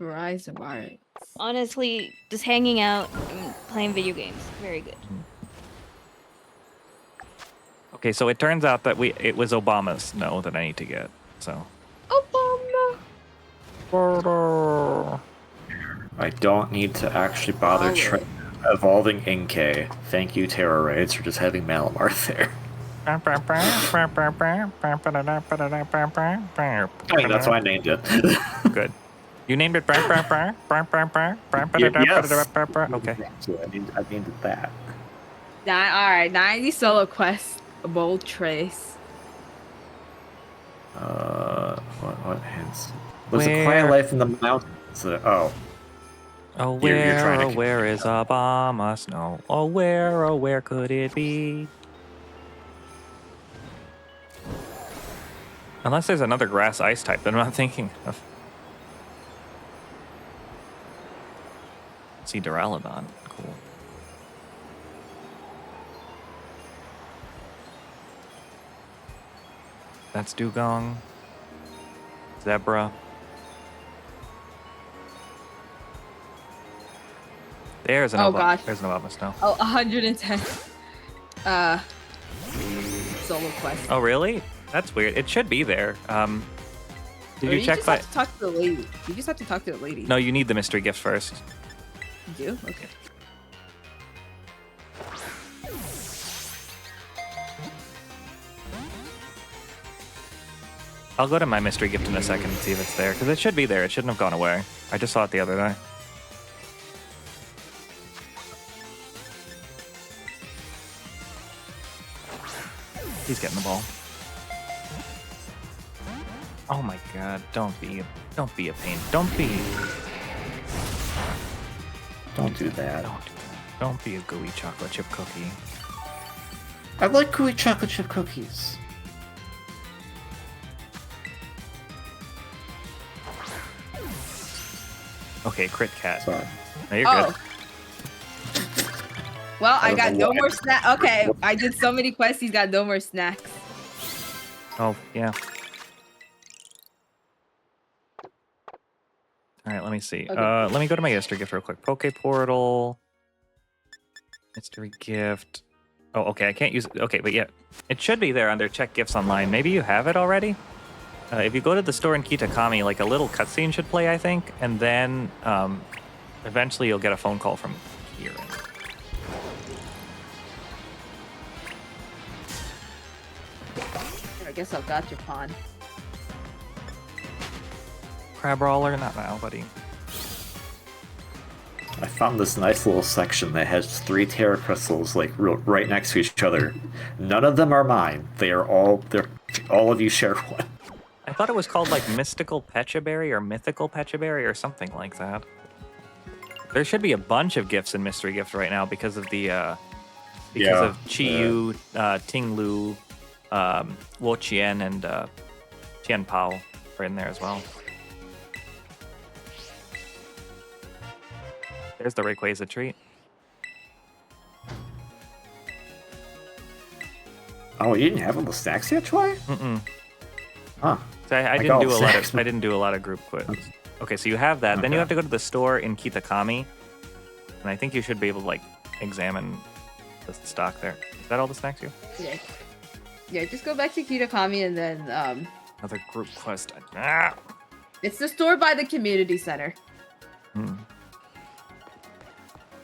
Verizon, alright. Honestly, just hanging out and playing video games. Very good. Okay, so it turns out that it was Obama's Snow that I need to get. So. Obama. I don't need to actually bother evolving Inkay. Thank you, Terror Raids, for just having Malamar there. I mean, that's why I named it. Good. You named it. Yes. Okay. I named it that. Alright, 90 solo quest. A bold trace. What hints? Was a quiet life in the mountains. Oh, Oh, You're trying to where is Obama Snow? Oh, where could it be? Unless there's another grass ice type that I'm not thinking of. See Duraludon. Cool. That's Dugong. Zebra. There's an Oh, Obama. gosh. There's an Obama Snow. Oh, 110. Solo quest. Oh, really? That's weird. It should be there. Did Or you check just by? have to talk to the lady. You just have to talk to the lady. No, you need the mystery gift first. You do? Okay. I'll go to my mystery gift in a second and see if it's there, because it should be there. It shouldn't have gone away. I just saw it the other day. He's getting the ball. Oh my god, don't be a pain. Don't do don't do that. that. Don't be a gooey chocolate chip cookie. I like gooey chocolate chip cookies. Okay, crit cat. Sorry. No, you're Oh. good. Well, I don't got know no why. more snacks. Okay, I did so many quests, he's got no more snacks. Oh, yeah. All right, let me see. Okay. Let me go to my mystery gift real quick. Poke Portal. Mystery gift. Oh, okay, I can't use it. Okay, but yeah. It should be there under check gifts online. Maybe you have it already? If you go to the store in Kitakami, like a little cutscene should play, I think, and then eventually you'll get a phone call from Kieran. I guess I've got your pawn. Crab Roller? Not now, buddy. I found this nice little section that has 3 Terra crystals, like right next to each other. None of them are mine. They're all of you share one. I thought it was called like Mystical Pecha Berry or Mythical Pecha Berry or something like that. There should be a bunch of gifts in Mystery Gift right now because of the Yeah, of Chi-Yu, Ting Lu, Wo Qian, and Tian Pao are in there as well. There's the Rayquaza treat. Oh, you didn't have all the snacks yet, Troy? Mm-mm. Huh. So I Like didn't all do a lot snacks. of I didn't do a lot of group quiz. Okay, so you have that. Then you Okay. have to go to the store in Kitakami, and I think you should be able to like examine the stock there. Is that all the snacks you have? Yeah. Yeah, just go back to Kitakami and then Another group quest. Ah! it's the store by the community center.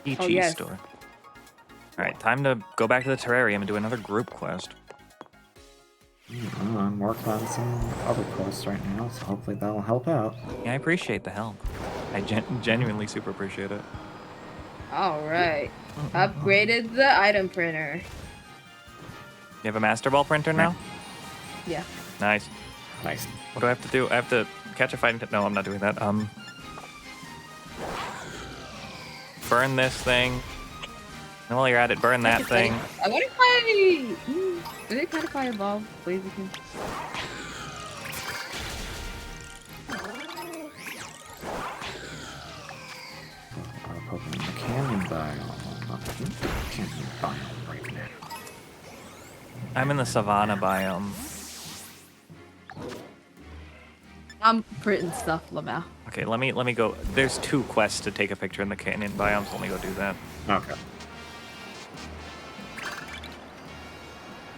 Ichi Oh, yes. store. All right, time to go back to the terrarium and do another group quest. I'm working on some other quests right now, so hopefully that'll help out. Yeah, I appreciate the help. I genuinely super appreciate it. All right. Upgraded the item printer. You have a Master Ball printer now? Yeah. Nice. Nice. What do I have to do? I have to catch a fighting. No, I'm not doing that. Burn this thing. And while you're at it, burn that thing. I want to play. Do they kind of fireball Blaziken? Pokemon in the canyon biome. Not the canyon biome right now. I'm in the Savannah biome. I'm printing stuff, Lamau. Okay, let me go. There's 2 quests to take a picture in the canyon biome, so let me go do that. Okay.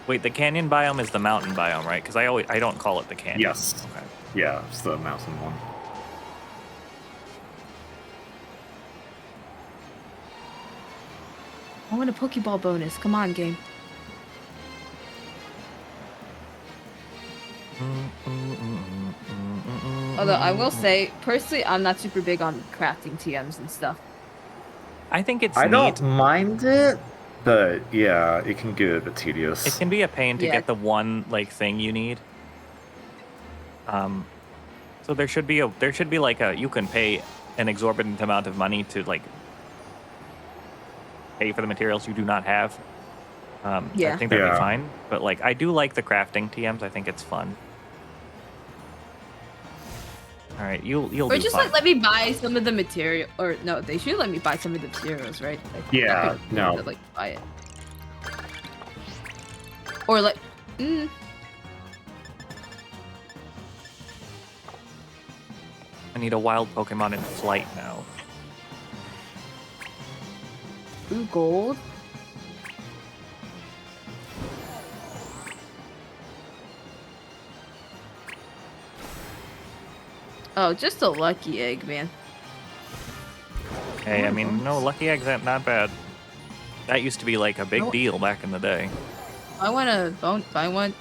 Wait, the canyon biome is the mountain biome, right? Because I don't call it the canyon. Yes. Okay. Yeah, it's the mountain one. I want a Pokeball bonus. Come on, game. Although I will say, personally, I'm not super big on crafting TMs and stuff. I think it's I neat. don't mind it, but yeah, it can get a bit tedious. It can be a pain to Yeah. get the one like thing you need. So there should be like a you can pay an exorbitant amount of money to like pay for the materials you do not have. I Yeah. think that'd be Yeah. fine. But like I do like the crafting TMs. I think it's fun. All right, you'll Or do just fine. like let me buy some of the material. Or no, they should let me buy some of the materials, right? Like, Yeah, I could, no. Like buy it. Or like, I need a wild Pokemon in flight now. ooh, gold. Oh, just a lucky egg, man. Hey, I mean, no, lucky eggs ain't not bad. That used to be like a big No. deal back in the day. I want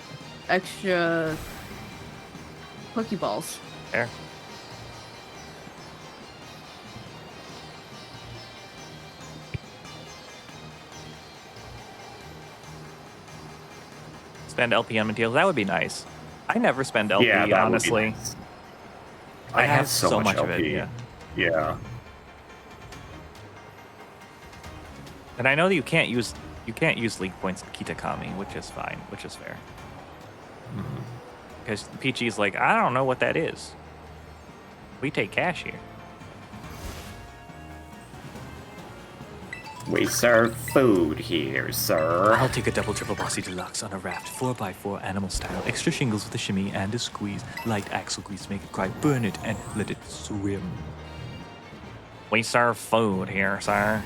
extra Pokeballs. There. Spend LP on materials. That would be nice. I never spend LP, yeah, that would be honestly. nice. I I have have so so much much of it, LP. yeah. Yeah. And I know that you can't use league points in Kitakami, which is fine, which is fair. Mhm. Because Peachy's like, I don't know what that is. We take cash here. We serve food here, sir. I'll take a double triple bossy deluxe on a raft, 4x4 animal style, extra shingles with a shimmy and a squeeze, light axle grease, make it cry, burn it and let it swim. We serve food here, sir.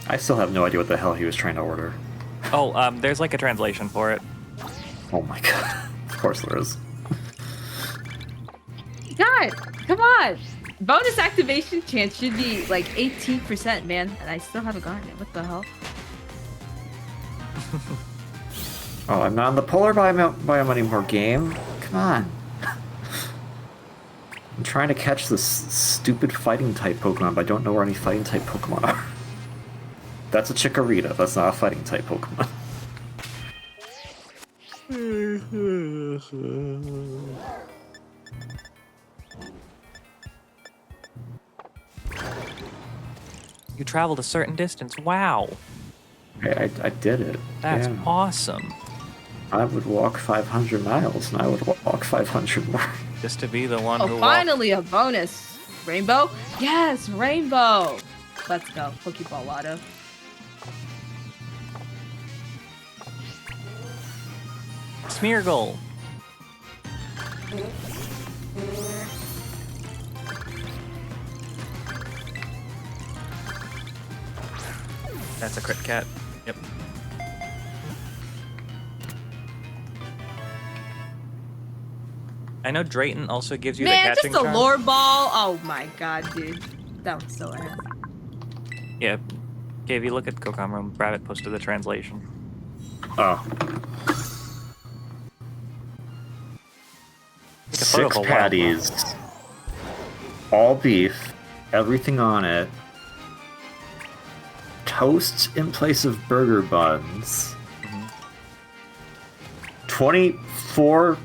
I still have no idea what the hell he was trying to order. Oh, there's like a translation for it. Oh my god. Of course there is. God, come on! Bonus activation chance should be like 18%, man, and I still haven't gotten it. What the hell? Oh, I'm not in the polar biome anymore, game. Come on. I'm trying to catch this stupid fighting type Pokemon, but I don't know where any fighting type Pokemon are. That's a Chikorita. That's not a fighting type Pokemon. You traveled a certain distance. Wow. I did it. That's Yeah. awesome. I would walk 500 miles, and I would walk 500 more. Just to be the one who Oh, walked. finally a bonus. Rainbow? Yes, rainbow. Let's go. Pokeball Lotto. Smeargle. That's a crit cat. Yep. I know Drayton also gives you Man, the just catching a charm. lore ball. Oh my god, dude. That was so ass. Yeah. Okay, if you look at Kokam Room, Rabbit posted the translation. Oh. Take a photo of 6 a wild patties. All beef. Everything on it. Toast in place of burger buns. 24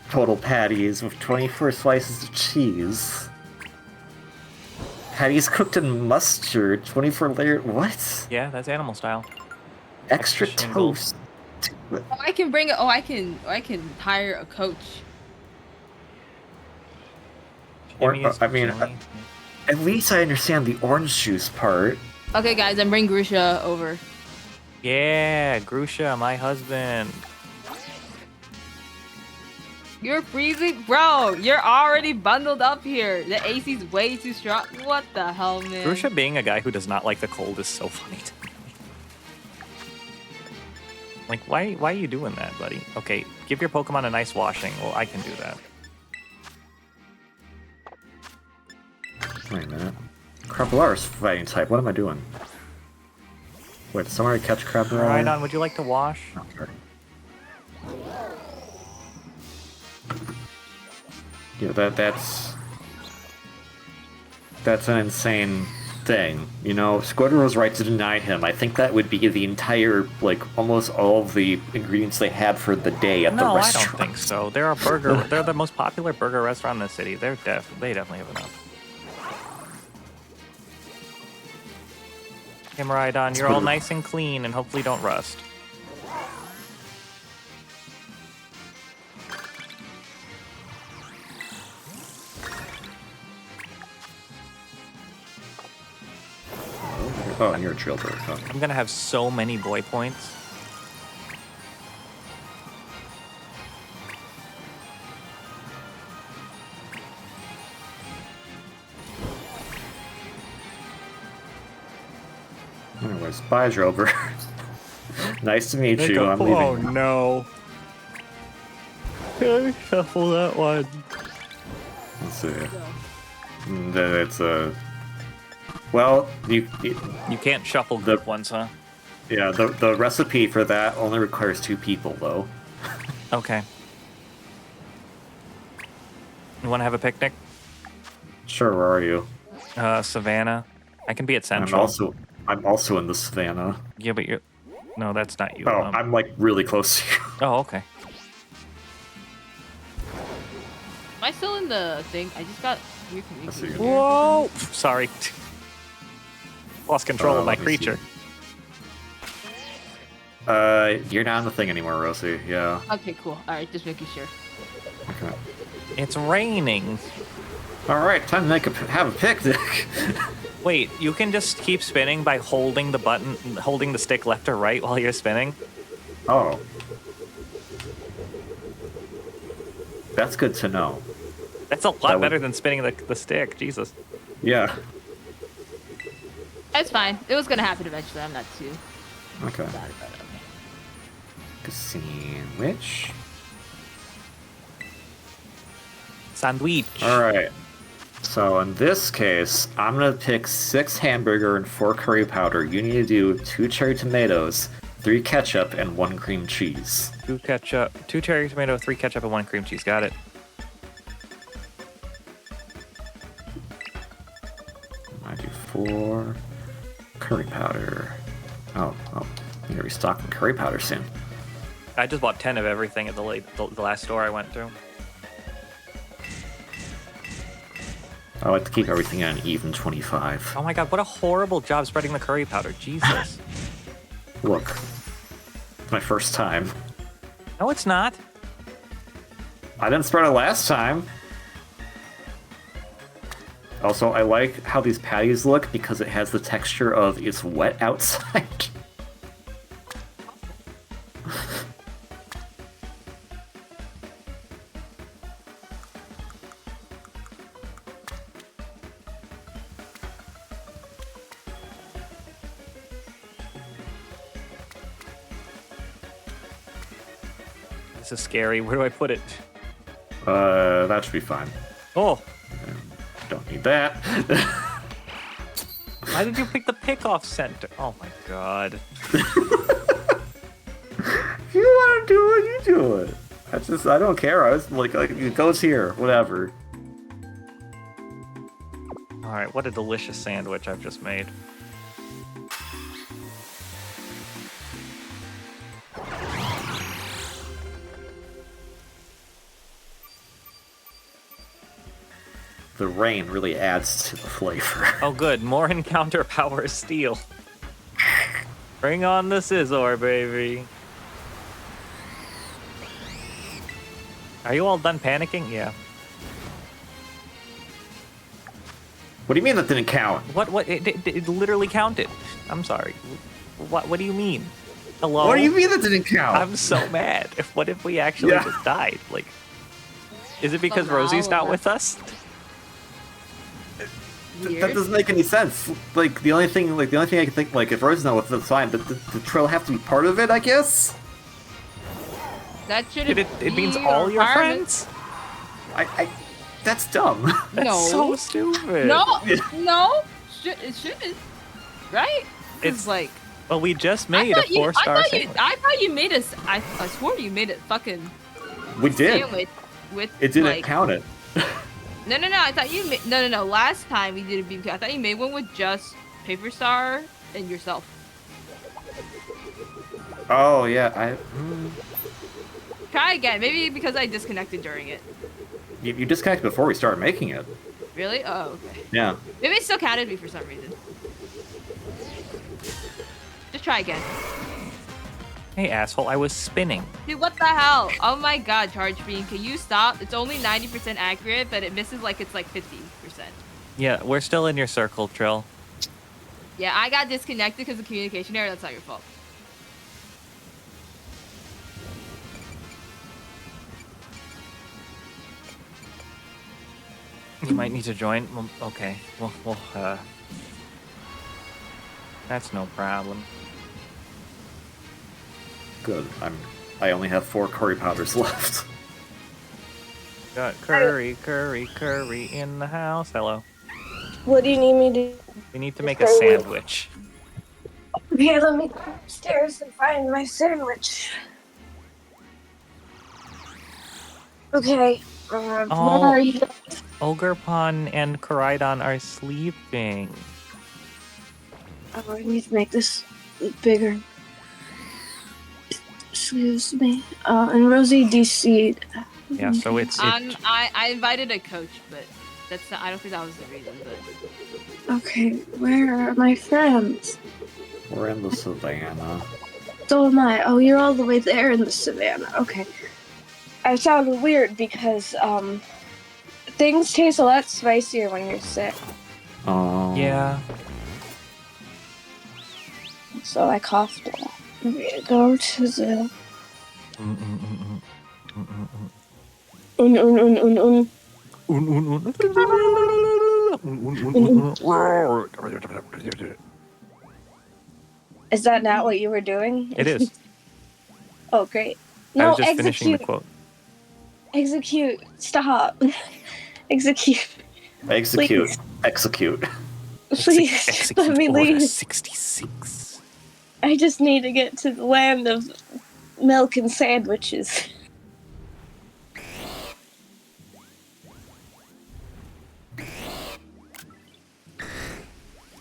total patties with 24 slices of cheese. Patties cooked in mustard, 24 layer. What? Yeah, that's animal style. Extra Extra shingle. toast. Oh, I can bring it. Oh, I can hire a coach. Or- Jimmy's I mean, Jelly. At least I understand the orange juice part. Okay, guys, I'm bringing Grusha over. Yeah, Grusha, my husband. You're freezing, bro. You're already bundled up here. The AC's way too strong. What the hell, man? Grusha being a guy who does not like the cold is so funny to me. Like, why are you doing that, buddy? Okay, give your Pokemon a nice washing. Well, I can do that. Wait a minute. Crablar's fighting type. What am I doing? Wait, did somebody catch Crablar? Rhydon, would you like to wash? Okay. Yeah, that's an insane thing. You know, Squirtle was right to deny him. I think that would be the entire, like, almost all of the ingredients they had for the day at the No, I restaurant. don't think so. They're they're the most popular burger restaurant in the city. They definitely have enough. Okay, Miraidon, you're all nice and clean and hopefully don't rust. Oh, and you're a Drillbur. Okay. I'm gonna have so many boy points. Anyways, bye, Drillbur. Nice to meet you. I'm leaving. Oh no. Can I shuffle that one? Let's see. It's a. Well, you You can't shuffle good ones, huh? yeah. The recipe for that only requires 2 people, though. Okay. You want to have a picnic? Sure. Where are you? Savannah. I can be at Central. I'm also in the savannah. Yeah, but you're. No, that's not you. Oh, I'm like really close to you. Oh, okay. Am I still in the thing? I just got weird I see you. Whoa! Sorry. Lost control of my let me see. creature. You're not in the thing anymore, Rosie. Yeah. Okay, cool. All right, just making sure. Okay. It's raining. All right, time to have a picnic. Wait, you can just keep spinning by holding the stick left or right while you're spinning? Oh. That's good to know. That's a That lot would- better than spinning the stick. Jesus. Yeah. It's fine. It was gonna happen eventually. I'm not too Okay. bad about it. Sandwich. Sandwich. All right. So in this case, I'm gonna pick 6 hamburger and 4 curry powder. You need to do 2 cherry tomatoes, 3 ketchup, and 1 cream cheese. 2 ketchup, 2 cherry tomato, 3 ketchup, and 1 cream cheese. Got it. I do 4 curry powder. Oh, I'm gonna restock the curry powder soon. I just bought 10 of everything at the last store I went to. I like to keep everything at an even 25. Oh my god, what a horrible job spreading the curry powder. Jesus. Look, it's my first time. No, it's not. I didn't spread it last time. Also, I like how these patties look because it has the texture of it's wet outside. This is scary. Where do I put it? That should be fine. Oh, Don't need that. why did you pick the pick off center? Oh my god. If you want to do it, you do it. I don't care. I was like it goes here, whatever. Alright, what a delicious sandwich I've just made. The rain really adds to the flavor. Oh good, more encounter power steel. Bring on the scissor, baby. Are you all done panicking? Yeah. What do you mean that didn't count? What? It literally counted. I'm sorry. What do you mean? Hello? What do you mean that didn't count? I'm so mad. What if we actually Yeah. just died? Like, is it because Somehow, Rosie's not with us? That Weird. doesn't make any sense. Like the only thing I can think, like if Rosie's not with us, fine, but the trail have to be part of it, I guess. That shouldn't. It means be all a your requirement. friends? That's dumb. That's No. so stupid. No, it shouldn't. Right? It's like Well, we just I made a thought you- 4-star I sandwich. thought you made us. I swore you made it fucking We did. sandwich with. It didn't like, count it. No. I thought you made. No. Last time we did a BBQ, I thought you made one with just Paper Star and yourself. Oh yeah, Try again. Maybe because I disconnected during it. you disconnected before we started making it. Really? Oh, okay. Yeah. Maybe it still counted me for some reason. Just try again. Hey, asshole, I was spinning. Dude, what the hell? Oh my god, Charge Beam, can you stop? It's only 90% accurate, but it misses like it's like 50%. Yeah, we're still in your circle, Trill. Yeah, I got disconnected because of communication error. That's not your fault. You might need to join. Well, okay. Well, that's no problem. Good. I only have 4 curry powders left. Got curry in the house. Hello. What do you need me to? We need to make a sandwich. Okay, let me go upstairs and find my sandwich. Okay. Where are you? Ogrepon and Koraidon are sleeping. Oh, I need to make this bigger. Excuse me. And Rosie DC'd. Yeah, so it's I invited a coach, but that's not, I don't think that was the reason. But Okay, where are my friends? We're in the savannah. So am I. Oh, you're all the way there in the savannah. Okay. I sounded weird because, things taste a lot spicier when you're sick. Oh. yeah. So I coughed a lot. I'm gonna go to the... Is that not what you were doing? It is. Oh, great. I No, was just finishing the execute. quote. Execute. Stop. Execute. Execute. Please. Execute. Please, Execute let me Order leave. 66. I just need to get to the land of milk and sandwiches.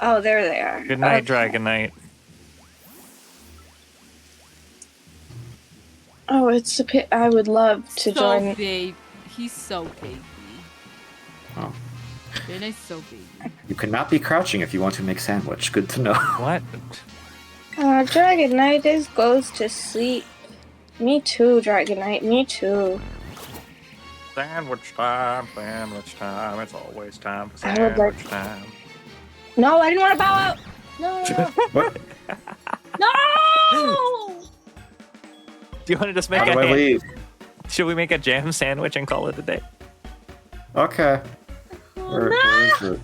Oh, there they are. Good night, Okay. Dragonite. it's I would love to so join. baby. He's so baby. Oh. Rene's so baby. You cannot be crouching if you want to make sandwich. Good to know. What? Dragon Knight goes to sleep. Me too, Dragon Knight. Me too. Sandwich time, sandwich time. It's always time for I would like- sandwich time. No, I didn't want to bow out. No. What? No. Do you want to just make How a do I leave? Should we make a jam sandwich and call it a day? Okay. Where is it?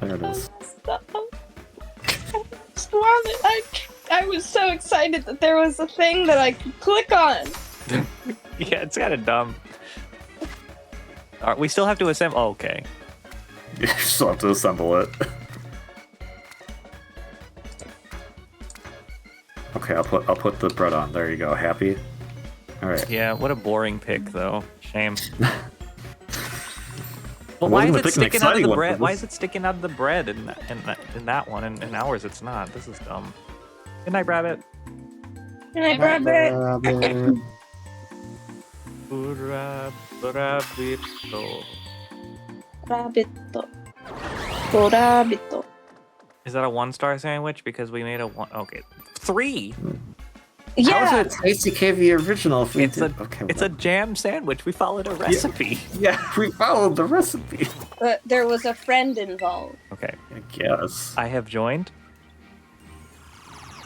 There it is. I was so excited that there was a thing that I could click on. Yeah, it's kind of dumb. We still have to assemble. Oh, okay. You still have to assemble it. Okay, I'll put the bread on. There you go. Happy? Alright. Yeah, what a boring pick, though. Shame. Well, It why wasn't is a it pick, an sticking out of exciting the one, bread? but Why this- is it sticking out of the bread in that one, and in ours it's not? This is dumb. Good night, Rabbit. And I grab it. Rabbito. Rabbito. Rabbito. Is that a 1-star sandwich? Because we made a one. Okay, 3. How Yeah. is it Tasty Cave the original? If we It's did... a okay, it's a jam sandwich. We followed a recipe. yeah, we followed the recipe. But there was a friend involved. Okay, I guess. I have joined.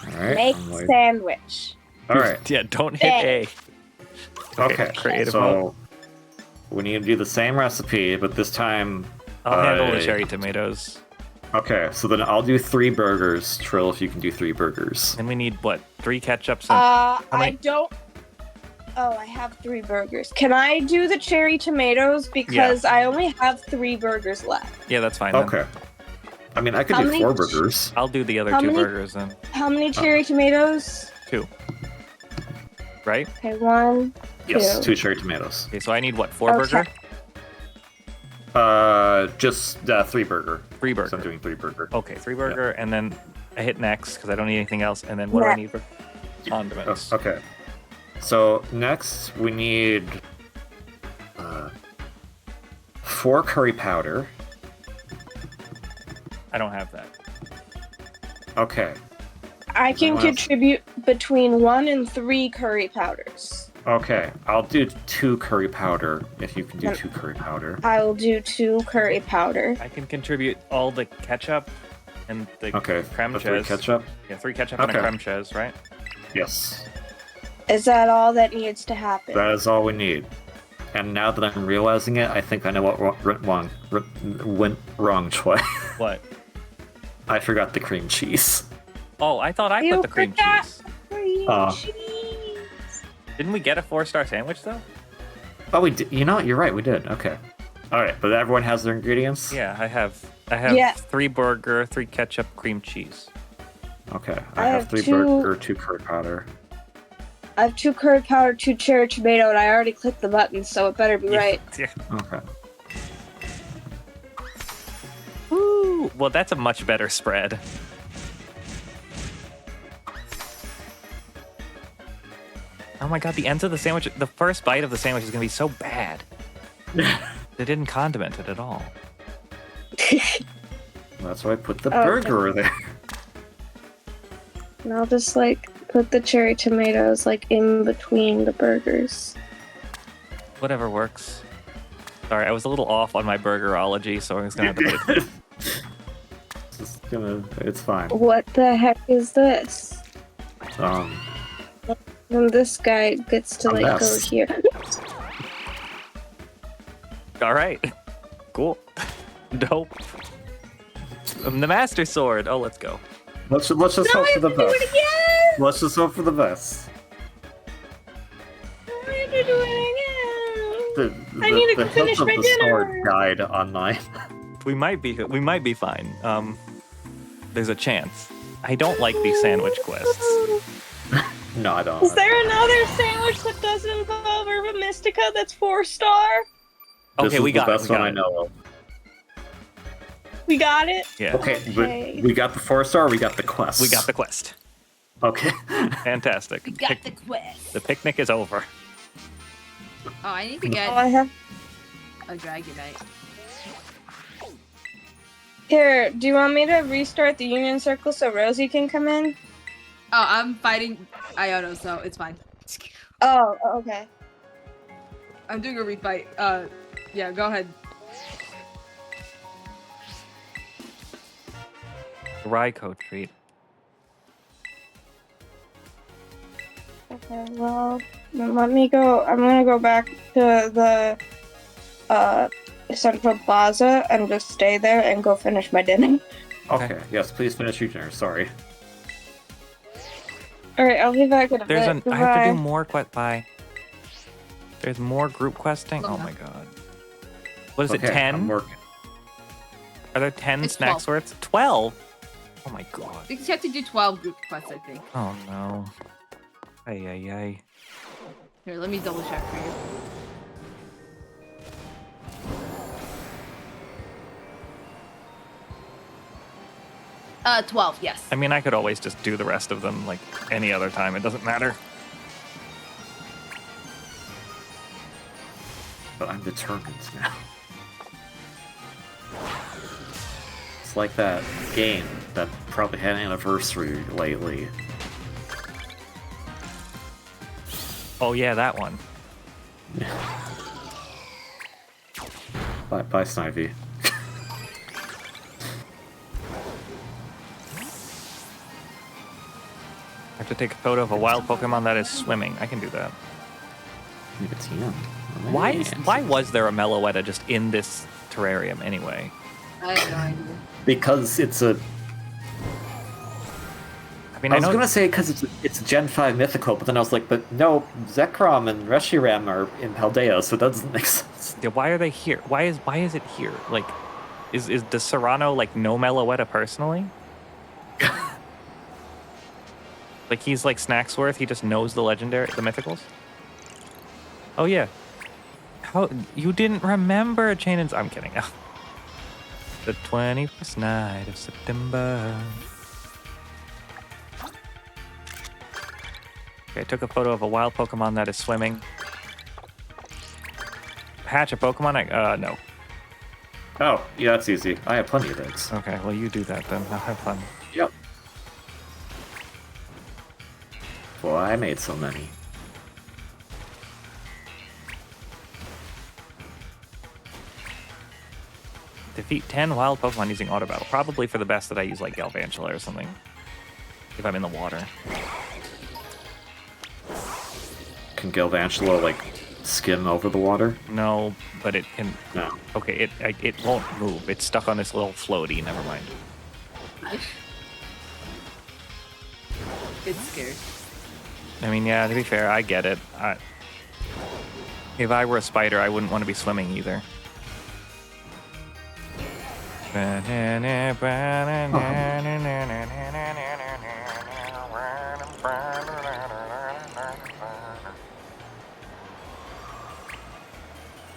All right. Make I'm waiting. sandwich. All right. Yeah, don't hit A. Okay. Creative mode. So we need to do the same recipe, but this time. I'll handle the uh, cherry tomatoes. Okay, so then I'll do 3 burgers. Trill, if you can do 3 burgers. And we need what? 3 ketchups and I many- don't. Oh, I have 3 burgers. Can I do the cherry tomatoes? Because I only have 3 burgers left. yeah, that's fine. Then. Okay. I mean, I could How do many- 4 burgers. I'll do the other How 2 many- burgers then. How many cherry tomatoes? 2. Right? Okay, 1. Yes, Two. 2 cherry tomatoes. Okay, so I need what? 4 Okay. burger? Just 3 burger. 3 So I'm burger. doing 3 burger. Okay, 3 burger, and then I hit next because I don't need anything else. And then what do I Next. need for condiments? Oh, okay. So next we need 4 curry powder. I don't have that. Okay. I can Anyone else? contribute between 1 and 3 curry powders. Okay. I'll do 2 curry powder if you can do 2 curry powder. I will do 2 curry powder. I can contribute all the ketchup and the Okay. creme the 3 cheese. ketchup. Yeah, 3 ketchup and a Okay. creme cheese, right? Yes. Is that all that needs to happen? That is all we need. And now that I'm realizing it, I think I know what went wrong, Choi. What? I forgot the cream cheese. Oh, I thought I You put the cream forgot- cheese. Cream Uh. cheese. Didn't we get a 4-star sandwich though? Oh, we did. You know what? You're right. We did. Okay. All right, but everyone has their ingredients. Yeah, I have Yeah. 3 burger, 3 ketchup, cream cheese. Okay. I I have have 3 two- burger, 2 curry powder. I have 2 curry powder, 2 cherry tomato, and I already clicked the button, so it better be right. Yeah. Okay. Woo! Well, that's a much better spread. Oh my god, the ends of the sandwich, the first bite of the sandwich is gonna be so bad. They didn't condiment it at all. That's why I put the Okay. burger there. And I'll just put the cherry tomatoes in between the burgers. Whatever works. Sorry, I was a little off on my burgerology, so I'm just gonna have to put it. It's fine. What the heck is this? Um, And this guy gets to A go mess. here. All right, cool, dope. The Master Sword. Oh, let's go. let's just hope for the Do best. it again! Let's just hope for the best. I have to do it again! The, I need to the finish hilt my of the sword dinner. died online. We might be fine. There's a chance. I don't like these sandwich quests. No, I don't. Is there another sandwich that doesn't involve Urban Mystica that's 4-star? This Okay, is we got the it. best We one got I it. know of. We got it? Yeah, Okay, Okay. but we got the 4-star. We got the quest. we got the quest. Okay. Fantastic. We got the quest. The picnic is over. Oh, I need to get I have. a Dragonite. Here, do you want me to restart the Union Circle so Rosie can come in? Oh, I'm fighting Iono, so it's fine. Oh, okay. I'm doing a refight. Yeah, go ahead. Raikou treat. Okay, well, then let me go. I'm gonna go back to the Central Plaza and just stay there and go finish my dinner. Okay. Yes, please finish your dinner. Sorry. Alright, I'll be back in a There's bit. an. I have to do Goodbye. more quest. Bye. There's more group questing. Oh Okay. my god. What is it? Okay, 10? I'm working. Are there 10 It's snack 12. sorts? 12. Oh my god. You have to do 12 group quests, I think. Oh no. Ay ay ay. Here, let me double check for you. 12, yes. I mean, I could always just do the rest of them like any other time. It doesn't matter. But I'm determined now. It's like that game that probably had an anniversary lately. Oh yeah, that one. Bye, Snivy. I have to take a photo of a wild Pokemon that is swimming. I can do that. Maybe it's him. Oh, Why was there a Meloetta just in this terrarium anyway? I have no idea. Because it's a. I mean, I I was know gonna say because it's a Gen 5 mythical, but then I was like, but no, Zekrom and Reshiram are in Paldea, so that doesn't make sense. yeah, why are they here? Why is it here? Like, does Serrano like know Meloetta personally? Like he's like Snacksworth, he just knows the mythicals? Oh yeah. How you didn't remember Chain and I'm kidding. The 21st night of September. Okay, I took a photo of a wild Pokemon that is swimming. Hatch a Pokemon? No. Oh, yeah, that's easy. I have plenty of those. Okay, well you do that then. I'll have fun. Yep. Boy, I made so many. Defeat 10 wild Pokemon using Auto Battle. Probably for the best that I use like Galvantula or something. If I'm in the water. Can Galvantula, like, skim over the water? No, but it can. No. Okay, it won't move. It's stuck on this little floaty. Never mind. It's scared. I mean, yeah. To be fair, I get it. If I were a spider, I wouldn't want to be swimming either.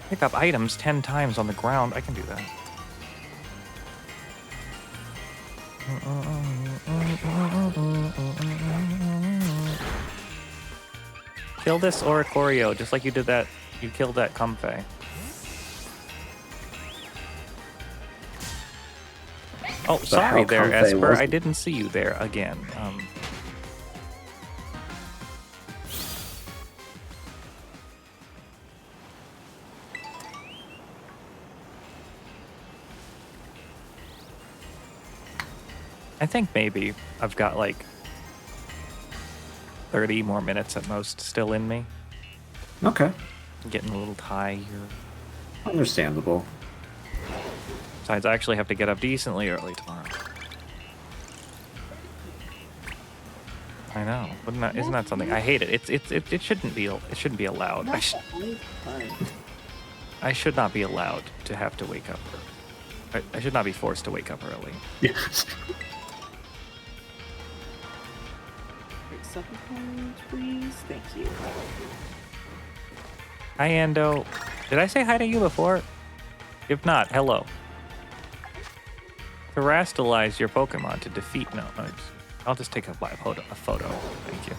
Pick up items 10 times on the ground. I can do that. Kill this Oricorio, just like you did that. You killed that Comfey. Oh, sorry how there, Comfey Esper. was- I didn't see you there again. I think maybe I've got like 30 more minutes at most still in me. Okay. I'm getting a little tired. Understandable. Besides, I actually have to get up decently early tomorrow. I know. Isn't that something? I hate it. It shouldn't be. It shouldn't be allowed. I should not be allowed to have to wake up. I should not be forced to wake up early. Yes. Wait, supplement, please. Thank you. Hi, Ando. Did I say hi to you before? If not, hello. Terrastalize your Pokemon to defeat. No. I'll just take a photo. Thank you.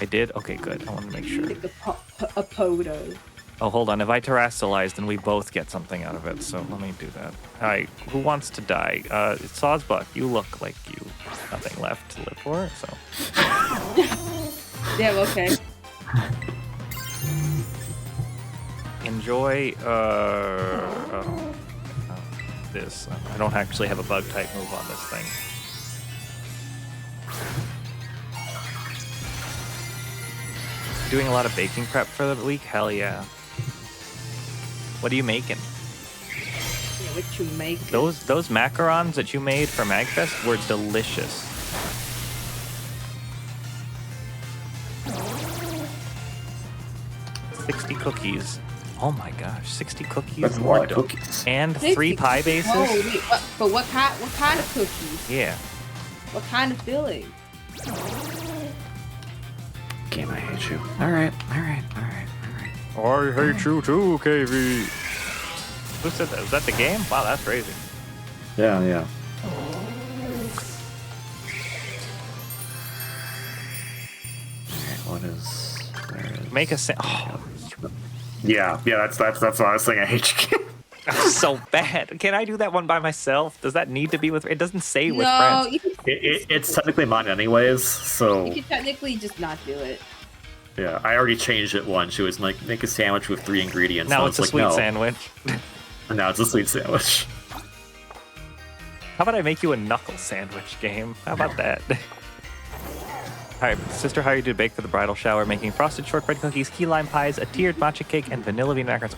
I did? Okay, good. I want to make sure. Take a photo. Oh, hold on. If I terrestrialize, then we both get something out of it. So let me do that. All right. Who wants to die? It's Sawsbuck. You look like you have nothing left to live for. So. Yeah, okay. Enjoy. This. I don't actually have a bug type move on this thing. Doing a lot of baking prep for the week? Hell yeah. What are you making? Yeah, what you make? Those macarons that you made for MagFest were delicious. $60 cookies. Oh my gosh, 60 cookies. That's a lot of cookies. And 3 60 pie bases. Holy, but what kind of cookies? Yeah. What kind of filling? Game, I hate you. Alright. I hate you too, KV. Who said that? Was that the game? Wow, that's crazy. Yeah. Alright, where is... Make a oh, Yeah, that's what I was saying. I hate you. that's so bad. Can I do that one by myself? Does that need to be with? It doesn't say with No, friends. you can, It's technically mine anyways, so... you can technically just not do it. Yeah, I already changed it once. It was like, make a sandwich with 3 ingredients. Now and I it's a was sweet like, no. sandwich. And now it's a sweet sandwich. How about I make you a knuckle sandwich game? How about that? Alright, sister, how you do bake for the bridal shower, making frosted shortbread cookies, key lime pies, a tiered matcha cake, and vanilla bean macarons.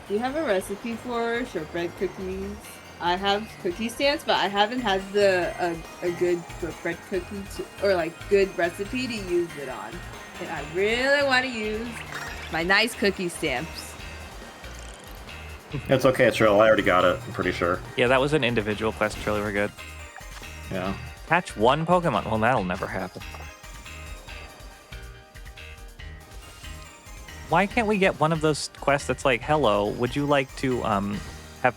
Do you have a recipe for shortbread cookies? I have cookie stamps, but I haven't had a good shortbread cookie or like good recipe to use it on. And I really want to use my nice cookie stamps. It's okay, Trill. I already got it, I'm pretty sure. Yeah, that was an individual quest, really were good. Yeah. Catch one Pokemon. Well, that'll never happen. Why can't we get one of those quests that's like, hello, would you like to have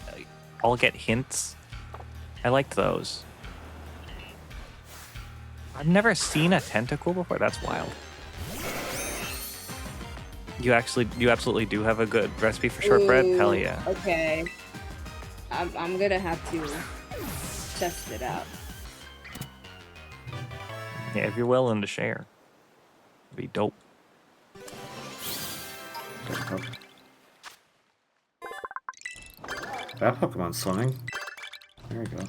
all get hints? I liked those. I've never seen a tentacle before. That's wild. You absolutely do have a good recipe for shortbread? Ooh, Hell yeah. Okay. I'm gonna have to test it out. Yeah, if you're willing to share. It'd be dope. That Pokemon's swimming. There we go.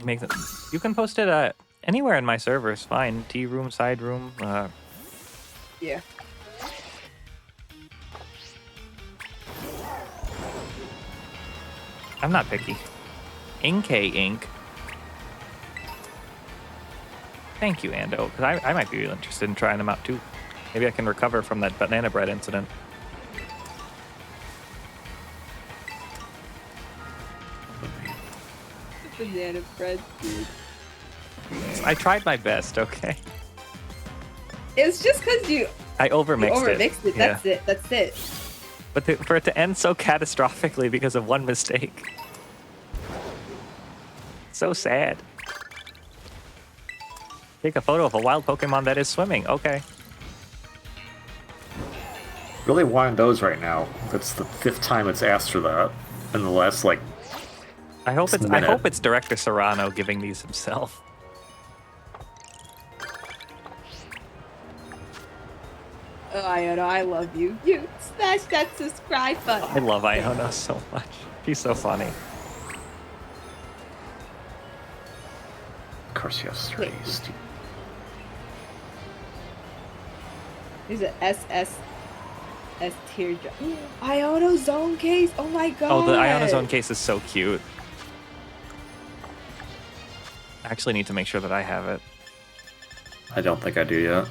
Make them. You can post it anywhere in my servers. Fine. Tea room, side room. Yeah. I'm not picky. Inkay Ink. Thank you, Ando, because I might be really interested in trying them out too. Maybe I can recover from that banana bread incident. Banana bread, dude. I tried my best, okay? It's just because you I overmixed it. it. Yeah. That's it. But for it to end so catastrophically because of one mistake. So sad. Take a photo of a wild Pokemon that is swimming. Okay. Really wanting those right now. That's the 5th time it's asked for that in the last, like... I hope Just it's a minute. Director Serrano giving these himself. Oh, Iona, I love you. You smash that subscribe button. I love Iona so much. He's so funny. Of course, yes. Three. There's an SS teardrop. Iona Zone case. Oh my god. Oh, the Iona Zone case is so cute. I actually need to make sure that I have it. I don't think I do yet.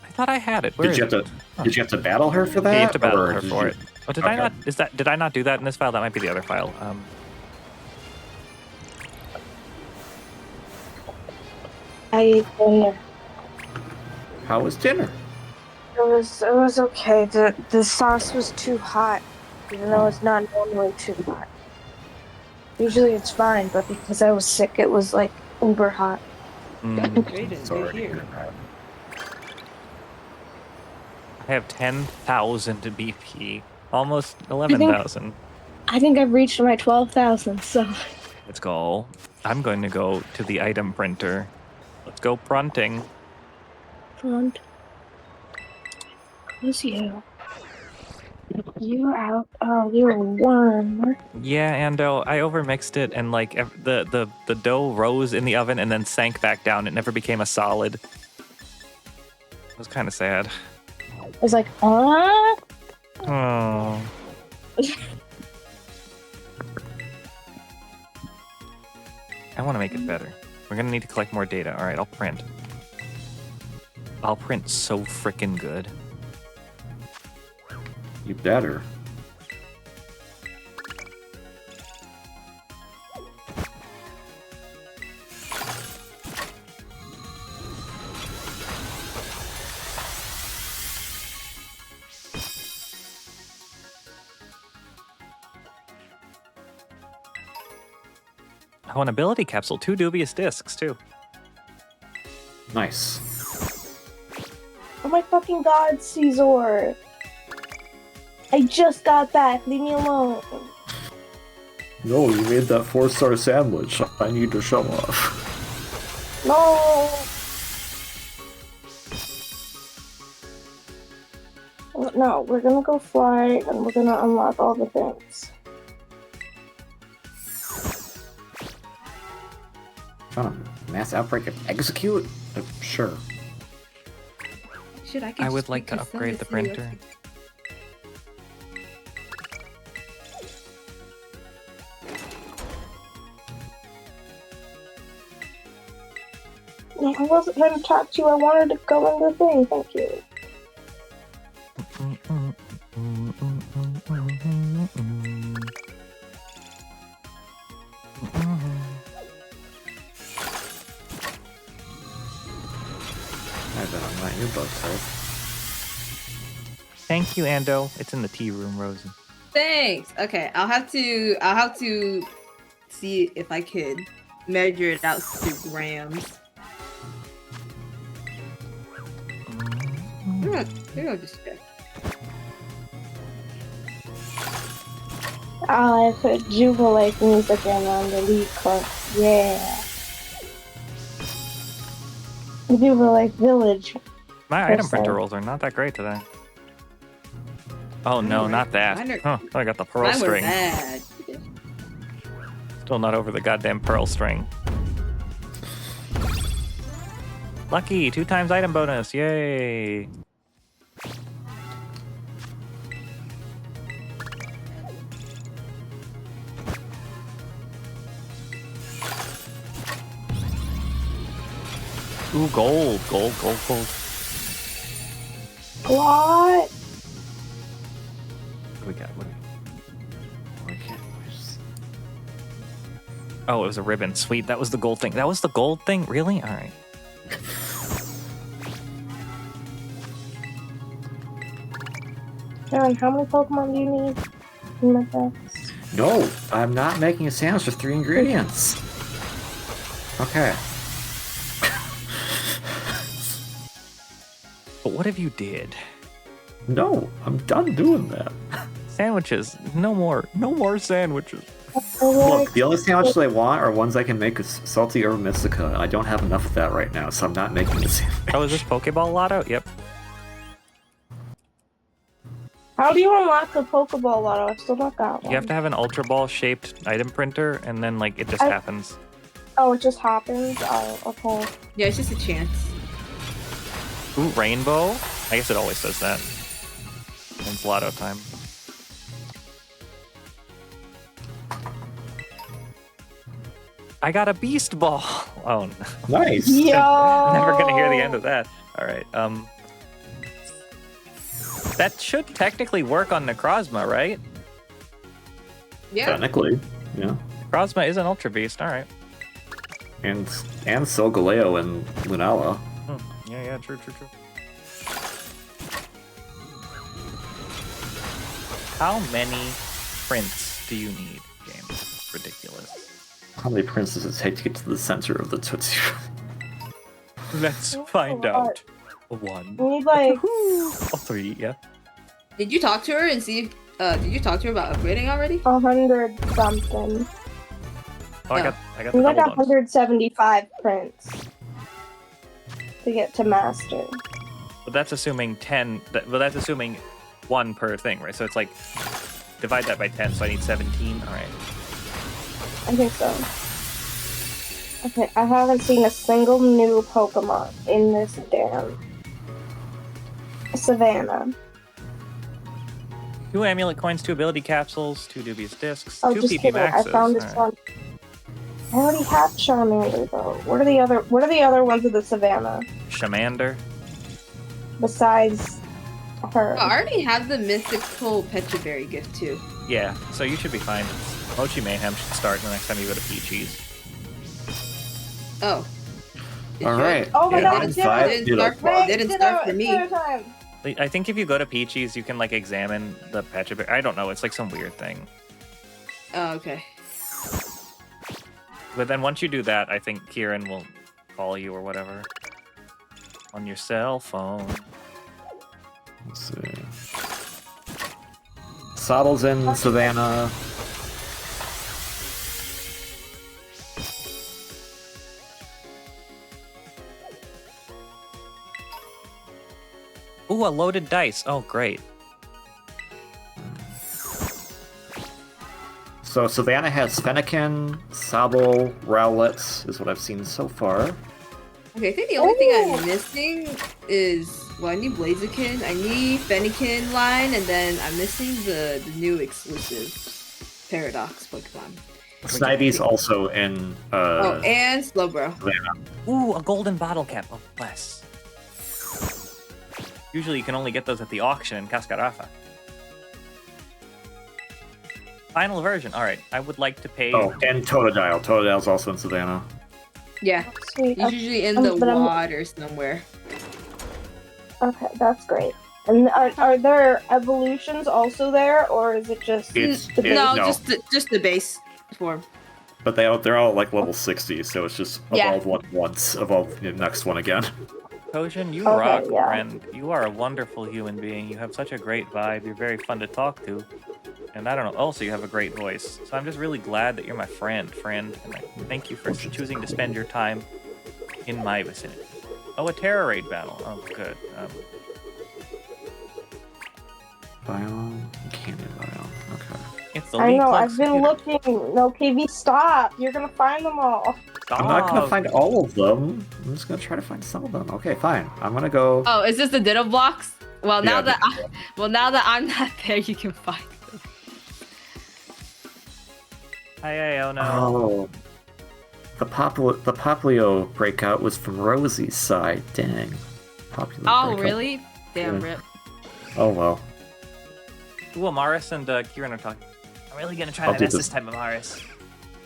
I thought I had it. Where Did you is have it? to? Did you have to battle her for that? Yeah, you have to battle or her did for you- it. Oh, did I Okay. not? Did I not do that in this file? That might be the other file. I ate dinner. How was dinner? It was okay. The sauce was too hot, even though it's not normally too hot. Usually it's fine, but because I was sick, it was like uber hot. Raiden, Sorry you're to here. hear that. I have 10,000 BP. Almost 11,000. I think I've reached my 12,000, so. Let's go. I'm going to go to the item printer. Let's go prunting. Front. Who's you? You're out. Oh, you're a worm. Yeah, Ando, I overmixed it and like the dough rose in the oven and then sank back down. It never became a solid. It was kind of sad. It's like, Oh. I want to make it better. We're gonna need to collect more data. All right, I'll print. I'll print so freaking good. You better. Oh, an ability capsule. 2 dubious discs, too. Nice. oh my fucking god, Caesar. I just got back. Leave me alone. No, you made that 4-star sandwich. I need to show off. No. No, we're gonna go fly and we're gonna unlock all the things. Mass outbreak of execute? Sure. Shit, I I would like to upgrade the printer. No, I wasn't trying to talk to you. I wanted to go in the thing. Thank you. I bet I'm not your bug type. Thank you, Ando. It's in the tea room, Rosie. Thanks. Okay, I'll have to see if I could measure it out to grams. Maybe I'll just check. I put Jubilate music in on the lead card. Yeah. Jubilate Village. My item Percent. printer rolls are not that great today. Oh no, Mine not that. mine are- Huh, I got the pearl Mine were string. bad. Still not over the goddamn pearl string. Lucky, 2 times item bonus. Yay. Ooh, gold, gold, gold, gold. What? What do we got? What do we... Why can't we just... Oh, it was a ribbon. Sweet, that was the gold thing. That was the gold thing? Really? All right. Aaron, how many Pokemon do you need in my box? No, I'm not making a sandwich with 3 ingredients. Okay. But what if you did? No, I'm done doing that. Sandwiches. No more. No more sandwiches. Look, the only sandwiches I want are ones I can make with salty herb mystica. I don't have enough of that right now, so I'm not making the sandwich. Oh, is this Pokeball Lotto? Yep. How do you unlock the Pokeball Lotto? I've still not got one. You have to have an Ultra Ball shaped item printer, and then like it just I- happens. Oh, it just happens? Oh, okay. Yeah, it's just a chance. Ooh, rainbow. I guess it always does that. It's Lotto time. I got a Beast Ball. Oh no. Nice. Yo! Never gonna hear the end of that. All right. That should technically work on Necrozma, right? Yeah. Technically, yeah. Necrozma is an Ultra Beast. All right. And Solgaleo and Lunala. Yeah, true. How many prints do you need, game? Ridiculous. how many princes does it take to get to the center of the Tootsie Roll? Let's Oh, find God. out. A 1. We need like A 3, yeah. Did you talk to her and see? Did you talk to her about upgrading already? 100 something. Oh, I got We the like double ones. 175 prints to get to master. But that's assuming 10. But that's assuming 1 per thing, right? So it's like divide that by 10. So I need 17. All right. I think so. Okay, I haven't seen a single new Pokemon in this damn savannah. 2 amulet coins, 2 ability capsules, 2 dubious discs, Oh, 2 just PP kidding. I maxes. found this All right. one. I already have Charmander though. What are the other ones of the savannah Shamander. besides her? Oh, I already have the mythical Petra Berry gift too. Yeah. So you should be fine. Mochi Mayhem should start the next time you go to Peachy's. Oh. It All should. right. Oh my yeah, God, I'm it did. five. Didn't Dude, start Wait, didn't dinner- start for me. dinner time. I think if you go to Peachy's, you can like examine the Petra Berry. I don't know. It's like some weird thing. Oh, okay. But then once you do that, I think Kieran will call you or whatever on your cell phone. Let's see. Saddle's in Savannah. Ooh, a loaded dice. Oh, great. So Savannah has Fennekin, Sobble, Rowlett is what I've seen so far. Okay, I think the only thing Ooh. I'm missing is I need Blaziken, I need Fennekin line, and then I'm missing the new exclusive Paradox Pokemon. Snivy's also in Oh, and Slowbro. Savannah. Ooh, a golden bottle cap. Oh, bless. Usually you can only get those at the auction in Cascarafa. Final version. All right, I would like to pay. Oh, and Totodile. Totodile's also in Savannah. Yeah, Sweet. he's usually in the but I'm- water somewhere. Okay, that's great. And are there evolutions also there, or is it just It's the it- No, no. just the base form. But they're all like level 60, so it's just Yeah. evolve one once, evolve the next one again. Kojin, you Okay, rock, yeah. friend. You are a wonderful human being. You have such a great vibe. You're very fun to talk to. And I don't know, also you have a great voice. So I'm just really glad that you're my friend. And I thank you for choosing to spend your time in my vicinity. Oh, a Terror Raid battle. Oh, good. Biome? Canyon biome. Okay. It's the I League know, Club I've been computer. looking. No, KV, stop! You're gonna find them all. I'm not gonna Stop. find all of them. I'm just gonna try to find some of them. Okay, fine. I'm gonna go. Oh, is this the Ditto blocks? Well, now Yeah, that I'm not there, you can find them. Hey, oh no. Oh. The Poplio breakout was from Rosie's side. Dang. Popular Oh, breakout. really? Damn, Yeah. rip. Oh well. Ooh, Amaris and Kieran are talking. I'm really gonna try I'll my do best the- this time, Amaris.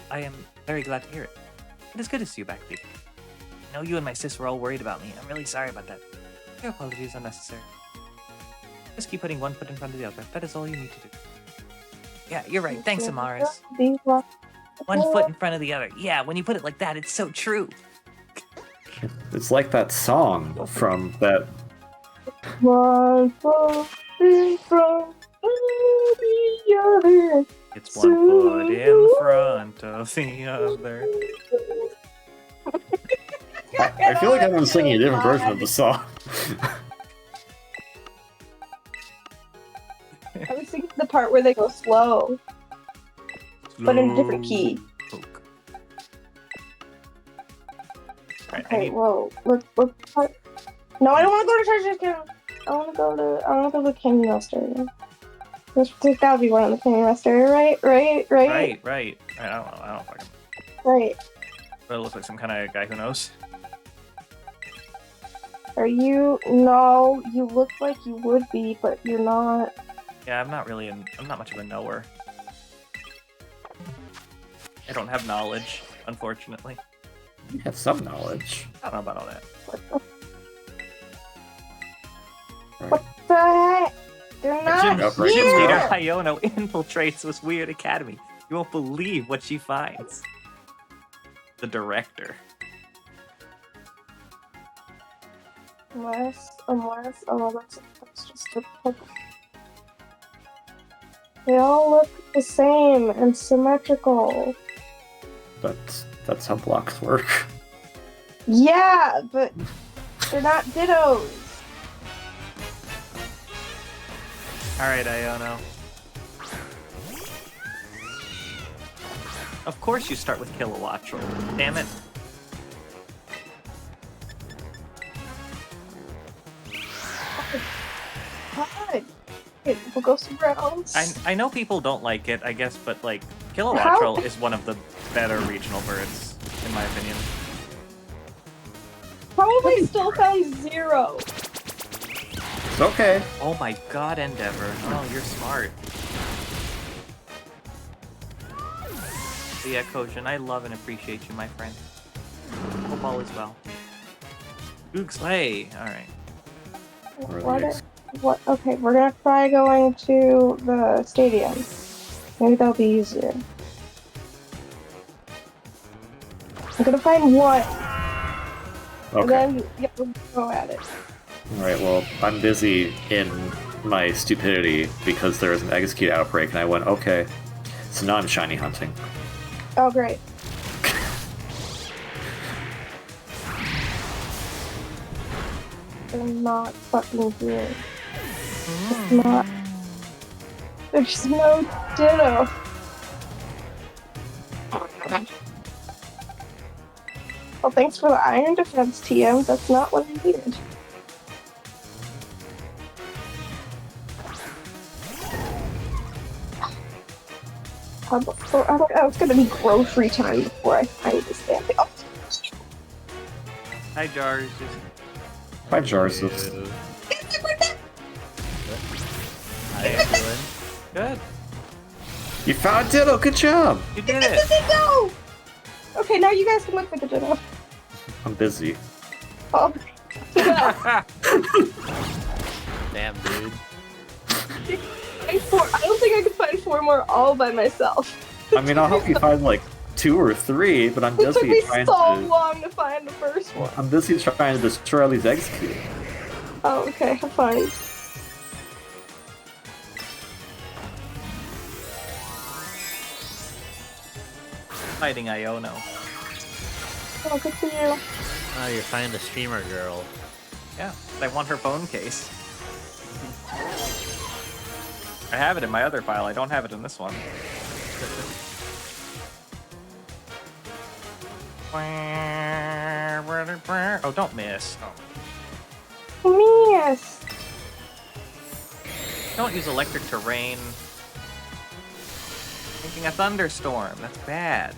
I am very glad to hear it. It is good to see you back, Pete. I know you and my sis were all worried about me. I'm really sorry about that. Your apologies are necessary. Just keep putting one foot in front of the other. That is all you need to do. Yeah, you're right. Thanks, Amaris. One foot in front of the other. Yeah, when you put it like that, it's so true. It's like that song from that. One foot in front of the other. It's one foot in front of the other. I feel like I'm singing a different version of the song. I was thinking the part where they go slow, but in a different key. Poke. Alright, I Okay, need whoa. Let's. No, I don't want to go to Treasure Canyon. I want to go to the Canyon Rest area. There's gotta be one in the Canyon Rest area, right? right. I don't know. I don't fucking. Right. But it looks like some kind of guy who knows. Are you? No, you look like you would be, but you're not. Yeah, I'm not much of a knower. I don't have knowledge, unfortunately. You have some knowledge. I don't know about all that. What the heck? They're not Gym, up right gym now. leader Iono infiltrates this weird academy. You won't believe what she finds. The director. Unless, oh, that's just a Pokemon. They all look the same and symmetrical. That's how blocks work. Yeah, but they're not Dittos. Alright, Iono. Of course you start with Kilowattrel. Damn it. Hi. Okay, we'll go somewhere else. I know people don't like it, I guess, but like Kilowattrel is one of the better regional birds, in my opinion. Probably still found 0. It's okay. Oh my god, Endeavor. Oh, you're smart. But yeah, Kojin, I love and appreciate you, my friend. Hope all is well. Goog Slay! Alright. What? Okay, we're gonna try going to the stadium. Maybe that'll be easier. I'm gonna find one. And Okay. then we'll go at it. Alright, well, I'm busy in my stupidity because there was an execute outbreak, and I went, okay. So now I'm shiny hunting. Oh, great. They're not fucking here. It's not. There's no Ditto. Well, thanks for the iron defense, TM. That's not what I needed. I was gonna need grocery time before I find this damn thing. Oh, Hi, Jars. Hi, Jarsus. How you doing? Good. You found Ditto, good job! You did it's it! a Ditto! Okay, now you guys can look for the Ditto. I'm busy. Oh. Damn, dude. I don't think I could find 4 more all by myself. I mean, I'll help you find like 2 or 3, but I'm It took busy me trying so to. long to find the first one. I'm busy trying to destroy all these execute. Oh, okay, fine. Fighting Iono. Oh, good for you. Oh, you're finding the streamer girl. Yeah, I want her phone case. I have it in my other file, I don't have it in this one. Oh, don't miss. Oh. Yes. Don't use electric terrain. Making a thunderstorm, that's bad.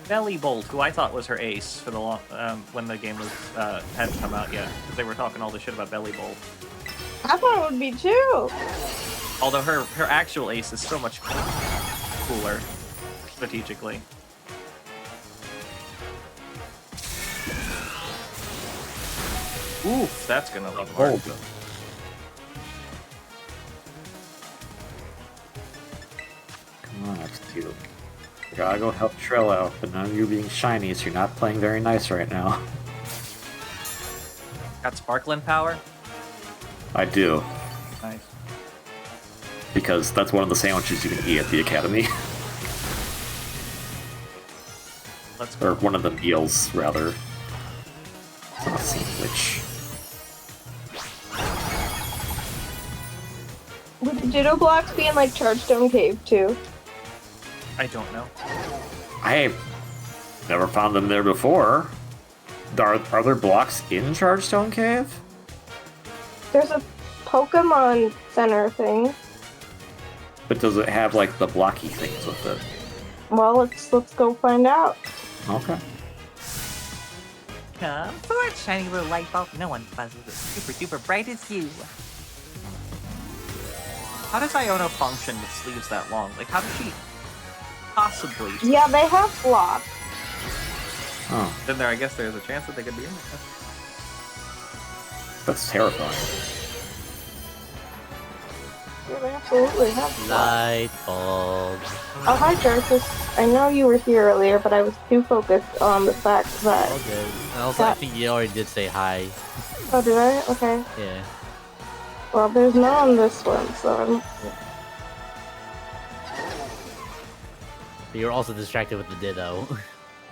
Belly Bolt, who I thought was her ace for the long, when the game was hadn't come out yet, because they were talking all this shit about Belly Bolt. I thought it would be too. Although her actual ace is so much cooler strategically. Oof, that's gonna leave a mark. Come on, that's cute. I gotta go help Trill out, but none of you being shiny, so you're not playing very nice right now. Got sparkling power? I do, Nice. because that's one of the sandwiches you can eat at the academy. Let's Or go. one of the meals, rather. It's not a sandwich. Would the Ditto blocks be in like Chargestone Cave too? I don't know. I never found them there before. Are there blocks in Chargestone Cave? There's a Pokemon Center thing. But does it have like the blocky things with it? Well, let's go find out. Okay. Come forward, shiny little light bulb. No one buzzes as super duper bright as you. How does Iono function with sleeves that long? Like, how does she possibly? Yeah, they have blocks. Oh, Then I guess there's a chance that they could be in there. that's terrifying. Yeah, they absolutely have slots. Light bulb. Oh, hi, Jarvis. I know you were here earlier, but I was too focused on the fact that... All good. And also, I think you already did say hi. Oh, did I? Okay. Yeah. Well, there's none on this one, so I'm... But you're also distracted with the ditto.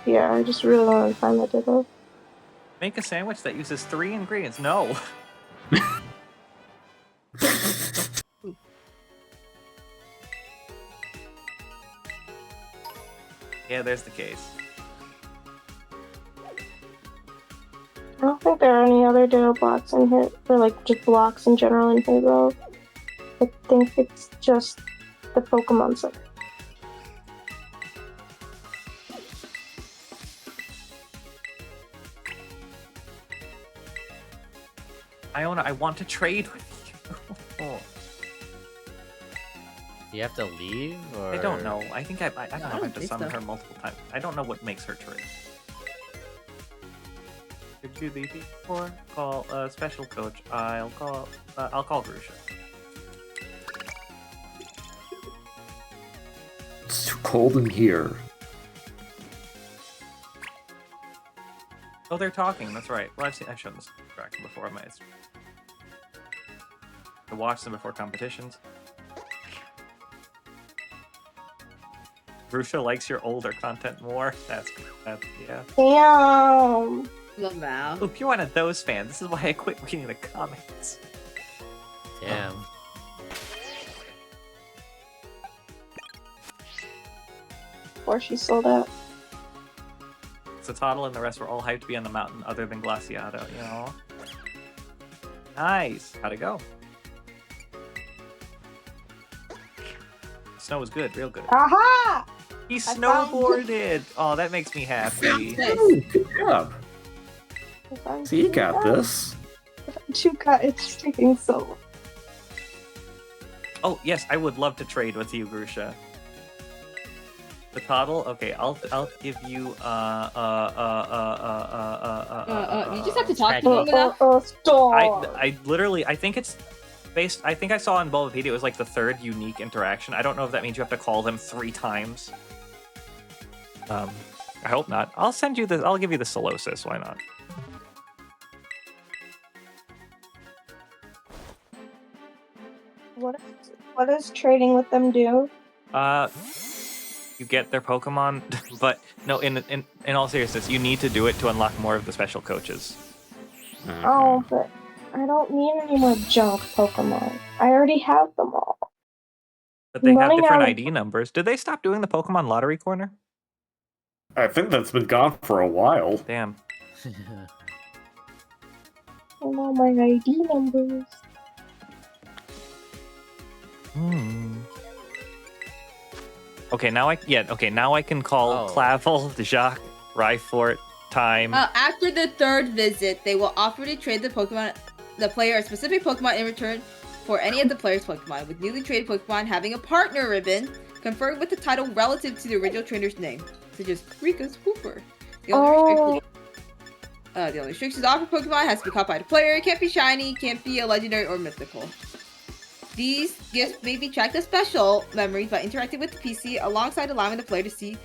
Yeah, I just really want to find the ditto. Make a sandwich that uses 3 ingredients. No. Yeah, there's the case. I don't think there are any other ditto blocks in here, or like just blocks in general in Halo. I think it's just the Pokemon Center. Iona, I want to trade with you. Oh, You have to leave, or I don't know. I think I don't know if I have to think summon so. her multiple times. I don't know what makes her trade. Did you leave before? Call a special coach. I'll call Grusha. It's too cold in here. Oh, they're talking. That's right. Well, I've shown this interaction before. I watched them before competitions. Grusha likes your older content more. That's yeah. Damn! Love Mal. Look, you're one of those fans. This is why I quit reading the comments. Damn. Before she sold out. Satotl and the rest were all hyped to be on the mountain, other than Glaciato. You know. Nice. How'd it go? Snow was good, real good. Aha! He found- snowboarded. Oh, that makes me happy. Ooh, good job. I found See, you got this. You got it's taking so long. Oh yes, I would love to trade with you, Grusha. The toddle. Okay, I'll give you You just have to talk Cracky. long enough. Stop! I literally I think it's based. I think I saw on Bulbapedia it was like the 3rd unique interaction. I don't know if that means you have to call them 3 times. I hope not. I'll send you this. I'll give you the Solosis. Why not? What does trading with them do? You get their Pokemon, but no. In all seriousness, you need to do it to unlock more of the special coaches. Oh, but I don't need any more junk Pokemon. I already have them all. But they have Running different out of- ID numbers. Did they stop doing the Pokemon Lottery Corner? I think that's been gone for a while. Damn. I know my ID numbers. Okay, now I can call Oh. Clavel, Jacques, Rhyfort, Time. After the 3rd visit, they will offer to trade the player a specific Pokemon in return for any of the player's Pokemon, with newly traded Pokemon having a partner ribbon conferred with the title relative to the original trainer's name, such as Rika's Hooper. The only restrictions offered Pokemon has to be caught by the player, it can't be shiny, can't be a legendary or mythical. These gifts may be tracked as special memories by interacting with the PC alongside allowing the player to see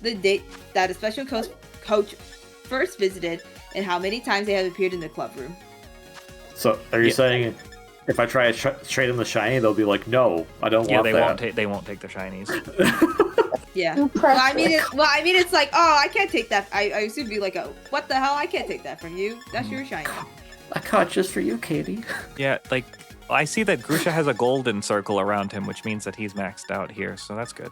the date that a special coach first visited and how many times they have appeared in the club room. So, are you saying if I try to trade in the shiny, they'll be like, "No, I don't Yeah, want they that." won't take the shinies. Yeah. You Well, I press mean, it's like, oh, I can't take that. I assume be like, oh, what the hell? I can't take that from you. That's your shiny. I caught just for you, Katie. Yeah, like I see that Grusha has a golden circle around him, which means that he's maxed out here, so that's good.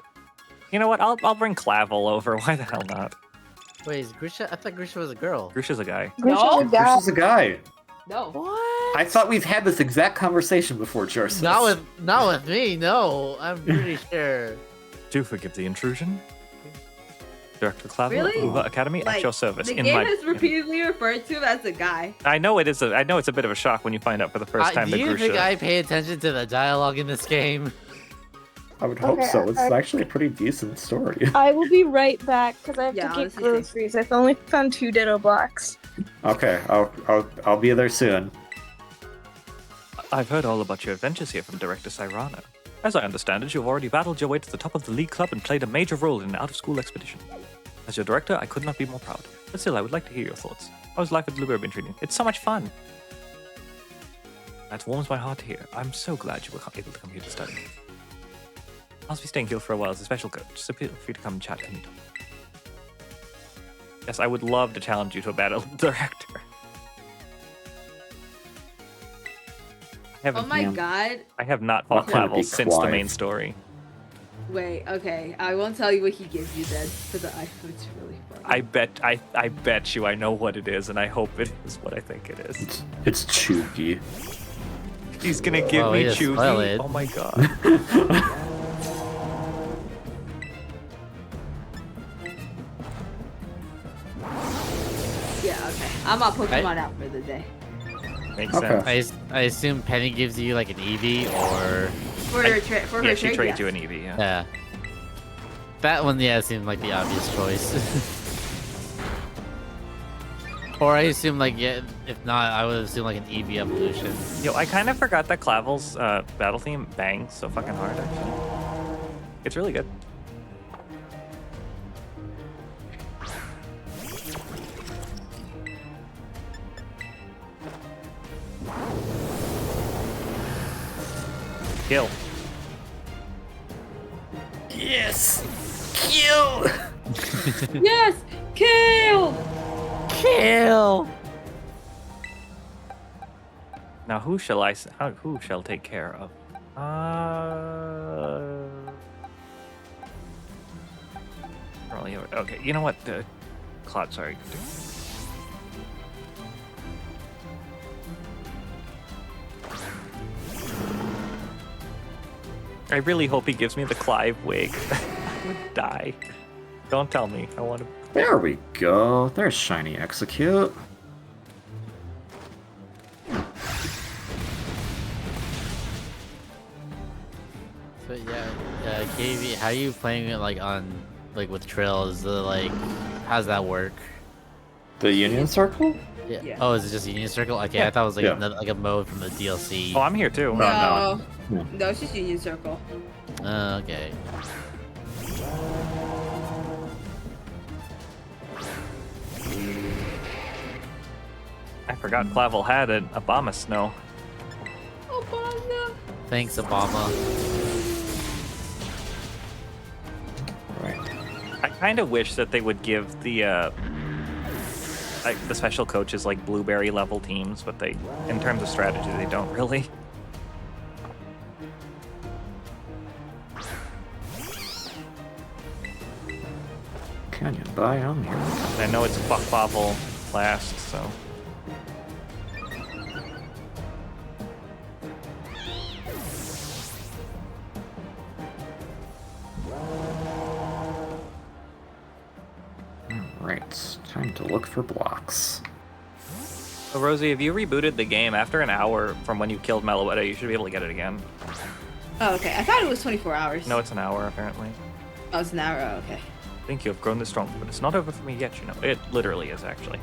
You know what? I'll bring Clavel over. Why the hell not? Wait, is Grisha? I thought Grisha was a girl. Grusha's a guy. No. This is a guy. No. What? I thought we've had this exact conversation before, Jarvis. Not with me. No, I'm pretty sure. Do forgive the intrusion. Director Clavel, Really? Uva Academy, Like, at your service. The in game my, has repeatedly referred to him as a guy. I know it is. I know it's a bit of a shock when you find out for the first time Do that you Grusha. think I pay attention to the dialogue in this game? I would hope Okay, so. It's I- actually a pretty decent story. I will be right back because I have Yeah, to get honestly, same. groceries. I've only found 2 ditto blocks. Okay, I'll be there soon. I've heard all about your adventures here from Director Cyrano. As I understand it, you've already battled your way to the top of the League Club and played a major role in an out-of-school expedition. As your director, I could not be more proud. But still, I would like to hear your thoughts. How has life at Blueberry been treating you? It's so much fun. That warms my heart to hear. I'm so glad you were able to come here to study. I'll be staying here for a while as a special coach, so feel free to come and chat anytime. Yes, I would love to challenge you to a battle director. I Oh haven't, my Yeah. god. I have not fought What kind of Clavel big since the Clive? main story. Wait, okay. I won't tell you what he gives you then, because it's really funny. I bet you I know what it is, and I hope it is what I think it is. It's Chugi. He's gonna give Well, me way to spoil Chugi. it. Oh my god. Yeah, okay. I'm on Pokemon out for the day. Makes Okay. sense. I assume Penny gives you like an Eevee or For her for Yeah, her she trade, trades you yes. an Eevee, yeah. yeah. That one, yeah, seemed like the obvious choice. Or I assume like yeah, if not, I would assume like an Eevee evolution. Yo, I kind of forgot that Clavel's battle theme bangs so fucking hard, actually. It's really good. Kill. Yes! Kill! Yes! Kill! Kill. Now, who shall who shall take care of? Really, okay, you know what? Claude, sorry. I really hope he gives me the Clive wig. I would die. Don't tell me. I want to. There we go. There's Shiny Execute. So yeah, KV, how are you playing it like on like with Trill? Is the like how's that work? The Union Circle? Yeah. Oh, is it just Union Circle? Okay, Yeah. I thought it was like Yeah. another, like a mode from the DLC. Oh, I'm here too. No. No, it's just Union Circle. Okay. I forgot Clavel had an Obama Snow. Obama. Thanks, Obama. Right. I kind of wish that they would give the like the special coaches like blueberry level teams, but they, in terms of strategy, they don't really. Canyon biome here. And I know it's Clavel last, so. Right. Time to look for blocks. So Rosie, if you rebooted the game after an hour from when you killed Meloetta, you should be able to get it again. Oh, okay. I thought it was 24 hours. No, it's an hour apparently. Oh, it's an hour. Oh, okay. I think you have grown this strong, but it's not over for me yet, you know. It literally is, actually.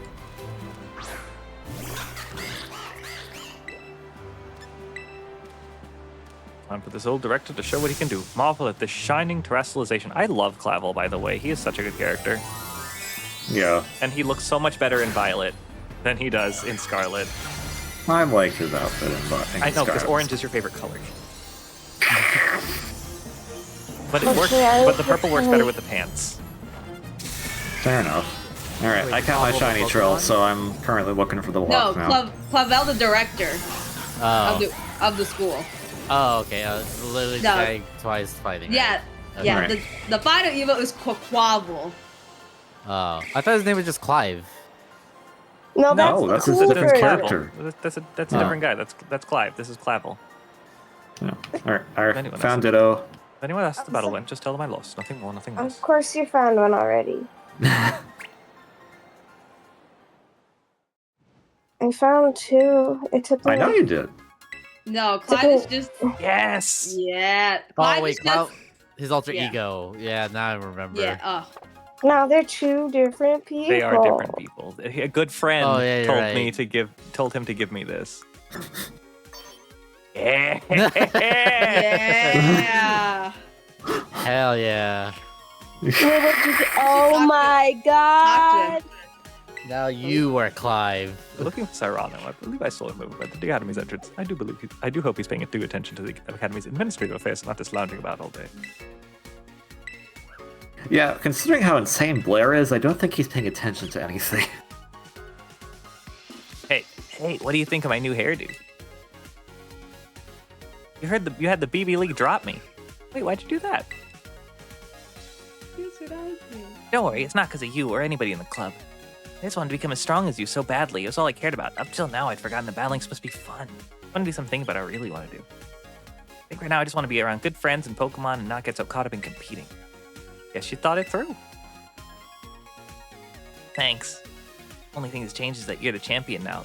Time for this old director to show what he can do. Marvel at this shining terrestrialization. I love Clavel, by the way. He is such a good character. Yeah. And he looks so much better in Violet than he does in Scarlet. I like his outfit in I know, because Scarlet. orange is your favorite color. But it Okay, works. I But the was purple works looking better at- with the pants. Fair enough. Alright, Wait, I got my Clavel shiny the trill, Pokemon? so I'm currently looking for the No, block now. Clavel, the director Oh. of the school. Oh, okay. Literally No. the guy twice fighting. Yeah, Right? yeah. Right. The final evil is Quavel. Oh, I thought his name was just Clive. No, No, that's that's the his cool different version. character. That's a Oh. different guy. That's Clive. This is Clavel. Yeah. Alright, Anyone found else? Ditto. If anyone asks the battle went, just tell them I lost. Nothing more, nothing less. Of course, you found one already. I found 2. It took me. I know you did. No, Clive is just Yes. yeah. Oh Clive wait, is just his alter Yeah. ego. Yeah, now I remember. Yeah. No, they're two different people. They are different people. A good friend Oh, yeah, you're told me right. told him to give me this. Yeah. Yeah. Hell yeah. Oh my god! Now you are Clive. Looking for Cyrano, I believe I saw him over at the Academy's entrance. I do hope he's paying due attention to the Academy's administrative affairs, not just lounging about all day. Yeah, considering how insane Blair is, I don't think he's paying attention to anything. Hey, what do you think of my new hairdo? You had the BB League drop me. Wait, why'd you do that? Don't worry, it's not because of you or anybody in the club. I just wanted to become as strong as you so badly. It was all I cared about. Up till now, I'd forgotten that battling's supposed to be fun. I want to do something, but I really want to do. I think right now I just want to be around good friends and Pokemon and not get so caught up in competing. Guess you thought it through. Thanks. Only thing that's changed is that you're the champion now.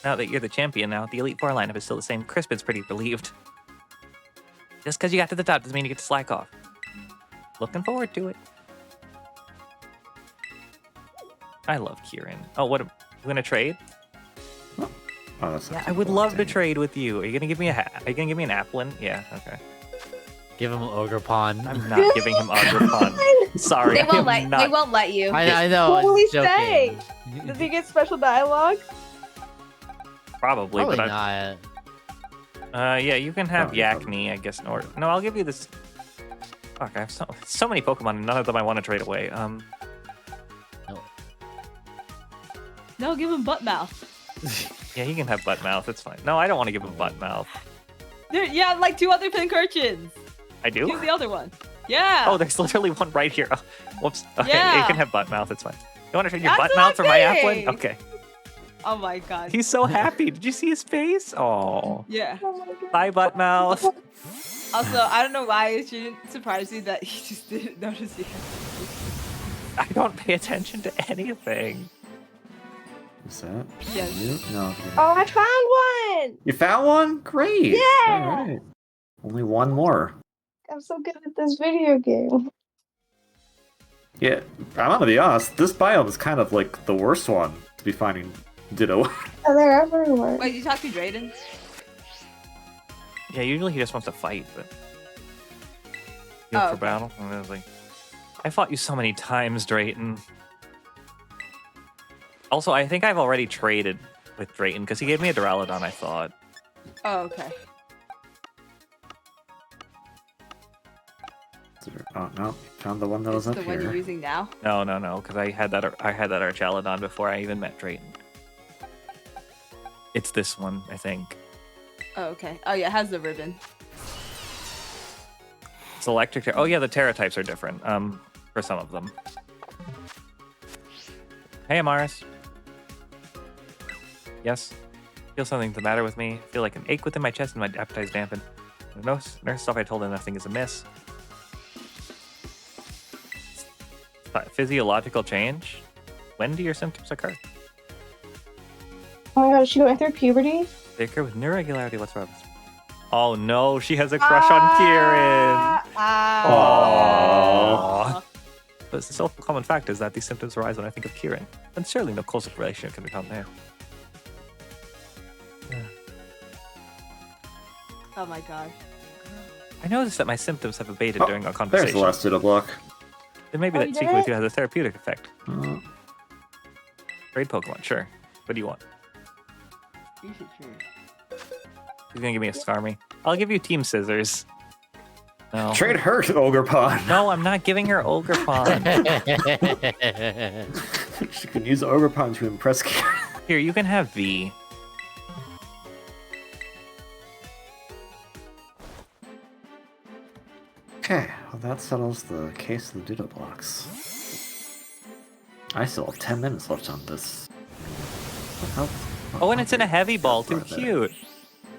Now that you're the champion now, the Elite Four lineup is still the same. Crispin's pretty relieved. Just because you got to the top doesn't mean you get to slack off. Looking forward to it. I love Kieran. Oh, what? You gonna trade? Oh, that's Yeah, not I would too love to bad. trade with you. Are you gonna give me Are you gonna give me an Applin? Yeah, okay. Give him Ogrepon. I'm not giving him Agripon. Sorry, They I won't am let. not. They won't let you. I know. What will he I'm say? joking. Does he get special dialogue? Probably, Probably but not. yeah, you can have Oh, Yakni, I guess. Or no, I'll give you this. Fuck, I have so many Pokemon, and none of them I want to trade away. No, give him butt mouth. Yeah, he can have Buttmouth. It's fine. No, I don't want to give him Buttmouth. There, you have like 2 other Pincurchins. I do. Choose the other one. Yeah. Oh, there's literally one right here. Oh, whoops. Okay, Yeah. you can have Buttmouth. It's fine. You want to trade your That's Buttmouth for my okay. Applin? Okay. Oh my god. He's so happy. Did you see his face? Oh. Yeah. Bye, Buttmouth. Also, I don't know why it shouldn't surprise you that he just didn't notice you. I don't pay attention to anything. Is that Yes. you? No. Okay. Oh, I found one! You found one? Great. Yeah! All right. Only one more. I'm so good at this video game. Yeah, I'm gonna be honest. This biome is kind of like the worst one to be finding Ditto. Oh, they're everywhere. Wait, you talk to Drayden? Yeah, usually he just wants to fight, but. You up Oh, for okay. battle? And I was like, I fought you so many times, Drayton. Also, I think I've already traded with Drayton because he gave me a Duraludon, I thought. Oh, okay. Oh no, found the one that was It's up the one you're here. using now. No, because I had that Archaludon before I even met Drayton. It's this one, I think. Oh, okay. Oh yeah, it has the ribbon. It's electric. Oh yeah, the Terra types are different. For some of them. Hey, Amaris. Yes. Feel something's the matter with me. Feel like an ache within my chest and my appetite's dampened. No nurse stuff I told her nothing is amiss. Physiological change? When do your symptoms occur? Oh my god, is she going through puberty? They occur with no irregularity whatsoever. Oh no, she has a crush on Kieran. Aww. But the self-common fact is that these symptoms arise when I think of Kieran, and surely no causal relationship can be found there. Oh my god. I noticed that my symptoms have abated Oh, during our There's conversation. the last Ditto block. Then maybe Oh, that you speaking did with it? you has a therapeutic effect. Uh, Trade Pokemon, sure. What do you want? You should trade. He's gonna give me a Starmie. I'll give you Team Scissors. No. Trade her to Ogrepon. No, I'm not giving her Ogrepon. She can use Ogrepon to impress Kieran. Here, you can have V. Okay, well that settles the case of the Ditto blocks. I still have 10 minutes left on this. What else? Oh, and it's in a heavy ball. Too Right there. cute.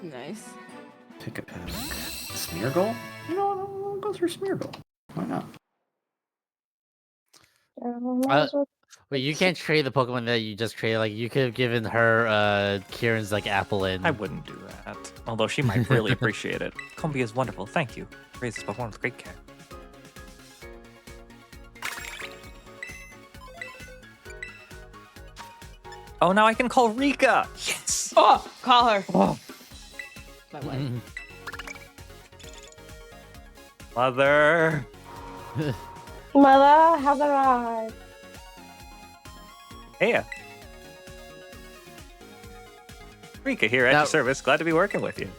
Nice. Pick a pack. Smeargle? You know, I'll go through Smeargle. Why not? Wait, you can't trade the Pokemon that you just traded. Like, you could have given her Kieran's like Applin. I wouldn't do that. Although she might really appreciate it. Combi is wonderful. Thank you. Raise this Pokemon with great care. Oh, now I can call Rika. Yes. Oh, call her. Oh. My wife. Mother. Mother has arrived. Hey. Rika here at Now- your service. Glad to be working with you.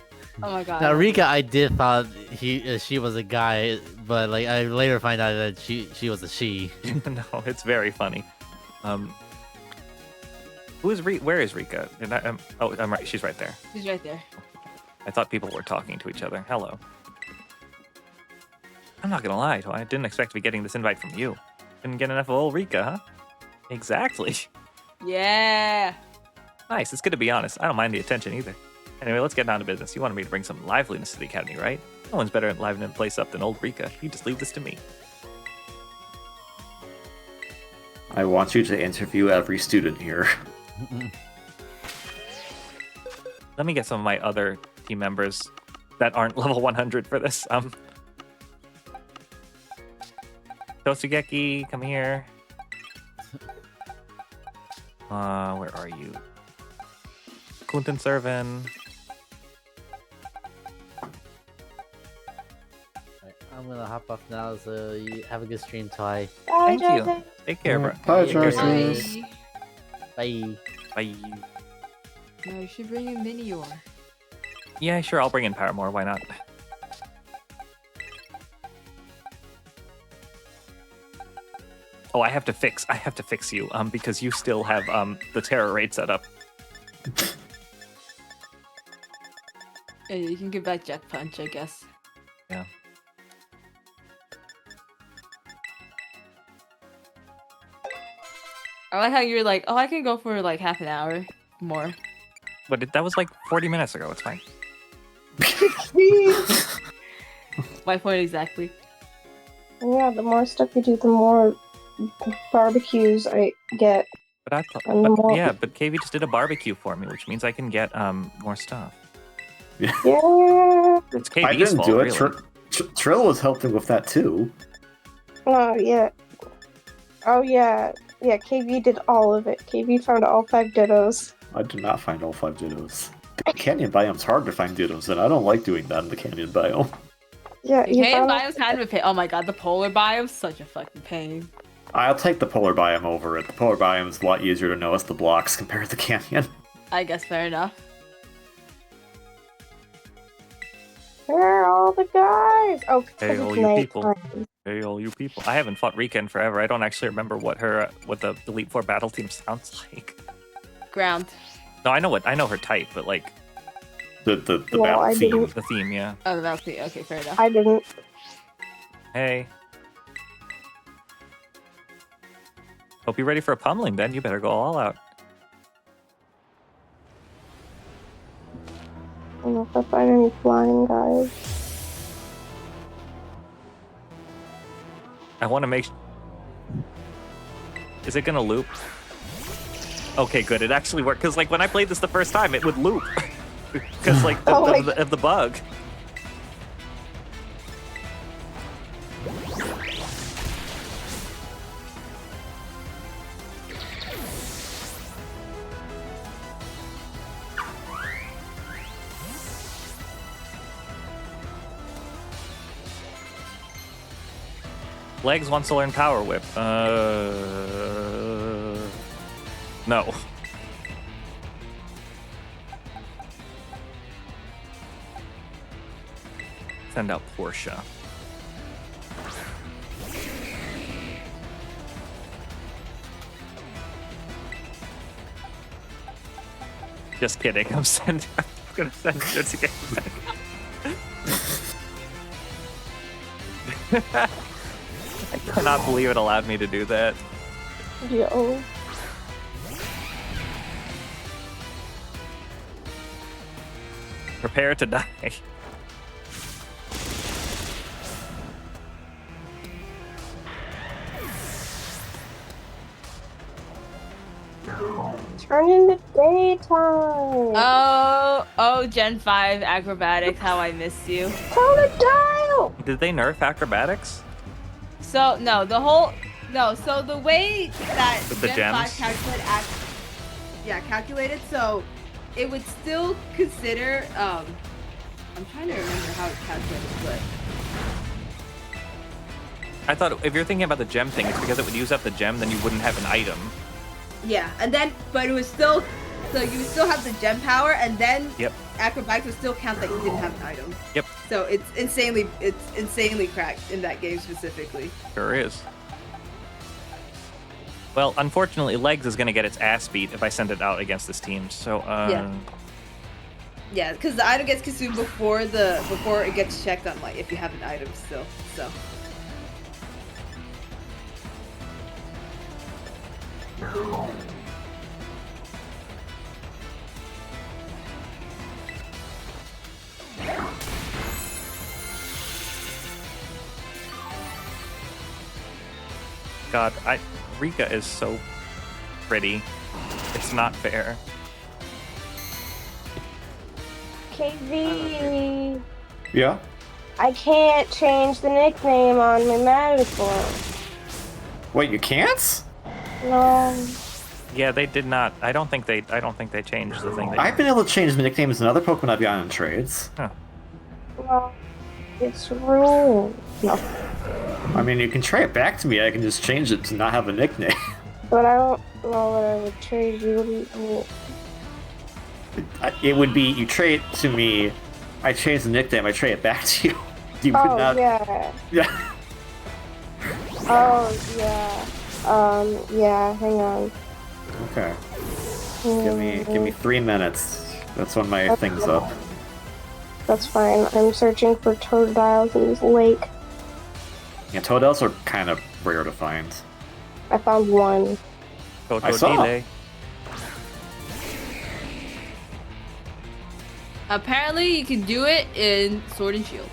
Oh my god. Now Rika, I did thought she was a guy, but like I later find out that she was a she. No, it's very funny. Who is Where is Rika? I'm right. She's right there. She's right there. I thought people were talking to each other. Hello. I'm not gonna lie, I didn't expect to be getting this invite from you. Didn't get enough of old Rika, huh? Exactly. Yeah. Nice. It's good to be honest. I don't mind the attention either. Anyway, let's get down to business. You wanted me to bring some liveliness to the academy, right? No one's better at livening the place up than old Rika. You just leave this to me. I want you to interview every student here. Let me get some of my other team members that aren't level 100 for this. Totsugeki, come here. Where are you? Kunten Servin. I'm gonna hop off now, so you have a good stream, Ty. Thank you. Take care, bro. Bye, Take care, Jarvis. Bye. Bye. No, you should bring in Minior. Yeah, sure. I'll bring in Paramore. Why not? Oh, I have to fix you, because you still have the terror rate set up. Yeah, you can give back Jet Punch, I guess. Yeah. I like how you're like, oh, I can go for like half an hour more. But that was like 40 minutes ago. It's fine. My point exactly. Yeah, the more stuff you do, the more barbecues I get. But I thought, And more- yeah, but KV just did a barbecue for me, which means I can get more stuff. Yeah. It's KV's I didn't fault, do it. really. Trill was helping with that too. Oh yeah. Oh yeah. Yeah. KV did all of it. KV found all 5 dittos. I did not find all 5 dittos. The canyon biome's hard to find dittos, and I don't like doing that in the canyon biome. Yeah. The You canyon found biome's kind of a pain. Oh my god, the polar biome's such a fucking pain. I'll take the polar biome over it. The polar biome is a lot easier to notice the blocks compared to the canyon. I guess fair enough. Where are all the guys? Oh, 'cause Hey, it's all you people. nighttime. Hey, all you people. I haven't fought Rika in forever. I don't actually remember what the Elite Four battle team sounds like. Ground. No, I know her type, but like The Well, battle I theme. didn't- the theme, yeah. Oh, that's the okay, fair enough. I didn't. Hey. Hope you're ready for a pummeling, then. You better go all out. I don't know if I find any flying guys. I want to make. Is it gonna loop? Okay, good. It actually worked. Cause like when I played this the first time, it would loop. Cause like Oh my of the bug. Legs wants to learn Power Whip. No. Send out Portia. Just kidding. I'm gonna send it again. I cannot believe it allowed me to do that. Yo. Prepare to die. Turn into daytime. Oh, Gen 5 acrobatics, how I miss you. Tell the dial. Did they nerf acrobatics? So so the way that With the Gen 5 gems? calculate calculated. So it would still consider. I'm trying to remember how it's calculated, but I thought if you're thinking about the gem thing, it's because it would use up the gem, then you wouldn't have an item. yeah, and then but it was still. So you would still have the gem power, and then Yep. acrobatics would still count that you didn't have an item. Yep. So it's insanely cracked in that game specifically. Sure is. Well, unfortunately, Legs is going to get its ass beat if I send it out against this team. So, Yeah, because the item gets consumed before it gets checked on like if you have an item still. So God, Rika is so pretty. It's not fair. KV, Yeah. I can't change the nickname on my Magikarp. Wait, you can't? No. Yeah, they did not. I don't think they changed the thing. I've been able to change the nicknames in other Pokemon I've gotten in trades. Huh. Well, it's ruined. No. I mean, you can trade it back to me. I can just change it to not have a nickname. But I don't know what I would trade you. It would be you trade it to me. I change the nickname. I trade it back to you. You would Oh, not. yeah. Yeah. Oh, yeah. Yeah, hang on. Okay. Give me 3 minutes. That's when my thing's up. That's fine. I'm searching for Totodiles in this lake. Yeah, Totodiles are kind of rare to find. I found one. I saw. Totodile. apparently you can do it in Sword and Shield.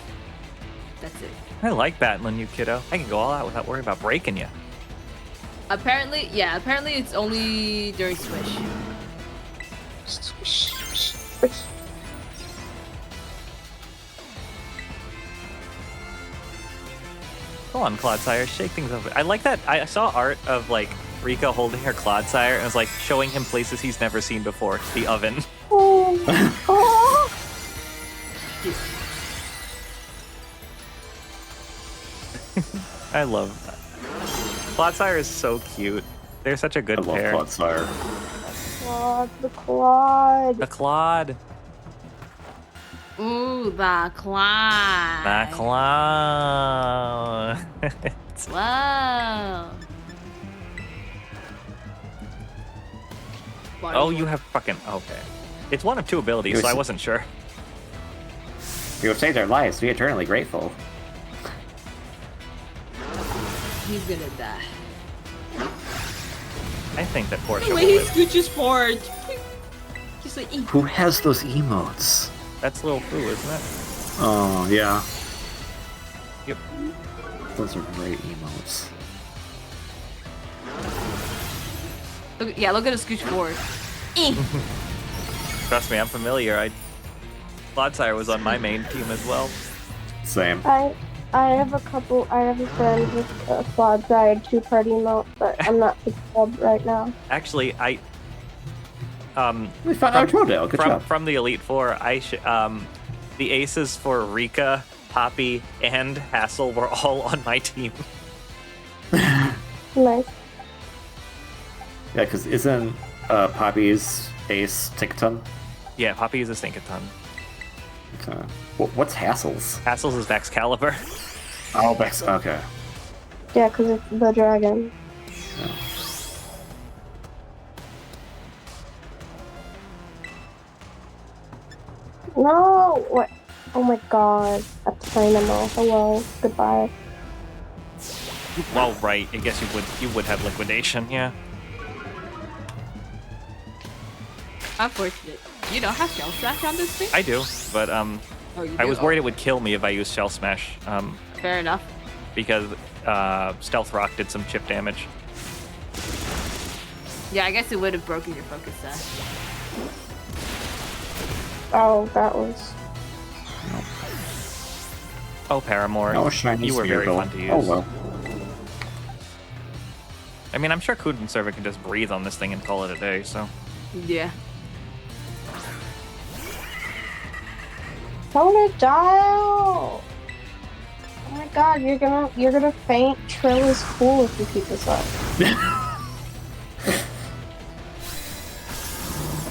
That's it. I like battling you, kiddo. I can go all out without worrying about breaking you. Apparently it's only during Swish. Go on, Clodsire, shake things up. I like that. I saw art of like Rika holding her Clodsire and it was like showing him places he's never seen before. The oven. Oh. I love that. Clodsire is so cute. They're such a good I love pair. Clodsire. Claude, the Claude. The Claude. Ooh, the climb. The Claude. Whoa. Oh, you have fucking okay. It's one of two abilities, so I wasn't sure. You have saved our lives. Be eternally grateful. He's gonna die. I think that Portia The will way he live. scooches forward. He's like, "Eek." Who has those emotes? That's Lil Fu, isn't it? Oh, yeah. Yep. Those are great emotes. Look, yeah, look at him scooch forward. Eek. Trust me, I'm familiar. Clodsire was on my main team as well. Same. I have a friend with a Claude side 2-part emote, but I'm not the club right now. Actually, We found out Totodile. Good job. from the Elite Four, the aces for Rika, Poppy, and Hassel were all on my team. Nice. Yeah, because isn't Poppy's ace Tinkaton? Yeah, Poppy is a Stinkaton. Okay. What's Hassel's? Hassel's is Excalibur. Oh, Bex. Okay. Yeah, because it's the dragon. No! What? Oh my god. That's Dynamo. Hello. Goodbye. Well, right. I guess you would have liquidation. Yeah. Unfortunate. You don't have Shell Slash on this thing? I do, but Oh, you I do? was worried it would kill me if I used Shell Smash. Fair enough. Because Stealth Rock did some chip damage. Yeah, I guess it would have broken your focus set. Oh, that was... Oh, Paramore. Oh, shiny You were very Smeargle. fun to use. Oh, well. I mean, I'm sure Kuden Server can just breathe on this thing and call it a day, so. Yeah. Totodile! Oh my god, you're gonna faint. Trill is cool if you keep this up.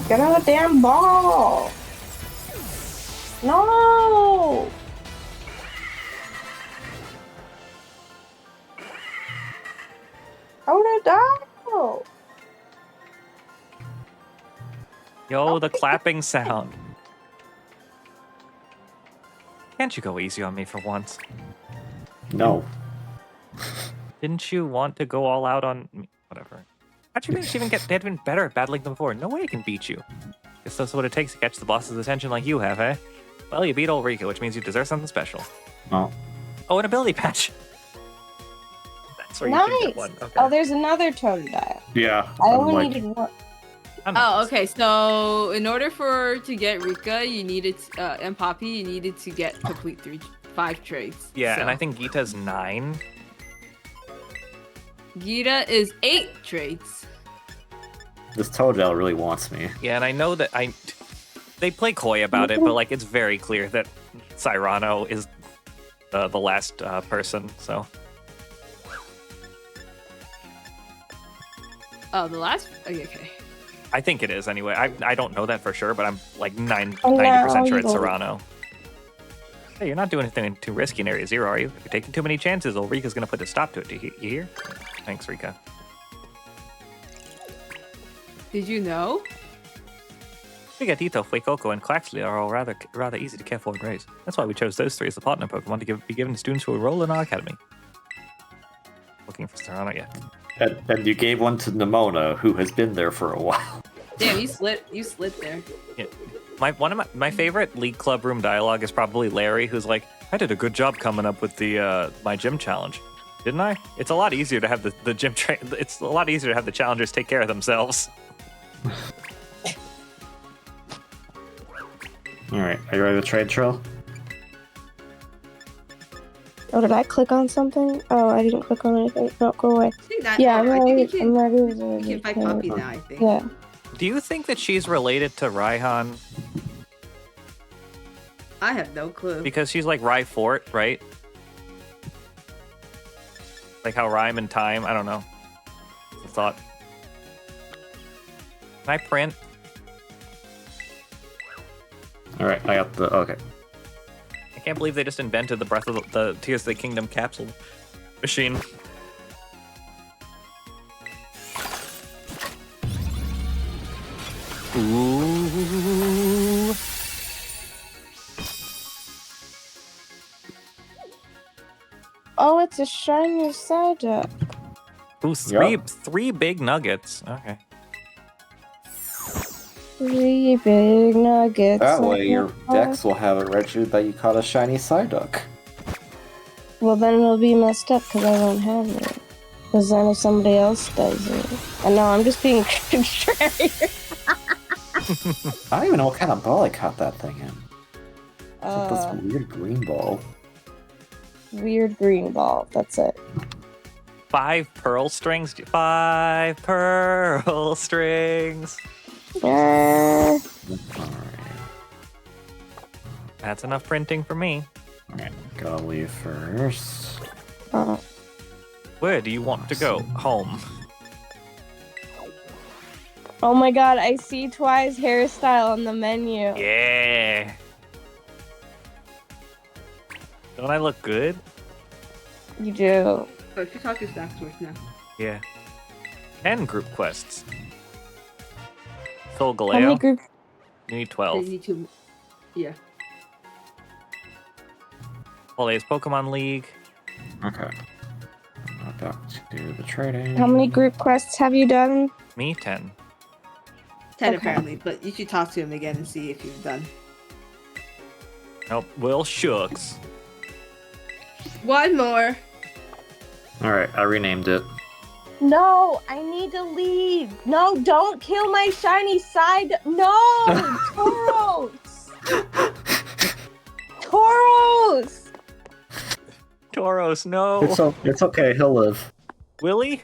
Get on a damn ball! No! Totodile! Yo, the clapping sound. Can't you go easy on me for once? No. Didn't you want to go all out on me? Whatever. How'd you even get they'd been better at battling them before? No way I can beat you. Guess that's what it takes to catch the boss's attention like you have, eh? Well, you beat old Rika, which means you deserve something special. Oh. Oh, an ability patch. That's where you can get one. Okay. Oh, there's another Totodile. Yeah. I I'm only like, needed one. I'm Oh, not- okay. So in order to get Rika, you needed and Poppy, you needed to get complete 5 traits. Yeah, So and I think Gita's 9. Gita is 8 traits. this Totodile really wants me. Yeah, and I know that they play coy about it, but like it's very clear that Cyrano is the last person. So Oh, the last. Okay. I think it is anyway. I don't know that for sure, but I'm like 90% sure it's no. Cyrano. Hey, you're not doing anything too risky in Area 0, are you? If you're taking too many chances, old Rika's gonna put a stop to it. Do you hear? Thanks, Rika. Did you know? Figatito, Fuecoco, and Claxley are all rather easy to care for and raise. That's why we chose those 3 as the partner Pokemon to be given to students who enroll in our academy. Looking for Cyrano, yeah. And you gave one to Nimona, who has been there for a while. Damn, you slid there. Yeah. One of my favorite League Club Room dialogue is probably Larry, who's like, "I did a good job coming up with the my gym challenge, didn't I? It's a lot easier to have the gym It's a lot easier to have the challengers take care of themselves." All right, are you ready to trade, Trill? Oh, did I click on something? Oh, I didn't click on anything. No, go away. I think that. Yeah, I I'm think you ready. I'm can, ready. you can fight Poppy now. I think. Yeah. Do you think that she's related to Raihan I have no clue. because she's like Rai Fort, right? Like how rhyme and time. I don't know. It's a thought. Can I print? All right, I got the okay. I can't believe they just invented the Breath of the Tears of the Kingdom capsule machine. Ooh. Oh, it's a shiny Psyduck. Ooh, three big nuggets. Okay. 3 big nuggets. That way, your Dex will have it registered that you caught a shiny Psyduck. Well, then it'll be messed up because I won't have it. Because then if somebody else does it. And no, I'm just being contrary. I don't even know what kind of ball I caught that thing in. It's like Uh, this weird green ball. weird green ball. That's it. 5 pearl strings. 5 pearl strings. Alright. That's enough printing for me. Alright, gotta leave first. Uh, Where do you want to go? Home. oh my god, I see Twi's hairstyle on the menu. Yeah. Don't I look good? You do. Oh, she talked to Stack Source now. Yeah. 10 group quests. Soul How many Galeo. group? You need They 12. need to. Yeah. Holidays Pokemon League. Okay. Now back to the trading. How many group quests have you done? Me 10. 10 Okay. apparently, but you should talk to him again and see if you've done. Nope. Will Shucks. One more. Alright, I renamed it. No, I need to leave. No, don't kill my shiny side. No, Tauros. Tauros. Tauros, no. It's okay, he'll live. Willie?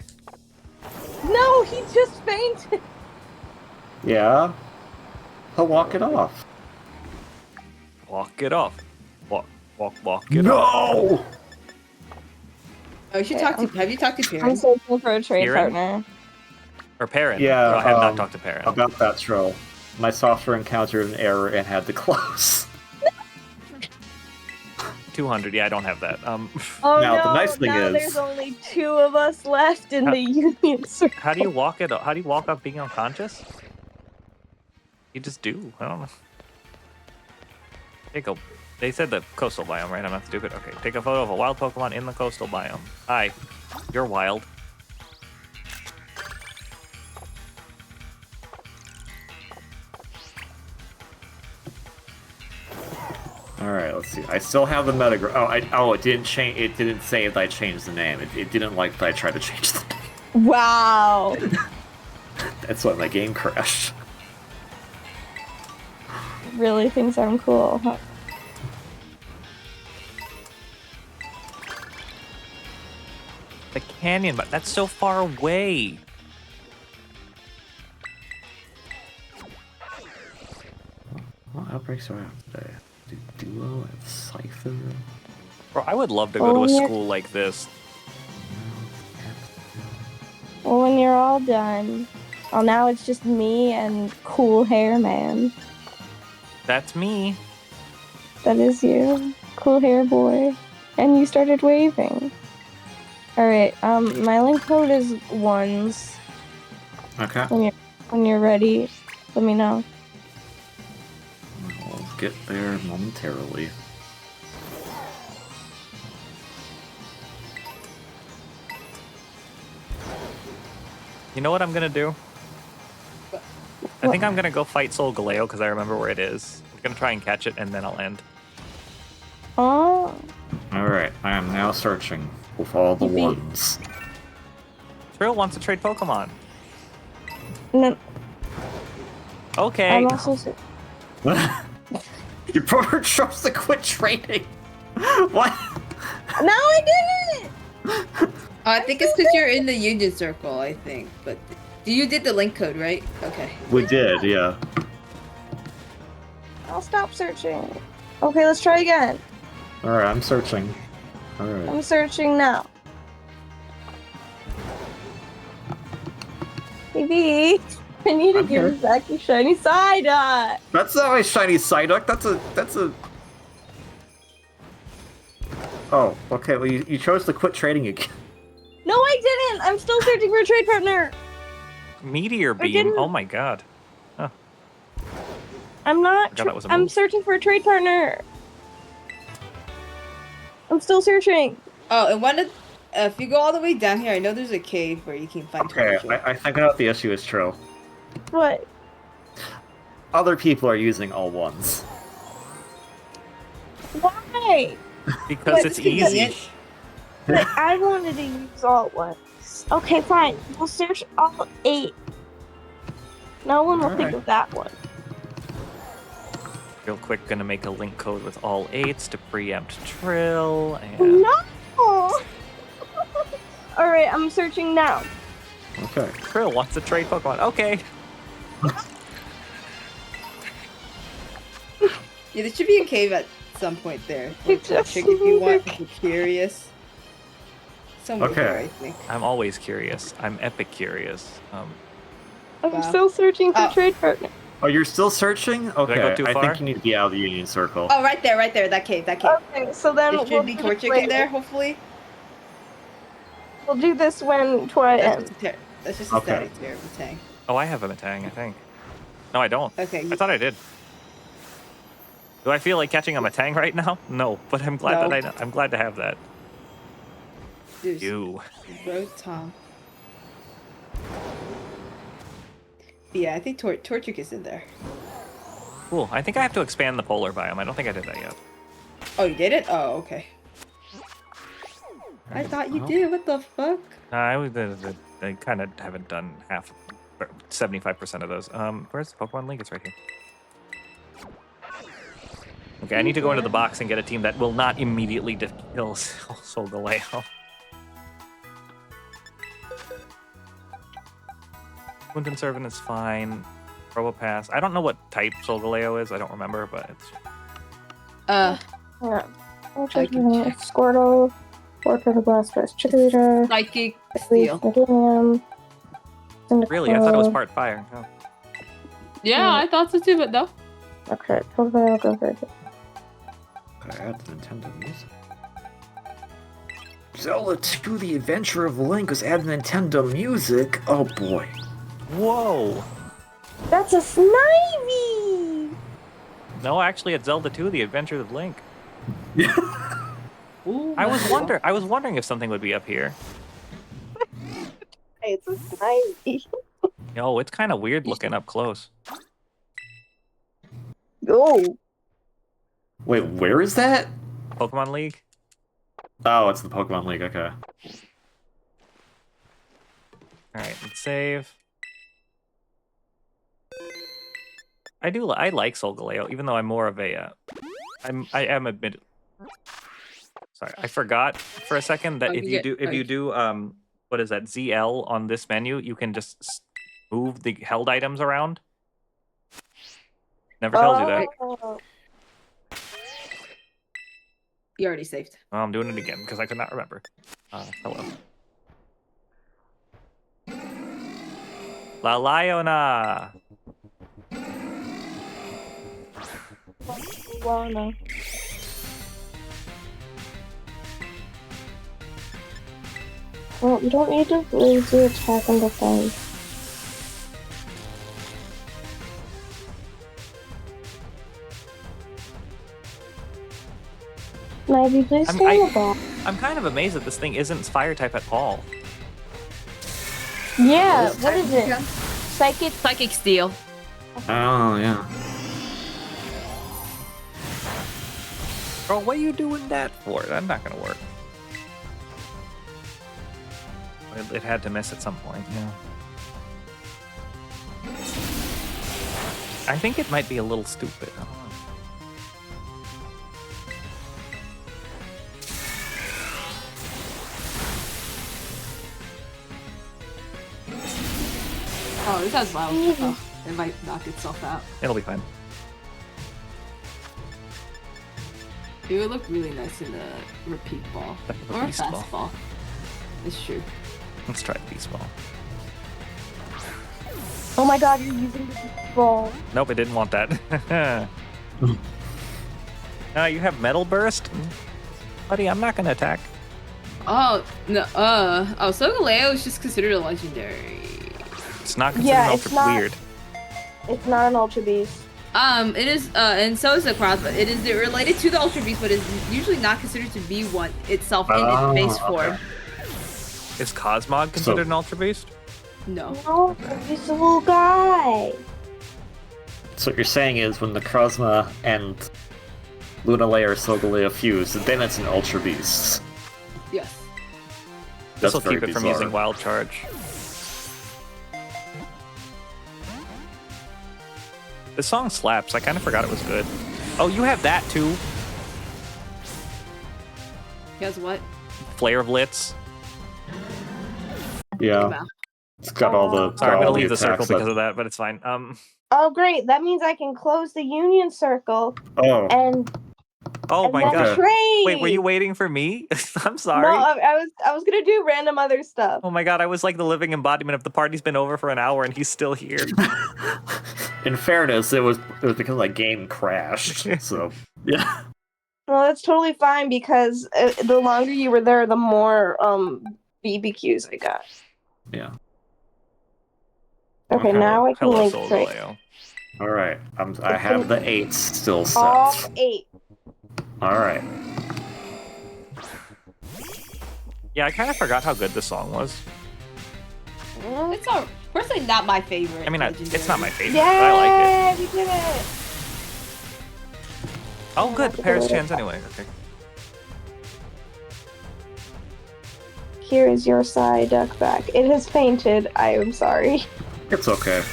No, he just fainted. Yeah? He'll walk it off. Walk it off. Walk it off. No! Oh, you should talk to. Have you talked to I'm parents? searching for a trade Kieran? partner. Or Perrin. Yeah, No, I have not talked to Perrin. About that troll. My software encountered an error and had to close. 200. Yeah, I don't have that. Oh Now, no! the nice thing now is- there's only 2 of us left in the Union Circle. how do you walk it? How do you walk up being unconscious? You just do. I don't know. They said the coastal biome, right? I'm not stupid. Okay, take a photo of a wild Pokemon in the coastal biome. Hi, you're wild. All right, let's see. I still have the Metagross. It didn't change. It didn't say that I changed the name. It didn't like that I tried to change the name. Wow! That's why my game crashed. Really thinks I'm cool, huh? The canyon, but that's so far away. What outbreaks do I have today? Duo and Cypher. Bro, I would love to go to a Oh, yeah. school like this. Well, when you're all done, well, now it's just me and cool hair man. That's me. That is you, cool hair boy, and you started waving. All right, my link code is ones. Okay. When you're ready, let me know. I'll get there momentarily. You know what I'm gonna do? I think I'm gonna go fight Solgaleo because I remember where it is. I'm gonna try and catch it and then I'll end. Oh, Alright, I am now searching with all the Yippee. ones. Trill wants to trade Pokemon. no, Okay. I'm also. Your brother chose to quit trading! What? No, I didn't. I think it's because you're in the Union Circle. I think, but you did the link code, right? Okay. We did, yeah. I'll stop searching. Okay, let's try again. Alright, I'm searching. Alright. I'm searching now. Baby, I need to I'm give here. you back your shiny side eye. That's not my shiny Psyduck, that's a... Oh, okay, well you chose to quit trading again. No, I didn't. I'm still searching for a trade partner. Meteor Beam. didn't- Oh my god. I'm not. Forgot that was a I'm move. searching for a trade partner. I'm still searching. Oh, and one of if you go all the way down here, I know there's a cave where you can find Okay, treasure. I think I know what the issue is, Trill. What? Other people are using all ones. Why? Because But it's it's convenient. easy. But I wanted to use all ones. Okay, fine. We'll search all 8. No one will think Alright. of that one. Real quick, gonna make a link code with all 8s to preempt Trill. And No. All right, I'm searching now. Okay. Trill wants to trade Pokemon. Okay. Yeah, there should be a cave at some point there. It Or just Trick if you want, moved. if you're curious. Somewhere Okay. there, I think. I'm always curious. I'm epic curious. I'm Wow. still searching for Oh. trade partner. Oh, you're still searching? Okay, go too I far? think you need to be out of the Union Circle. Oh, right there, that cave, that cave. Okay, so then There we'll should be do this Torchic in later. there, hopefully. We'll do this when Tori That's ends. just a, that's just a Okay. static tear of the tank. Oh, I have a Metang, I think. No, I don't. Okay. I thought I did. Do I feel like catching a Metang right now? No, but I'm glad No. that I'm glad to have that. There's You. Rotom. Yeah, I think Torchic is in there. Cool. I think I have to expand the polar biome. I don't think I did that yet. Oh, you did it? Oh, okay. I thought you did. What the fuck? I kind of haven't done 75% of those. Where's the Pokemon League? It's right here. Okay, I need to go into the box and get a team that will not immediately kill Solgaleo. Quinton Servant is fine. Probopass. I don't know what type Solgaleo is. I don't remember, but it's Uh, Yeah. I can check. Squirtle, Wartortle, Blastoise, Chikorita, Psychic Steel. Steel. Meganium, really. I thought it was Cyndaquil. part fire. Oh. Yeah, I thought so too, but no. Okay, Totodile, go for it. Gotta add the Nintendo music. Zelda 2: The Adventure of Link was added Nintendo music. Oh boy. Whoa! That's a Snivy! No, actually, it's Zelda 2: The Adventures of Link. Ooh, I was wondering if something would be up here. It's a Snivy. Oh, it's kind of weird looking up close. Oh, Wait, where is that? Pokemon League. Oh, it's the Pokemon League. Okay. All right, let's save. I like Solgaleo, even though I'm more of a I am admitted. Sorry, I forgot for a second that Oh, if you do what is that, ZL on this menu, you can just move the held items around. Never tells you that. Oh. You already saved. Oh, I'm doing it again because I could not remember. Hello. La Liona. Wanna. Well, you don't need to lose the attack and defense. Maybe please I'm- stay I- in the ball. I'm kind of amazed that this thing isn't fire type at all. Yeah, what is it? Psychic? Psychic Steel. Oh yeah. Bro, what are you doing that for? That's not gonna work. It had to miss at some point, yeah. I think it might be a little stupid. I don't know. Oh, this has wild. Oh, it might knock itself out. It'll be fine. It would look really nice in a repeat ball. A Or a beast fast ball. ball. It's true. Let's try the beast ball. Oh my god, you're using the ball. Nope, it didn't want that. You have Metal Burst? Buddy, I'm not gonna attack. Oh, no, Solgaleo is just considered a legendary. It's not considered Yeah, ultra it's not- weird. It's not an Ultra Beast. It is, and so is the cross, but it is related to the Ultra Beast, but is usually not considered to be one itself in its base form. Is Cosmog considered an Ultra Beast? No. No, he's a little guy. So what you're saying is when the Krozma and Lunalea or Solgaleo fuse, then it's an Ultra Beast. Yes. This will That's keep very it from bizarre. using Wild Charge. This song slaps. I kind of forgot it was good. Oh, you have that too? Guess what? Flare Blitz. Yeah, Wow. it's got all the. Sorry, I'm got gonna all leave the circle attacks because of that, but it's fine. Oh great, that means I can close the Union Circle Oh, and Oh my then god. trade. Wait, were you waiting for me? I'm No, sorry. I was gonna do random other stuff. Oh my god, I was like the living embodiment of the party's been over for an hour and he's still here. in fairness, it was because my game crashed. So yeah. Well, that's totally fine because the longer you were there, the more BBQs I got. Yeah. Okay, now I can Hello, link Soul trade. Galeo. All right. I have the 8s still set. All 8. All right. Yeah, I kind of forgot how good this song was. It's personally not my favorite. I mean, it's not my favorite, Yay! but I like it. We did it! Oh, good. The Paris chance anyway. Okay. Here is your Psyduck back. It has fainted. I am sorry. It's okay.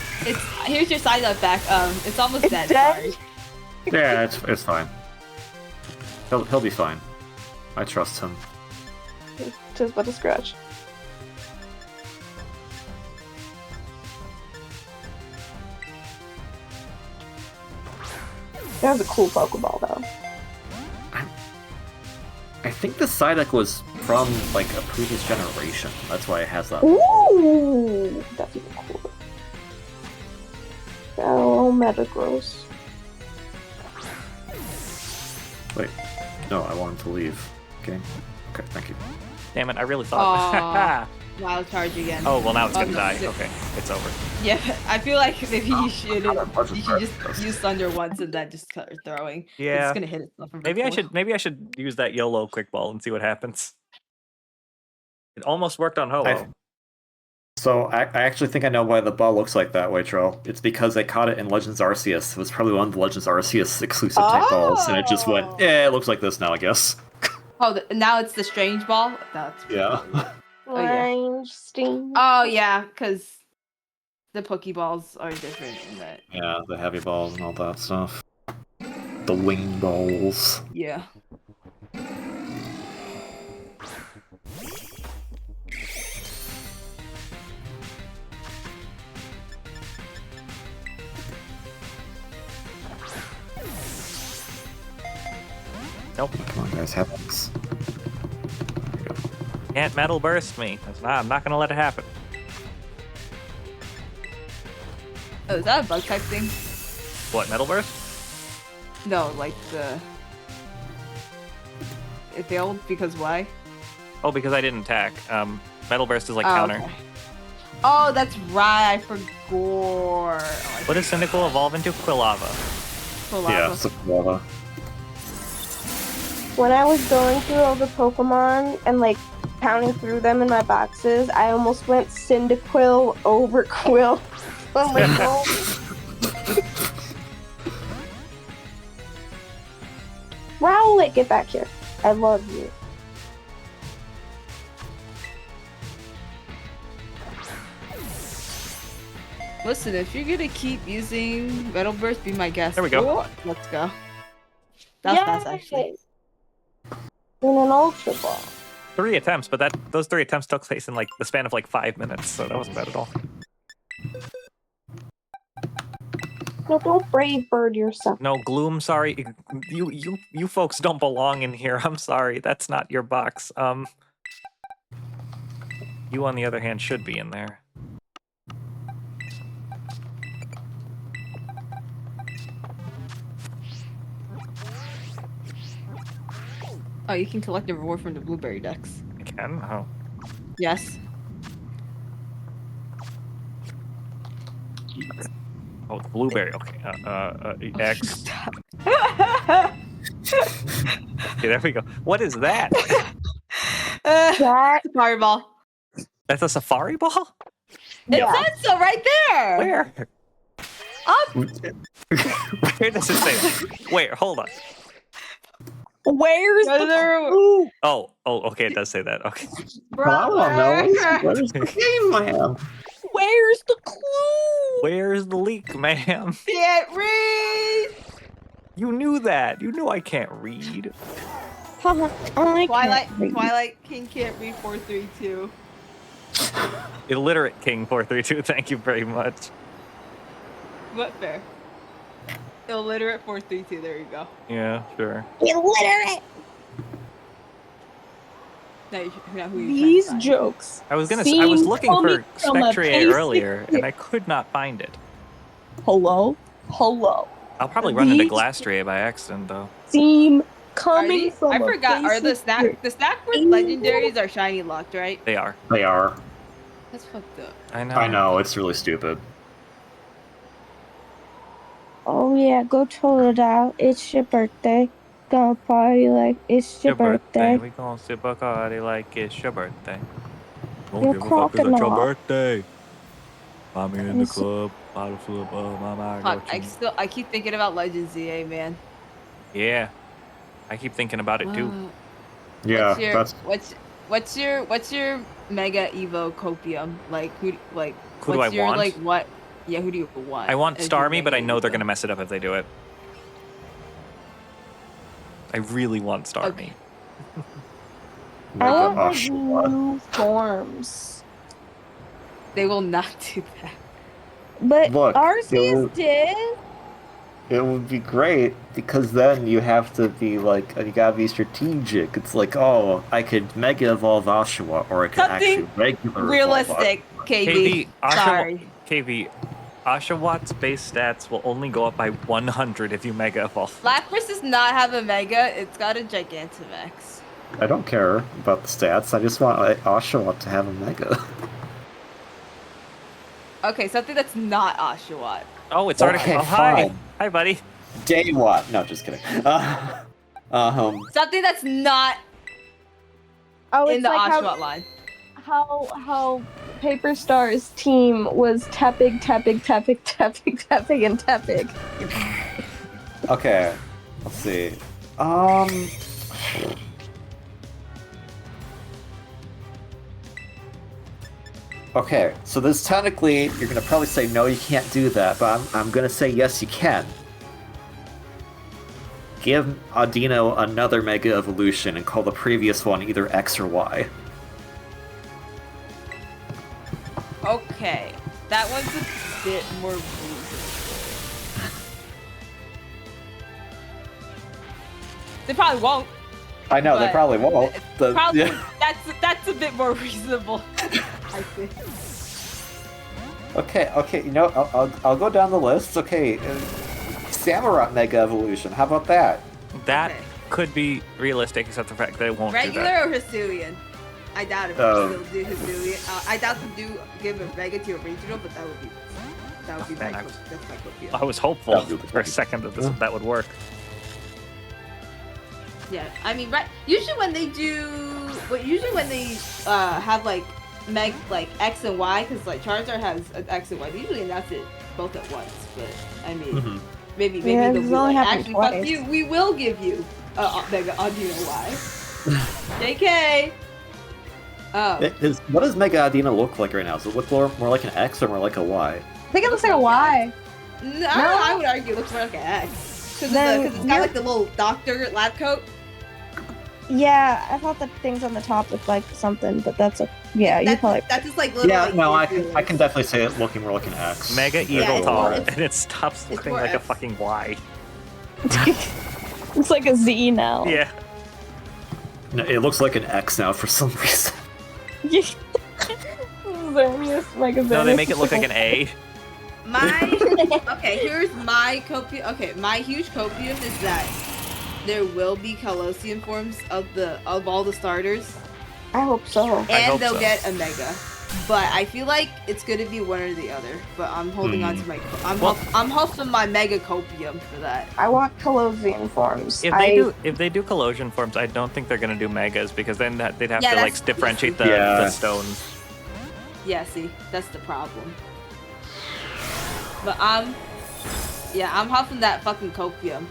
Here's your side note back. It's almost It's dead. dead? Sorry. Yeah, it's fine. He'll be fine. I trust him. Just but a scratch. That was a cool Pokeball, though. I think the Psyduck was from like a previous generation. That's why it has that. Ooh, that's even cooler. Oh, Metagross. Wait, no, I want him to leave. Okay, thank you. Damn it, I really thought. Wild charge again. Oh, well, now it's gonna no, die. Okay, it's over. Yeah, I feel like maybe you should Budget just use Thunder once and then just start throwing. 'Cause Yeah. It's gonna hit itself. from Maybe before. I should use that YOLO quick ball and see what happens. It almost worked on Ho-Oh. So I actually think I know why the ball looks like that way, Troll. It's because they caught it in Legends Arceus. It was probably one of the Legends Arceus exclusive type balls, and it just went, yeah, it looks like this now, I guess. Oh, now it's the strange ball. That's Yeah. Oh, yeah. Strange Sting. Oh yeah, because the Pokeballs are different in that. Yeah, the heavy balls and all that stuff. The wing balls. Yeah. Nope. Come on, guys, have this. Can't metal burst me. I'm not gonna let it happen. Oh, is that a bug type thing? What, metal burst? No, like the. It failed because why? Oh, because I didn't attack. Metal burst is like counter. Okay. Oh, that's right. I forgot. Oh, What does Cyndaquil evolve into? Quilava. Yeah, it's a lava. When I was going through all the Pokemon and like counting through them in my boxes, I almost went Cyndaquil over Quill. Oh my god. Rowlet, get back here. I love you. Listen, if you're gonna keep using Metal Burst, be my guest. There we go. Oh, let's go. That's fast, actually. In an Ultra Ball. 3 attempts, but those 3 attempts took place in like the span of like 5 minutes, so that wasn't bad at all. No, don't brave bird yourself. No, Gloom, sorry. You folks don't belong in here. I'm sorry. That's not your box. You on the other hand should be in there. Oh, you can collect the reward from the blueberry decks. I can? Oh. Yes. Oh, the blueberry. Okay. X. Okay, there we go. What is that? That, Fireball. That's a safari ball? It yeah. says so right there. Where? Up. Where does it say that? Wait, hold on. Where's the clue? Oh, okay, it does say that. Okay. I don't know. Where's the game, man? Where's the clue? Where's the leak, ma'am? Can't read. You knew that. You knew I can't read. Twilight King can't read 432. Illiterate King 432, thank you very much. What fair? Illiterate 432. There you go. Yeah, sure. Illiterate. Now who you These trying to find? jokes. I was seem looking for coming from a Spectrier basic earlier, and I could not find it. Hello? Hello. I'll probably run into These- Glastrier by accident, though. Seem Are coming these- from I a forgot. Are the basic Snackworth legendaries are shiny locked, right? They are. They are. That's fucked up. I know. I know, it's really stupid. Oh yeah, go Totodile. It's your birthday. Gonna party like it's your birthday. We gonna sip a party like it's your birthday. Don't You're give a fuck, it's your crocodile. birthday. Mommy in the It's- club, bottle full of mama. Fuck, I keep thinking about Legends ZA, man. Yeah, I keep thinking about it too. Yeah, What's your Mega Evo Copium? Like who do Who do what's I your want? like what? Yeah, who do you want? I want as your Starmie, but I Mega know they're Evo? gonna mess it up if they do it. I really want Starmie. Okay. I want Oh, the shit. new forms. They will not do that. But Look, Arceus you'll- did. It would be great because then you have to be like, you gotta be strategic. It's like, oh, I could Mega Evolve Oshawott, or I could Something actually regular Realistic, KV, KB. Sorry. KV, Oshawott's base stats will only go up by 100 if you Mega Evolve. Lapras does not have a Mega. It's got a Gigantamax. I don't care about the stats. I just want Oshawott to have a Mega. Okay, something that's not Oshawott. Oh, it's already. Okay, Oh, hi. fine. Hi, buddy. Daywott. No, just kidding. Something that's not Oh, in it's the like Oshawott line. how Paper Star's team was Tepig, and Tepig. Okay, let's see. Okay, so this technically, you're gonna probably say no, you can't do that, but I'm gonna say yes, you can. Give Audino another Mega Evolution and call the previous one either X or Y. Okay, that one's a bit more reasonable. They probably won't. I know, they But probably won't. Probably Yeah. that's a bit more reasonable. I think. Okay, you know, I'll go down the list. Okay, Samurott Mega Evolution, how about that? That Okay. could be realistic, except the fact that it won't do Regular that. or Hisuian? I doubt if Oh. they'll do Hisuian. I doubt they'll give a Mega to a regional, but that would be Man, my I was- that's my cookie. I was hopeful That'd be for a second that that would work. Yeah, I mean, right. Usually when they have like X and Y, because like Charizard has an X and Y. They usually announce it both at once. But I mean, Mhm. maybe Yeah, they'll it's be only like, happened actually, fuck twice. you. We will give you Mega Audino Y. JK. Oh, What does Mega Audino look like right now? Does it look more like an X or more like a Y? I think it looks like a Y. no, I would argue it looks more like an X. Because Then it's got like the little doctor lab coat. Yeah, I thought the things on the top looked like something, but that's a you probably. That's just like little. Yeah, like, no, I feelers. can definitely say it looking more like an X. Mega Yeah, Evil it's Tar, more- and it stops looking more like a X. fucking Y. It's like a Z now. Yeah. No, it looks like an X now for some reason. Xerneas, Mega No, they Xerneas make it is look like an A. Okay, here's my copium. Okay, my huge copium is that there will be Colosseum forms of all the starters, I hope so. and hope they'll so. get a Mega. But I feel like it's gonna be one or the other. But I'm holding on to my. I'm hoping my Mega copium for that. I want Colosseum forms. If they do collision forms, I don't think they're gonna do megas because then they'd have Yeah, to like that's- differentiate the, Yeah. the stones. Yeah, see, that's the problem. But I'm huffing that fucking copium.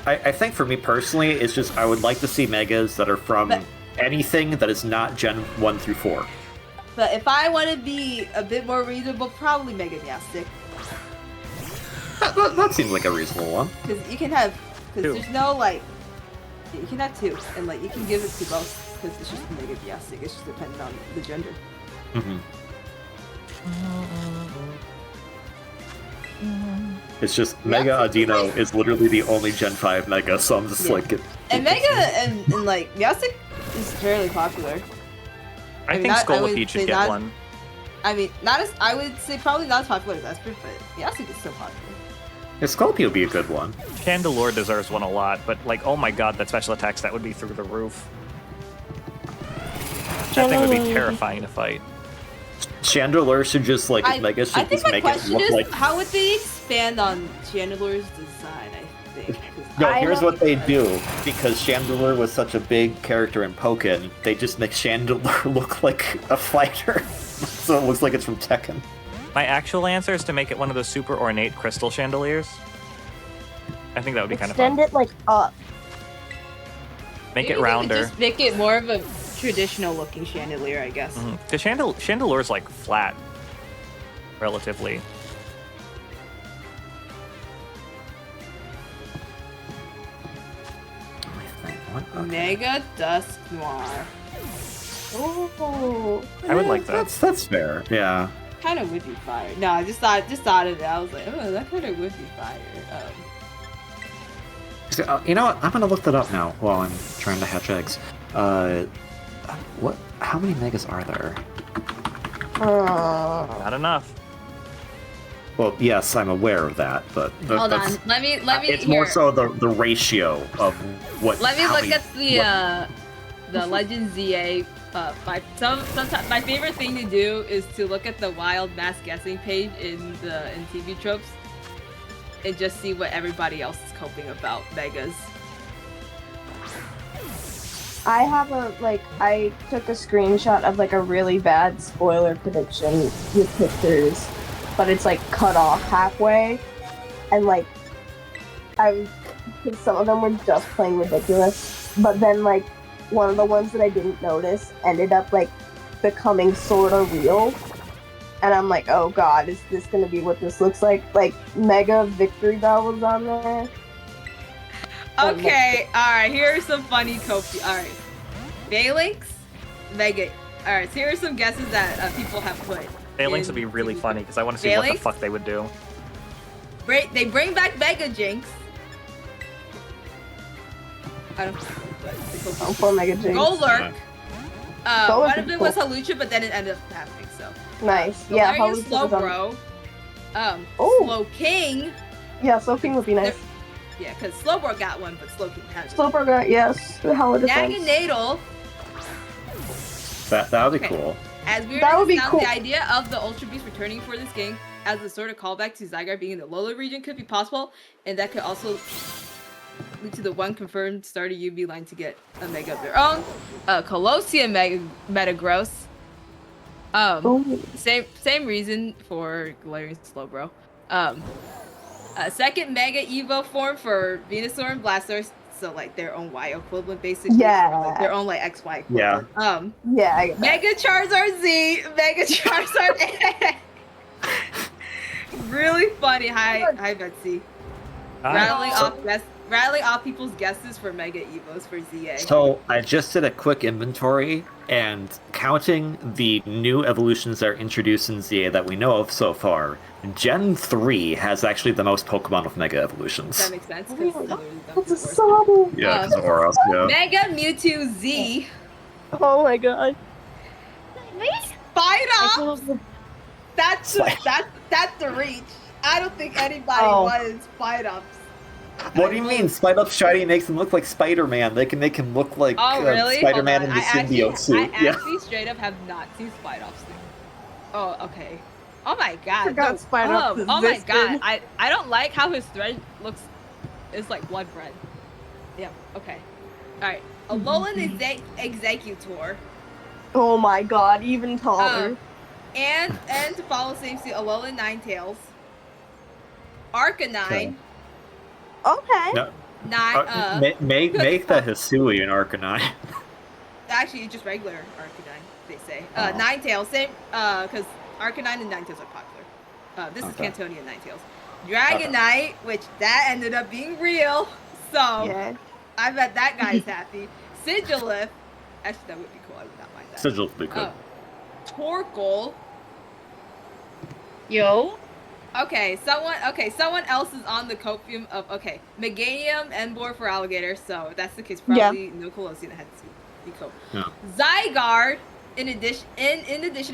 I think for me personally, it's just I would like to see Megas that are from But- anything that is not Gen 1 through 4. But if I want to be a bit more reasonable, probably Mega Meowstic. That seems like a reasonable one. Because you can have, Two. because there's no like, you can have two, and like you can give it to both, because it's just Mega Meowstic. It's just dependent on the gender. Mm-hmm. It's just Mega Yeah. Audino is literally the only Gen 5 Mega, so I'm just Yeah. like... And Mega and like Meowstic is fairly popular. I mean, think I would Scolipede say should get not- one. I mean, not as I would say probably not as popular as Esper, but Meowstic is still popular. Yeah, Scorpio would be a good one. Chandelure deserves one a lot, but like, oh my god, that special attack stat would be through the roof. That thing would be Chandelure. terrifying to fight. Chandelure should just, like, Mega I should think just my make it question look is, like... how would they expand on Chandelure's design? I think. 'Cause No, I here's don't- what they do. Because Chandelure was such a big character in Pokken, they just make Chandelure look like a fighter. So it looks like it's from Tekken. My actual answer is to make it one of those super ornate crystal chandeliers. I think that would be kind of Extend fun. it like up. Make maybe it they would rounder. Just make it more of a traditional looking chandelier, I guess. The Chandelure's like flat, relatively. Mega Dusk Noir. Ooh. I would like that. That's fair. Yeah. kind of would be fire. No, I just thought of it. I was like, oh, that kind of would be fire. So, you know what? I'm gonna look that up now while I'm trying to hatch eggs. What? How many megas are there? Not enough. Well, yes, I'm aware of that, but Hold on, that's- let me. It's here. more so the ratio of what. Let me how look many- at the Legend ZA. Sometimes my favorite thing to do is to look at the wild mass guessing page in TV tropes, and just see what everybody else is coping about megas. I have I took a screenshot of like a really bad spoiler prediction with pictures, but it's like cut off halfway, and like some of them were just plain ridiculous, but then like one of the ones that I didn't notice ended up like becoming sort of real, and I'm like, oh god, is this gonna be what this looks like? Like Mega Victory Bell was on there. Okay, alright, here are some funny copy. Alright. Phalanx, Mega. Alright, so here are some guesses that people have put. Phalanx in would be really TV funny because I want to see what the Phalanx? fuck they would do. They bring back Mega Jinx. I don't know, but it's okay. Oh, for Mega Jinx. Golurk. Golurk One is of them cool. was Halucha, but then it ended up happening, so. Nice. Yeah, Galarian Halucha was on- Slowbro. Oh. Slow King. Yeah, Slowking would be nice. Yeah, because Slowbro got one, but Slow King has it. Slowbro got, yes. The Hella Defense. Naganadel. That would be Okay. cool. As weird That as would it be sounds, cool. the idea of the Ultra Beast returning for this game as a sort of callback to Zygarde being in the Lola region could be possible, and that could also lead to the one confirmed starter UV line to get a Mega of their own. Colosseum Metagross. Oh. Same reason for Galarian Slowbro. A second Mega Evo form for Venusaur and Blastoise, so like their own Y equivalent basically. Yeah. Or, like, their own like XY Yeah. equivalent. Yeah, I get that. Mega Charizard Z, Mega Charizard A. Really funny. Hi Betsy. Rattling off people's guesses for Mega Evos for ZA. So I just did a quick inventory, and counting the new evolutions that are introduced in ZA that we know of so far, Gen 3 has actually the most Pokemon with Mega evolutions. That makes sense. 'cause Oh, literally That's a before. Sobble. Yeah, because of Oros, yeah. Mega Mewtwo Z. Oh my god. Fight I off. feel the- That's the reach. I don't think anybody Oh. wants fight ups. What do you mean? Spite Up Shiny makes him look like Spider-Man. They can make him look like Oh really? Spider-Man in Hold the on. symbiote suit. I Yeah. actually straight up have not seen Spite Ops thing. Oh, okay. Oh my god. Forgot no. Spite Ops Oh my existed. god. I don't like how his thread looks. It's like blood red. Yeah. Okay. All right. Alolan Executor. Oh my god, even taller. And to follow same suit, Alolan Ninetales. Arcanine. Okay. No, Nine. make the Hisui an Arcanine. Actually, it's just regular Arcanine, they say. Oh. Ninetales, same, because Arcanine and Ninetales are popular. This Okay. is Cantonian Ninetales. Dragonite, which that ended up being real, so Yeah. I bet that guy's happy. Sigilith, actually that would be cool, I would not mind that. Sigil would be good. Torkoal. Yo. Okay, someone else is on the copium of, Meganium, Emboar for alligators, so if that's the case, probably no Colosseum that had to be cope. Yeah. Zygarde, in addition,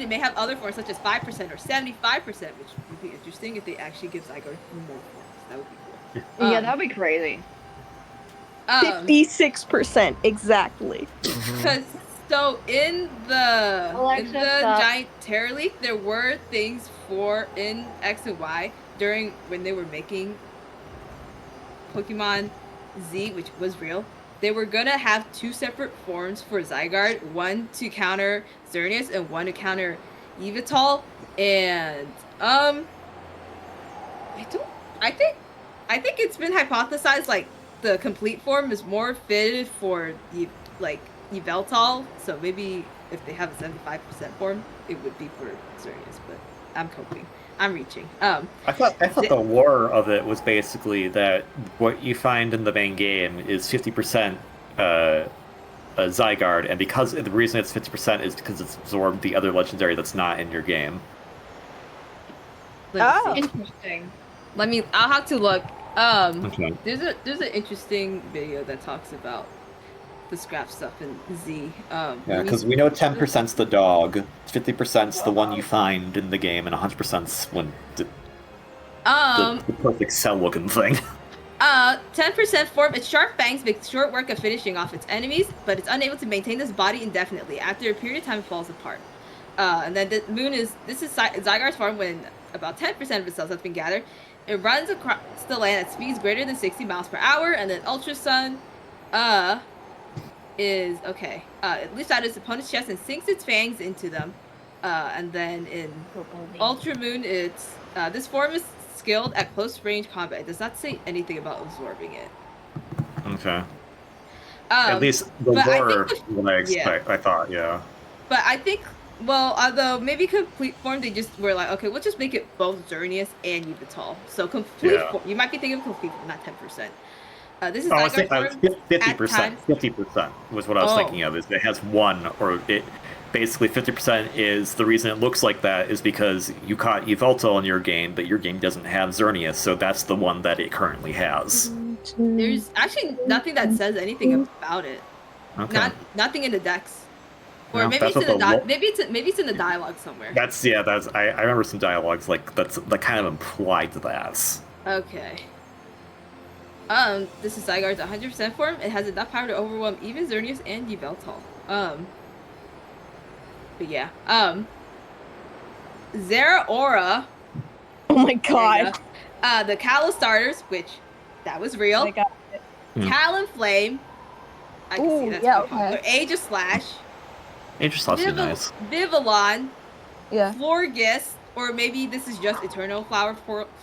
it may have other forms such as 5% or 75%, which would be interesting if they actually give Zygarde more forms. That would be cool. Yeah, that'd be crazy. 56% exactly. Because so in the Alexa, stop. giant Terra Leaf, there were things for in X and Y during when they were making Pokemon Z, which was real. They were gonna have two separate forms for Zygarde, one to counter Xerneas and one to counter Yveltal. And I think it's been hypothesized like the complete form is more fitted for Yveltal, so maybe if they have a 75% form, it would be for Xerneas, but I'm coping. I'm reaching. I thought the lore of it was basically that what you find in the main game is 50% Zygarde, and because the reason it's 50% is because it's absorbed the other legendary that's not in your game. Let me see. Interesting. I'll have to look. Okay. There's an interesting video that talks about the scrap stuff in Z. Yeah, let me because see. we know 10%'s the dog, 50%'s the one you find in the game, and 100%'s when the perfect cell-looking thing. 10% form. Its sharp fangs make short work of finishing off its enemies, but it's unable to maintain this body indefinitely. After a period of time, it falls apart. And then the moon is Zygarde's farm when about 10% of its cells have been gathered. It runs across the land at speeds greater than 60 miles per hour, and then Ultra Sun, is okay. It leaps out of its opponent's chest and sinks its fangs into them. And then in Ultra Moon, it's this form is skilled at close range combat. It does not say anything about absorbing it. Okay. At least the but I lore, think what I expect, I thought, yeah. But I think, well, although maybe complete form, they just were like, okay, we'll just make it both Xerneas and Yveltal. So complete form, you might be thinking of complete form, not 10%. This is I was Zygarde thinking form 50%. at 50% was what I was thinking of. Is it has one, or it basically 50% is the reason it looks like that is because you caught Yveltal in your game, but your game doesn't have Xerneas, so that's the one that it currently has. There's actually nothing that says anything about it. Okay. Nothing in the dex. Or No, maybe that's it's in what the maybe it's in the dialogue somewhere. That's I remember some dialogues that kind of implied that. Okay. This is Zygarde's 100% form. It has enough power to overwhelm even Xerneas and Yveltal. But yeah. Zeraora. Oh my god. The Kalos starters, which that was real. Oh my god. Talonflame. I can see Ooh, that's yeah, pretty popular. okay. Aegislash. Interesting, nice. Vivillon. Yeah. Florges, or maybe this is just Eternal Flower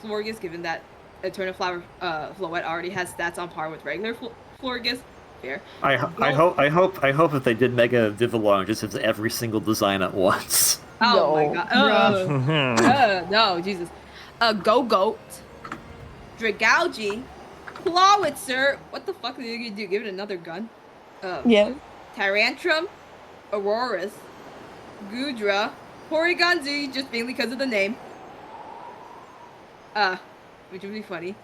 Florges, given that Eternal Flower Floette already has stats on par with regular Florges. Fair. I hope if they did Mega Vivillon, just as every single design at once. Oh No, my god. No, Jesus. Gogoat. Dragalge. Clawitzer. What the fuck are you gonna do? Give it another gun? Yeah. Tyrantrum. Auroras. Gudra. Porygon-Z, just mainly because of the name. Which would be funny.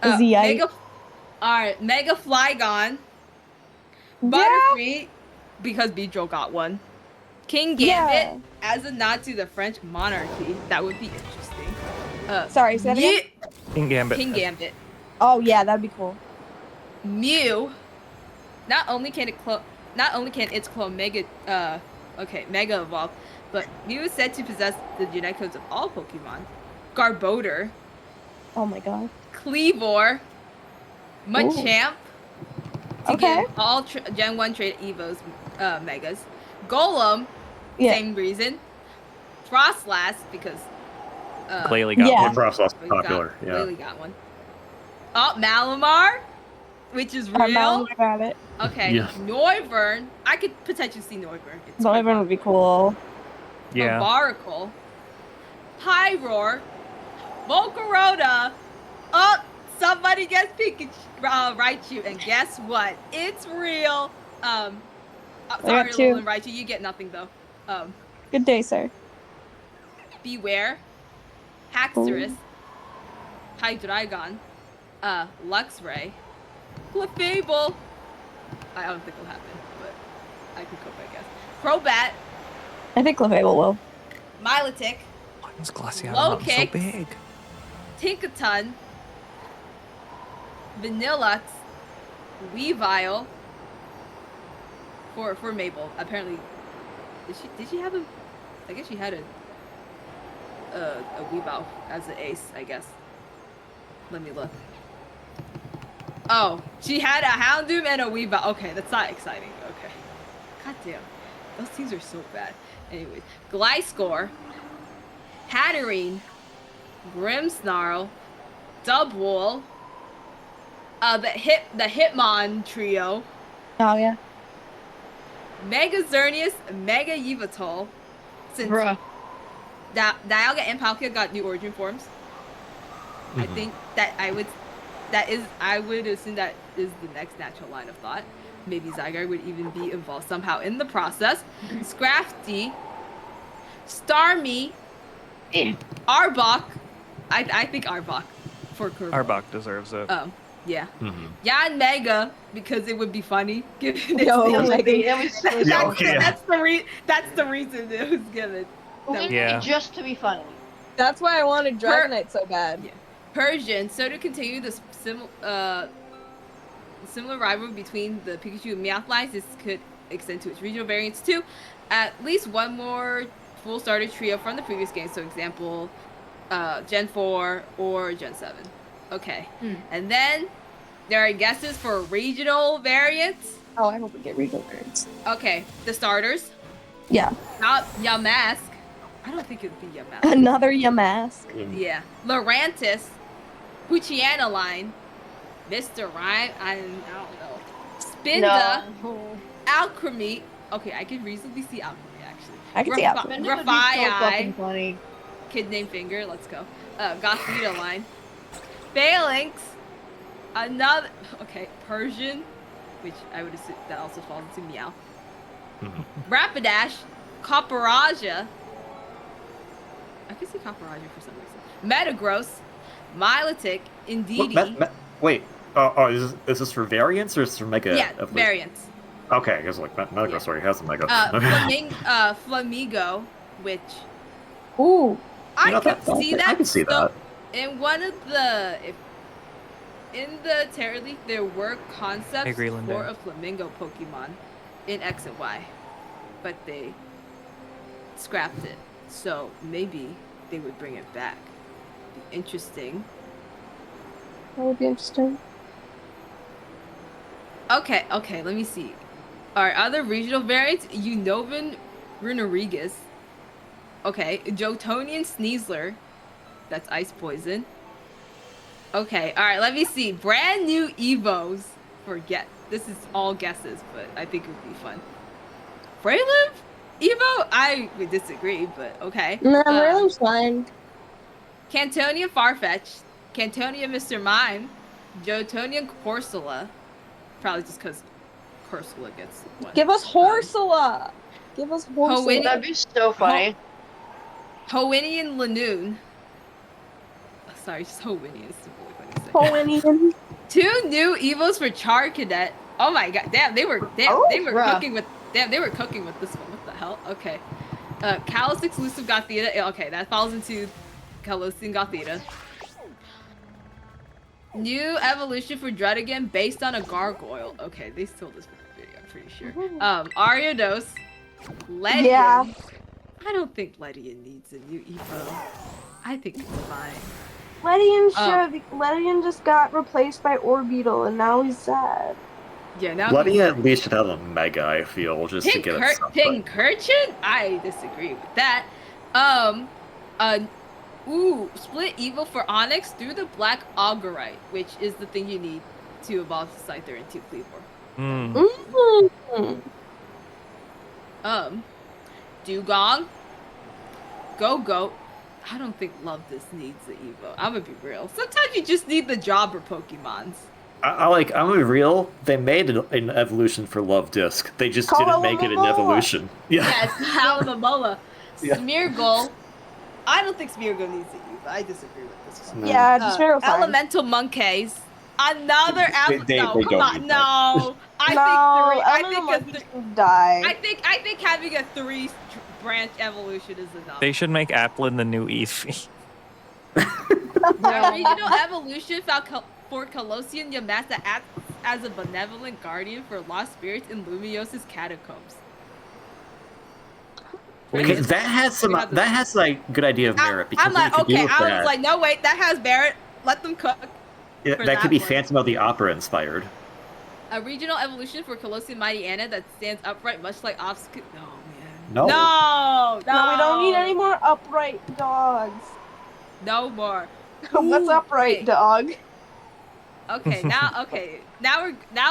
Z-I. Mega Flygon. Yeah. Butterfree, because Beedrill got one. King Gambit, as a nod to the French monarchy. That would be interesting. Sorry, say that again? King Gambit. King Gambit. Oh yeah, that'd be cool. Mew. Not only can its clone Mega evolve, but Mew is said to possess the genetic codes of all Pokemon. Garbodor. Oh my god. Cleavor. Machamp. To Okay. give all Gen 1 trait Evos Megas. Golem. Yeah. Same reason. Frostlass, because Glalie got Yeah. one. Frostlass popular, yeah. Glalie got one. Oh, Malamar, which is real. Malamar got it. Okay. Yeah. Noivern. I could potentially see Noivern. It's Noivern would be cool. Yeah. Baracle. Pyroar. Volcarona. Oh, somebody gets Pikachu, Raichu, and guess what? It's real. Sorry, got two. Alolan Raichu, you get nothing though. Good day, sir. Beware. Haxorus. Hydreigon. Luxray. Clefable. I don't think it'll happen, but I can cope, I guess. Crobat. I think Clefable will. Milotic. Why is Glaceon Low so kicks. big? Tinkaton. Vanillux. Weavile. For Mabel. Apparently, did she have a? I guess she had a Weavile as an ace. I guess. Let me look. Oh, she had a Houndoom and a Weavile. Okay, that's not exciting. Okay. God damn, those teams are so bad. Anyways, Gliscor, Hatterene, Grimmsnarl, Dubwool, the Hitmon trio. Oh yeah. Mega Xerneas, Mega Yveltal. Since Dialga and Palkia got new origin forms, I think that I would assume that is the next natural line of thought. Maybe Zygarde would even be involved somehow in the process. Scrafty, Starmie, Arbok, I think Arbok for Kerbal. Arbok deserves it. Yeah. Mhm. Yeah, and Mega because it would be funny given its Yo, name. Mega. That's the reason it was given. Yeah. Just to be funny. That's why I wanted Dragonite so bad. Yeah. Persian. So to continue this similar rivalry between the Pikachu and Meowth lines, this could extend to its regional variants too. At least one more full starter trio from the previous game. So example, Gen 4 or Gen 7. Okay. And then there are guesses for regional variants. Oh, I hope we get regional variants. Okay, the starters. Yeah. Not Yamask. I don't think it'd be Yamask. Another Yamask. Yeah. Lurantis. Puchiana line. Mr. Rhyme. I don't know. Spinda. No. Alchemy. Okay, I could reasonably see Alchemy actually. I can see Alchemy. Spinda would be so fucking funny. Kid named Finger. Let's go. Gothita line. Phalanx. Another. Okay, Persian. Which I would assume that also falls into Meow. Rapidash. Copperaja. I can see Copperaja for some reason. Metagross. Milotic. Indeedee. Wait. Is this for variants or is this for Mega? Yeah, Evolution? variants. Okay, I guess like Metagross already has a Mega. Flamigo, which Ooh. I know, could see that. I can see that. In one of the, in the Terra League, there were concepts agree, Linda. for a Flamingo Pokemon in X and Y, but they scrapped it. So maybe they would bring it back. Be interesting. That would be interesting. Okay, let me see. Alright, other regional variants, Unova Runerigus. Okay, Jotonian Sneasler. That's Ice Poison. Okay, alright, let me see. Brand new Evos for this is all guesses, but I think it would be fun. Brayliv? Evo? I would disagree, but okay. Nah, Braylon's fine. Cantonian Farfetch. Cantonian Mr. Mime. Jotonian Corsola. Probably just because Corsola gets one. Give us Horsula! Give us Horsula. That'd be so funny. Hoennian Lanoon. Oh, sorry, just Hoennian is really funny to say. Hoennian. 2 new Evos for Charcadet. Oh my god, damn, they were bruh. cooking with this one. What the hell? Okay. Kalos exclusive Gothita. Okay, that falls into Kalosian Gothita. New evolution for Druddigan based on a gargoyle. Okay, they stole this video, I'm pretty sure. Ariados. Ledian. Yeah. I don't think Ledian needs a new Evo. I think it's fine. Ledian just got replaced by Orbeetle and now he's sad. Yeah, now Letty at least should have a Mega, I feel, just to get it something. Pincurchin? I disagree with that. Split Evo for Onyx through the Black Augerite, which is the thing you need to evolve Scyther into Cleavor. Dugong. Go-Go. I don't think Love This needs the Evo. I'm gonna be real. Sometimes you just need the jobber Pokemons. I'm gonna be real. They made an evolution for Love Disc. They just didn't make it an evolution. Yeah. Yes, Halamola. Yeah. Smeargle. I don't think Smeargle needs the Evo. I disagree with this one. No. Yeah, Smeargle's fine. Elemental Monkeys. Another They no, don't come on, need no. I think having a 3 branch evolution is enough. They should make Applin the new Eevee. A regional evolution for Colossian Yamasa acts as a benevolent guardian for lost spirits in Lumios's catacombs. Okay, that has like good idea of merit because I'm like, you could okay, do with I that. was like, no wait, that has merit. Let them cook. Yeah, for that could be one. Phantom of the Opera inspired. A regional evolution for Colossian Mighty Anna that stands upright, much like Obscure. No, man. No. No, No, we don't need any more upright dogs. No more. What's upright, dog? Okay, now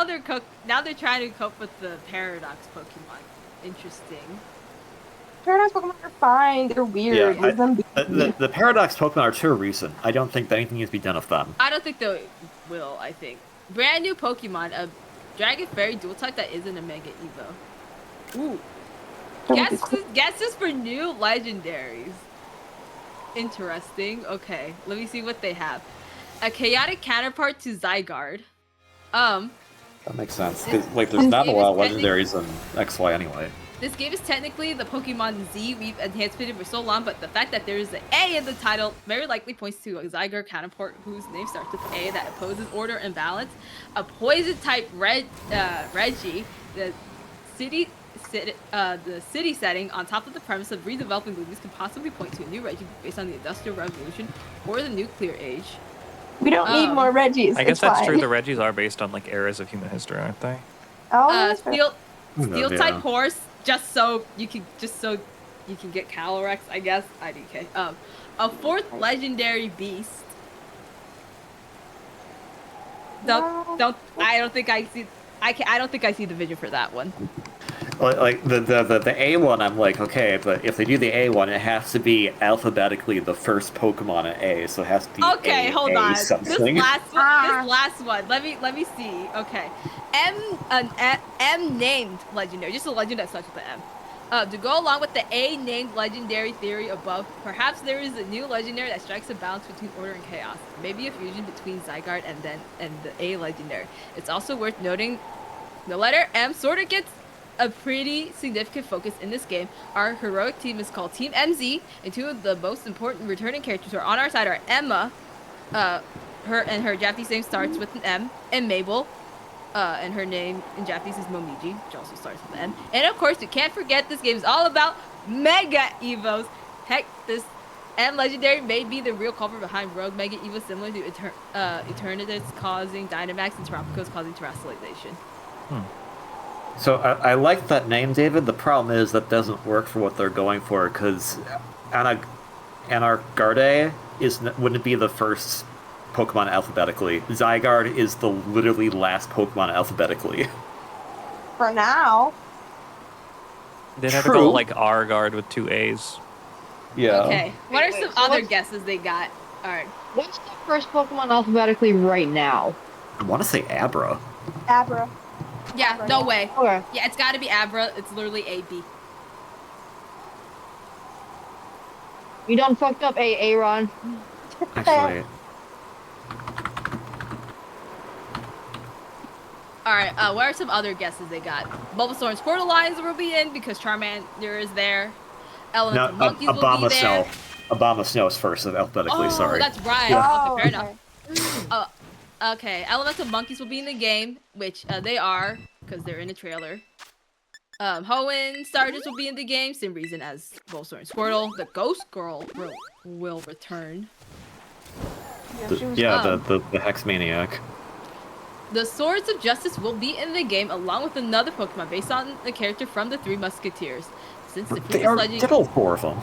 they're trying to cope with the Paradox Pokemon. Interesting. Paradox Pokemon are fine. They're weird. Yeah, Let them be. The Paradox Pokemon are too recent. I don't think that anything needs to be done with them. I don't think they will. I think brand new Pokemon, a Dragon Fairy dual type that isn't a Mega Evo. Ooh. Guesses for new legendaries. interesting. Okay, let me see what they have. A chaotic counterpart to Zygarde. That makes sense. 'Cause, like, there's not a lot of legendaries in XY anyway. This game is technically the Pokemon Z we've enhanced it for so long, but the fact that there is an A in the title very likely points to a Zygarde counterpart whose name starts with A that opposes order and balance. A poison-type Reggie, the city setting on top of the premise of redeveloping movies can possibly point to a new Reggie based on the Industrial Revolution or the Nuclear Age. We don't need more Reggies. I guess it's that's fine. true. The Reggies are based on like eras of human history, aren't they? Oh, that's fair. Steel type Yeah. horse, just so you can get Calyrex, I guess. IDK. A fourth legendary beast. I don't think I see the vision for that one. Like the A one, I'm like, okay, but if they do the A one, it has to be alphabetically the first Pokemon at A, so it has to be Okay, hold on. something. This last one. Let me see. Okay, M named legendary, just a legend that starts with the M. To go along with the A named legendary theory above, perhaps there is a new legendary that strikes a balance between order and chaos. Maybe a fusion between Zygarde and the A legendary. It's also worth noting the letter M sort of gets a pretty significant focus in this game. Our heroic team is called Team MZ, and two of the most important returning characters who are on our side are Emma, her Japanese name starts with an M, and Mabel, and her name in Japanese is Momiji, which also starts with an M. And of course, you can't forget this game is all about Mega Evos. Heck, this M legendary may be the real culprit behind Rogue Mega Evo, similar to Eternatus causing Dynamax and Terrapicos causing Terastallization. So I like that name, David. The problem is that doesn't work for what they're going for, because Anargarde wouldn't be the first Pokemon alphabetically. Zygarde is the literally last Pokemon alphabetically. For now. They'd have to True. go like R-Guard with 2 A's. Yeah. Okay, what are Wait, some so other what's- guesses they got? Alright. What's the first Pokemon alphabetically right now? I want to say Abra. Abra. Yeah, no way. Okay. Yeah, it's gotta be Abra. It's literally AB. You done fucked up, Aaron. Actually, Alright, what are some other guesses they got? Bulbasaur and Squirtle lines will be in because Charmander is there. Elemental Monkeys will be Obama there. Snow. Obama Snow's first alphabetically, Oh, sorry. that's right. Oh, Okay, fair enough. Okay, Elemental Monkeys will be in the game, which they are, because they're in the trailer. Hoenn Stardust will be in the game, same reason as Bulbasaur and Squirtle. The Ghost Girl will return. The Hex Maniac. The Swords of Justice will be in the game, along with another Pokemon based on the character from the Three Musketeers. Since the They previous are Legend... all four of them.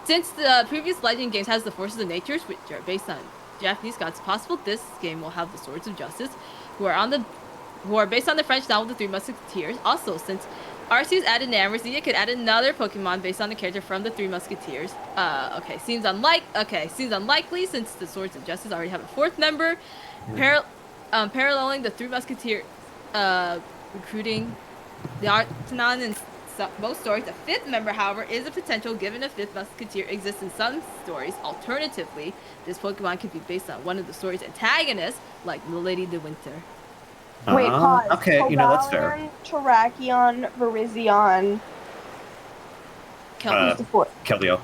Since the previous Legend games has the Forces of Nature, which are based on Japanese gods, it's possible this game will have the Swords of Justice, who are based on the French novel The Three Musketeers. Also, since Arceus added Namorous, you could add another Pokemon based on the character from the Three Musketeers. Okay, seems unlikely since the Swords of Justice already have a fourth member. Paralleling the Three Musketeers, recruiting the Artanon and most stories. A fifth member, however, is a potential given a fifth Musketeer exists in some stories. Alternatively, this Pokemon could be based on one of the story's antagonists, like Lily de Winter. Wait, pause. Okay, that's fair. Kobalion, Terrakion, Virizion. Kelby. Who's the fourth? Keldeo.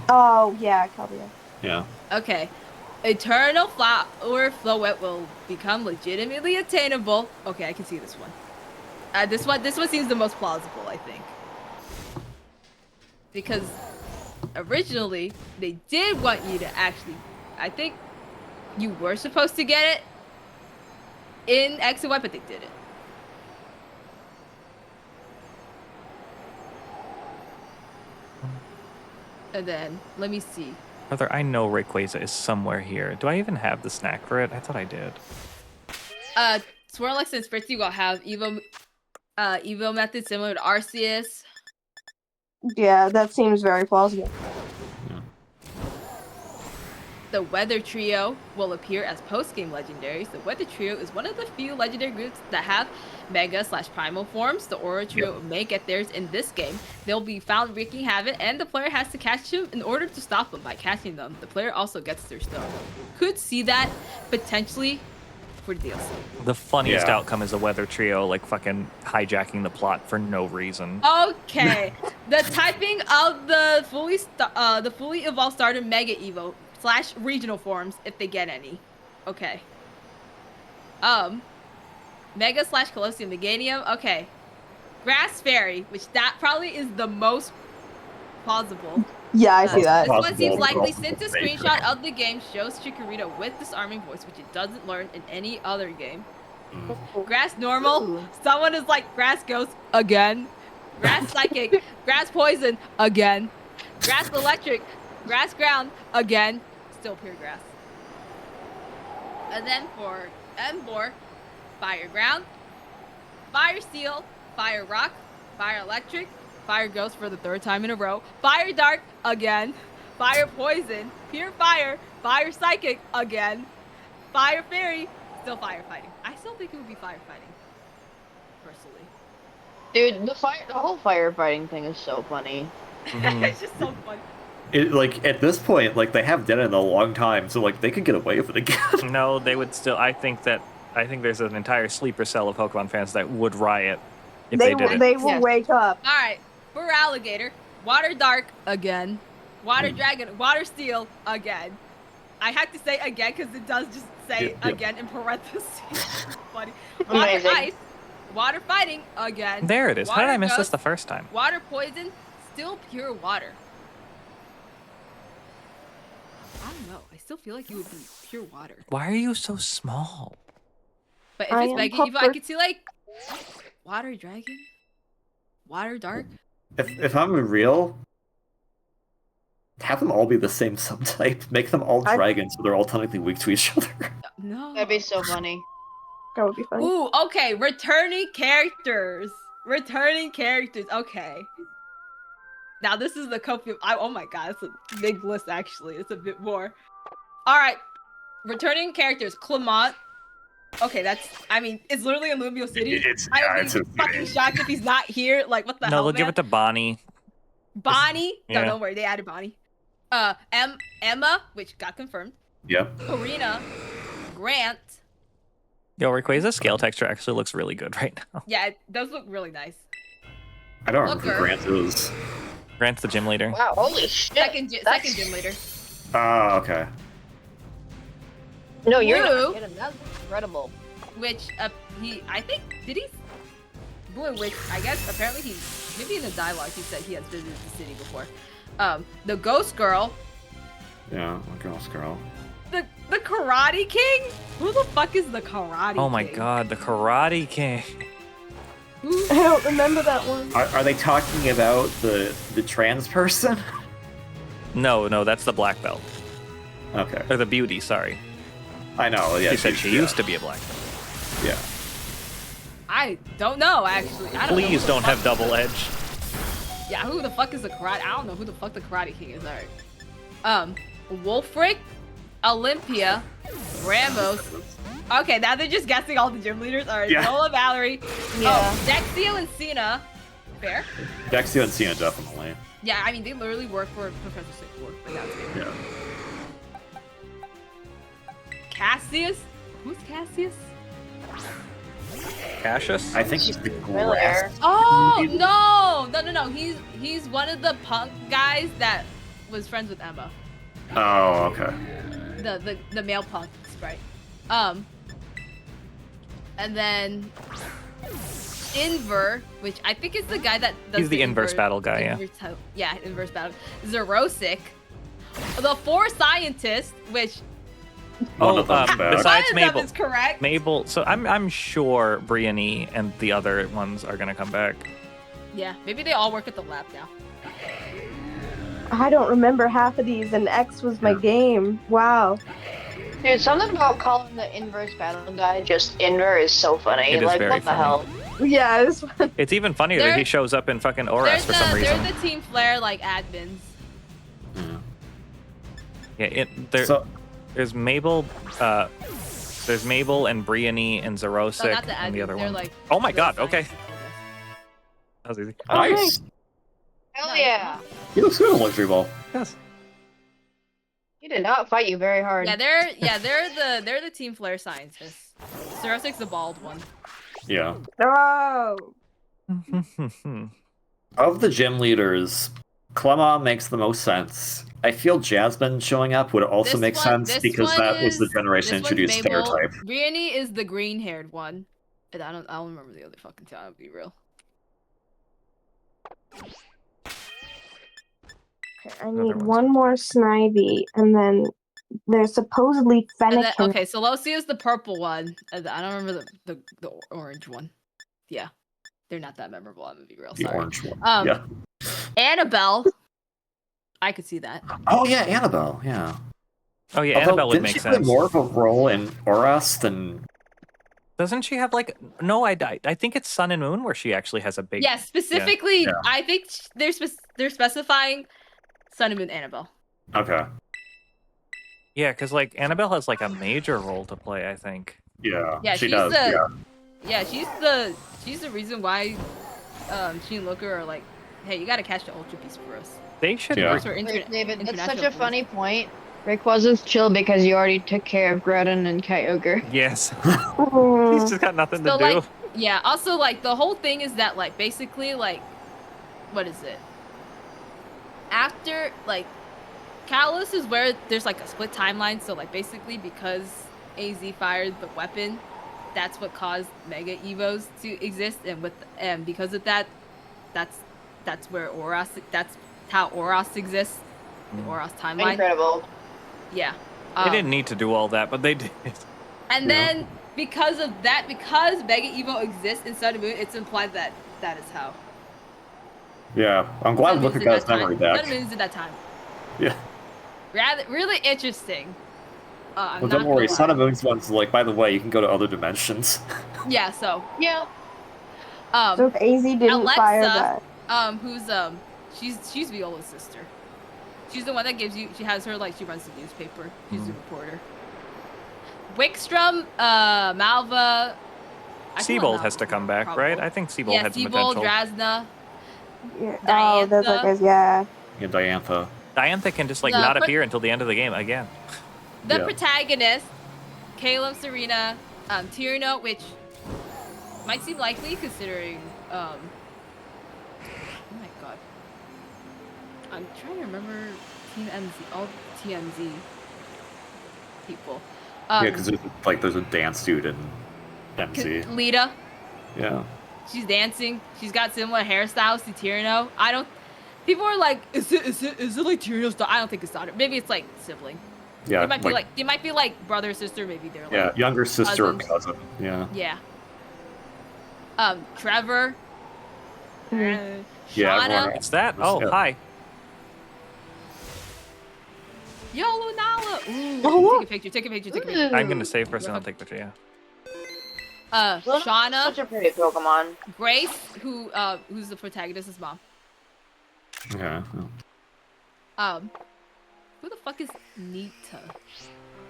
Oh, yeah, Keldeo. Yeah. Okay. Eternal Flower Floette will become legitimately attainable. Okay, I can see this one. This one seems the most plausible, I think. Because originally, they did want you to actually... I think you were supposed to get it in X and Y, but they didn't. And then, let me see. Brother, I know Rayquaza is somewhere here. Do I even have the snack for it? I thought I did. Swirlix and Spritzee will have Evo method similar to Arceus. Yeah, that seems very plausible. the Weather Trio will appear as post-game legendaries. The Weather Trio is one of the few legendary groups that have Mega/Primal forms. The Aura Trio may get theirs in this game. They'll be found wreaking havoc, and the player has to catch them in order to stop them. By catching them, the player also gets their stuff. Could see that potentially for DLC. The funniest Yeah. outcome is the Weather Trio, like fucking hijacking the plot for no reason. Okay, the typing of the fully evolved starter Mega Evo / regional forms if they get any. Okay. Mega / Colosseum Meganium. Okay. Grass Fairy, which that probably is the most plausible. Yeah, I see that. This one Possible, seems likely possible since the favorite. screenshot of the game shows Chikorita with disarming voice, which it doesn't learn in any other game. Grass Normal. Someone is like Grass Ghost again. Grass Psychic. Grass Poison again. Grass Electric. Grass Ground again. Still pure grass. And then for Emboar, Fire Ground, Fire Steel, Fire Rock, Fire Electric, Fire Ghost for the 3rd time in a row, Fire Dark again, Fire Poison, Pure Fire, Fire Psychic again, Fire Fairy, still firefighting. I still think it would be firefighting, personally. Dude, the whole firefighting thing is so funny. It's just so fun. It, like, at this point, like, they have done it in a long time, so, like, they could get away with it again. No, they would still. I think there's an entire sleeper cell of Pokemon fans that would riot if they did it. They will Yes. wake up. All right, for Alligator, Water Dark again, Water Dragon, Water Steel again. I have to say again because it does just say Yep. again in parentheses. Funny. Water Amazing. Ice, Water Fighting again. There it is. How did I miss this Ghost, the first time? Water Poison, still pure water. I don't know. I still feel like it would be pure water. Why are you so small? But if I it's am Mega Evo, I Puffer. could see like Water Dragon, Water Dark. If I'm real, have them all be the same subtype. Make them all I- dragons, so they're all technically weak to each other. No. That'd be so funny. That would be funny. Ooh, okay. Returning characters. Returning characters. Okay. Now this is the Copium. Oh my god, it's a big list actually. It's a bit more. All right. Returning characters. Clement. Okay, that's. I mean, it's literally in Lumio City. I would be fucking shocked if he's not here. Like, what the No, hell, they'll give man? it to Bonnie. Bonnie. Yeah. No, don't worry. They added Bonnie. Emma, which got confirmed. Yep. Karina. Grant. Yo, Rayquaza's scale texture actually looks really good right now. Yeah, it does look really nice. I don't remember who Looker. Grant is. Grant's the gym leader. Wow, holy shit. Second That's- gym leader. Oh, okay. No, you're Blue. not kidding. That's incredible. Which I think did he Blue, which I guess apparently maybe in the dialogue he said he has visited the city before. The Ghost Girl, Yeah, girl's girl. the Karate King. Who the fuck is the Karate King? Oh my god, the Karate King. Who? I don't remember that one. Are they talking about the trans person? No, that's the black belt. Okay. Or the beauty, sorry. I know, yeah. She said she used to be a black belt. Yeah. I don't know actually. I don't know Please who the don't fuck- have double edge. Yeah, who the fuck is the Karate? I don't know who the fuck the Karate King is. Alright. Wolfric, Olympia, Ramos. Okay, now they're just guessing all the gym leaders. Alright, Yeah. Zola, Valerie. Yeah. Oh, Dexio and Cena. Fair. Dexio and Cena, definitely. Yeah, I mean, they literally work for Professor Sickboard. But that's it. Yeah. Cassius? Who's Cassius? Cassius? I think he's the Familiar. grass. Oh, no. He's one of the punk guys that was friends with Emma. Oh, okay. The male punk sprite. And then Inver, which I think is the guy that does He's the inverse battle guy, yeah. Yeah, inverse battle. Zerosic. The 4 scientists, which One of them's back. besides one of Mabel. them is correct. Mabel, so I'm sure Brienne and the other ones are gonna come back. Yeah, maybe they all work at the lab now. I don't remember half of these, and X was my game. Wow. Dude, something about calling the inverse battle guy just Inver is so funny. It is Like, very what the funny. hell? Yeah, this one. It's even funnier that They're- he shows up in fucking Oras for some reason. They're the Team Flare like admins. Yeah. Yeah, So, there's Mabel, there's Mabel and Briony and No, Zarosik not the and the admins, other they're one. like. Oh my the god, science okay. people, That was easy. nice. Hell No, yeah. He looks good in Luxury Ball. Yes. He did not fight you very hard. I guess. They're the Team Flare scientists. Sarosik's the bald one. Yeah. No. Of the gym leaders, Clemma makes the most sense. I feel Jasmine showing up would also This make one- sense this because one that was the is- generation this one's introduced Mabel. stereotype. Briony is the green-haired one. And I don't remember the other fucking time. I'll be real. Okay, I Another need one's- one more Snivy, and then there's supposedly And then, Fennekin. okay, so Losia is the purple one. And I don't remember the orange one. Yeah, they're not that memorable. I'm gonna be real The sorry. orange one. Um, yeah. Annabelle. I could see that. Oh yeah, Annabelle. Yeah. Oh yeah, Although, Annabelle would didn't make she play sense. more of a role in Oras than? Doesn't she have like? No, I think it's Sun and Moon where she actually has a big. Yeah, specifically, Yeah. I think they're specifying Sun and Moon Annabelle. Okay. Yeah, because like Annabelle has like a major role to play. I think. Yeah. Yeah, she she's does. the- Yeah. Yeah, she's the reason why she and Looker are like, hey, you gotta catch the Ultra Beast for us. They should. Yeah. For Wait, David, that's such international a funny point. Rayquaza's chill because you already took care of Groudon and Kyogre. Yes. Mm. He's just got nothing So to do. like, yeah. Also, like the whole thing is that like basically like, what is it? After like, Kalos is where there's like a split timeline. So like basically because AZ fired the weapon, that's what caused Mega Evos to exist, and because of that, that's where Oras. That's how Oras exists. The Oras timeline. Incredible. Yeah. They didn't need to do all that, but they did. And Yeah. then because of that, because Mega Evo exists in Sun and Moon, it's implied that that is how. Yeah. I'm glad Sun and Looker Moon's got in his that memory time. back. Sun and Moon's in that time. Yeah. Really interesting. I'm Well, not don't worry. gonna Sun lie. and Moon's one's like, by the way, you can go to other dimensions. Yeah. So Yeah. So if AZ didn't fire Alexa- that, she's Viola's sister. She's the one that gives you. She has her like she runs the newspaper. She's the reporter. Wickstrom, Malva. I feel Siebold like has to come back, right? I think Siebold Yeah, had some Siebold, potential. Drasna. yeah. Oh, those Diantha. are guys. Yeah. Yeah, Diantha. Diantha can just like No, not but- appear until the end of the game again. The Yeah. protagonist, Caleb, Serena, Tierno, which might seem likely considering. Oh my god, I'm trying to remember Team MZ, all TMZ people. Yeah, because there's a dance dude in MC. Lita, Yeah. she's dancing. She's got similar hairstyles to Tierno. I don't. People are like, is it like Tierno's daughter? I don't think it's daughter. Maybe it's like sibling. Yeah. It might be like brother sister. Maybe they're like. yeah, younger sister cousins. or cousin. Yeah. Yeah. Trevor. Mhm. Yeah, Shauna. everyone- It's that. Oh, Yeah. hi. Yo, Lunala. Ooh. Oh, look. Take a picture. I'm gonna save first and I'll take the picture. Yeah. Shauna, Such a pretty Pokemon. Grace, who's the protagonist's mom. Okay. Who the fuck is Nita?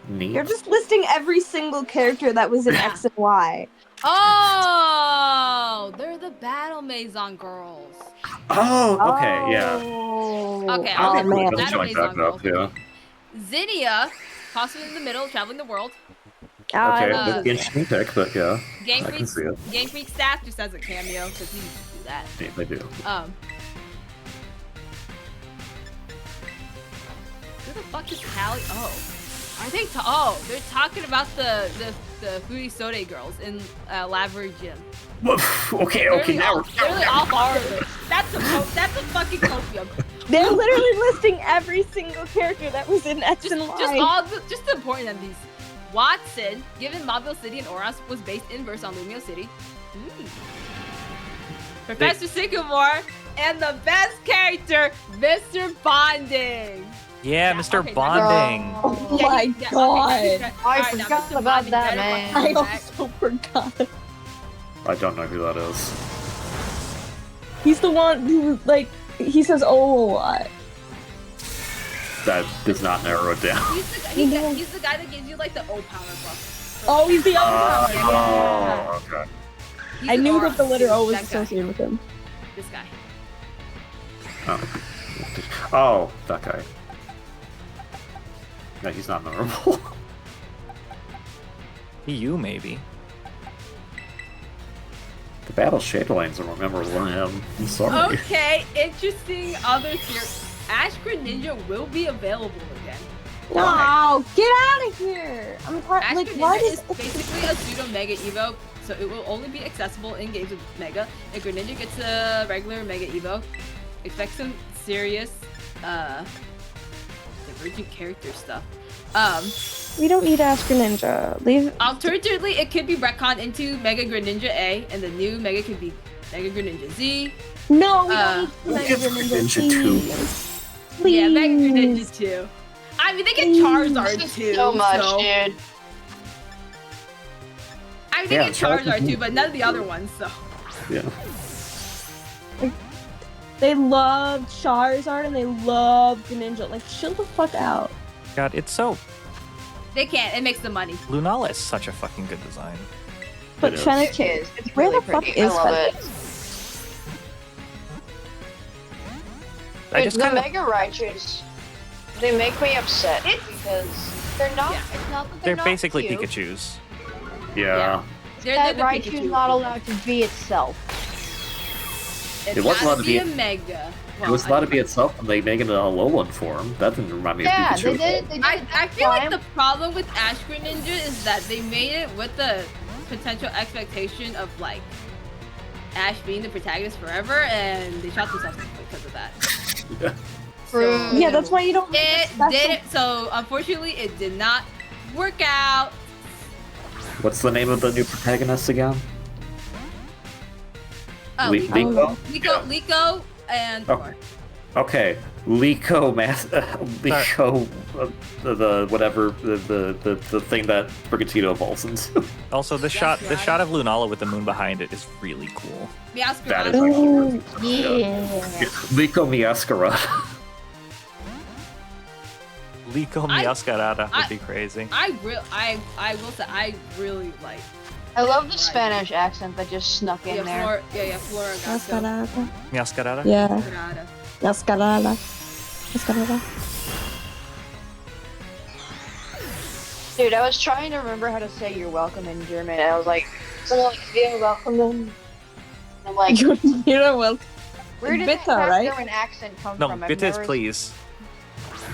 Neat. You're just listing every single character that was in X and Y. Oh, they're the Battle Maison girls. Oh, okay, yeah. Oh. Okay, Oh, I'll man. Battle Join Maison back up, girls. yeah. Zinnia, possibly in the middle, traveling the world. Oh, I Okay, love that's the this. interesting pick, but yeah, Game I can Freak, see it. Game Freak staff just as a cameo because he used to do that. Yeah, they do. Who the fuck is Callie? Oh, are they? They're talking about the Furisode girls in Lavery Gym. Okay, Literally now literally all four of them. That's a fucking copium. They're literally listing every single character that was in X and Y. Just the important of these. Watson, given Mobile City and Oras, was based inverse on Lumio City. Professor Sycamore, and the best character, Mr. Bonding. Yeah, Mr. okay, Bonding. Oh Yeah, my okay, god. now I Mr. forgot about Bonding that, better man. fucking I come back. also forgot. I don't know who that is. He's the one who, like, he says oh a lot. That does not narrow it down. He's the guy that gives you like the O power buff. Oh, he's the O power. Oh, okay. He's I an knew aura. that the letter O was That guy. associated with him. This guy. Oh, that guy. No, he's not memorable. You maybe. The Battle Shadowlands are more memorable than him. I'm sorry. Okay, interesting other theory. Ash Greninja will be available again. No, get out of here! I'm tired. Ash Like, Greninja why is does basically a pseudo Mega Evo, so it will only be accessible in games with Mega. If Greninja gets a regular Mega Evo, expect some serious, divergent character stuff. we don't need Ash Greninja? Leave. Alternatively, it could be retconned into Mega Greninja A, and the new Mega could be Mega Greninja Z. No, we Uh, don't need Mega Greninja. Greninja 2. Please. Yeah, Mega Greninja 2. I mean, they get Charizard This is too. so much, so. dude. I mean, they Yeah, get Charizard Charizard too, but none of the other ones, so. Yeah. They love Charizard and they love Greninja. Like, chill the fuck out. God, it's so. They can't. It makes the money. Lunala is such a fucking good design. But It is. Fennec, It is. It's where really the fuck pretty. is I love Fennec? it. I just the kind of. Mega Raichus, they make me upset because they're not. Yeah. It's not that They're not basically cute. Pikachu's. Yeah. They're That the Raichu's Pikachu. not allowed to be itself. It's It was gotta allowed to be a a- Mega. It was allowed to be itself, and they make it a Alolan form. That didn't remind me Yeah, of they Pikachu. did. They did. I feel like the problem with Ash Greninja is that they made it with the potential expectation of like Ash being the protagonist forever, and they shot themselves in the foot because of that. True. Yeah, that's why you don't. It that's didn't. So unfortunately, it did not work out. What's the name of the new protagonist again? Oh, Le- Liko? Liko, and Oh. Okay, Liko Liko, the whatever the thing that Brigatito evolves into. Also, the Yes, shot right. Lunala with the moon behind it is really cool. Meowscarada. That is Ooh, Yeah. Liko Miascara. Liko I- Miascarada I- would be crazy. I will say I really like. I love the Spanish accent that just snuck in there. Flora Mascarada. Miascarada? Yeah, Mascarada. Mascarada. Mascarada. Dude, I was trying to remember how to say "you're welcome" in German, and I was like, something like "you're welcome." And I'm like, You're welcome. where did bitte, that right? German accent come No, from? I've bitte is never- please.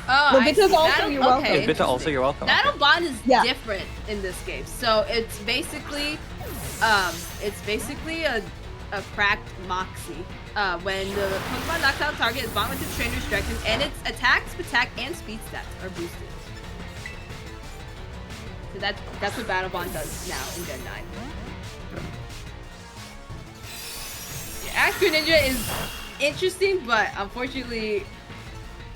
Oh, No, I bitte is see. also Battle- you're welcome. okay, Bitte also interesting. you're welcome. Battle Bond is Yeah. different in this game. So it's basically a cracked Moxie. When the Pokemon knocks out target, is bond with its trainer's direction, and its attack, and speed stats are boosted. So that's what Battle Bond does now in Gen 9. Yeah, Ash Greninja is interesting, but unfortunately,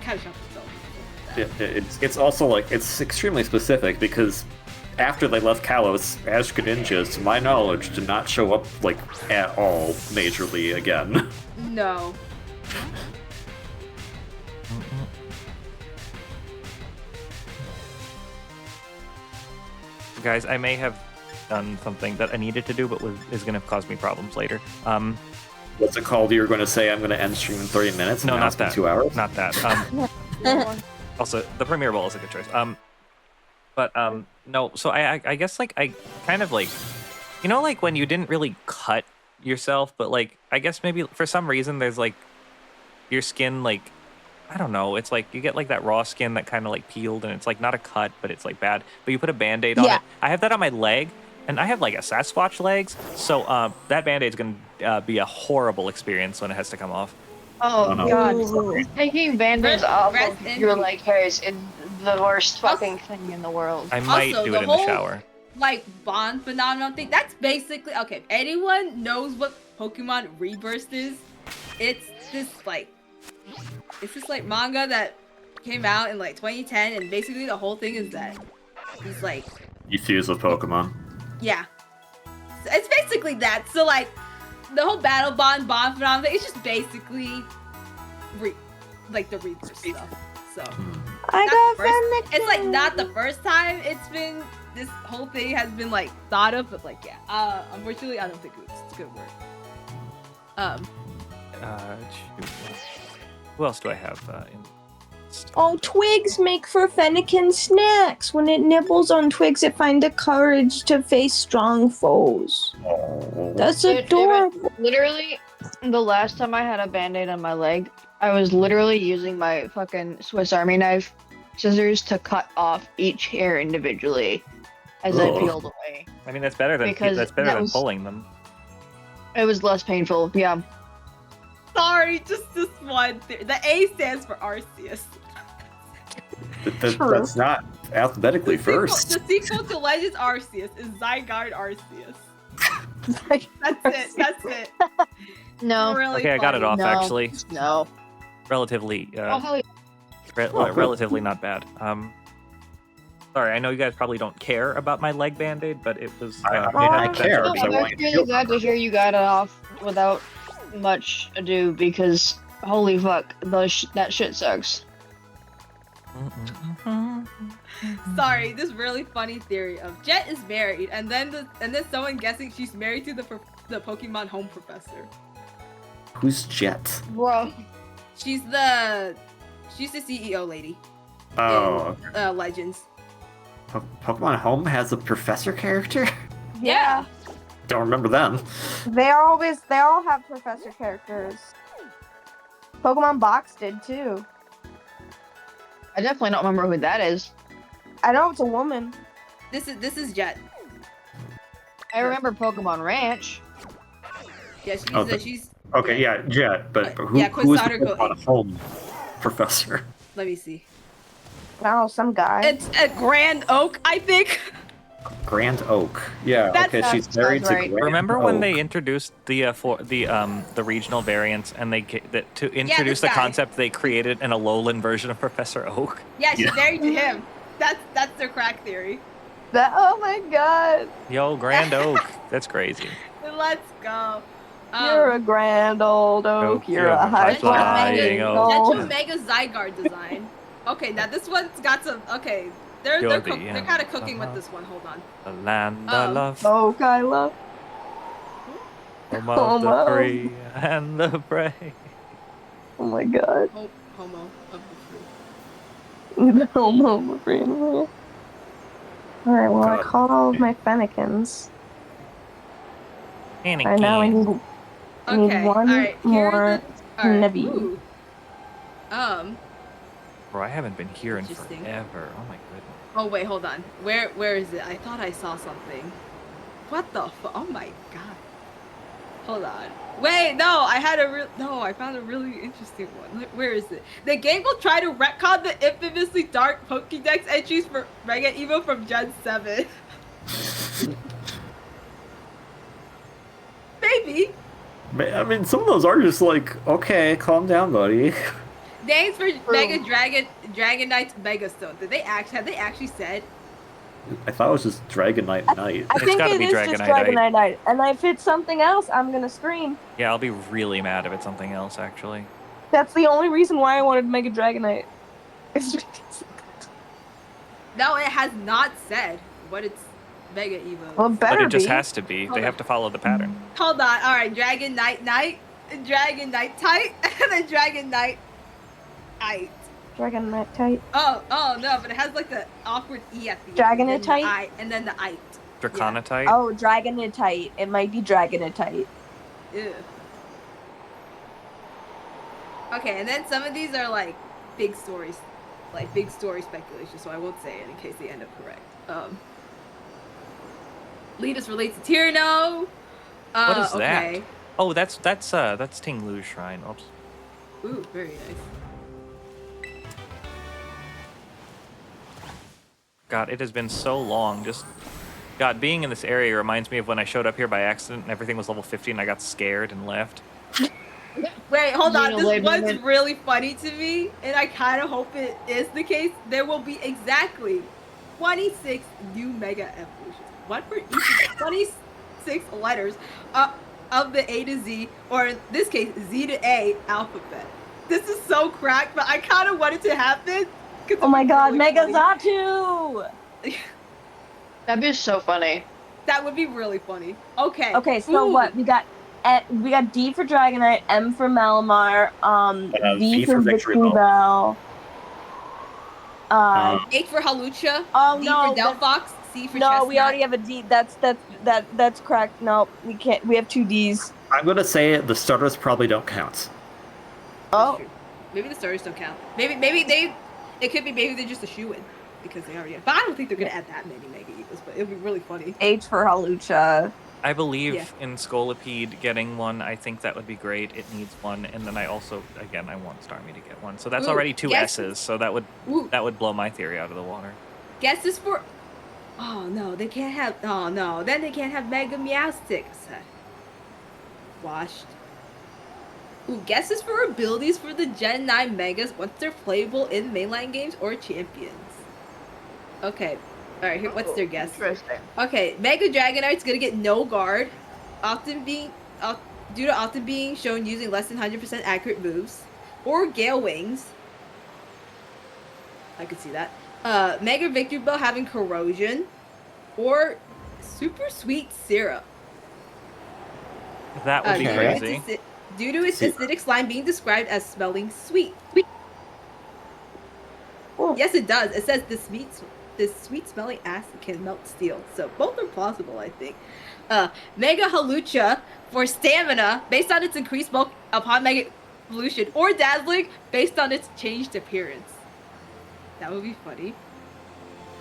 kind of shot themselves. It's also like it's extremely specific because after they left Kalos, Ash Greninja, to my knowledge, did not show up like at all majorly again. No. Guys, I may have done something that I needed to do, but is going to cause me problems later. What's it called? You're going to say I'm going to end stream in 30 minutes? And No, now not it's been that. 2 hours? Not that. Also, the Premier Bowl is a good choice. No. So I guess like I kind of like, you know, like when you didn't really cut yourself, but like I guess maybe for some reason there's like your skin like. I don't know. It's like you get like that raw skin that kind of like peeled, and it's like not a cut, but it's like bad. But you put a band-aid on Yeah. it. I have that on my leg, and I have like a Sasquatch legs, so that band-aid's gonna be a horrible experience when it has to come off. Oh no. god, taking band-aids off rest of in your peace. leg hairs is the worst fucking thing in the world. I might Also, do the it in the whole- shower. Like bond phenomenon thing. That's basically okay. If anyone knows what Pokemon Rebirth is, it's this like manga that came out in like 2010, and basically the whole thing is that he's like, You fuse with Pokemon. yeah, so it's basically that. So like the whole battle bond phenomenon, it's just basically the Rebirth stuff. So I not got the first- Fennekin. it's like not the first time it's been this whole thing has been like thought of, but like yeah. Unfortunately, I don't think it's a good word. Shoot. Who else do I have in? Oh, twigs make for Fennekin snacks. When it nibbles on twigs, it finds the courage to face strong foes. Oh. That's Dude, adorable. Literally, the last time I had a band-aid on my leg, I was literally using my fucking Swiss Army knife scissors to cut off each hair individually as I Ugh. peeled away. I mean, that's better than Because that was- pulling them. It was less painful, yeah. Sorry, just this one. The A stands for Arceus. That's not alphabetically first. The sequel to Legends Arceus is Zygarde Arceus. That's it. No. Really Okay, I got it funny. off No. actually. No. Relatively, Oh, hell yeah. relatively not bad. Sorry, I know you guys probably don't care about my leg band-aid, but it was. I care, No, because I I'm want you to really feel glad to hear you got it off without much ado because holy fuck, that shit sucks. Sorry, this really funny theory of Jet is married, and then someone guessing she's married to the Pokemon Home Professor. Who's Jet? Bro. She's the CEO lady. Oh, in, Legends. Pokemon Home has a professor character? Yeah. Don't remember them. They all have professor characters. Pokemon Box did too. I definitely don't remember who that is. I know it's a woman. This is Jet. I remember Pokemon Ranch. Yeah, she's Oh, she's. Okay, yeah, Jet, but who, Yeah, who is the Quasar Pokemon Home professor? Let me see. Oh, some guy. It's at Grand Oak, I think. Grand Oak. Yeah, That okay, she's sounds married to right. Grand Remember Oak. when they introduced the regional variants and to introduce the guy. concept they created an Alolan version of Professor Oak? Yeah, she's Yeah. married to him. That's their crack theory. Oh my god. Yo, Grand Oak. That's crazy. Let's go. You're a grand old oak. Oak, You're a high flying oak. Gentle oak. Mega Zygarde design. Okay, now this one's got some. Okay, they're You're they're kind of cooking with this one. Hold on. The land I love, Oak, I love. home of the Homo. free and the brave. Oh my god. Homo of the fruit. Homo friend. Alright, well, I God. caught all of my Fennekins. Anakin. Alright, now I need Okay, one alright. more Nebby. Ooh. Bro, I haven't been here in Interesting. forever. Oh my goodness. Oh wait, hold on. Where is it? I thought I saw something. What the fu- Oh my god. Hold on. Wait, no, I found a really interesting one. Where is it? The game will try to retcon the infamously dark Pokédex entries for Mega Evo from Gen 7. Maybe. I mean, some of those are just like, okay, calm down, buddy. Names for Mega Dragonite's Mega Stone. Have they actually said? I thought it was just Dragonite Knight. I think gotta it be is just Dragonite. Dragonite. And if it's something else, I'm gonna scream. Yeah, I'll be really mad if it's something else, actually. That's the only reason why I wanted Mega Dragonite. It's because- No, it has not said what it's Mega Evo. well, it better But it just be. has to be. Hold They have on. to follow the pattern. Hold on. All right, Dragonite Knight, Dragonite Tight, and then Dragonite Ite. Dragonite type. Oh no, but it has like the awkward E at the end. Dragonite and then the Tight? I, and then the Ite. Draconitite? Oh, Dragonite. It might be Dragonite. Ew. Okay, and then some of these are like big stories, like big story speculation. So I won't say it in case they end up correct. Leadus relates to Tyrano. What is okay. that? Oh, that's Ting Lu's shrine. Oops. Ooh, very nice. God, it has been so long. God, being in this area reminds me of when I showed up here by accident and everything was level 50 and I got scared and left. Wait, hold on. Xenoblade This one's moment. really funny to me, and I kind of hope it is the case. There will be exactly 26 new Mega Evolutions. One for each of 26 letters of the A to Z, or in this case, Z to A alphabet. this is so cracked, but I kind of want it to happen. 'cause Oh my it'd be god, really Mega funny. Zatu! That'd be so funny. That would be really funny. Okay. Okay, so Ooh. what? We got D for Dragonite, M for Malamar, V for Victory Bell. H for Halucha. Oh D no, for Delphox. C for no, Chestnut. we already have a D. That's correct. No, we can't. We have 2 Ds. I'm gonna say the starters probably don't count. Oh, Maybe the starters don't count. Maybe they. It could be maybe they're just a shoe-in because they already. But I don't think they're gonna add that many Mega Eevos. But it'd be really funny. H for Halucha. I believe Yeah. in Scolipede getting one. I think that would be great. It needs one, and then I also, again, I want Starmie to get one. So that's Ooh, already 2 yes. S's. So that would blow my theory out of the water. Guess is for. Oh no, they can't have. Oh no, then they can't have Mega Meowstic. Washed. Ooh, guesses for abilities for the Gen 9 Megas once they're playable in mainline games or champions. Okay. Alright, here, what's their guess? Interesting. Okay, Mega Dragonite's gonna get no guard, due to often being shown using less than 100% accurate moves, or Gale Wings. I could see that. Mega Victory Bell having corrosion, or Super Sweet Syrup. That would be Okay. crazy. Due to its Syrup. acidic slime being described as smelling sweet. Oh. Yes, it does. It says this sweet smelling acid can melt steel. So both are plausible, I think. Mega Halucha for stamina based on its increased bulk upon Mega Evolution, or Dazzling based on its changed appearance. That would be funny.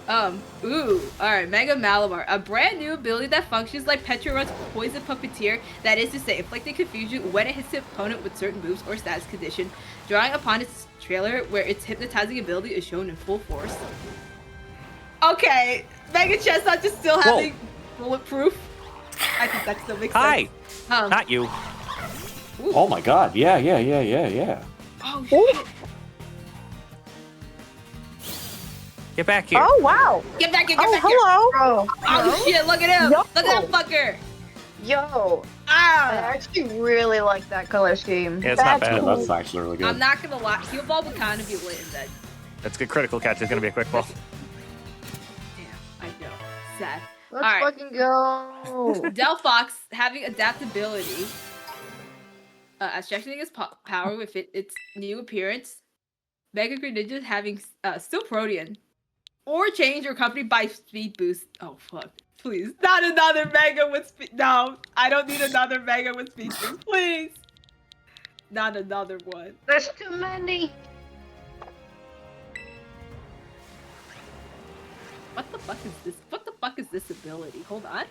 Alright, Mega Malamar. A brand new ability that functions like Petrarun's Poison Puppeteer, that is to say, inflicting confusion when it hits the opponent with certain moves or status condition, drawing upon its trailer where its hypnotizing ability is shown in full force. Okay, Mega Chestnut is still having bulletproof. I think that still makes Hi! sense. Not you. Oh my god, yeah. Oh shit. Get back here. Oh wow! Get back here, get Oh back here. hello! Bro, Oh shit, look at him! Yo. Look at that fucker! yo, I Ah! actually really like that color scheme. Yeah, it's not That's bad. cool. That's actually really good. I'm not gonna lie, Heal Ball would kind of be lit in bed. That's good critical catch. It's going to be a quick ball. Damn, I know. Sad. Let's Alright. fucking go. Delphox having adaptability, strengthening its power with its new appearance. Mega Greninja having still Protean, or change your company by speed boost. Oh fuck! Please, not another Mega with speed. No, I don't need another Mega with speed boost. Please, not another one. There's too many. What the fuck is this? What the fuck is this ability? Hold on.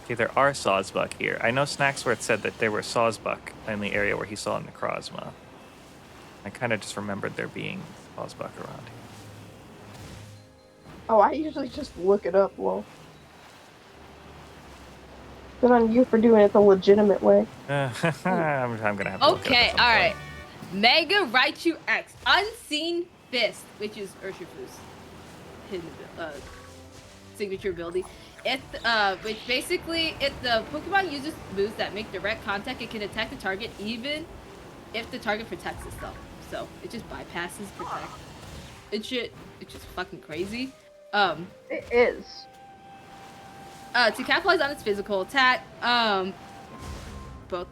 Okay, there are Sawsbuck here. I know Snacksworth said that there were Sawsbuck in the area where he saw Necrozma. I kind of just remembered there being Sawsbuck around Oh, I usually just look it up. Well, good on you for doing it the legitimate way. here. I'm gonna have to look it up Okay, at some all right. point. Mega Raichu X, Unseen Fist, which is Urshifu's hidden signature ability. Which basically, if the Pokemon uses moves that make direct contact, it can attack the target even if the target protects itself. So it just bypasses protect. It's just fucking crazy. It is. To capitalize on its physical attack, both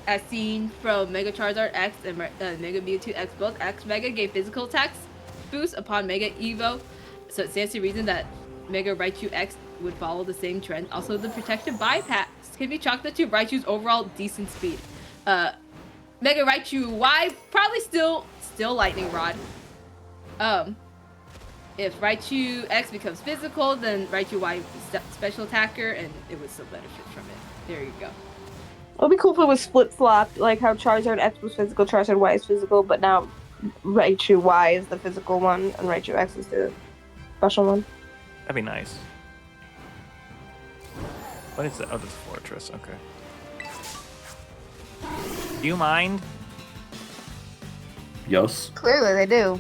as seen from Mega Charizard X and Mega Mewtwo X, both X Mega gave physical attacks boost upon Mega Evo, so it stands to reason that Mega Raichu X would follow the same trend. Also, the protection bypass can be chalked up to Raichu's overall decent speed. Mega Raichu Y probably still Lightning Rod. If Raichu X becomes physical, then Raichu Y would be special attacker, and it would still benefit from it. There you go. It'd be cool if it was flip-flopped, like how Charizard X was physical, Charizard Y is physical, but now Raichu Y is the physical one, and Raichu X is the special one. That'd be nice. What is that? Oh, that's Fortress. Okay. Do you mind? Yes. Clearly they do.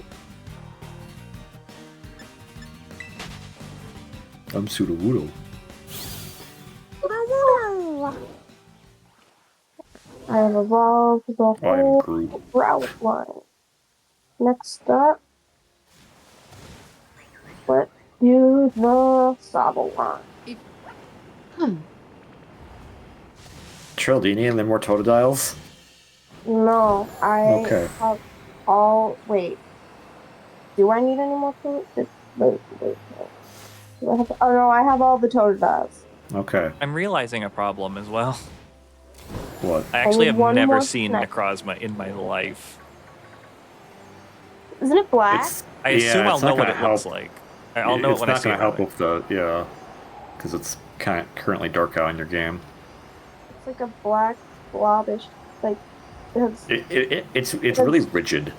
I'm Sudowoodo. I have evolved the Oh, I'm whole Groot. Rowlet line. Next up, let's do the Sobble line. Trill, do you need any more Totodiles? No, I Okay. have all. Wait. Do I need any more food? Wait. Do I have oh no, I have all the Totodiles. Okay. I'm realizing a problem as well. What? I actually need have one never more seen snack. Necrozma in my life. Isn't it black? I assume I'll it's not know what gonna it looks help. like. I'll know it It's when I not see gonna it. help Really. with the because it's kind of currently dark out in your game. It's like a black blobbish, like It's really rigid.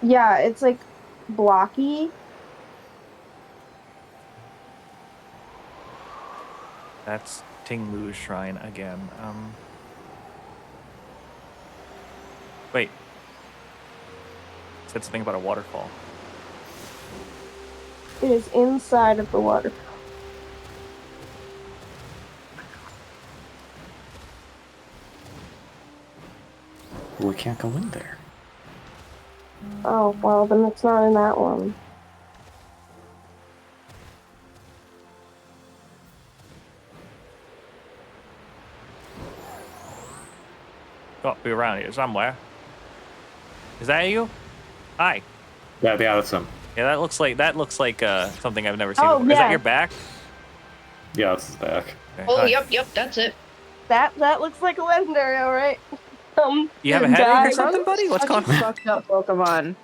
yeah, it's like blocky. That's Tinglu's shrine again. Wait. Said something about a waterfall. It is inside of the water. We can't go in there. Oh well, then it's not in that one. Got to be around here somewhere. Is that you? Hi. Yeah, that's him. Yeah, that looks like something I've never seen Oh, before. Is that yeah. your back? Yeah, this is back. Okay, Oh, hi. yep, that's it. That looks like a legendary, all right. You have a headache or guy- something, buddy? What's going on? Fucked up Pokemon.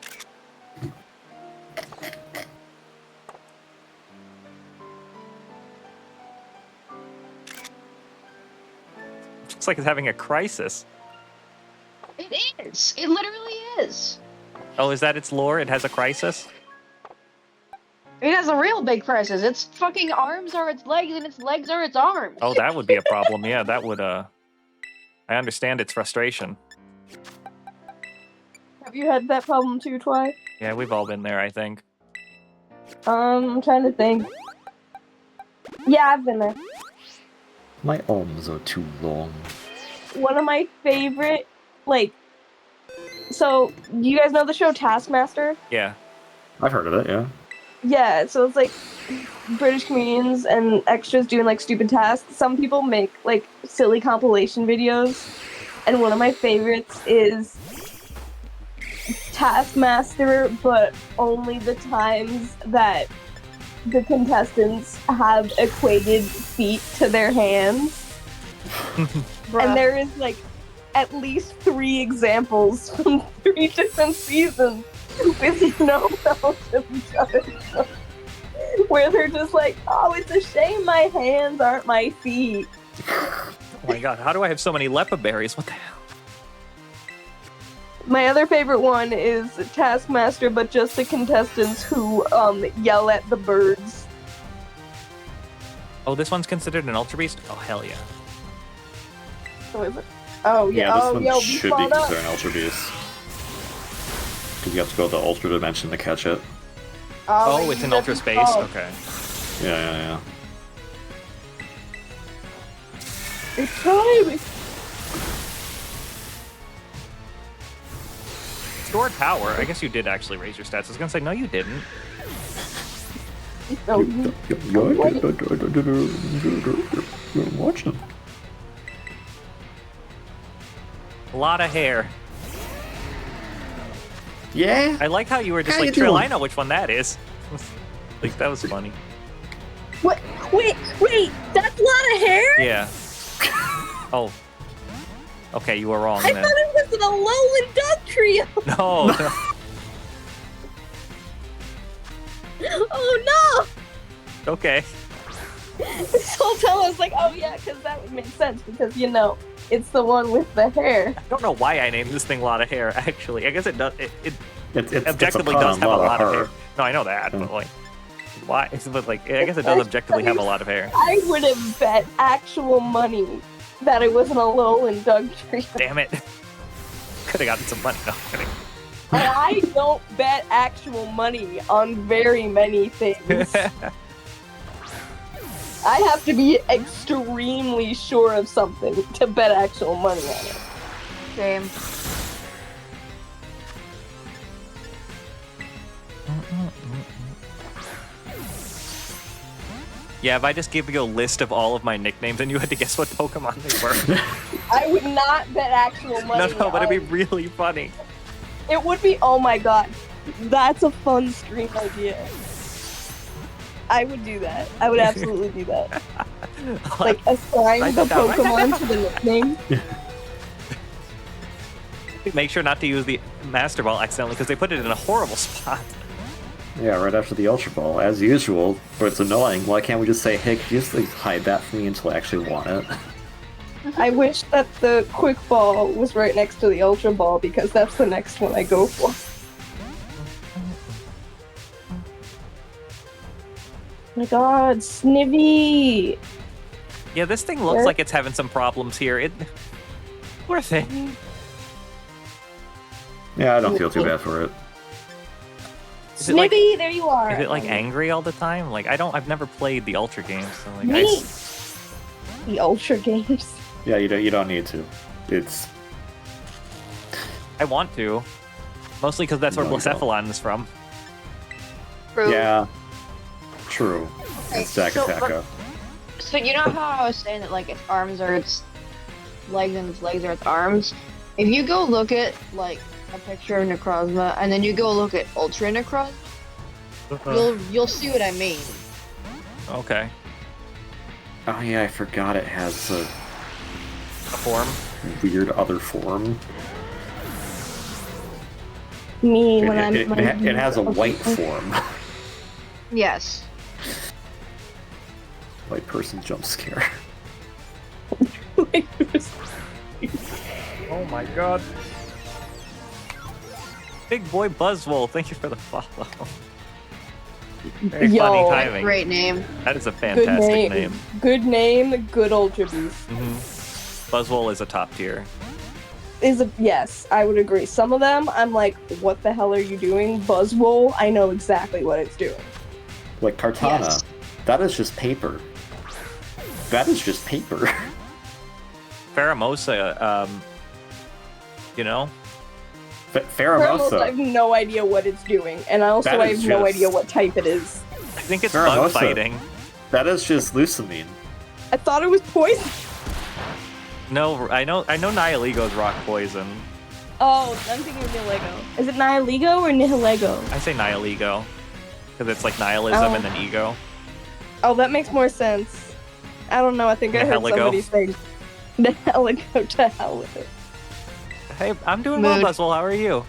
Looks like it's having a crisis. It is. It literally is. Oh, is that its lore? It has a crisis? It has a real big crisis. Its fucking arms are its legs, and its legs are its arms. Oh, that would be a problem. Yeah, that would, I understand its frustration. Have you had that problem too, Twi? Yeah, we've all been there, I think. I'm trying to think. Yeah, I've been there. My arms are too long. One of my favorite, like, so you guys know the show Taskmaster? Yeah. I've heard of it, yeah. Yeah, so it's like British comedians and extras doing like stupid tasks. Some people make like silly compilation videos, and one of my favorites is Taskmaster, but only the times that the contestants have equated feet to their hands. And there is like at least 3 examples from 3 different seasons with no help of each other. Where they're just like, oh, it's a shame my hands aren't my feet. Oh my god, how do I have so many Lepa berries? What the hell? My other favorite one is Taskmaster, but just the contestants who yell at the birds. Oh, this one's considered an Ultra Beast? Oh, hell yeah. So is it? Oh yeah. This Oh one yo, should be considered an Ultra Beast. Because you have to go to the Ultra Dimension to catch it. Oh, it's in Ultra Space? Oh, Okay. Yeah. it's time. Stored power? I guess you did actually raise your stats. I was gonna say, no, you didn't. No, Watch them. A lot of hair. Yeah? I like how you were just How like, you Trill, doing? I know which one that is. Like, that was funny. What? Wait, that's a lot of hair? Yeah. Oh. Okay, you were wrong I then. thought it was an Alolan Dog Trio. No, no. Oh Okay. no! This whole time I was like, oh yeah, because that would make sense because you know it's the one with the hair. I don't know why I named this thing a lot of hair, actually. I guess it does. It It's objectively a pun does on have a lot of her. hair. No, I know that, but like, why? But like, I guess it does objectively have a lot of hair. I would have bet actual money that it was an Alolan Dog Trio. Damn it. Could have gotten some money. No, I'm kidding. And I don't bet actual money on very many things. I have to be extremely sure of something to bet actual money on it. Same. Yeah, if I just gave you a list of all of my nicknames and you had to guess what Pokemon they were. I would not bet actual money. No, but it'd be on- really funny. It would be. Oh my god, that's a fun stream idea. I would do that. I would absolutely do that. Like assign Write the that down, write that Pokemon to the nickname. Make sure not to use the Master Ball accidentally because they put it in a horrible spot. Yeah, right after the Ultra Ball, as usual. But it's annoying. Why can't we just say, hey, could you just like, hide that from me until I actually want it? I wish that the Quick Ball was right next to the Ultra Ball because that's the next one I go for. Oh my god, Snivy! Yeah, this thing looks Where- like it's having some problems here. Poor thing. Yeah, I don't feel too bad for it. Is it like- Snivy, there you are! Is it like angry all the time? Like I've never played the Ultra games, so like Me? The Ultra games. Yeah, you don't need to. It's I want to. Mostly because that's where No, you don't. Blacephalon is from. True. yeah, true. Okay, It's Zakataka. So you know how I was saying that like its arms are its legs and its legs are its arms? If you go look at like a picture of Necrozma and then you go look at Ultra Necrozma, you'll see what I mean. Okay. Oh yeah, I forgot it has a A form. weird other form. Me, It, when I'm. it has a white form. Yes. White person jump scare. Oh my god. Big boy Buzzwole, thank you for the follow. Very Yo, funny timing. Great name. That is a Good fantastic name. name. Good name, good Ultra Beast. Buzzwole is a top tier. Yes, I would agree. Some of them, I'm like, what the hell are you doing? Buzzwole, I know exactly what it's doing. Like Kartana. Yes. That is just paper. That is just paper. Pheromosa, you know? Pheromosa, I have Pheromosa. no idea what it's doing, and also That I is have no just- idea what type it is. I think it's bug Pheromosa. fighting. That is just Lusamine. I thought it was poison. No, I know Nihiligo's rock poison. Oh, I'm thinking of Nihilego. Is it Nihiligo or Nihilego? I say Nihiligo. Because it's like nihilism Oh. and then ego. Oh, that makes more sense. I don't know, I think I heard Nihiligo. somebody say Nihiligo to hell with it. Hey, I'm doing well, Mood. Buzzwole. How are you?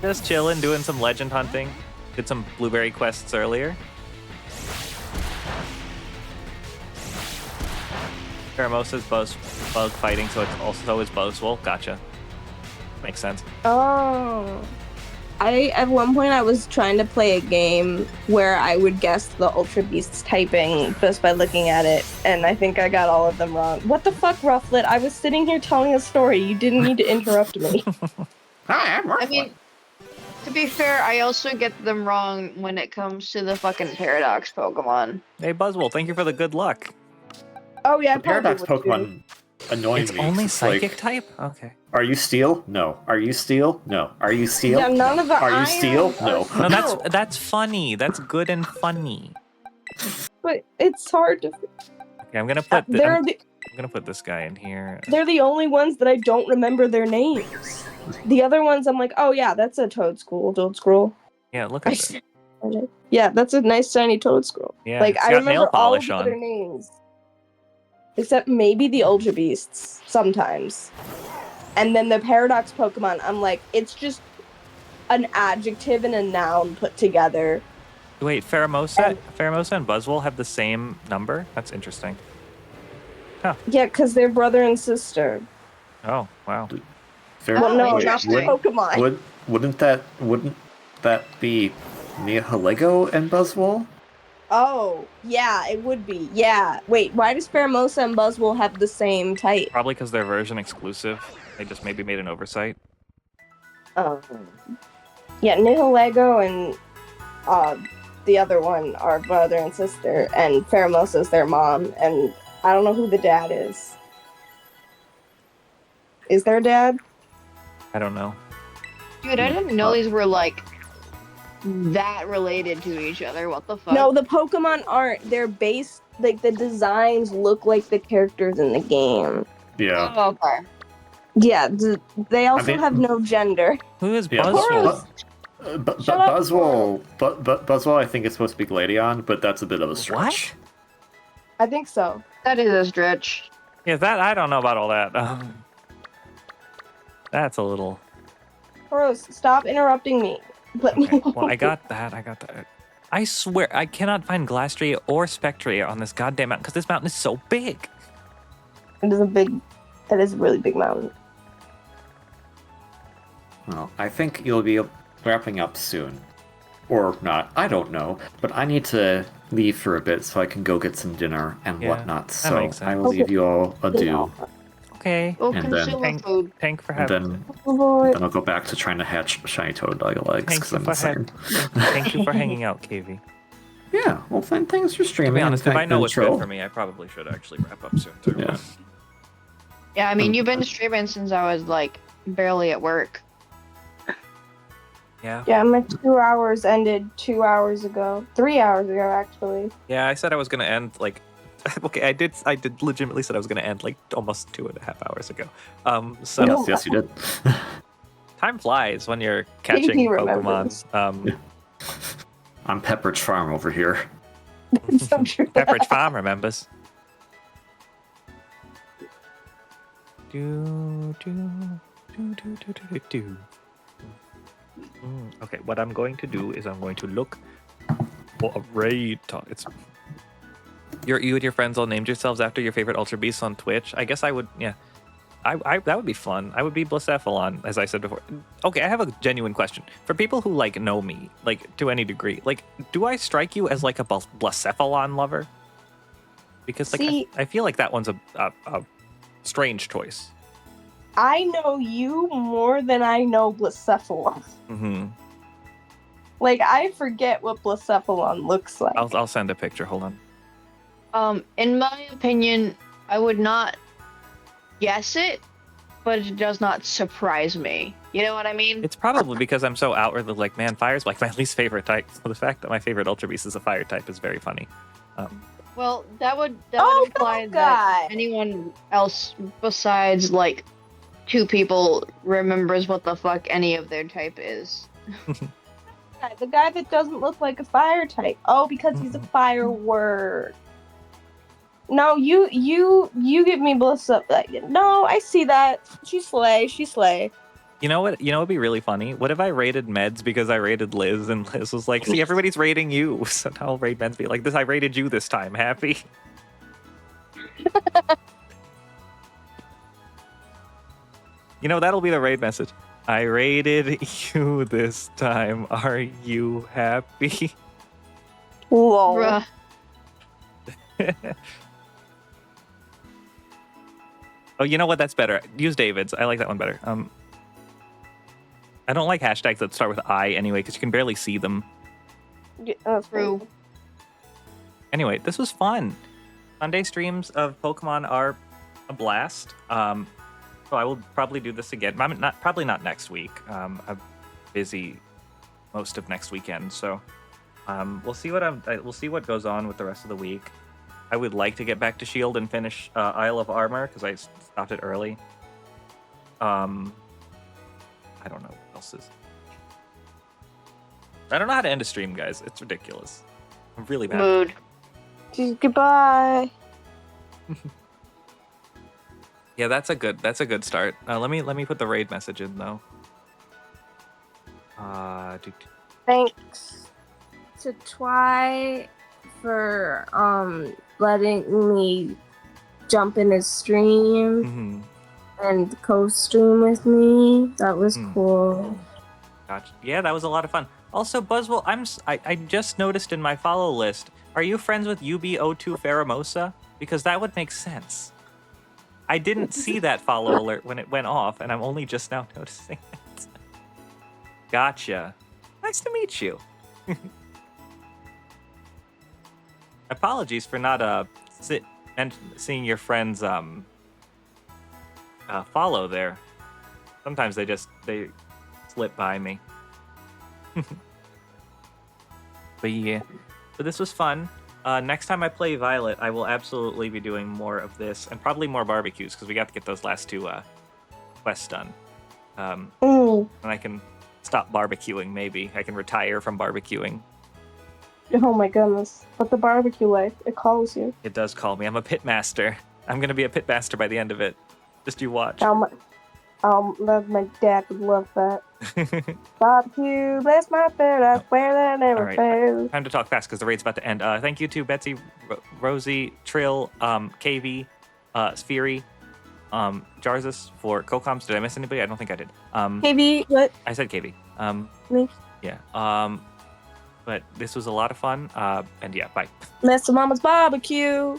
Just chilling, doing some legend hunting. Did some blueberry quests earlier. Pheromosa's bug fighting, so it's also is Buzzwole. Gotcha. Makes sense. Oh. At one point I was trying to play a game where I would guess the Ultra Beast's typing just by looking at it, and I think I got all of them wrong. What the fuck, Rufflet? I was sitting here telling a story. You didn't need to interrupt me. Hi, I'm I mean, to be fair, I also get them wrong when it comes to the fucking Paradox Pokemon. Hey, Buzzwole, thank you for the good luck. Oh yeah, I The Paradox probably would Pokemon annoys It's me. only It's like, psychic type? Okay. Are you Steel? No. Are you Steel? No. Are you too. Steel? Yeah, none of the Are you iron Steel? are- No. No, that's funny. That's good and funny. But it's hard to. Okay, I'm gonna put They're I'm gonna put this guy in here. they're the only ones that I don't remember their names. The other ones, I'm like, oh yeah, that's a Toedscruel. Yeah, look at it. Yeah, that's a nice shiny Toedscruel. Yeah, Like it's I got nail remember all of polish the on. other names, except maybe the Ultra Beasts sometimes. And then the Paradox Pokemon, I'm like, it's just an adjective and a noun put together. Wait, Pheromosa and Buzzwole have the same number? That's interesting. Yeah, because they're brother and sister. Oh, wow. Fair Well, no, wait, not the interesting. Pokemon. wouldn't that be Nihilego and Buzzwole? Oh, yeah, it would be. Yeah. Wait, why does Pheromosa and Buzzwole have the same type? Probably because they're version exclusive. They just maybe made an oversight. Yeah, Nihilego and the other one are brother and sister, and Pheromosa's their mom, and I don't know who the dad is. Is there a dad? I don't know. Dude, I didn't know these were like that related to each other. What the fuck? No, the Pokemon aren't. They're based, like, the designs look like the characters in the game. Yeah. Oh, okay. Yeah, they also mean- have no gender. Who is Yeah, Buzzwole? Shut up. Buzzwole, I think it's supposed to be Gladion, but that's a bit of a stretch. What? I think so. That is a stretch. Yeah, that I don't know about all that. That's a little. Rose, stop interrupting me. Let me Okay. Well, I got that. I swear, I cannot find Glastria or Spectria on this goddamn mountain because this mountain is so big. It is a really big mountain. Well, I think you'll be wrapping up soon. Or not, I don't know. But I need to leave for a bit so I can go get some dinner and Yeah, whatnot. that So makes sense. I will leave you all adieu. Okay. We'll And then- consume food. Thank for And having. then, Oh, then I'll go back to trying to hatch shiny toad legs Thank because you I'm for insane. Thank you for hanging out, KV. Yeah, well, thanks for streaming. To be honest, if I know what's good Troll. for me, I probably should actually wrap up soon too. Yeah. Yeah, I mean, you've been streaming since I was like barely at work. Yeah. yeah, my 2 hours ended 2 hours ago. 3 hours ago, actually. Yeah, I said I was gonna end like. Okay, I did legitimately said I was gonna end like almost 2.5 hours ago. So No. Yes, you did. time flies when you're catching He Pokemon. remembers. I'm Pepperidge Farm over here. It's so true. Pepperidge Farm remembers. Do do do do do do do. Okay, what I'm going to do is I'm going to look for a raid talk. It's you and your friends all named yourselves after your favorite Ultra Beasts on Twitch. I guess I would, yeah. I that would be fun. I would be Blacephalon, as I said before. Okay, I have a genuine question for people who like know me, like to any degree. Like, do I strike you as like a Blacephalon lover? Because like See- I feel like that one's a strange choice. I know you more than I know Blacephalon. Hmm. Like, I forget what Blacephalon looks like. I'll send a picture. Hold on. In my opinion, I would not guess it, but it does not surprise me. You know what I mean? It's probably because I'm so outwardly like, man, fire's like my least favorite type. So the fact that my favorite Ultra Beast is a fire type is very funny. Well, that would Oh, imply God. that anyone else besides like 2 people remembers what the fuck any of their type is. The guy that doesn't look like a fire type. Oh, because he's a firework. No, you give me bliss up. No, I see that. She slay. You know what? Would be really funny? What if I rated Meds because I rated Liz and Liz was like, see, everybody's rating you. So now I'll rate Meds be like, this, I rated you this time. Happy? That'll be the raid message. I rated you this time. Are you happy? Lol. Bruh. Oh, you know what? That's better. Use David's. I like that one better. I don't like hashtags that start with I anyway, because you can barely see them. Yeah, that's True. Anyway, this was fun. Sunday streams of Pokemon are a blast. So I will probably do this again. Probably not next week. I'm busy most of next weekend, so we'll see we'll see what goes on with the rest of the week. I would like to get back to Shield and finish Isle of Armor because I stopped it early. I don't know what else is. I don't know how to end a stream, guys. It's ridiculous. I'm really bad. Mood. Goodbye. Yeah, that's a good start. Let me put the raid message in though. Thanks to Twy for letting me jump in his stream and co-stream with me. That was cool. Gotcha. Yeah, that was a lot of fun. Also, Buzzwole, I just noticed in my follow list, are you friends with UB02 Faramosa? Because that would make sense. I didn't see that follow alert when it went off, and I'm only just now noticing it. Gotcha. Nice to meet you. Apologies for not seeing your friends follow there. Sometimes they slip by me. But yeah, but this was fun. Next time I play Violet, I will absolutely be doing more of this and probably more barbecues because we got to get those last 2 quests done. And I can stop barbecuing. Maybe I can retire from barbecuing. Oh my goodness. But the barbecue life, it calls you. It does call me. I'm a pit master. I'm gonna be a pit master by the end of it. Just you watch. My dad would love that. Barbecue, bless my food, I swear that I never All right. fails. Time to talk fast because the raid's about to end. Thank you to Betsy, Rosie, Trill, KV, Spheri, Jarzus for co-coms. Did I miss anybody? I don't think I did. KV, what? I said KV. Me? Yeah. But this was a lot of fun. And yeah, bye. Mr. Mama's barbecue.